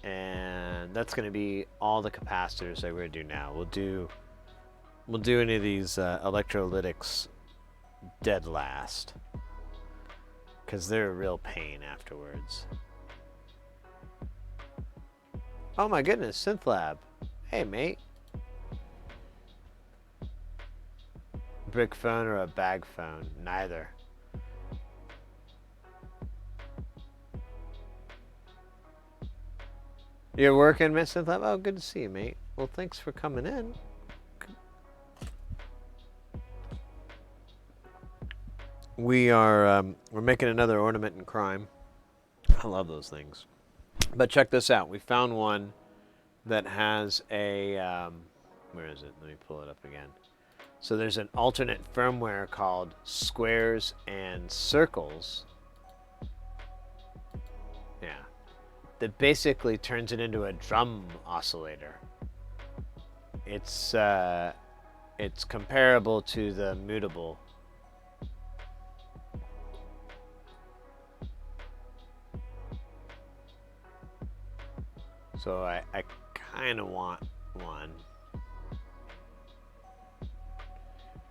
And that's going to be all the capacitors that we're going to do now. We'll do any of these electrolytics dead last, because they're a real pain afterwards. Oh my goodness, SynthLab. Hey, mate. Brick phone or a bag phone? Neither. You're working, Miss SynthLab? Oh, good to see you, mate. Well, thanks for coming in. We're making another ornament in crime. I love those things. But check this out. We found one that has a, where is it? Let me pull it up again. So there's an alternate firmware called Squares and Circles. Yeah. That basically turns it into a drum oscillator. It's comparable to the mutable. So I kind of want one.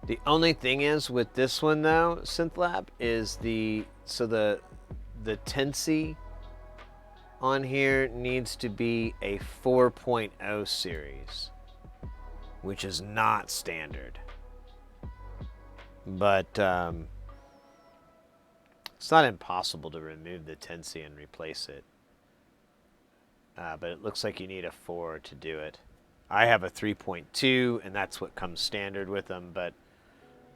The only thing is with this one though, SynthLab, is the Tensy on here needs to be a 4.0 series, which is not standard. But it's not impossible to remove the Tensy and replace it. But it looks like you need a 4 to do it. I have a 3.2, and that's what comes standard with them, but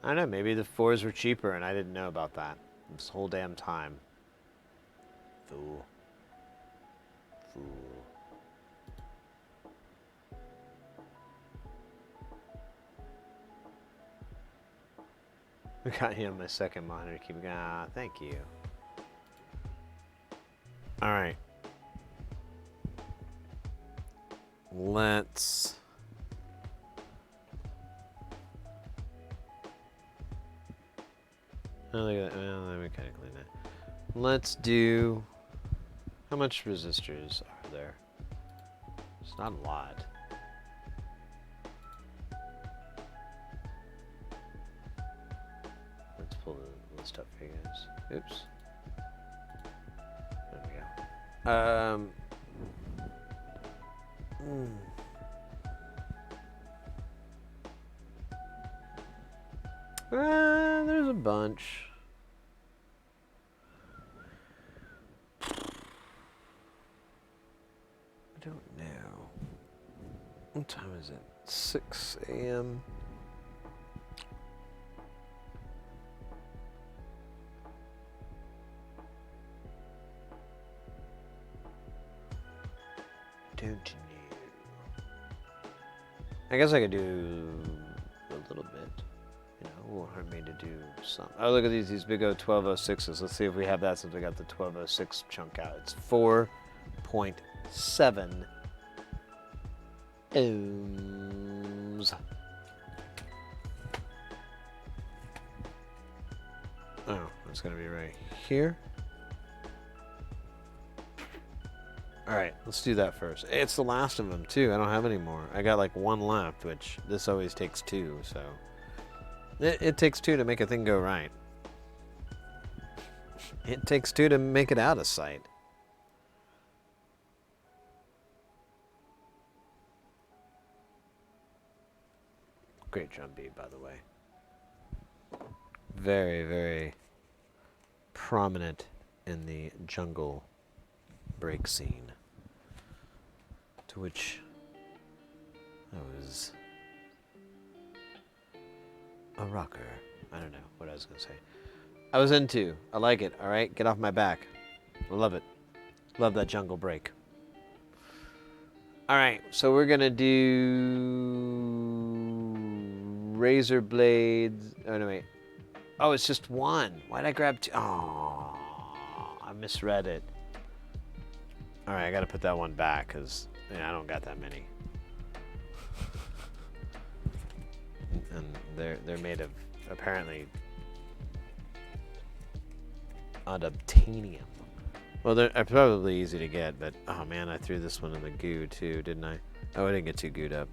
I don't know, maybe the 4s were cheaper, and I didn't know about that this whole damn time. Fool. I got you on my second monitor. Keep going. Ah, thank you. All right. Let's... Oh, look at that. Well, let me kind of clean that. Let's do... How much resistors are there? It's not a lot. Let's pull the list up for you guys. Oops. There we go. There's a bunch. I don't know. What time is it? 6 a.m. Don't you know? I guess I could do a little bit. You know, it won't hurt me to do some. Oh, look at these big old 1206s. Let's see if we have that since we got the 1206 chunk out. It's 4.7 ohms. Oh, that's gonna be right here. Alright, let's do that first. It's the last of them, too. I don't have any more. I got like one left, which this always takes two, so... It takes two to make a thing go right. It takes two to make it out of sight. Great drum beat, by the way. Very, very prominent in the jungle break scene, to which I was a rocker. I don't know what I was going to say. I was into. I like it. All right, get off my back. I love it. Love that jungle break. All right, so we're going to do razor blades. Oh, no, wait. Oh, it's just one. Why'd I grab two? Oh, I misread it. All right, I got to put that one back because I don't got that many. And they're made of apparently unobtainium. Well, they're probably easy to get, but oh man, I threw this one in the goo too, didn't I? Oh, I didn't get too gooed up.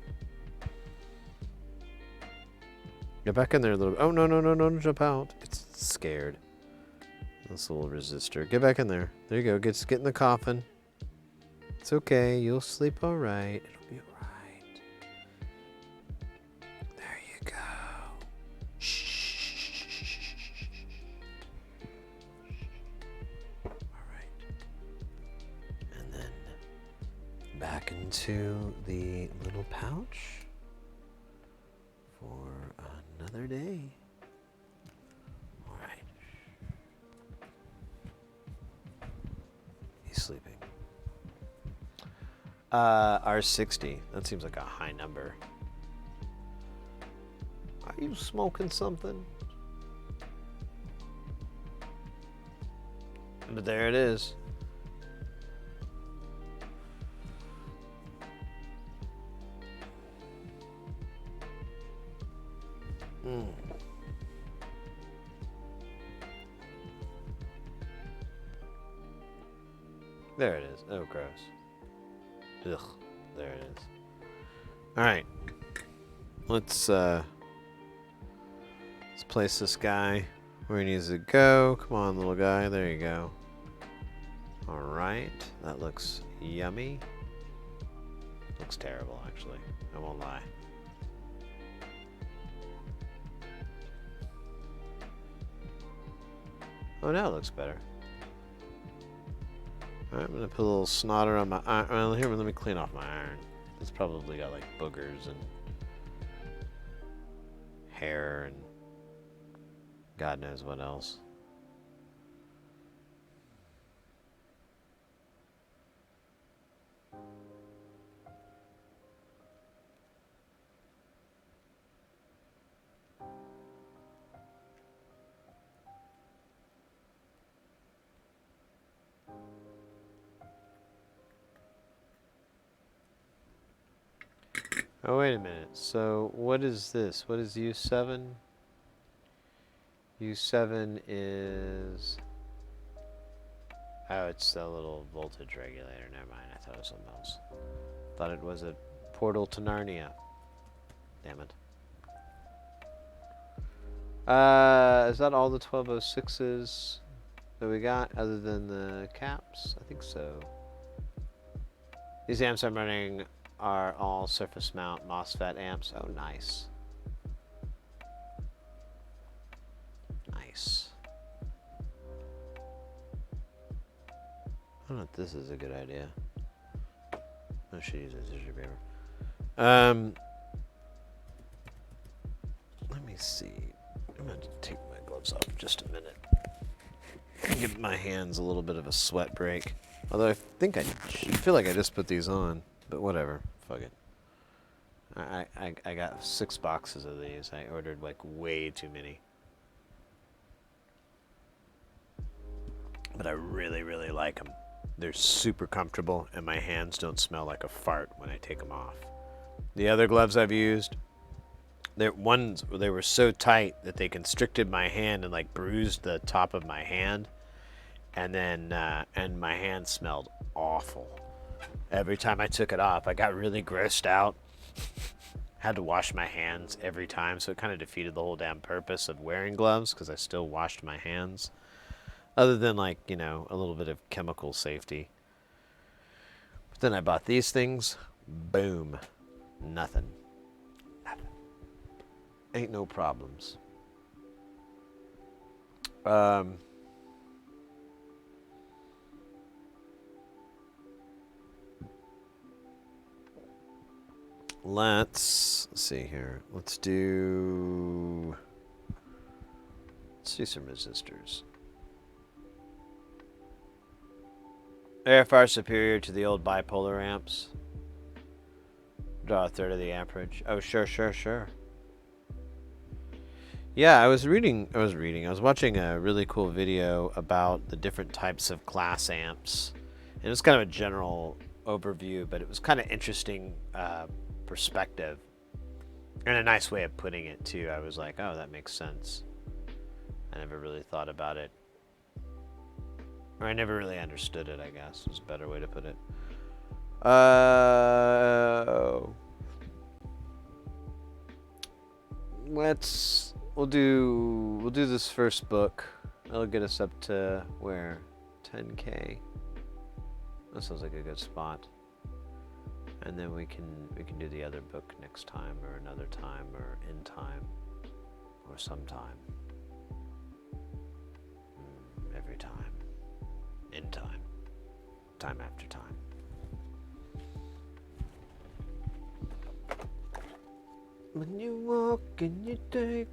Get back in there a little bit. Oh no, don't jump out. It's scared. This little resistor. Get back in there. There you go. Get in the coffin. It's okay. You'll sleep all right. It'll be all right. There you go. Shh. All right. And then back into the little pouch for another day. All right. He's sleeping. R60. That seems like a high number. You smoking something? But there it is. There it is. Oh, gross. Ugh. There it is. All right. Let's place this guy where he needs to go. Come on, little guy. There you go. All right. That looks yummy. Looks terrible, actually. I won't lie. Oh, now it looks better. Alright, I'm gonna put a little snodder on my iron. Well, here, let me clean off my iron. It's probably got like boogers and hair and God knows what else. Oh, wait a minute. So, what is this? What is U7? U7 is... Oh, it's the little voltage regulator. Never mind, I thought it was something else. Thought it was a portal to Narnia. Damn it. Is that all the 1206s that we got, other than the caps? I think so. These amps I'm running are all surface mount MOSFET amps. Oh, nice. Nice. I don't know if this is a good idea. I should use a tissue paper. Let me see. I'm going to take my gloves off for just a minute. Give my hands a little bit of a sweat break. Although I think I feel like I just put these on. But whatever. Fuck it. I got 6 boxes of these. I ordered like way too many. But I really, really like them. They're super comfortable and my hands don't smell like a fart when I take them off. The other gloves I've used, they were so tight that they constricted my hand and like bruised the top of my hand. And then and my hand smelled awful. Every time I took it off, I got really grossed out. Had to wash my hands every time, so it kind of defeated the whole damn purpose of wearing gloves because I still washed my hands. Other than, like, you know, a little bit of chemical safety. But then I bought these things. Boom. Nothing. Nothing. Ain't no problems. Let's see here. Let's do some resistors. They're far superior to the old bipolar amps. Draw a third of the amperage. Oh, sure. Yeah, I was watching a really cool video about the different types of class amps. And it's kind of a general overview, but it was kind of interesting perspective. And a nice way of putting it, too. I was like, oh, that makes sense. I never really thought about it. Or I never really understood it, I guess, is a better way to put it. We'll do this first book. That'll get us up to where? 10K. That sounds like a good spot. And then we can do the other book next time, or another time, or in time, or sometime. Every time. In time. Time after time. When you walk and you take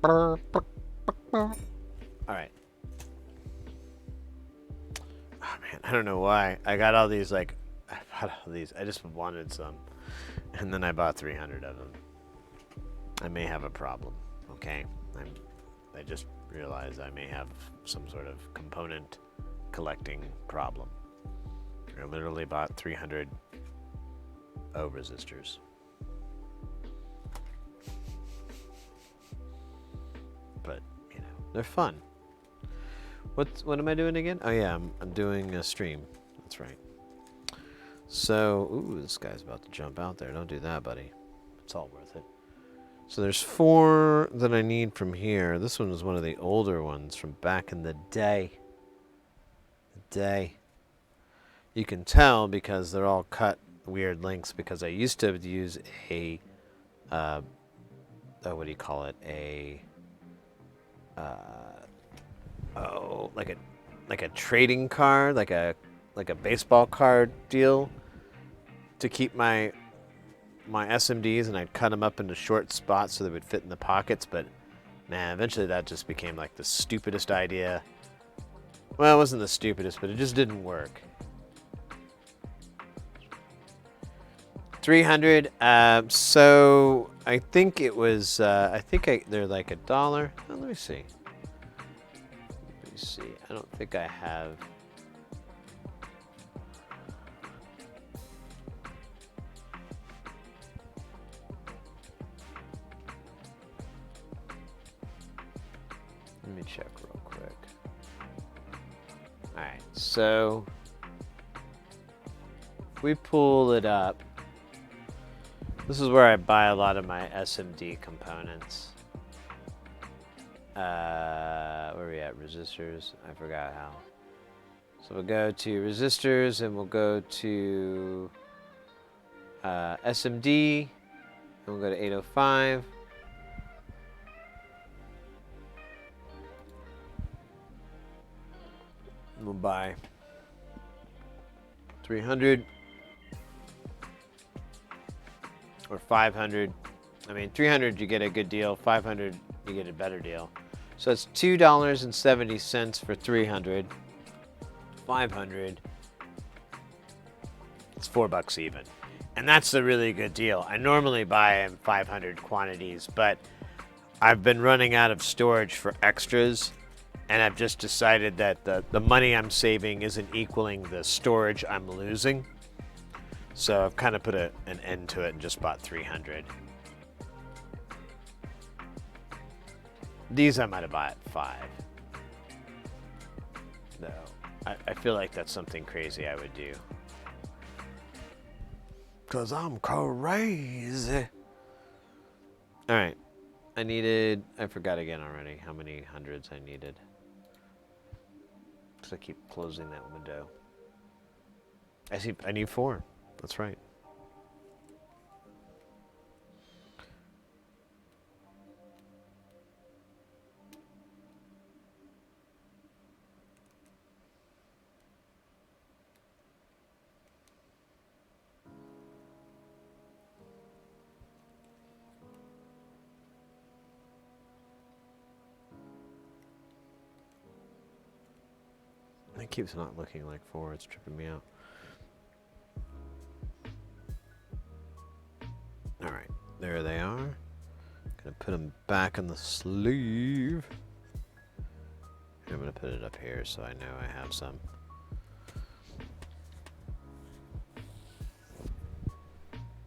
Alright. Oh man, I don't know why. I got all these, like, I bought all these. I just wanted some. And then I bought 300 of them. I may have a problem, okay? I just realized I may have some sort of component collecting problem. I literally bought 300 O resistors. But, you know, they're fun. What am I doing again? Oh yeah, I'm doing a stream. That's right. So, ooh, this guy's about to jump out there. Don't do that, buddy. It's all worth it. So there's 4 that I need from here. This one is one of the older ones from back in the day. You can tell because they're all cut weird lengths because I used to use a, oh, what do you call it? Like a trading card, like a baseball card deal to keep my SMDs, and I'd cut them up into short spots so they would fit in the pockets. But man, eventually that just became like the stupidest idea. Well, it wasn't the stupidest, but it just didn't work. 300. So I think it was. They're like $1. Oh, let me see. Let me see. I don't think I have. Let me check real quick. All right. So if we pull it up. This is where I buy a lot of my SMD components. Where are we at? Resistors? I forgot how. So we'll go to resistors and we'll go to SMD. And we'll go to 805. And we'll buy 300. Or 500. I mean, 300 you get a good deal. 500 you get a better deal. So it's $2.70 for 300. 500. It's $4 even, and that's a really good deal. I normally buy in 500 quantities, but I've been running out of storage for extras, and I've just decided that the money I'm saving isn't equaling the storage I'm losing. So I've kind of put an end to it and just bought 300. These I might have bought 5. No, I feel like that's something crazy I would do. 'Cause I'm crazy. Alright. I forgot again already how many hundreds I needed. So I keep closing that window. I need 4. That's right. It keeps not looking like 4. It's tripping me out. Alright, there they are. Gonna put them back in the sleeve. I'm gonna put it up here so I know I have some.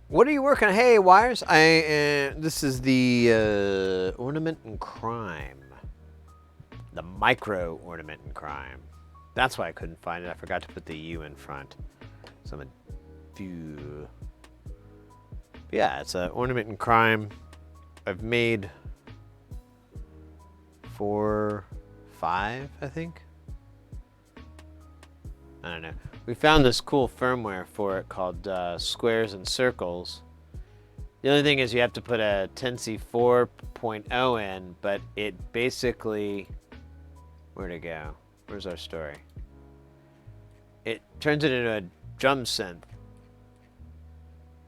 What are you working on? Hey, Wires. This is the Ornament and Crime. The Micro Ornament and Crime. That's why I couldn't find it. I forgot to put the U in front. So I'm a few. Yeah, it's an Ornament and Crime. I've made 4, 5, I think. I don't know. We found this cool firmware for it called Squares and Circles. The only thing is you have to put a Tensi 4.0 in, but it basically... Where'd it go? Where's our story? It turns it into a drum synth.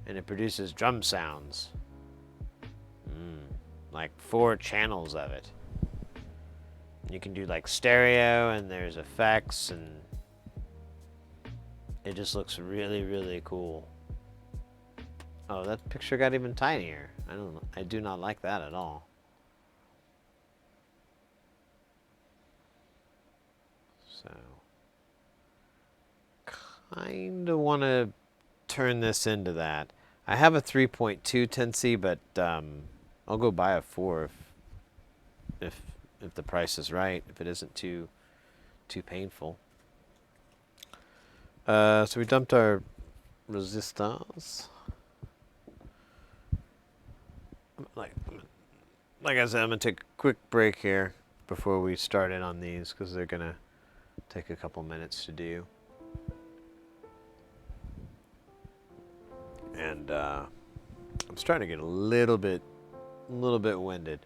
And it produces drum sounds. like 4 channels of it. You can do like stereo, and there's effects, and it just looks really, really cool. Oh, that picture got even tinier. I do not like that at all. So, kind of want to turn this into that. I have a 3.2 10C, but I'll go buy a 4 if the price is right. If it isn't too painful. So we dumped our resistance. Like I said, I'm gonna take a quick break here before we start in on these, because they're gonna take a couple minutes to do. And I'm starting to get a little bit winded.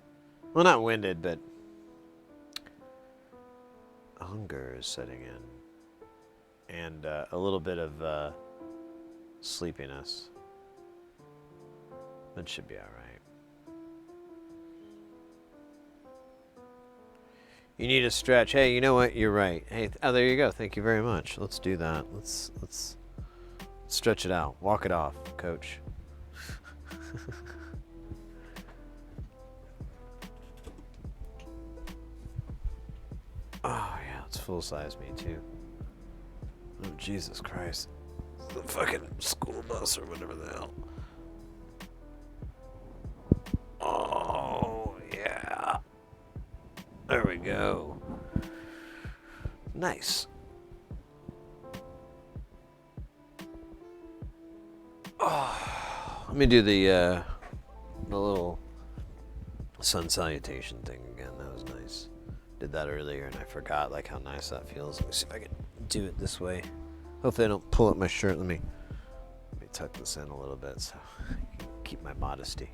Well, not winded, but hunger is setting in, and a little bit of sleepiness. That should be all right. You need a stretch. Hey, you know what? You're right. Hey, oh, there you go. Thank you very much. Let's do that. Let's stretch it out. Walk it off, coach. Oh, yeah, it's full-size me, too. Oh, Jesus Christ. The fucking school bus or whatever the hell. Oh, yeah. There we go. Nice. Oh, let me do the little sun salutation thing again. That was nice. Did that earlier and I forgot like how nice that feels. Let me see if I can do it this way. Hopefully I don't pull up my shirt. Let me tuck this in a little bit so I can keep my modesty.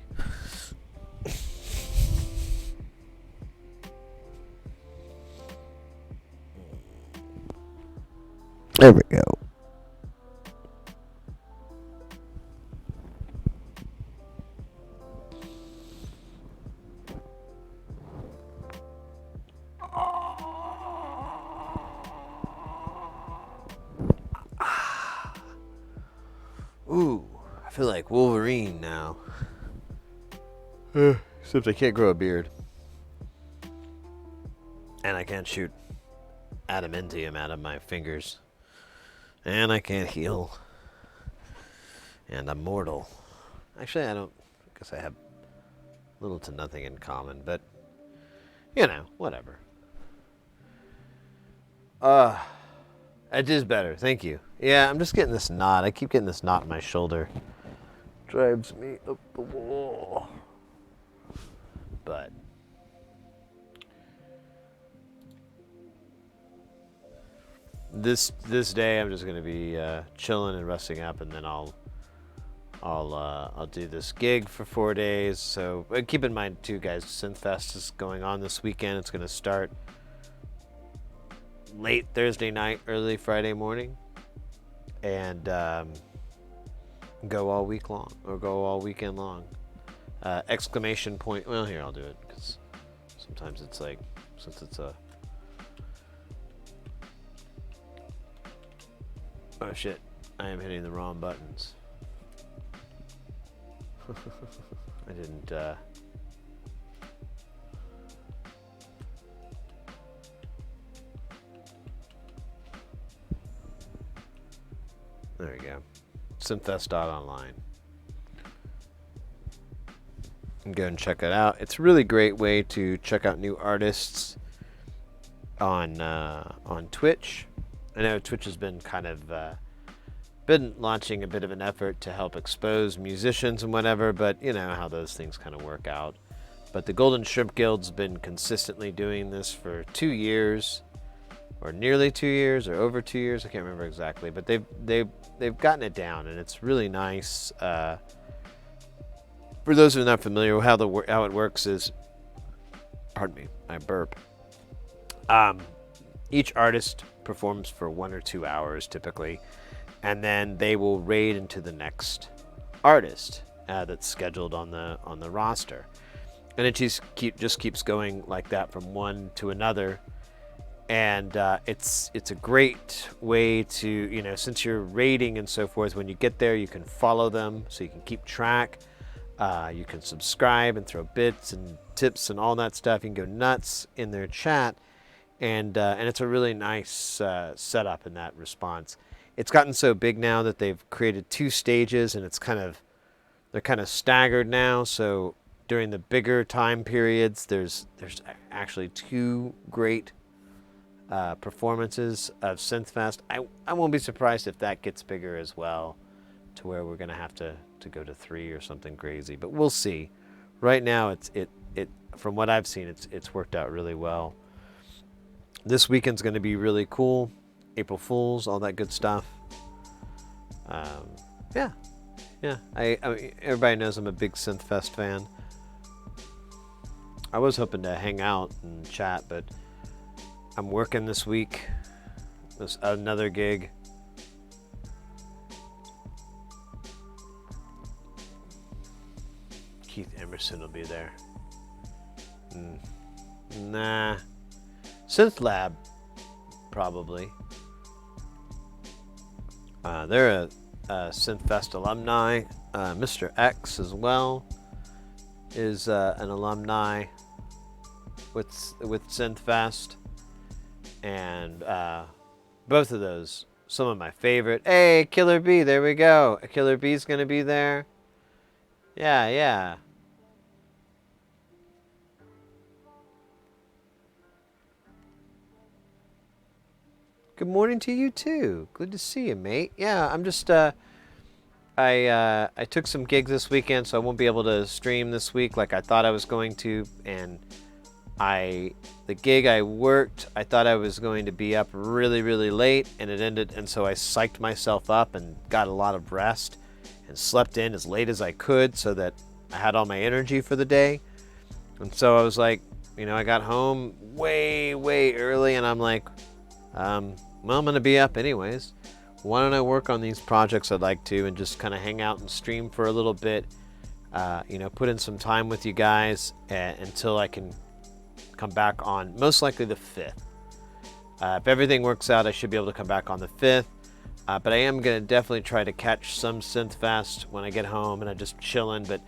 There we go. Ooh, I feel like Wolverine now. Except I can't grow a beard. And I can't shoot adamantium out of my fingers. And I can't heal. And I'm mortal. Actually, I guess I have little to nothing in common, but, you know, whatever. It is better, thank you. Yeah, I'm just getting this knot. I keep getting this knot in my shoulder. Drives me up the wall. But this day I'm just gonna be chilling and resting up, and then I'll do this gig for 4 days. So keep in mind too, guys, Synthfest is going on this weekend. It's gonna start late Thursday night, early Friday morning, and go all week long, or go all weekend long. Exclamation point. Well, here, I'll do it, because sometimes it's like, since it's a... Oh shit, I am hitting the wrong buttons. I didn't, There we go. Synthfest.online. Go and check it out. It's a really great way to check out new artists on Twitch. I know Twitch has been kind of been launching a bit of an effort to help expose musicians and whatever, but you know how those things kind of work out. But the Golden Shrimp Guild's been consistently doing this for 2 years, or nearly 2 years, or over 2 years. I can't remember exactly, but they've gotten it down, and it's really nice. For those who are not familiar with how it works is, pardon me, I burp. Each artist performs for 1 or 2 hours typically, and then they will raid into the next artist that's scheduled on the roster. And it just keeps going like that from one to another. And it's a great way to, you know, since you're rating and so forth, when you get there, you can follow them so you can keep track. You can subscribe and throw bits and tips and all that stuff. You can go nuts in their chat. And it's a really nice setup in that response. It's gotten so big now that they've created 2 stages, and they're kind of staggered now. So during the bigger time periods, there's actually 2 great performances of Synthfest. I won't be surprised if that gets bigger as well, to where we're gonna have to go to 3 or something crazy. But we'll see. Right now, it from what I've seen, it's worked out really well. This weekend's going to be really cool. April Fools, all that good stuff. Yeah. I mean, everybody knows I'm a big Synthfest fan. I was hoping to hang out and chat, but I'm working this week. There's another gig. Keith Emerson will be there. Nah. Synth Lab, probably. They're a Synthfest alumni. Mr. X as well is an alumni with Synthfest, and both of those, some of my favorite. Hey, Killer B, there we go. Killer B's gonna be there. Yeah. Good morning to you too. Good to see you, mate. Yeah, I'm just I took some gigs this weekend, so I won't be able to stream this week like I thought I was going to. And the gig I worked, I thought I was going to be up really, really late, and it ended. And so I psyched myself up and got a lot of rest and slept in as late as I could, so that I had all my energy for the day. And so I was like, you know, I got home way, way early, and I'm like, well, I'm going to be up anyways. Why don't I work on these projects I'd like to, and just kind of hang out and stream for a little bit, you know, put in some time with you guys until I can come back on most likely the 5th. If everything works out, I should be able to come back on the 5th. But I am going to definitely try to catch some Synthfest when I get home and I'm just chilling. But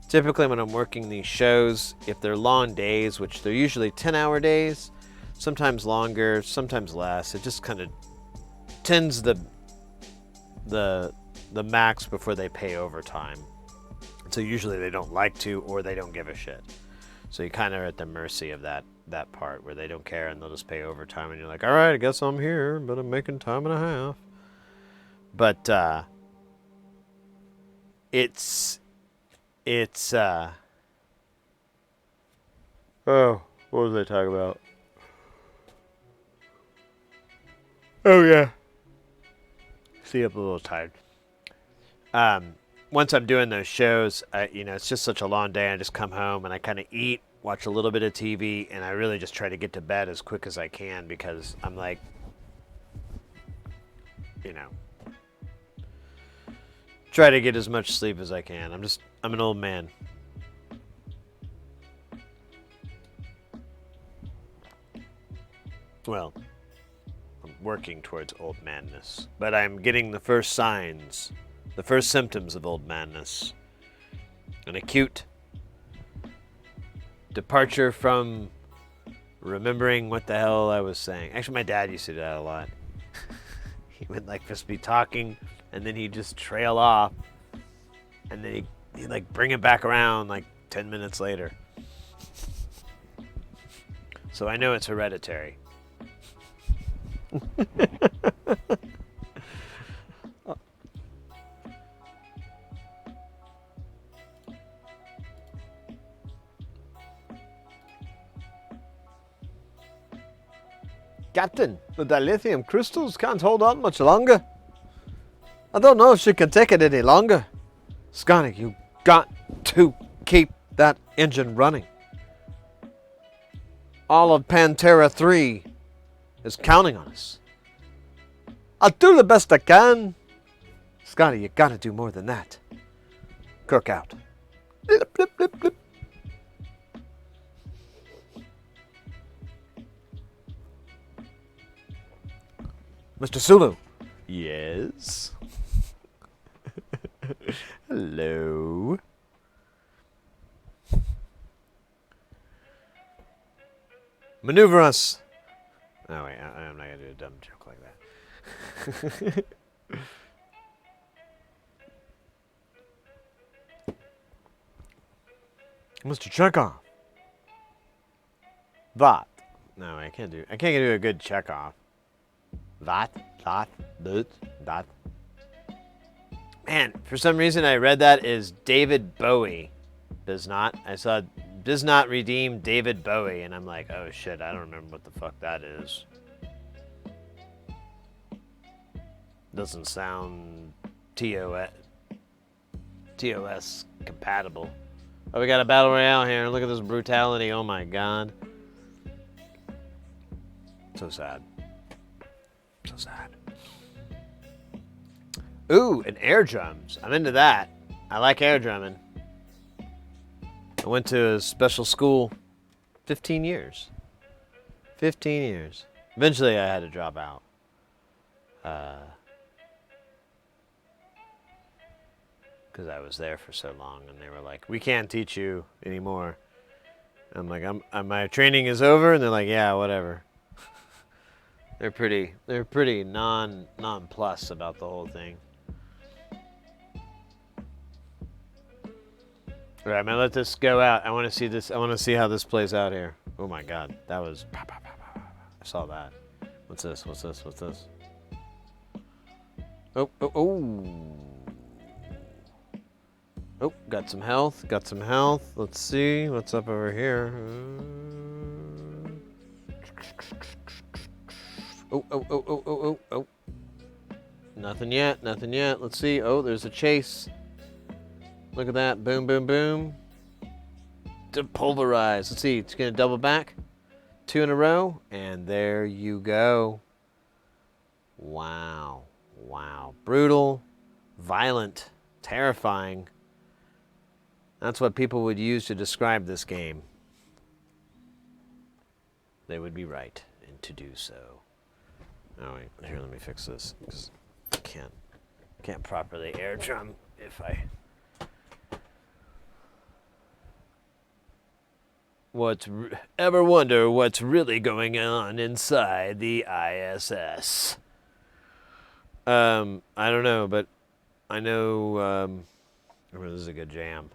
typically when I'm working these shows, if they're long days, which they're usually 10-hour days, sometimes longer, sometimes less, it just kind of tends the max before they pay overtime. So usually they don't like to, or they don't give a shit. So you kind of are at the mercy of that part where they don't care and they'll just pay overtime, and you're like, all right, I guess I'm here, but I'm making time and a half. But it's oh, what was I talking about? Oh yeah. See, I'm a little tired. Once I'm doing those shows, you know, it's just such a long day. I just come home and I kind of eat, watch a little bit of TV, and I really just try to get to bed as quick as I can, because I'm like, you know, try to get as much sleep as I can. I'm an old man. Well, I'm working towards old manness, but I'm getting the first signs, the first symptoms of old manness. An acute departure from remembering what the hell I was saying. Actually, my dad used to do that a lot. He would like just be talking, and then he'd just trail off, and then he'd like bring it back around like 10 minutes later. So I know it's hereditary. Captain, the dilithium crystals can't hold on much longer. I don't know if she can take it any longer. Scotty, you got to keep that engine running. All of Pantera 3 is counting on us. I'll do the best I can. Scotty, you gotta do more than that. Kirk out. Blip, blip, blip, blip. Mr. Sulu. Yes. Hello. Maneuver us. Oh wait, I'm not gonna do a dumb joke like that. Mr. Chekhov. That. No, I can't do a good Chekhov. That. Man, for some reason I read that as David Bowie. Does not redeem David Bowie, and I'm like, oh shit, I don't remember what the fuck that is. Doesn't sound TOS compatible. Oh, we got a battle royale here. Look at this brutality. Oh my god. So sad. So sad. Ooh, and air drums. I'm into that. I like air drumming. I went to a special school 15 years. 15 years. Eventually I had to drop out. Because I was there for so long, and they were like, we can't teach you anymore. I'm like, my training is over, and they're like, yeah, whatever. They're pretty non-plus about the whole thing. All right, I'm gonna let this go out. I want to see this. I want to see how this plays out here. Oh my God, that was. I saw that. What's this? What's this? What's this? Oh. Oh, got some health. Got some health. Let's see what's up over here. Oh. Nothing yet. Nothing yet. Let's see. Oh, there's a chase. Look at that. Boom, boom, boom. Depulverize. Let's see. It's going to double back. 2 in a row. And there you go. Wow. Wow. Brutal. Violent. Terrifying. That's what people would use to describe this game. They would be right to do so. Oh, wait. Here, let me fix this. Because I can't properly air drum if I... Ever wonder what's really going on inside the ISS? I don't know, but I know this is a good jam.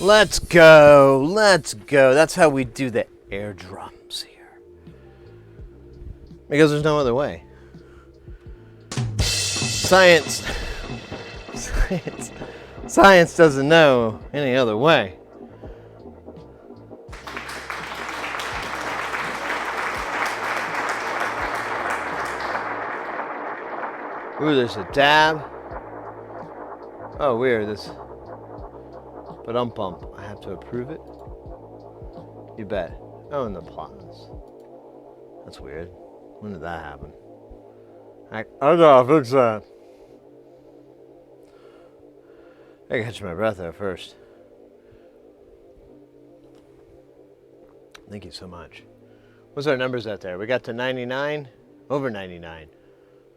Let's go. Let's go. That's how we do the air drums here. Because there's no other way. Science doesn't know any other way. Ooh, there's a dab. Oh, weird. This. But bump. I have to approve it. You bet. Oh, and the applause. That's weird. When did that happen? I gotta fix that. I gotta catch my breath there first. Thank you so much. What's our numbers out there? We got to 99, over 99.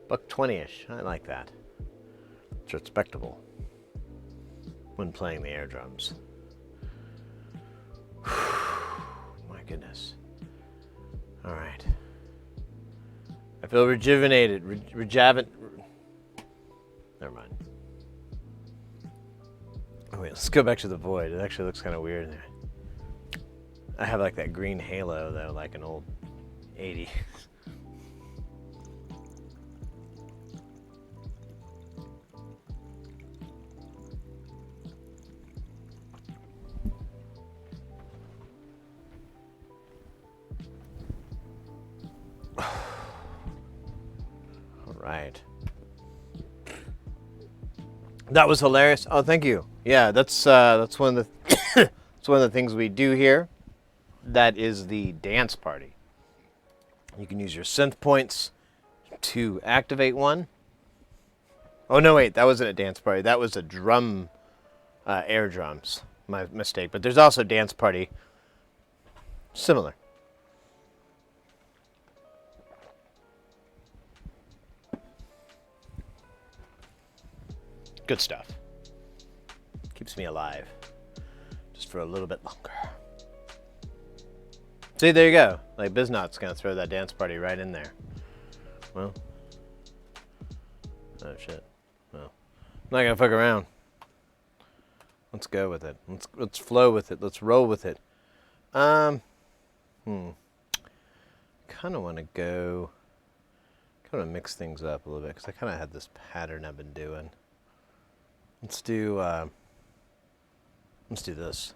$1.20-ish. I like that. It's respectable when playing the air drums. My goodness. All right. I feel rejuvenated. Never mind. Oh wait, let's go back to the void. It actually looks kind of weird in there. I have like that green halo though, like an old 80s. Right. That was hilarious. Oh, thank you. Yeah, that's one of the that's one of the things we do here. That is the dance party. You can use your synth points to activate one. Oh no, wait, that wasn't a dance party. That was a drum, air drums. My mistake. But there's also dance party. Similar. Good stuff. Keeps me alive. Just for a little bit longer. See, there you go. Like, Biznot's gonna throw that dance party right in there. Well. Oh, shit. Well. I'm not gonna fuck around. Let's go with it. Let's flow with it. Let's roll with it. Kinda wanna go... Kinda mix things up a little bit, because I kinda had this pattern I've been doing. Let's do this.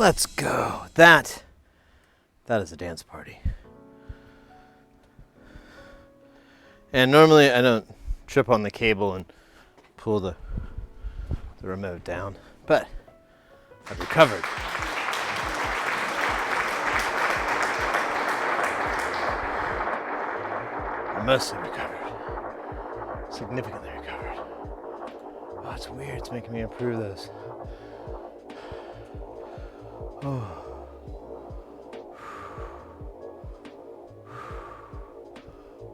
Let's go. That is a dance party. And normally I don't trip on the cable and pull the remote down, but I've recovered. I mostly recovered. Significantly recovered. Oh, it's weird. It's making me improve those. Oh.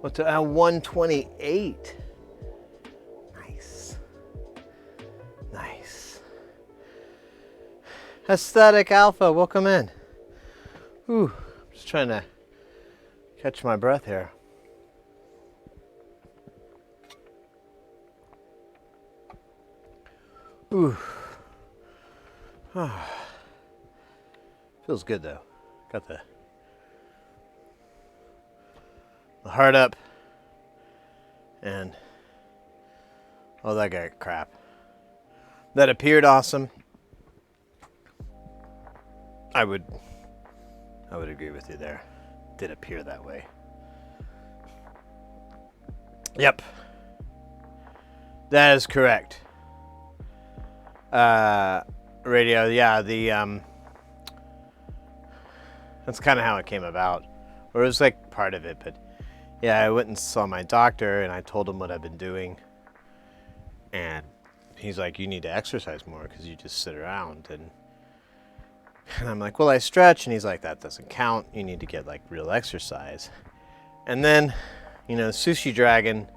What's 128? Nice. Nice. Aesthetic Alpha, welcome in. Ooh, I'm just trying to catch my breath here. Ooh. Ah. Feels good though. Got the heart up and all that guy crap. That appeared awesome. I would agree with you there. Did appear that way. Yep. That is correct. Radio, yeah, that's kind of how it came about. Or it was like part of it, but yeah, I went and saw my doctor and I told him what I've been doing. And he's like, you need to exercise more because you just sit around. And I'm like, well, I stretch. And he's like, that doesn't count. You need to get like real exercise. And then, Sushi Dragon,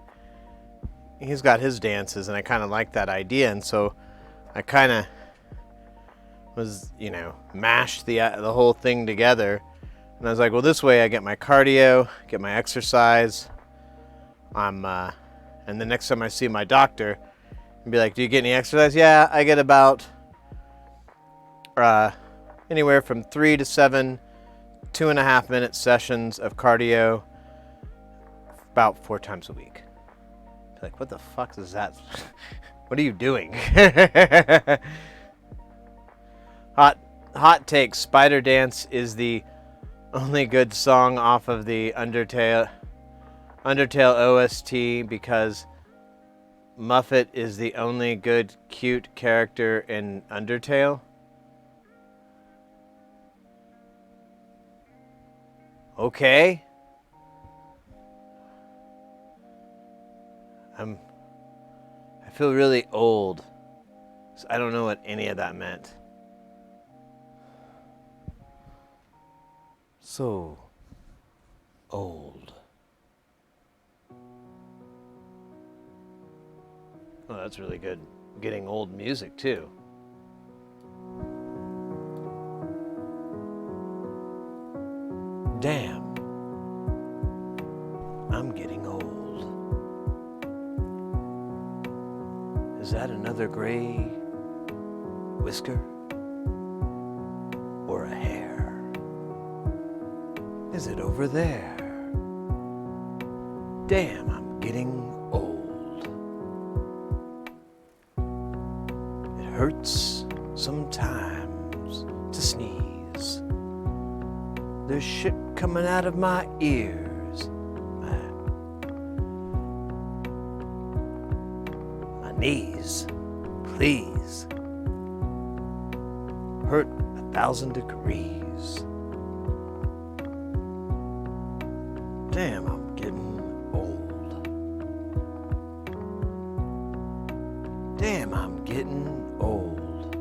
he's got his dances and I kind of like that idea. And so I kind of was, mashed the whole thing together. And I was like, well, this way I get my cardio, get my exercise. And the next time I see my doctor, and be like, do you get any exercise? Yeah, I get about anywhere from 3 to 7 2.5 minute sessions of cardio about 4 times a week. Like, what the fuck is that? What are you doing? Hot take. Spider Dance is the only good song off of the Undertale OST because Muffet is the only good cute character in Undertale. Okay. I feel really old. So I don't know what any of that meant. So old. Oh, that's really good. Getting old music too. Damn. I'm getting old. Is that another gray whisker? Or a hair? Is it over there? Damn, I'm getting old. It hurts sometimes to sneeze. There's shit coming out of my ears. My knees, please. Hurt 1,000 degrees. Damn, I'm getting old. Damn, I'm getting old.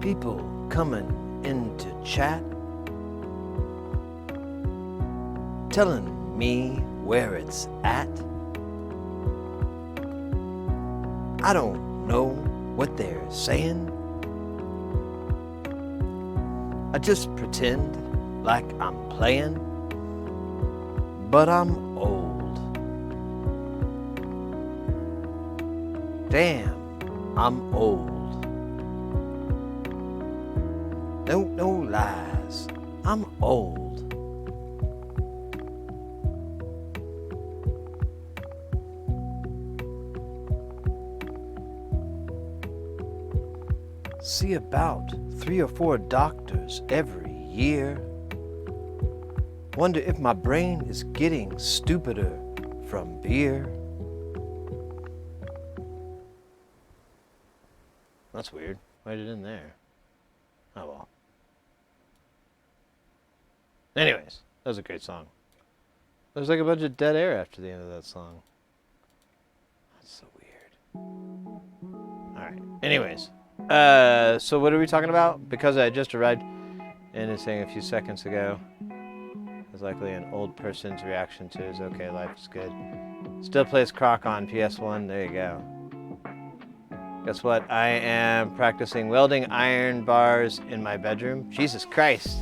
People coming into chat, telling me where it's at. I don't know what they're saying. I just pretend like I'm playing, but I'm old. Damn, I'm old. No lies, I'm old. See about 3 or 4 doctors every year. Wonder if my brain is getting stupider from beer. That's weird. Write it in there. Oh well. Anyways, that was a great song. There's like a bunch of dead air after the end of that song. That's so weird. Alright. Anyways. So what are we talking about? Because I just arrived and it's saying a few seconds ago. It's likely an old person's reaction to his okay, life is good. Still plays Croc on PS1. There you go. Guess what? I am practicing welding iron bars in my bedroom. Jesus Christ.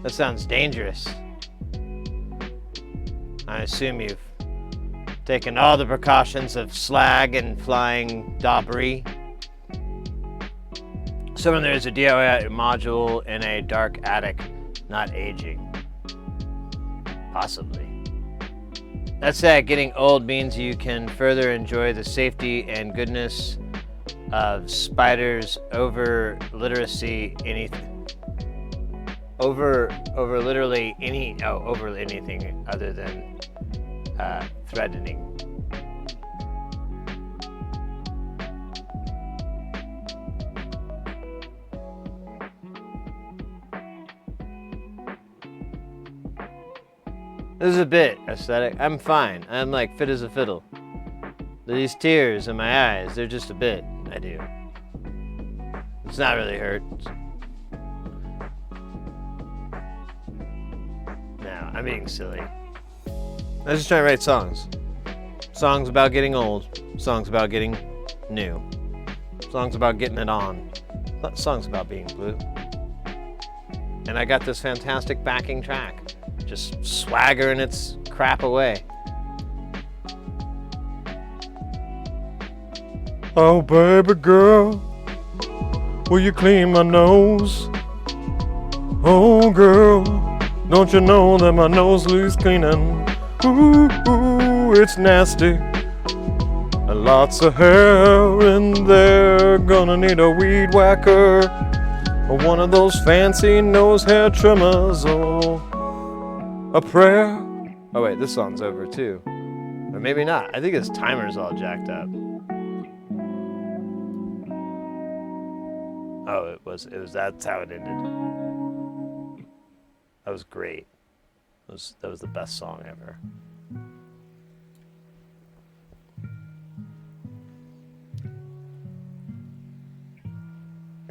That sounds dangerous. I assume you've taken all the precautions of slag and flying debris. So there is a DIY module in a dark attic, not aging. Possibly. That said, getting old means you can further enjoy the safety and goodness of spiders over literacy anything. Over literally any over anything other than threatening. This is a bit aesthetic. I'm fine. I'm like fit as a fiddle. These tears in my eyes, they're just a bit. I do. It's not really hurt. No, I'm being silly. I was just trying to write songs. Songs about getting old. Songs about getting new. Songs about getting it on. Songs about being blue. And I got this fantastic backing track. Just swaggering its crap away. Oh, baby girl, will you clean my nose? Oh, girl, don't you know that my nose needs cleaning? Ooh, it's nasty. Lots of hair in there, gonna need a weed whacker or one of those fancy nose hair trimmers or a prayer. Oh wait, this song's over too. Or maybe not. I think his timer's all jacked up. Oh, it was that's how it ended. That was great. That was the best song ever.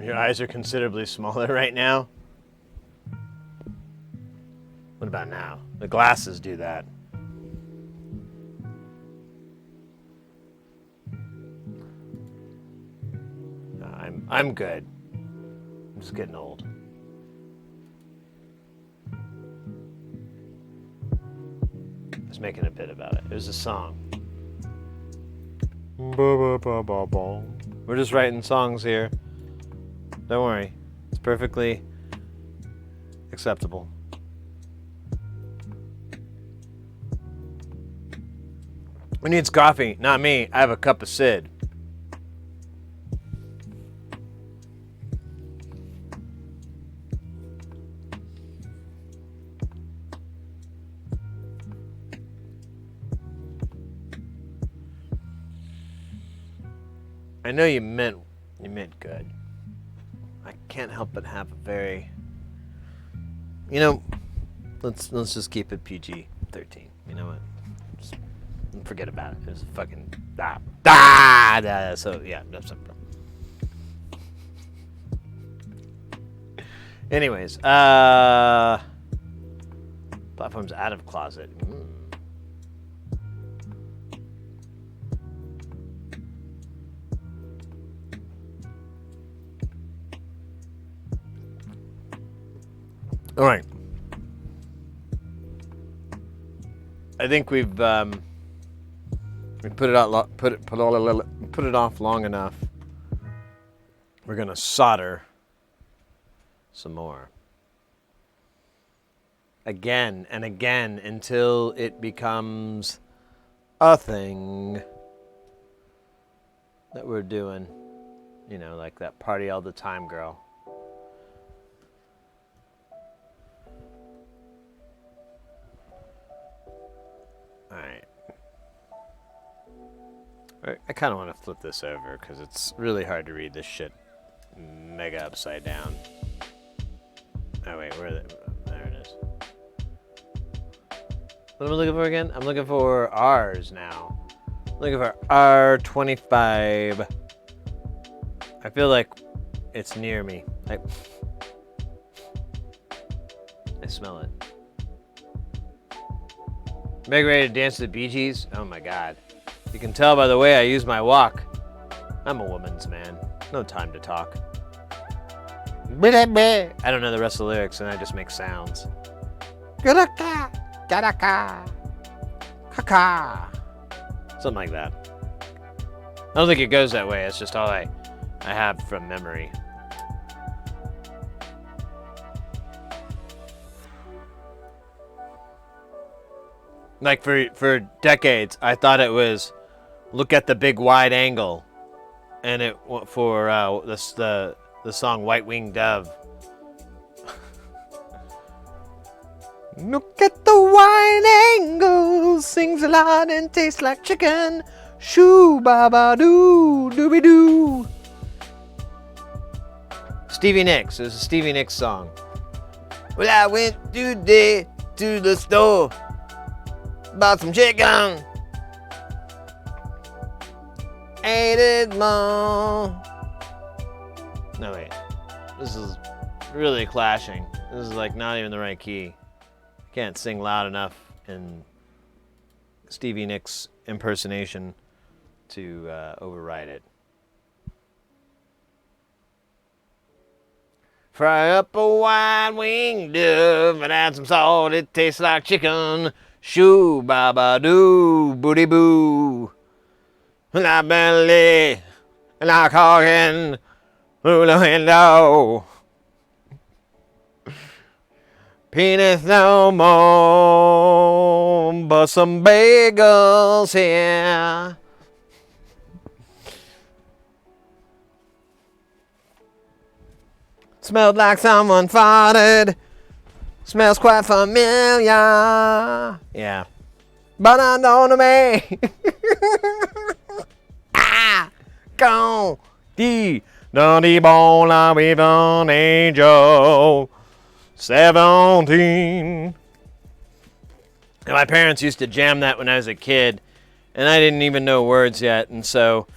Your eyes are considerably smaller right now. What about now? The glasses do that. I'm good. I'm just getting old. I was making a bit about it. It was a song. We're just writing songs here. Don't worry. It's perfectly acceptable. Who needs coffee? Not me. I have a cup of Sid. I know you meant good. I can't help but have a very, let's just keep it PG-13. You know what? Just forget about it. It was a fucking so yeah, that's a problem. Anyways, platforms out of closet. All right. I think we put it off long enough. We're gonna solder some more. Again and again until it becomes a thing that we're doing. You know, like that party all the time girl. Alright. I kind of want to flip this over because it's really hard to read this shit mega upside down. Oh wait, where are they? There it is. What am I looking for again? I'm looking for R's now. I'm looking for R25. I feel like it's near me. I smell it. Meg ready to dance to the Bee Gees? Oh my god. You can tell by the way I use my walk. I'm a woman's man. No time to talk. I don't know the rest of the lyrics and I just make sounds. Something like that. I don't think it goes that way. It's just all I have from memory. Like for decades, I thought it was "Look at the Big Wide Angle," and it for the song "White Winged Dove." Look at the wide angle, sings a lot and tastes like chicken. Shoo ba ba doo dooby doo. Stevie Nicks. It was a Stevie Nicks song. Well, I went today to the store, bought some chicken, ate it long. No wait, this is really clashing. This is like not even the right key. Can't sing loud enough in Stevie Nicks impersonation to override it. Fry up a wide-winged dove and add some salt. It tastes like chicken. Shoo ba ba doo booty boo. La belly, la cooking, hula window. Penis no more, but some bagels here. Smelled like someone farted. Smells quite familiar. Yeah. But I don't know me. Ah! Gone. Dundee bone like with an angel. 17. And my parents used to jam that when I was a kid, and I didn't even know words yet, and so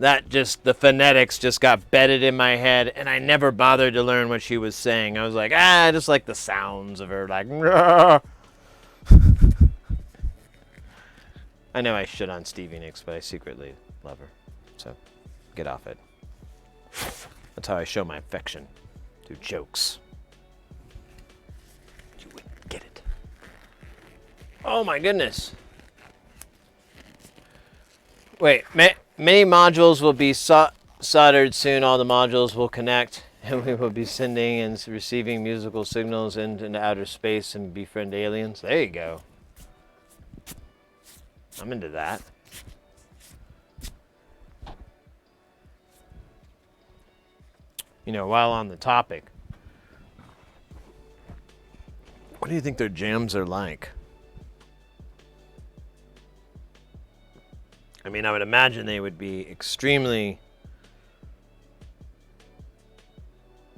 that just, the phonetics just got bedded in my head, and I never bothered to learn what she was saying. I was like, I just like the sounds of her, like, Rah. I know I shit on Stevie Nicks, but I secretly love her, so get off it. That's how I show my affection, through jokes. You wouldn't get it. Oh my goodness. Wait, many modules will be soldered soon. All the modules will connect, and we will be sending and receiving musical signals into outer space and befriend aliens. There you go. I'm into that. You know, while on the topic, what do you think their jams are like? I mean, I would imagine they would be extremely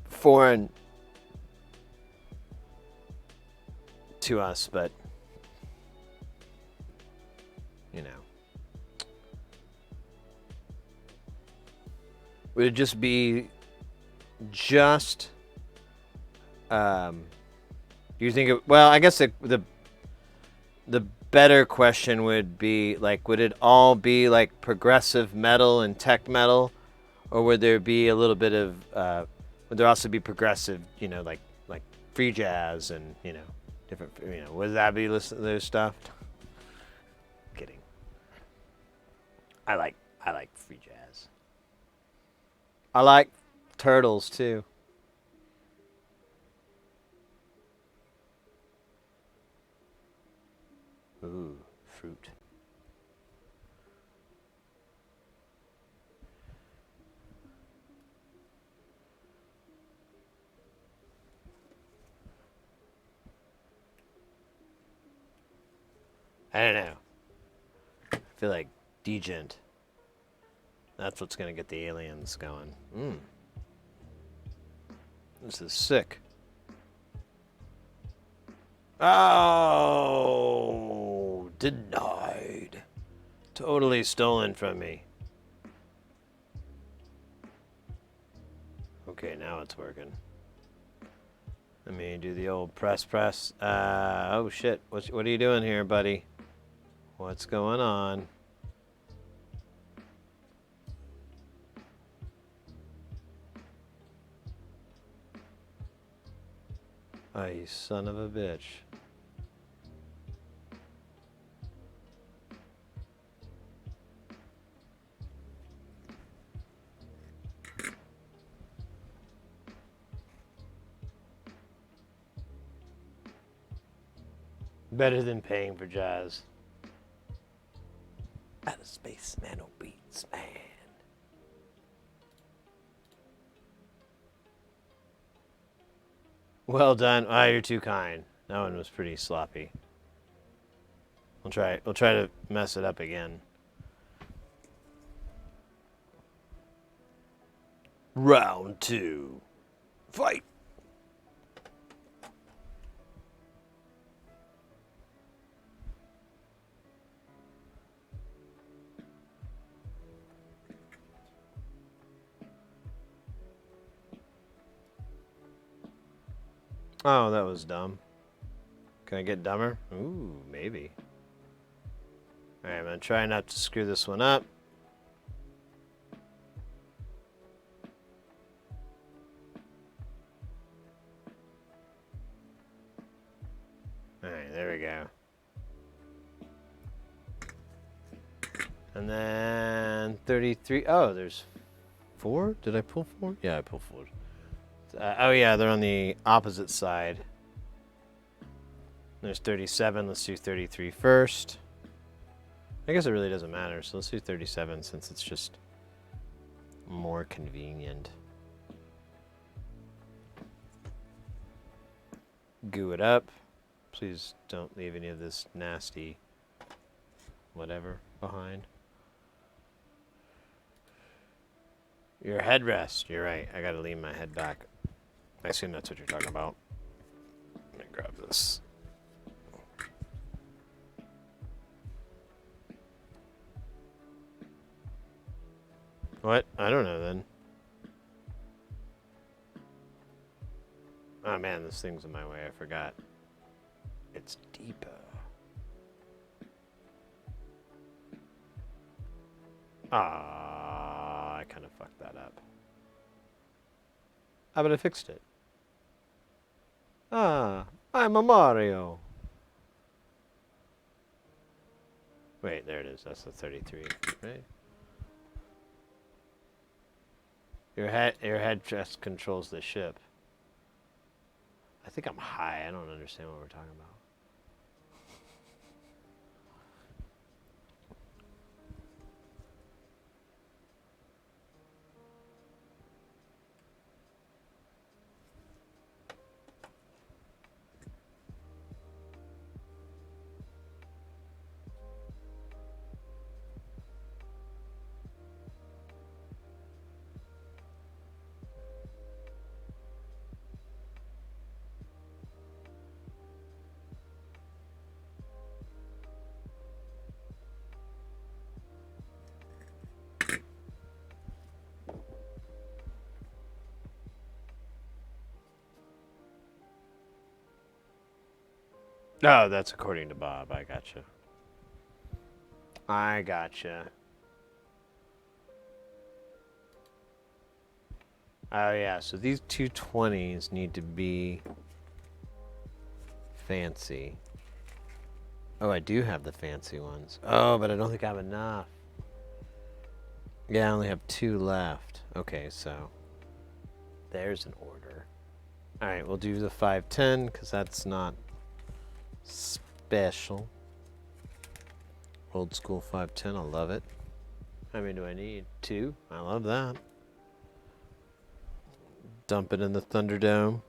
foreign to us, but, you know. Would it just be do you think it, well, I guess the better question would be, like, would it all be like progressive metal and tech metal, or would there be a little bit of would there also be progressive, you know, like free jazz and, you know, different, you know, would that be their stuff? Kidding. I like free jazz. I like Turtles too. Ooh, fruit. I don't know. I feel like Degent. That's what's gonna get the aliens going. This is sick. Oh, denied. Totally stolen from me. Okay, now it's working. Let me do the old press. Oh shit. What are you doing here, buddy? What's going on? Oh, you son of a bitch. Better than paying for jazz. Outer space man beats man. Well done. Ah, you're too kind. That one was pretty sloppy. We'll try to mess it up again. Round 2. Fight. Oh, that was dumb. Can I get dumber? Ooh, maybe. Alright, I'm gonna try not to screw this one up. Alright, there we go. And then 33. Oh, there's 4? Did I pull 4? Yeah, I pulled 4. Oh yeah, they're on the opposite side. There's 37. Let's do 33 first. I guess it really doesn't matter, so let's do 37 since it's just more convenient. Goo it up. Please don't leave any of this nasty whatever behind. Your headrest. You're right. I gotta lean my head back. I assume that's what you're talking about. Let me grab this. What? I don't know then. Oh man, this thing's in my way. I forgot. It's deeper. Ah, I kind of fucked that up. Ah, but I fixed it. Ah, I'm a Mario. Wait, there it is. That's the 33, right? Your head just controls the ship. I think I'm high. I don't understand what we're talking about. Oh, that's according to Bob. I gotcha. I gotcha. Oh yeah, so these 220s need to be fancy. Oh, I do have the fancy ones. Oh, but I don't think I have enough. Yeah, I only have 2 left. Okay, so there's an order. All right, we'll do the 510 because that's not special. Old school 510, I love it. How many do I need? 2. I love that. Dump it in the Thunderdome.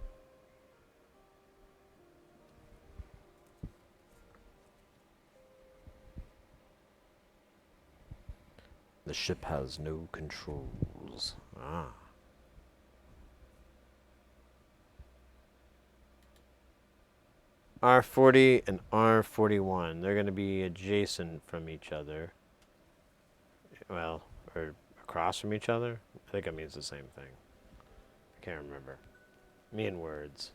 The ship has no controls. Ah. R40 and R41. They're going to be adjacent from each other. Well, or across from each other? I think it means the same thing. I can't remember. Me and words.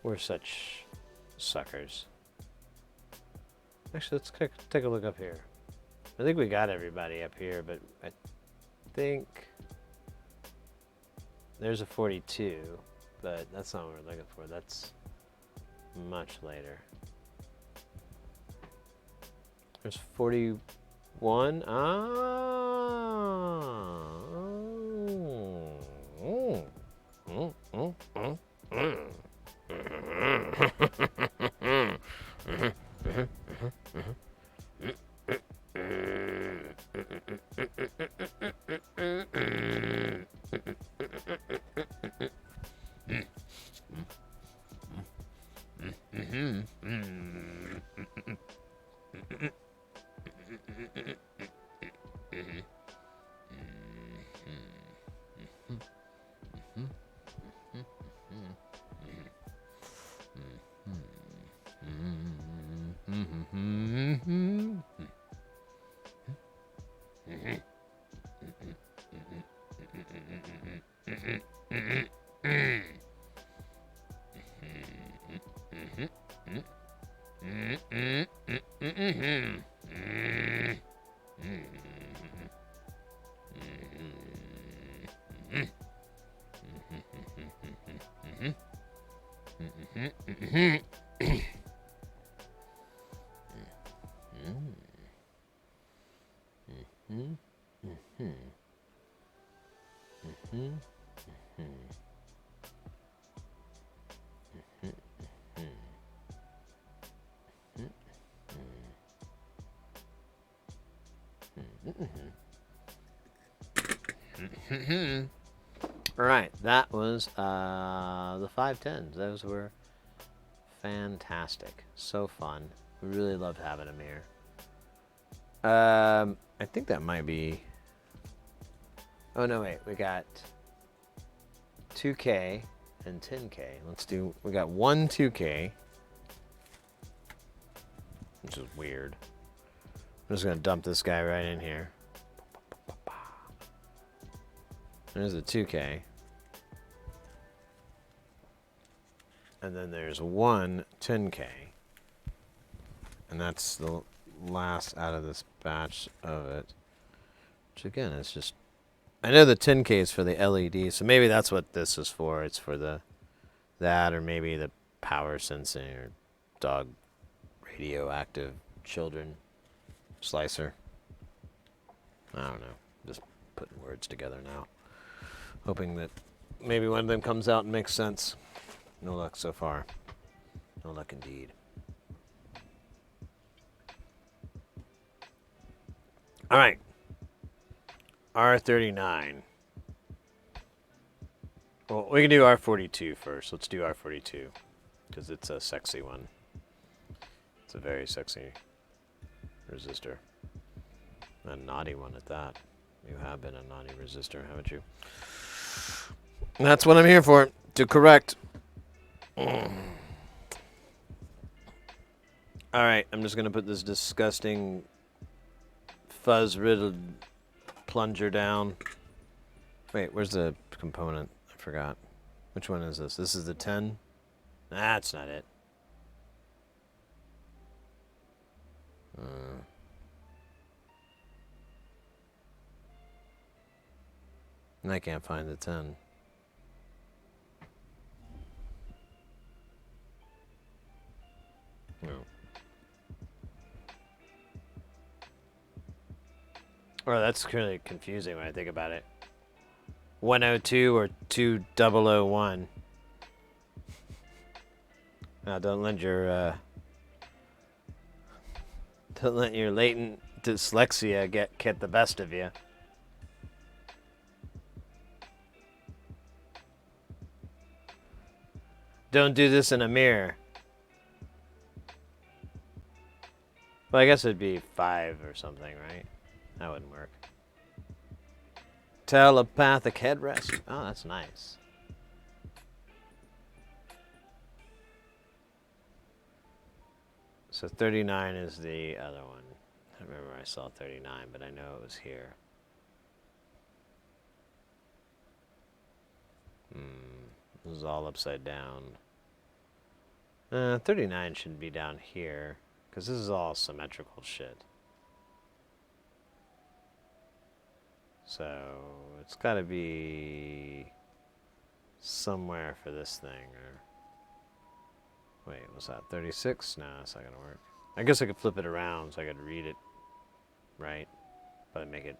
We're such suckers. Actually, let's take a look up here. I think we got everybody up here, but I think there's a 42, but that's not what we're looking for. That's much later. There's 41. All right, that was the 510s. Those were fantastic. So fun. We really loved having them here. I think that might be... Oh, no, wait. We got 2K and 10K. We got one 2K, which is weird. I'm just going to dump this guy right in here. There's a 2K. And then there's one 10K. And that's the last out of this batch of it. Which again is just... I know the 10K is for the LED, so maybe that's what this is for. It's for that, or maybe the power sensing, or dog radioactive children slicer. I don't know. Just putting words together now. Hoping that maybe one of them comes out and makes sense. No luck so far. No luck indeed. All right. R39. Well, we can do R42 first. Let's do R42 because it's a sexy one. It's a very sexy resistor. A naughty one at that. You have been a naughty resistor, haven't you? And that's what I'm here for, to correct. All right, I'm just going to put this disgusting fuzz-riddled plunger down. Wait, where's the component? I forgot. Which one is this? This is the 10? That's not it. And I can't find the 10. No. Oh, that's really confusing when I think about it. 102 or 2001. Now, don't let your latent dyslexia get the best of you. Don't do this in a mirror. Well, I guess it'd be 5 or something, right? That wouldn't work. Telepathic headrest. Oh, that's nice. So 39 is the other one. I remember I saw 39, but I know it was here. This is all upside down. 39 should be down here, because this is all symmetrical shit. So it's got to be somewhere for this thing. Or wait, was that 36? No, that's not going to work. I guess I could flip it around so I could read it, right? But make it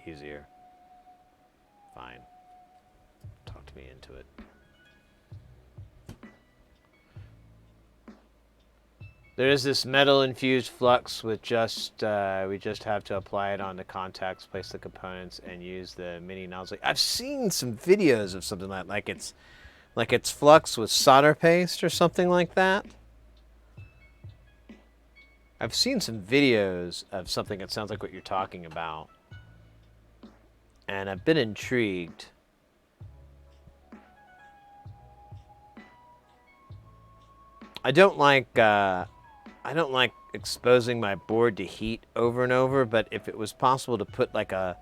easier. Fine. Talked me into it. There is this metal-infused flux with just, we just have to apply it on the contacts, place the components, and use the mini nozzle. I've seen some videos of something like it's flux with solder paste or something like that. I've seen some videos of something that sounds like what you're talking about, and I've been intrigued. I don't like exposing my board to heat over and over, but if it was possible to put like a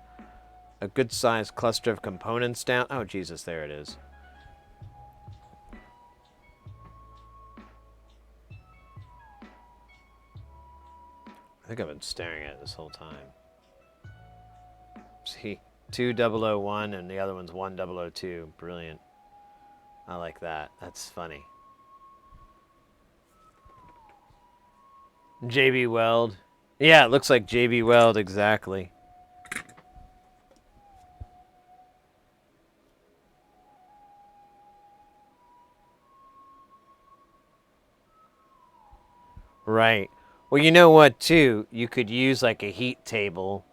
good sized cluster of components down. Oh Jesus, there it is. I think I've been staring at it this whole time. See, 2001 and the other one's 1002. Brilliant. I like that. That's funny. JB Weld. Yeah, it looks like JB Weld, exactly. Right. Well, you know what, too? You could use like a heat table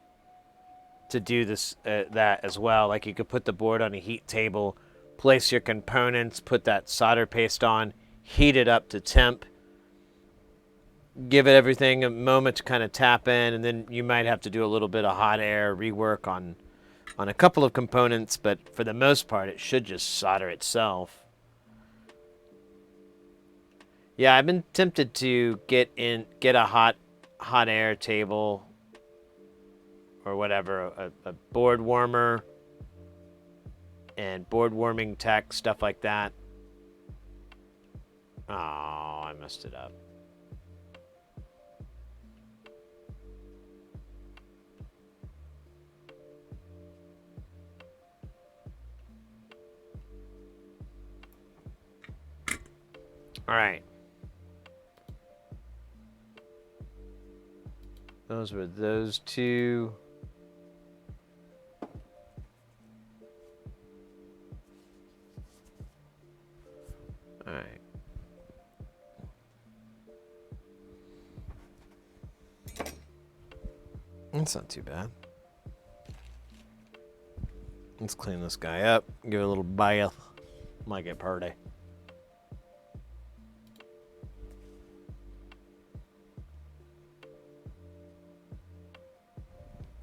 to do this, that as well. Like you could put the board on a heat table, place your components, put that solder paste on, heat it up to temp, give it everything a moment to kind of tap in, and then you might have to do a little bit of hot air rework on a couple of components, but for the most part, it should just solder itself. Yeah, I've been tempted to get a hot air table or whatever, a board warmer and board warming tech, stuff like that. Oh, I messed it up. All right. Those were those two. All right. That's not too bad. Let's clean this guy up. Give it a little bath. Might get party.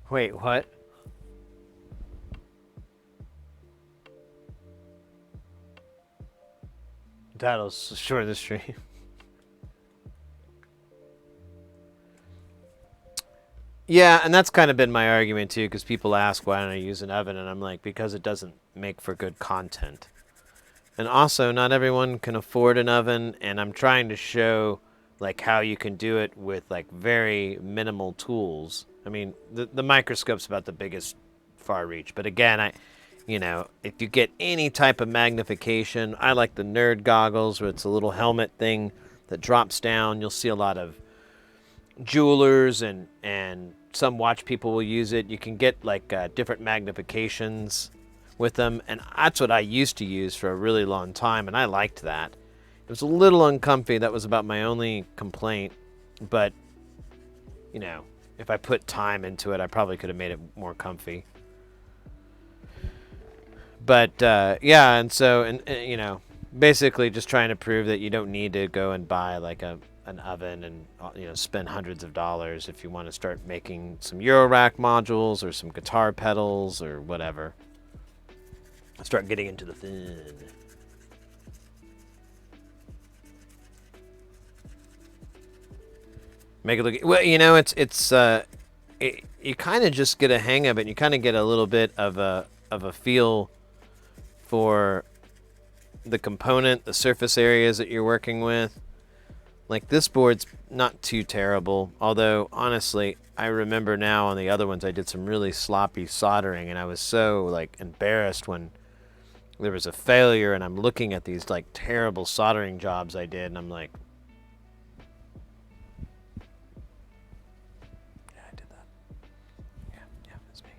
Wait, what? Title's short of the stream. Yeah, and that's kind of been my argument too, because people ask why don't I use an oven, and I'm like, because it doesn't make for good content. And also, not everyone can afford an oven, and I'm trying to show like how you can do it with like very minimal tools. I mean, the microscope's about the biggest far reach, but again, if you get any type of magnification, I like the nerd goggles where it's a little helmet thing that drops down. You'll see a lot of jewelers and some watch people will use it. You can get like different magnifications with them, and that's what I used to use for a really long time, and I liked that. It was a little uncomfy. That was about my only complaint, but if I put time into it, I probably could have made it more comfy. But yeah, and so basically just trying to prove that you don't need to go and buy like a an oven and spend hundreds of dollars if you want to start making some Eurorack modules or some guitar pedals or whatever. Start getting into the fun. Make it look well. You kind of just get a hang of it. You kind of get a little bit of a feel for the component, the surface areas that you're working with. Like this board's not too terrible, although honestly, I remember now on the other ones I did some really sloppy soldering, and I was so like embarrassed when there was a failure, and I'm looking at these like terrible soldering jobs I did, and I'm like, yeah, I did that. Yeah, it's me.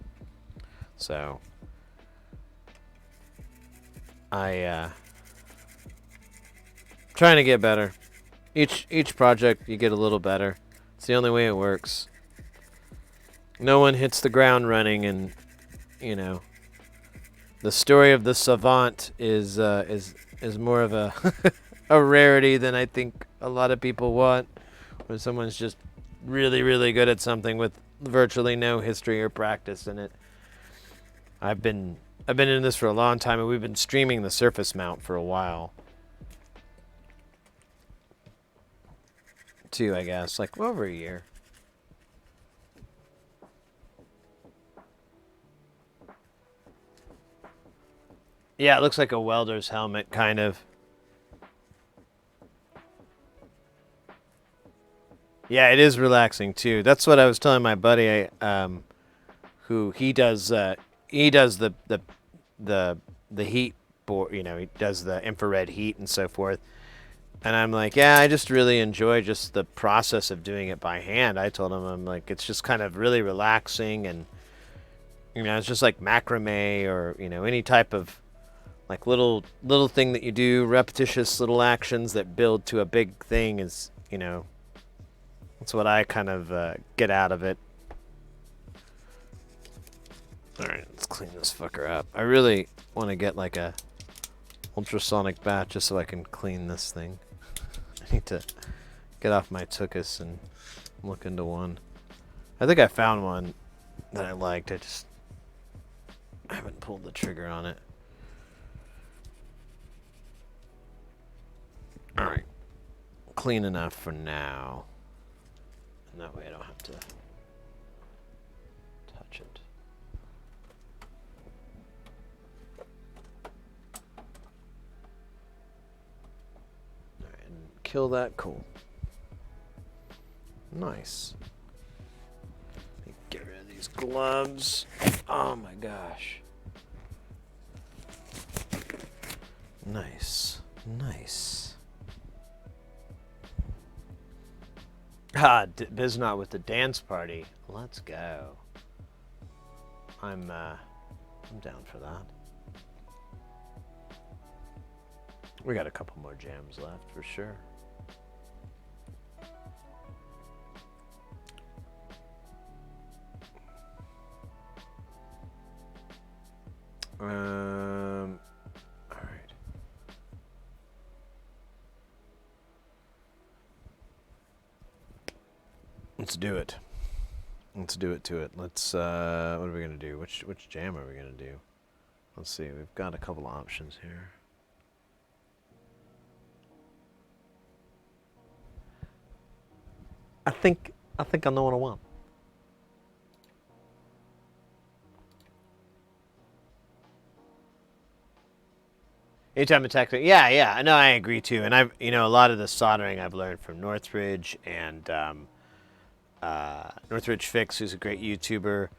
So I trying to get better. Each project you get a little better. It's the only way it works. No one hits the ground running, and the story of the savant is more of a a rarity than I think a lot of people want. When someone's just really really good at something with virtually no history or practice in it. I've been in this for a long time, and we've been streaming the surface mount for a while. Too, I guess, like over a year. Yeah, it looks like a welder's helmet, kind of. Yeah, it is relaxing too. That's what I was telling my buddy. Who he does the heat board. He does the infrared heat and so forth. And I'm like, yeah, I just really enjoy just the process of doing it by hand. I told him, I'm like, it's just kind of really relaxing, and it's just like macrame or any type of like little thing that you do, repetitious little actions that build to a big thing is that's what I kind of get out of it. All right, let's clean this fucker up. I really want to get like a ultrasonic bath just so I can clean this thing. I need to get off my tuchus and look into one. I think I found one that I liked. I haven't pulled the trigger on it. Alright. Clean enough for now. And that way I don't have to touch it. Kill that coal. Nice. Let me get rid of these gloves. Oh my gosh. Nice. Biznot with the dance party. Let's go. I'm down for that. We got a couple more jams left for sure. All right. Let's do it. Let's do it to it. Let's, what are we going to do? Which jam are we going to do? Let's see. We've got a couple options here. I think I know what I want. Anytime attack. Yeah. No, I agree too. And I've, a lot of the soldering I've learned from Northridge and Northridge Fix, who's a great YouTuber.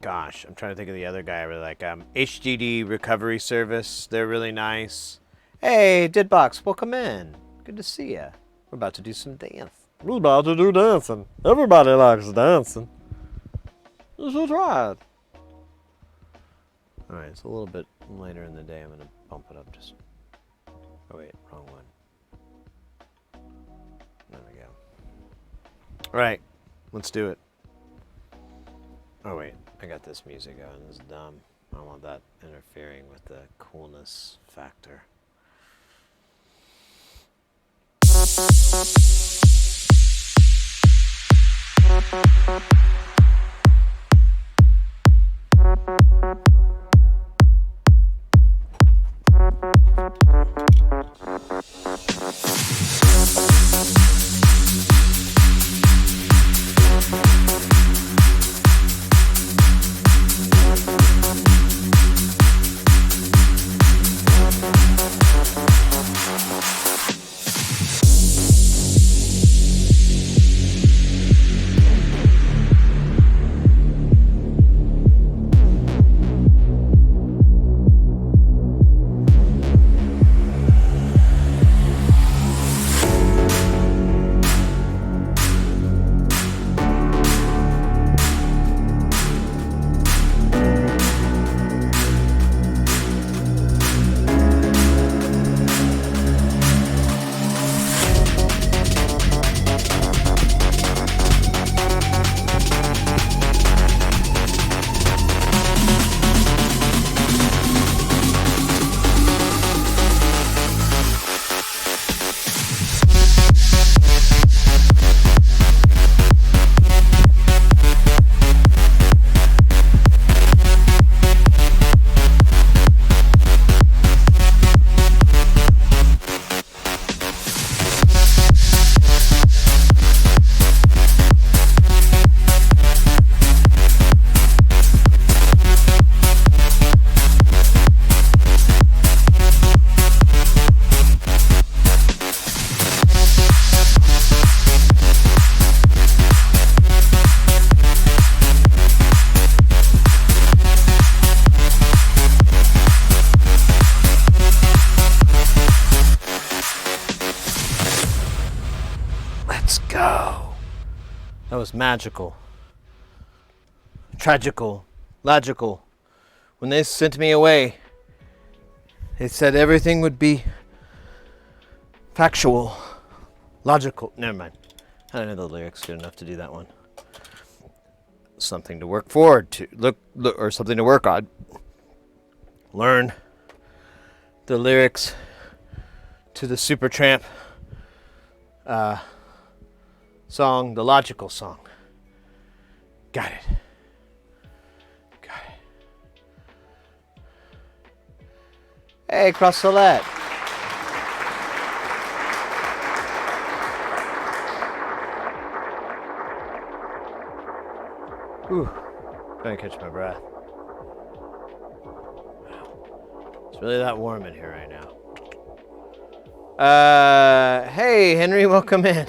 Gosh, I'm trying to think of the other guy I really like. HDD Recovery Service. They're really nice. Hey, Deadbox, welcome in. Good to see you. We're about to do some dance. We're about to do dancing. Everybody likes dancing. You should try it. All right, it's a little bit later in the day. I'm gonna bump it up just. Oh wait, wrong one. There we go. All right, let's do it. Oh wait, I got this music on. This is dumb. I don't want that interfering with the coolness factor. Let's go. That was magical. Tragical. Logical. When they sent me away, they said everything would be factual. Logical. Never mind. I don't know the lyrics good enough to do that one. Something to work forward to. Look, or something to work on. Learn the lyrics to the Supertramp song, the Logical song. Got it. Got it. Hey, Cross Solette. Whew. Trying to catch my breath. It's really that warm in here right now. Hey, Henry, welcome in.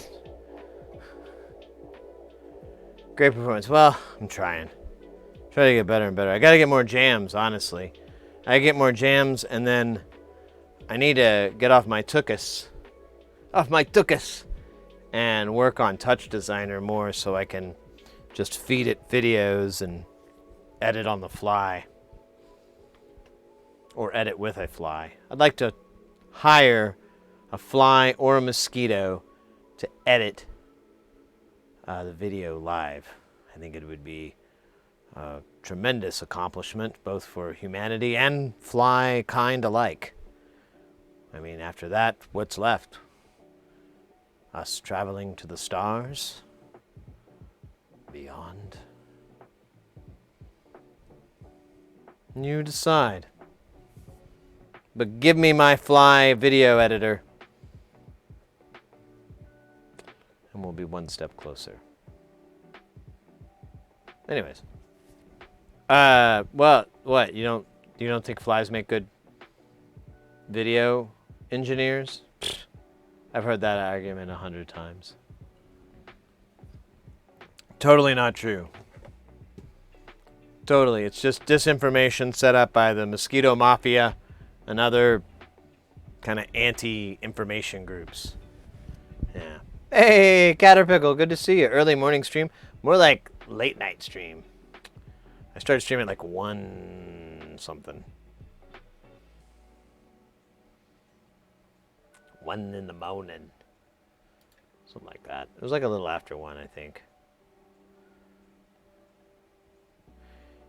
Great performance. Well, I'm trying. Try to get better and better. I gotta get more jams, honestly. I get more jams, and then I need to get off my tuchus. And work on Touch Designer more so I can just feed it videos and edit on the fly. Or edit with a fly. I'd like to hire a fly or a mosquito to edit the video live. I think it would be a tremendous accomplishment, both for humanity and fly kind alike. I mean, after that, what's left? Us traveling to the stars? Beyond? You decide. But give me my fly video editor, and we'll be one step closer. Anyways. Well, what? You don't think flies make good video engineers? I've heard that argument 100 times. Totally not true. Totally. It's just disinformation set up by the mosquito mafia and other kind of anti-information groups. Yeah. Hey, Caterpickle, good to see you. Early morning stream. More like late night stream. I started streaming like 1 something. 1 in the morning. Something like that. It was like a little after 1, I think.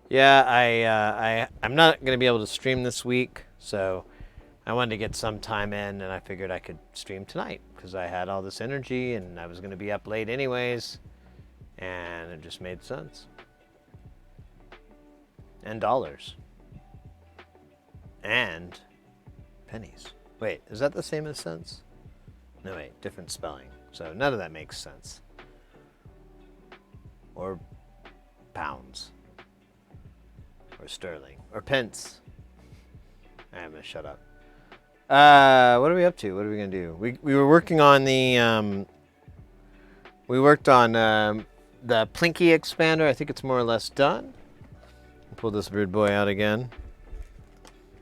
Yeah, I'm not going to be able to stream this week, so I wanted to get some time in, and I figured I could stream tonight because I had all this energy and I was going to be up late anyways, and it just made sense. And dollars. And pennies. Wait, is that the same as cents? No, wait, different spelling. So none of that makes sense. Or pounds. Or sterling. Or pence. I'm going to shut up. What are we up to? What are we gonna do? We were working on the we worked on the Plinky expander. I think it's more or less done. Pull this weird boy out again.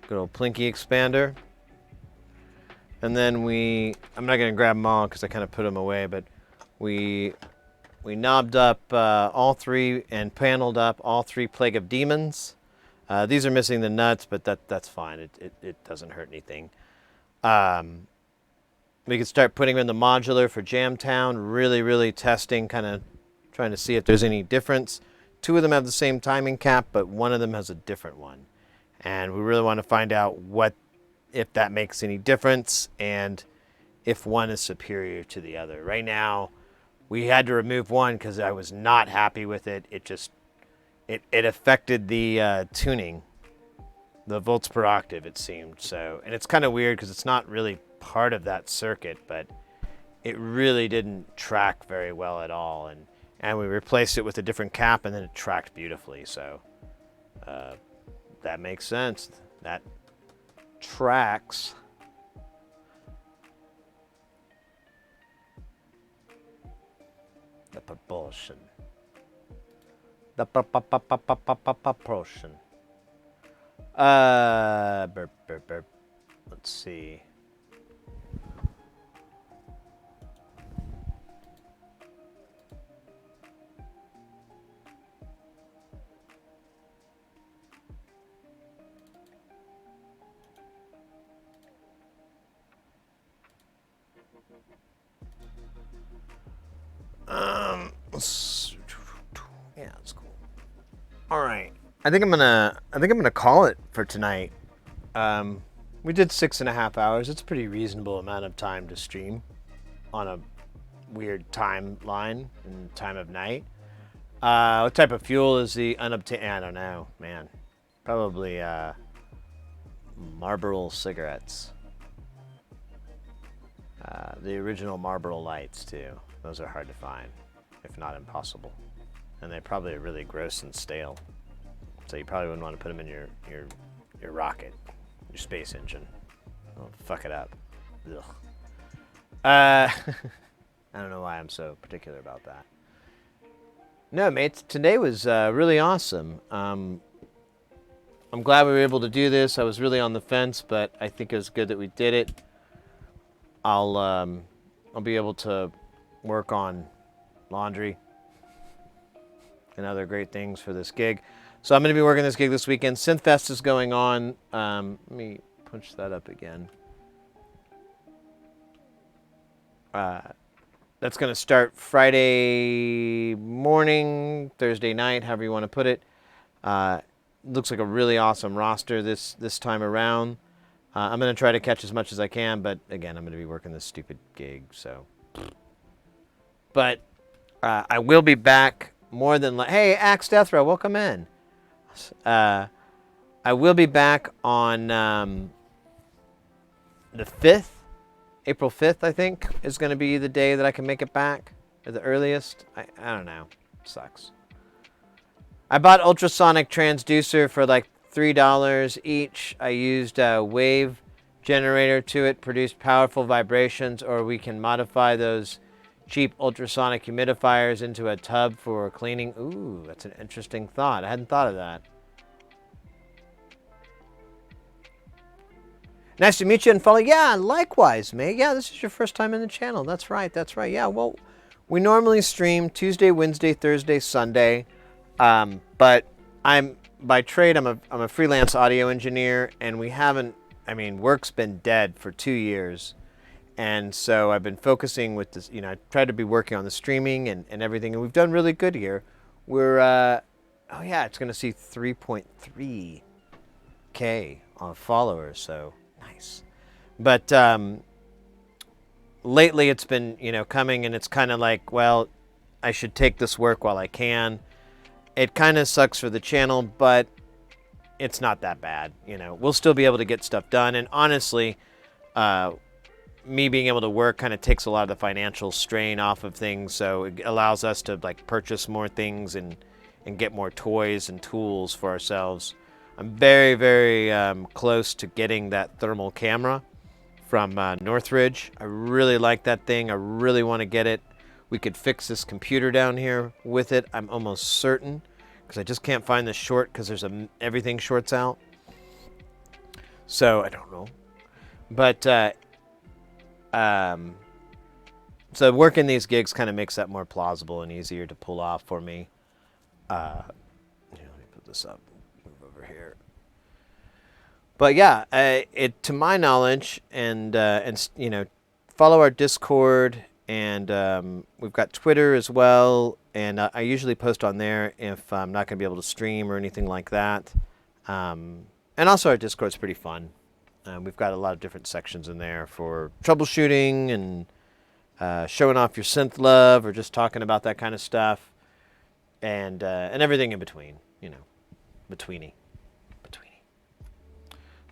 Good old Plinky expander. And then I'm not gonna grab them all because I kind of put them away, but we knobbed up all three and paneled up all three Plague of Demons. These are missing the nuts, but that's fine. It doesn't hurt anything. We could start putting them in the modular for Jamtown, really testing, kind of trying to see if there's any difference. Two of them have the same timing cap, but one of them has a different one. And we really want to find out if that makes any difference and if one is superior to the other. Right now, we had to remove one because I was not happy with it. It affected the tuning. The volts per octave, it seemed. So, and it's kind of weird because it's not really part of that circuit, but it really didn't track very well at all. And we replaced it with a different cap, and then it tracked beautifully. So that makes sense. That tracks. The propulsion. The propulsion. Burp. Let's see. Yeah, that's cool. All right. I think I'm gonna call it for tonight. We did 6.5 hours. It's a pretty reasonable amount of time to stream on a weird timeline and time of night. What type of fuel is the unobtained? I don't know, man. Probably Marlboro cigarettes. The original Marlboro lights too. Those are hard to find, if not impossible. And they probably are really gross and stale. So you probably wouldn't want to put them in your rocket, your space engine. It'll fuck it up. Ugh. I don't know why I'm so particular about that. No, mates, today was really awesome. I'm glad we were able to do this. I was really on the fence, but I think it was good that we did it. I'll be able to work on laundry and other great things for this gig. So I'm going to be working this gig this weekend. Synthfest is going on. Let me punch that up again. That's going to start Friday morning, Thursday night, however you want to put it. Looks like a really awesome roster this time around. I'm going to try to catch as much as I can, but again, I'm going to be working this stupid gig, so. But I will be back more than... Hey, Axe Death Row, welcome in. I will be back on the 5th. April 5th, I think, is going to be the day that I can make it back. Or the earliest. I don't know. It sucks. I bought ultrasonic transducer for like $3 each. I used a wave generator to it, produced powerful vibrations, or we can modify those cheap ultrasonic humidifiers into a tub for cleaning. Ooh, that's an interesting thought. I hadn't thought of that. Nice to meet you and follow. Yeah, likewise, mate. Yeah, this is your first time in the channel. That's right. Yeah, well, we normally stream Tuesday, Wednesday, Thursday, Sunday. But by trade, I'm a freelance audio engineer, and work's been dead for 2 years. And so I've been focusing with this, I tried to be working on the streaming and everything, and we've done really good here. We're, it's going to see 3.3K on followers, so nice. But lately it's been, coming, and it's kind of like, well, I should take this work while I can. It kind of sucks for the channel, but it's not that bad. We'll still be able to get stuff done. And honestly, me being able to work kind of takes a lot of the financial strain off of things. So it allows us to like purchase more things and get more toys and tools for ourselves. I'm very, very close to getting that thermal camera from Northridge. I really like that thing. I really want to get it. We could fix this computer down here with it, I'm almost certain, because I just can't find the short because everything shorts out. So I don't know. But so working these gigs kind of makes that more plausible and easier to pull off for me. Let me put this up. Move over here. But yeah, to my knowledge, and follow our Discord, and we've got Twitter as well. And I usually post on there if I'm not going to be able to stream or anything like that. And also our Discord's pretty fun. We've got a lot of different sections in there for troubleshooting and showing off your synth love or just talking about that kind of stuff, and everything in between, betweeny.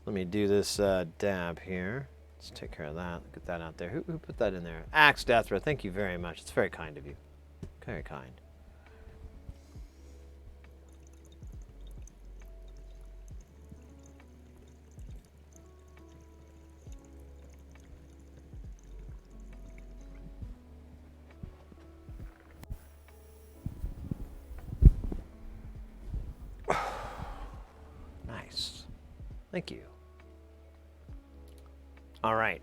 Let me do this dab here. Let's take care of that. Get that out there. Who put that in there? Axe Deathra, thank you very much. It's very kind of you. Very kind. Nice. Thank you. All right.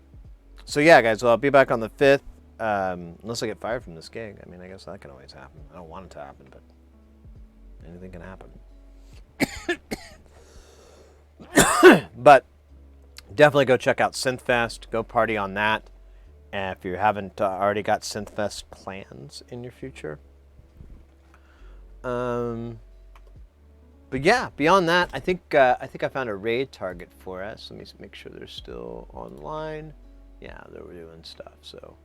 So yeah, guys, well, I'll be back on the 5th, unless I get fired from this gig. I mean, I guess that can always happen. I don't want it to happen, but anything can happen. But definitely go check out Synthfest. Go party on that. And if you haven't already got Synthfest plans in your future. But yeah, beyond that, I think I found a raid target for us. Let me make sure they're still online. Yeah, they were doing stuff, so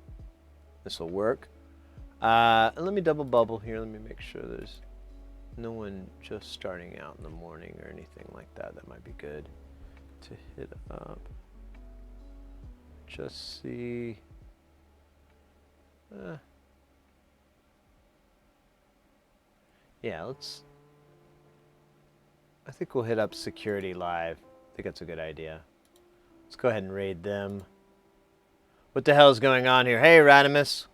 this will work. And let me double bubble here. Let me make sure there's no one just starting out in the morning or anything like that. That might be good to hit up. Just see. Yeah, I think we'll hit up Security Live. I think that's a good idea. Let's go ahead and raid them. What the hell is going on here? Hey, Radimus.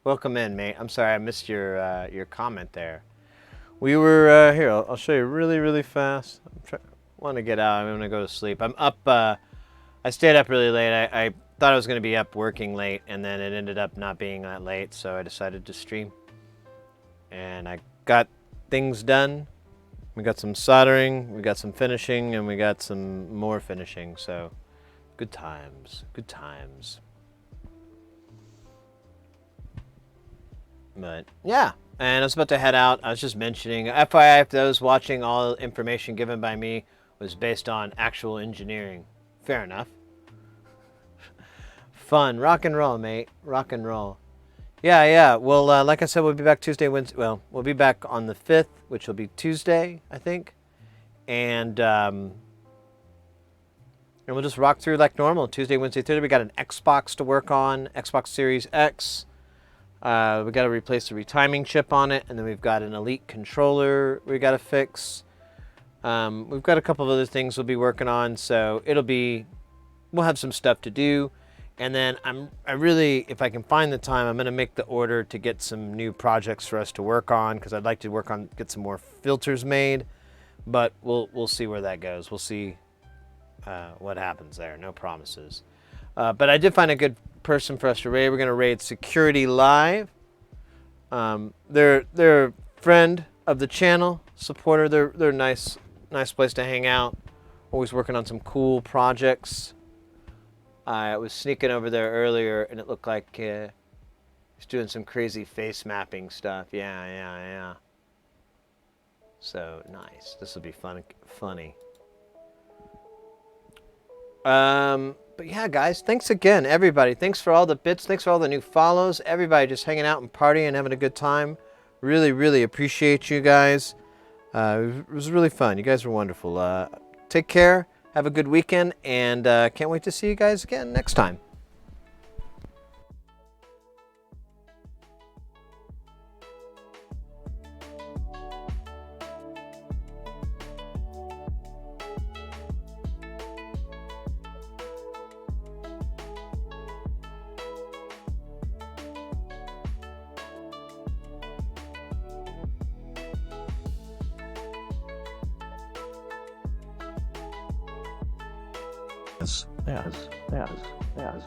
Welcome in, mate. I'm sorry I missed your comment there. We were, here, I'll show you really, really fast. I want to get out. I'm going to go to sleep. I'm up, I stayed up really late. I thought I was going to be up working late, and then it ended up not being that late, so I decided to stream. And I got things done. We got some soldering, we got some finishing, and we got some more finishing, so good times, good times. But yeah, and I was about to head out. I was just mentioning, FYI, if those watching, all information given by me was based on actual engineering. Fair enough. Fun, rock and roll, mate, rock and roll. Yeah. Well, like I said, we'll be back Tuesday, Wednesday. Well, we'll be back on the 5th, which will be Tuesday, I think. And we'll just rock through like normal. Tuesday, Wednesday, Thursday. We got an Xbox to work on, Xbox Series X. We got to replace the retiming chip on it, and then we've got an Elite controller we got to fix. We've got a couple of other things we'll be working on, so we'll have some stuff to do. And then I really, if I can find the time, I'm going to make the order to get some new projects for us to work on, because I'd like to get some more filters made. But we'll see where that goes. We'll see what happens there. No promises. But I did find a good person for us to raid. We're going to raid Security Live. They're a friend of the channel, supporter. They're a nice place to hang out. Always working on some cool projects. I was sneaking over there earlier, and it looked like he's doing some crazy face mapping stuff. Yeah. So nice. This will be funny. But yeah, guys, thanks again, everybody. Thanks for all the bits. Thanks for all the new follows. Everybody just hanging out and partying and having a good time. Really, really appreciate you guys. It was really fun. You guys were wonderful. Take care. Have a good weekend, and can't wait to see you guys again next time. Yes.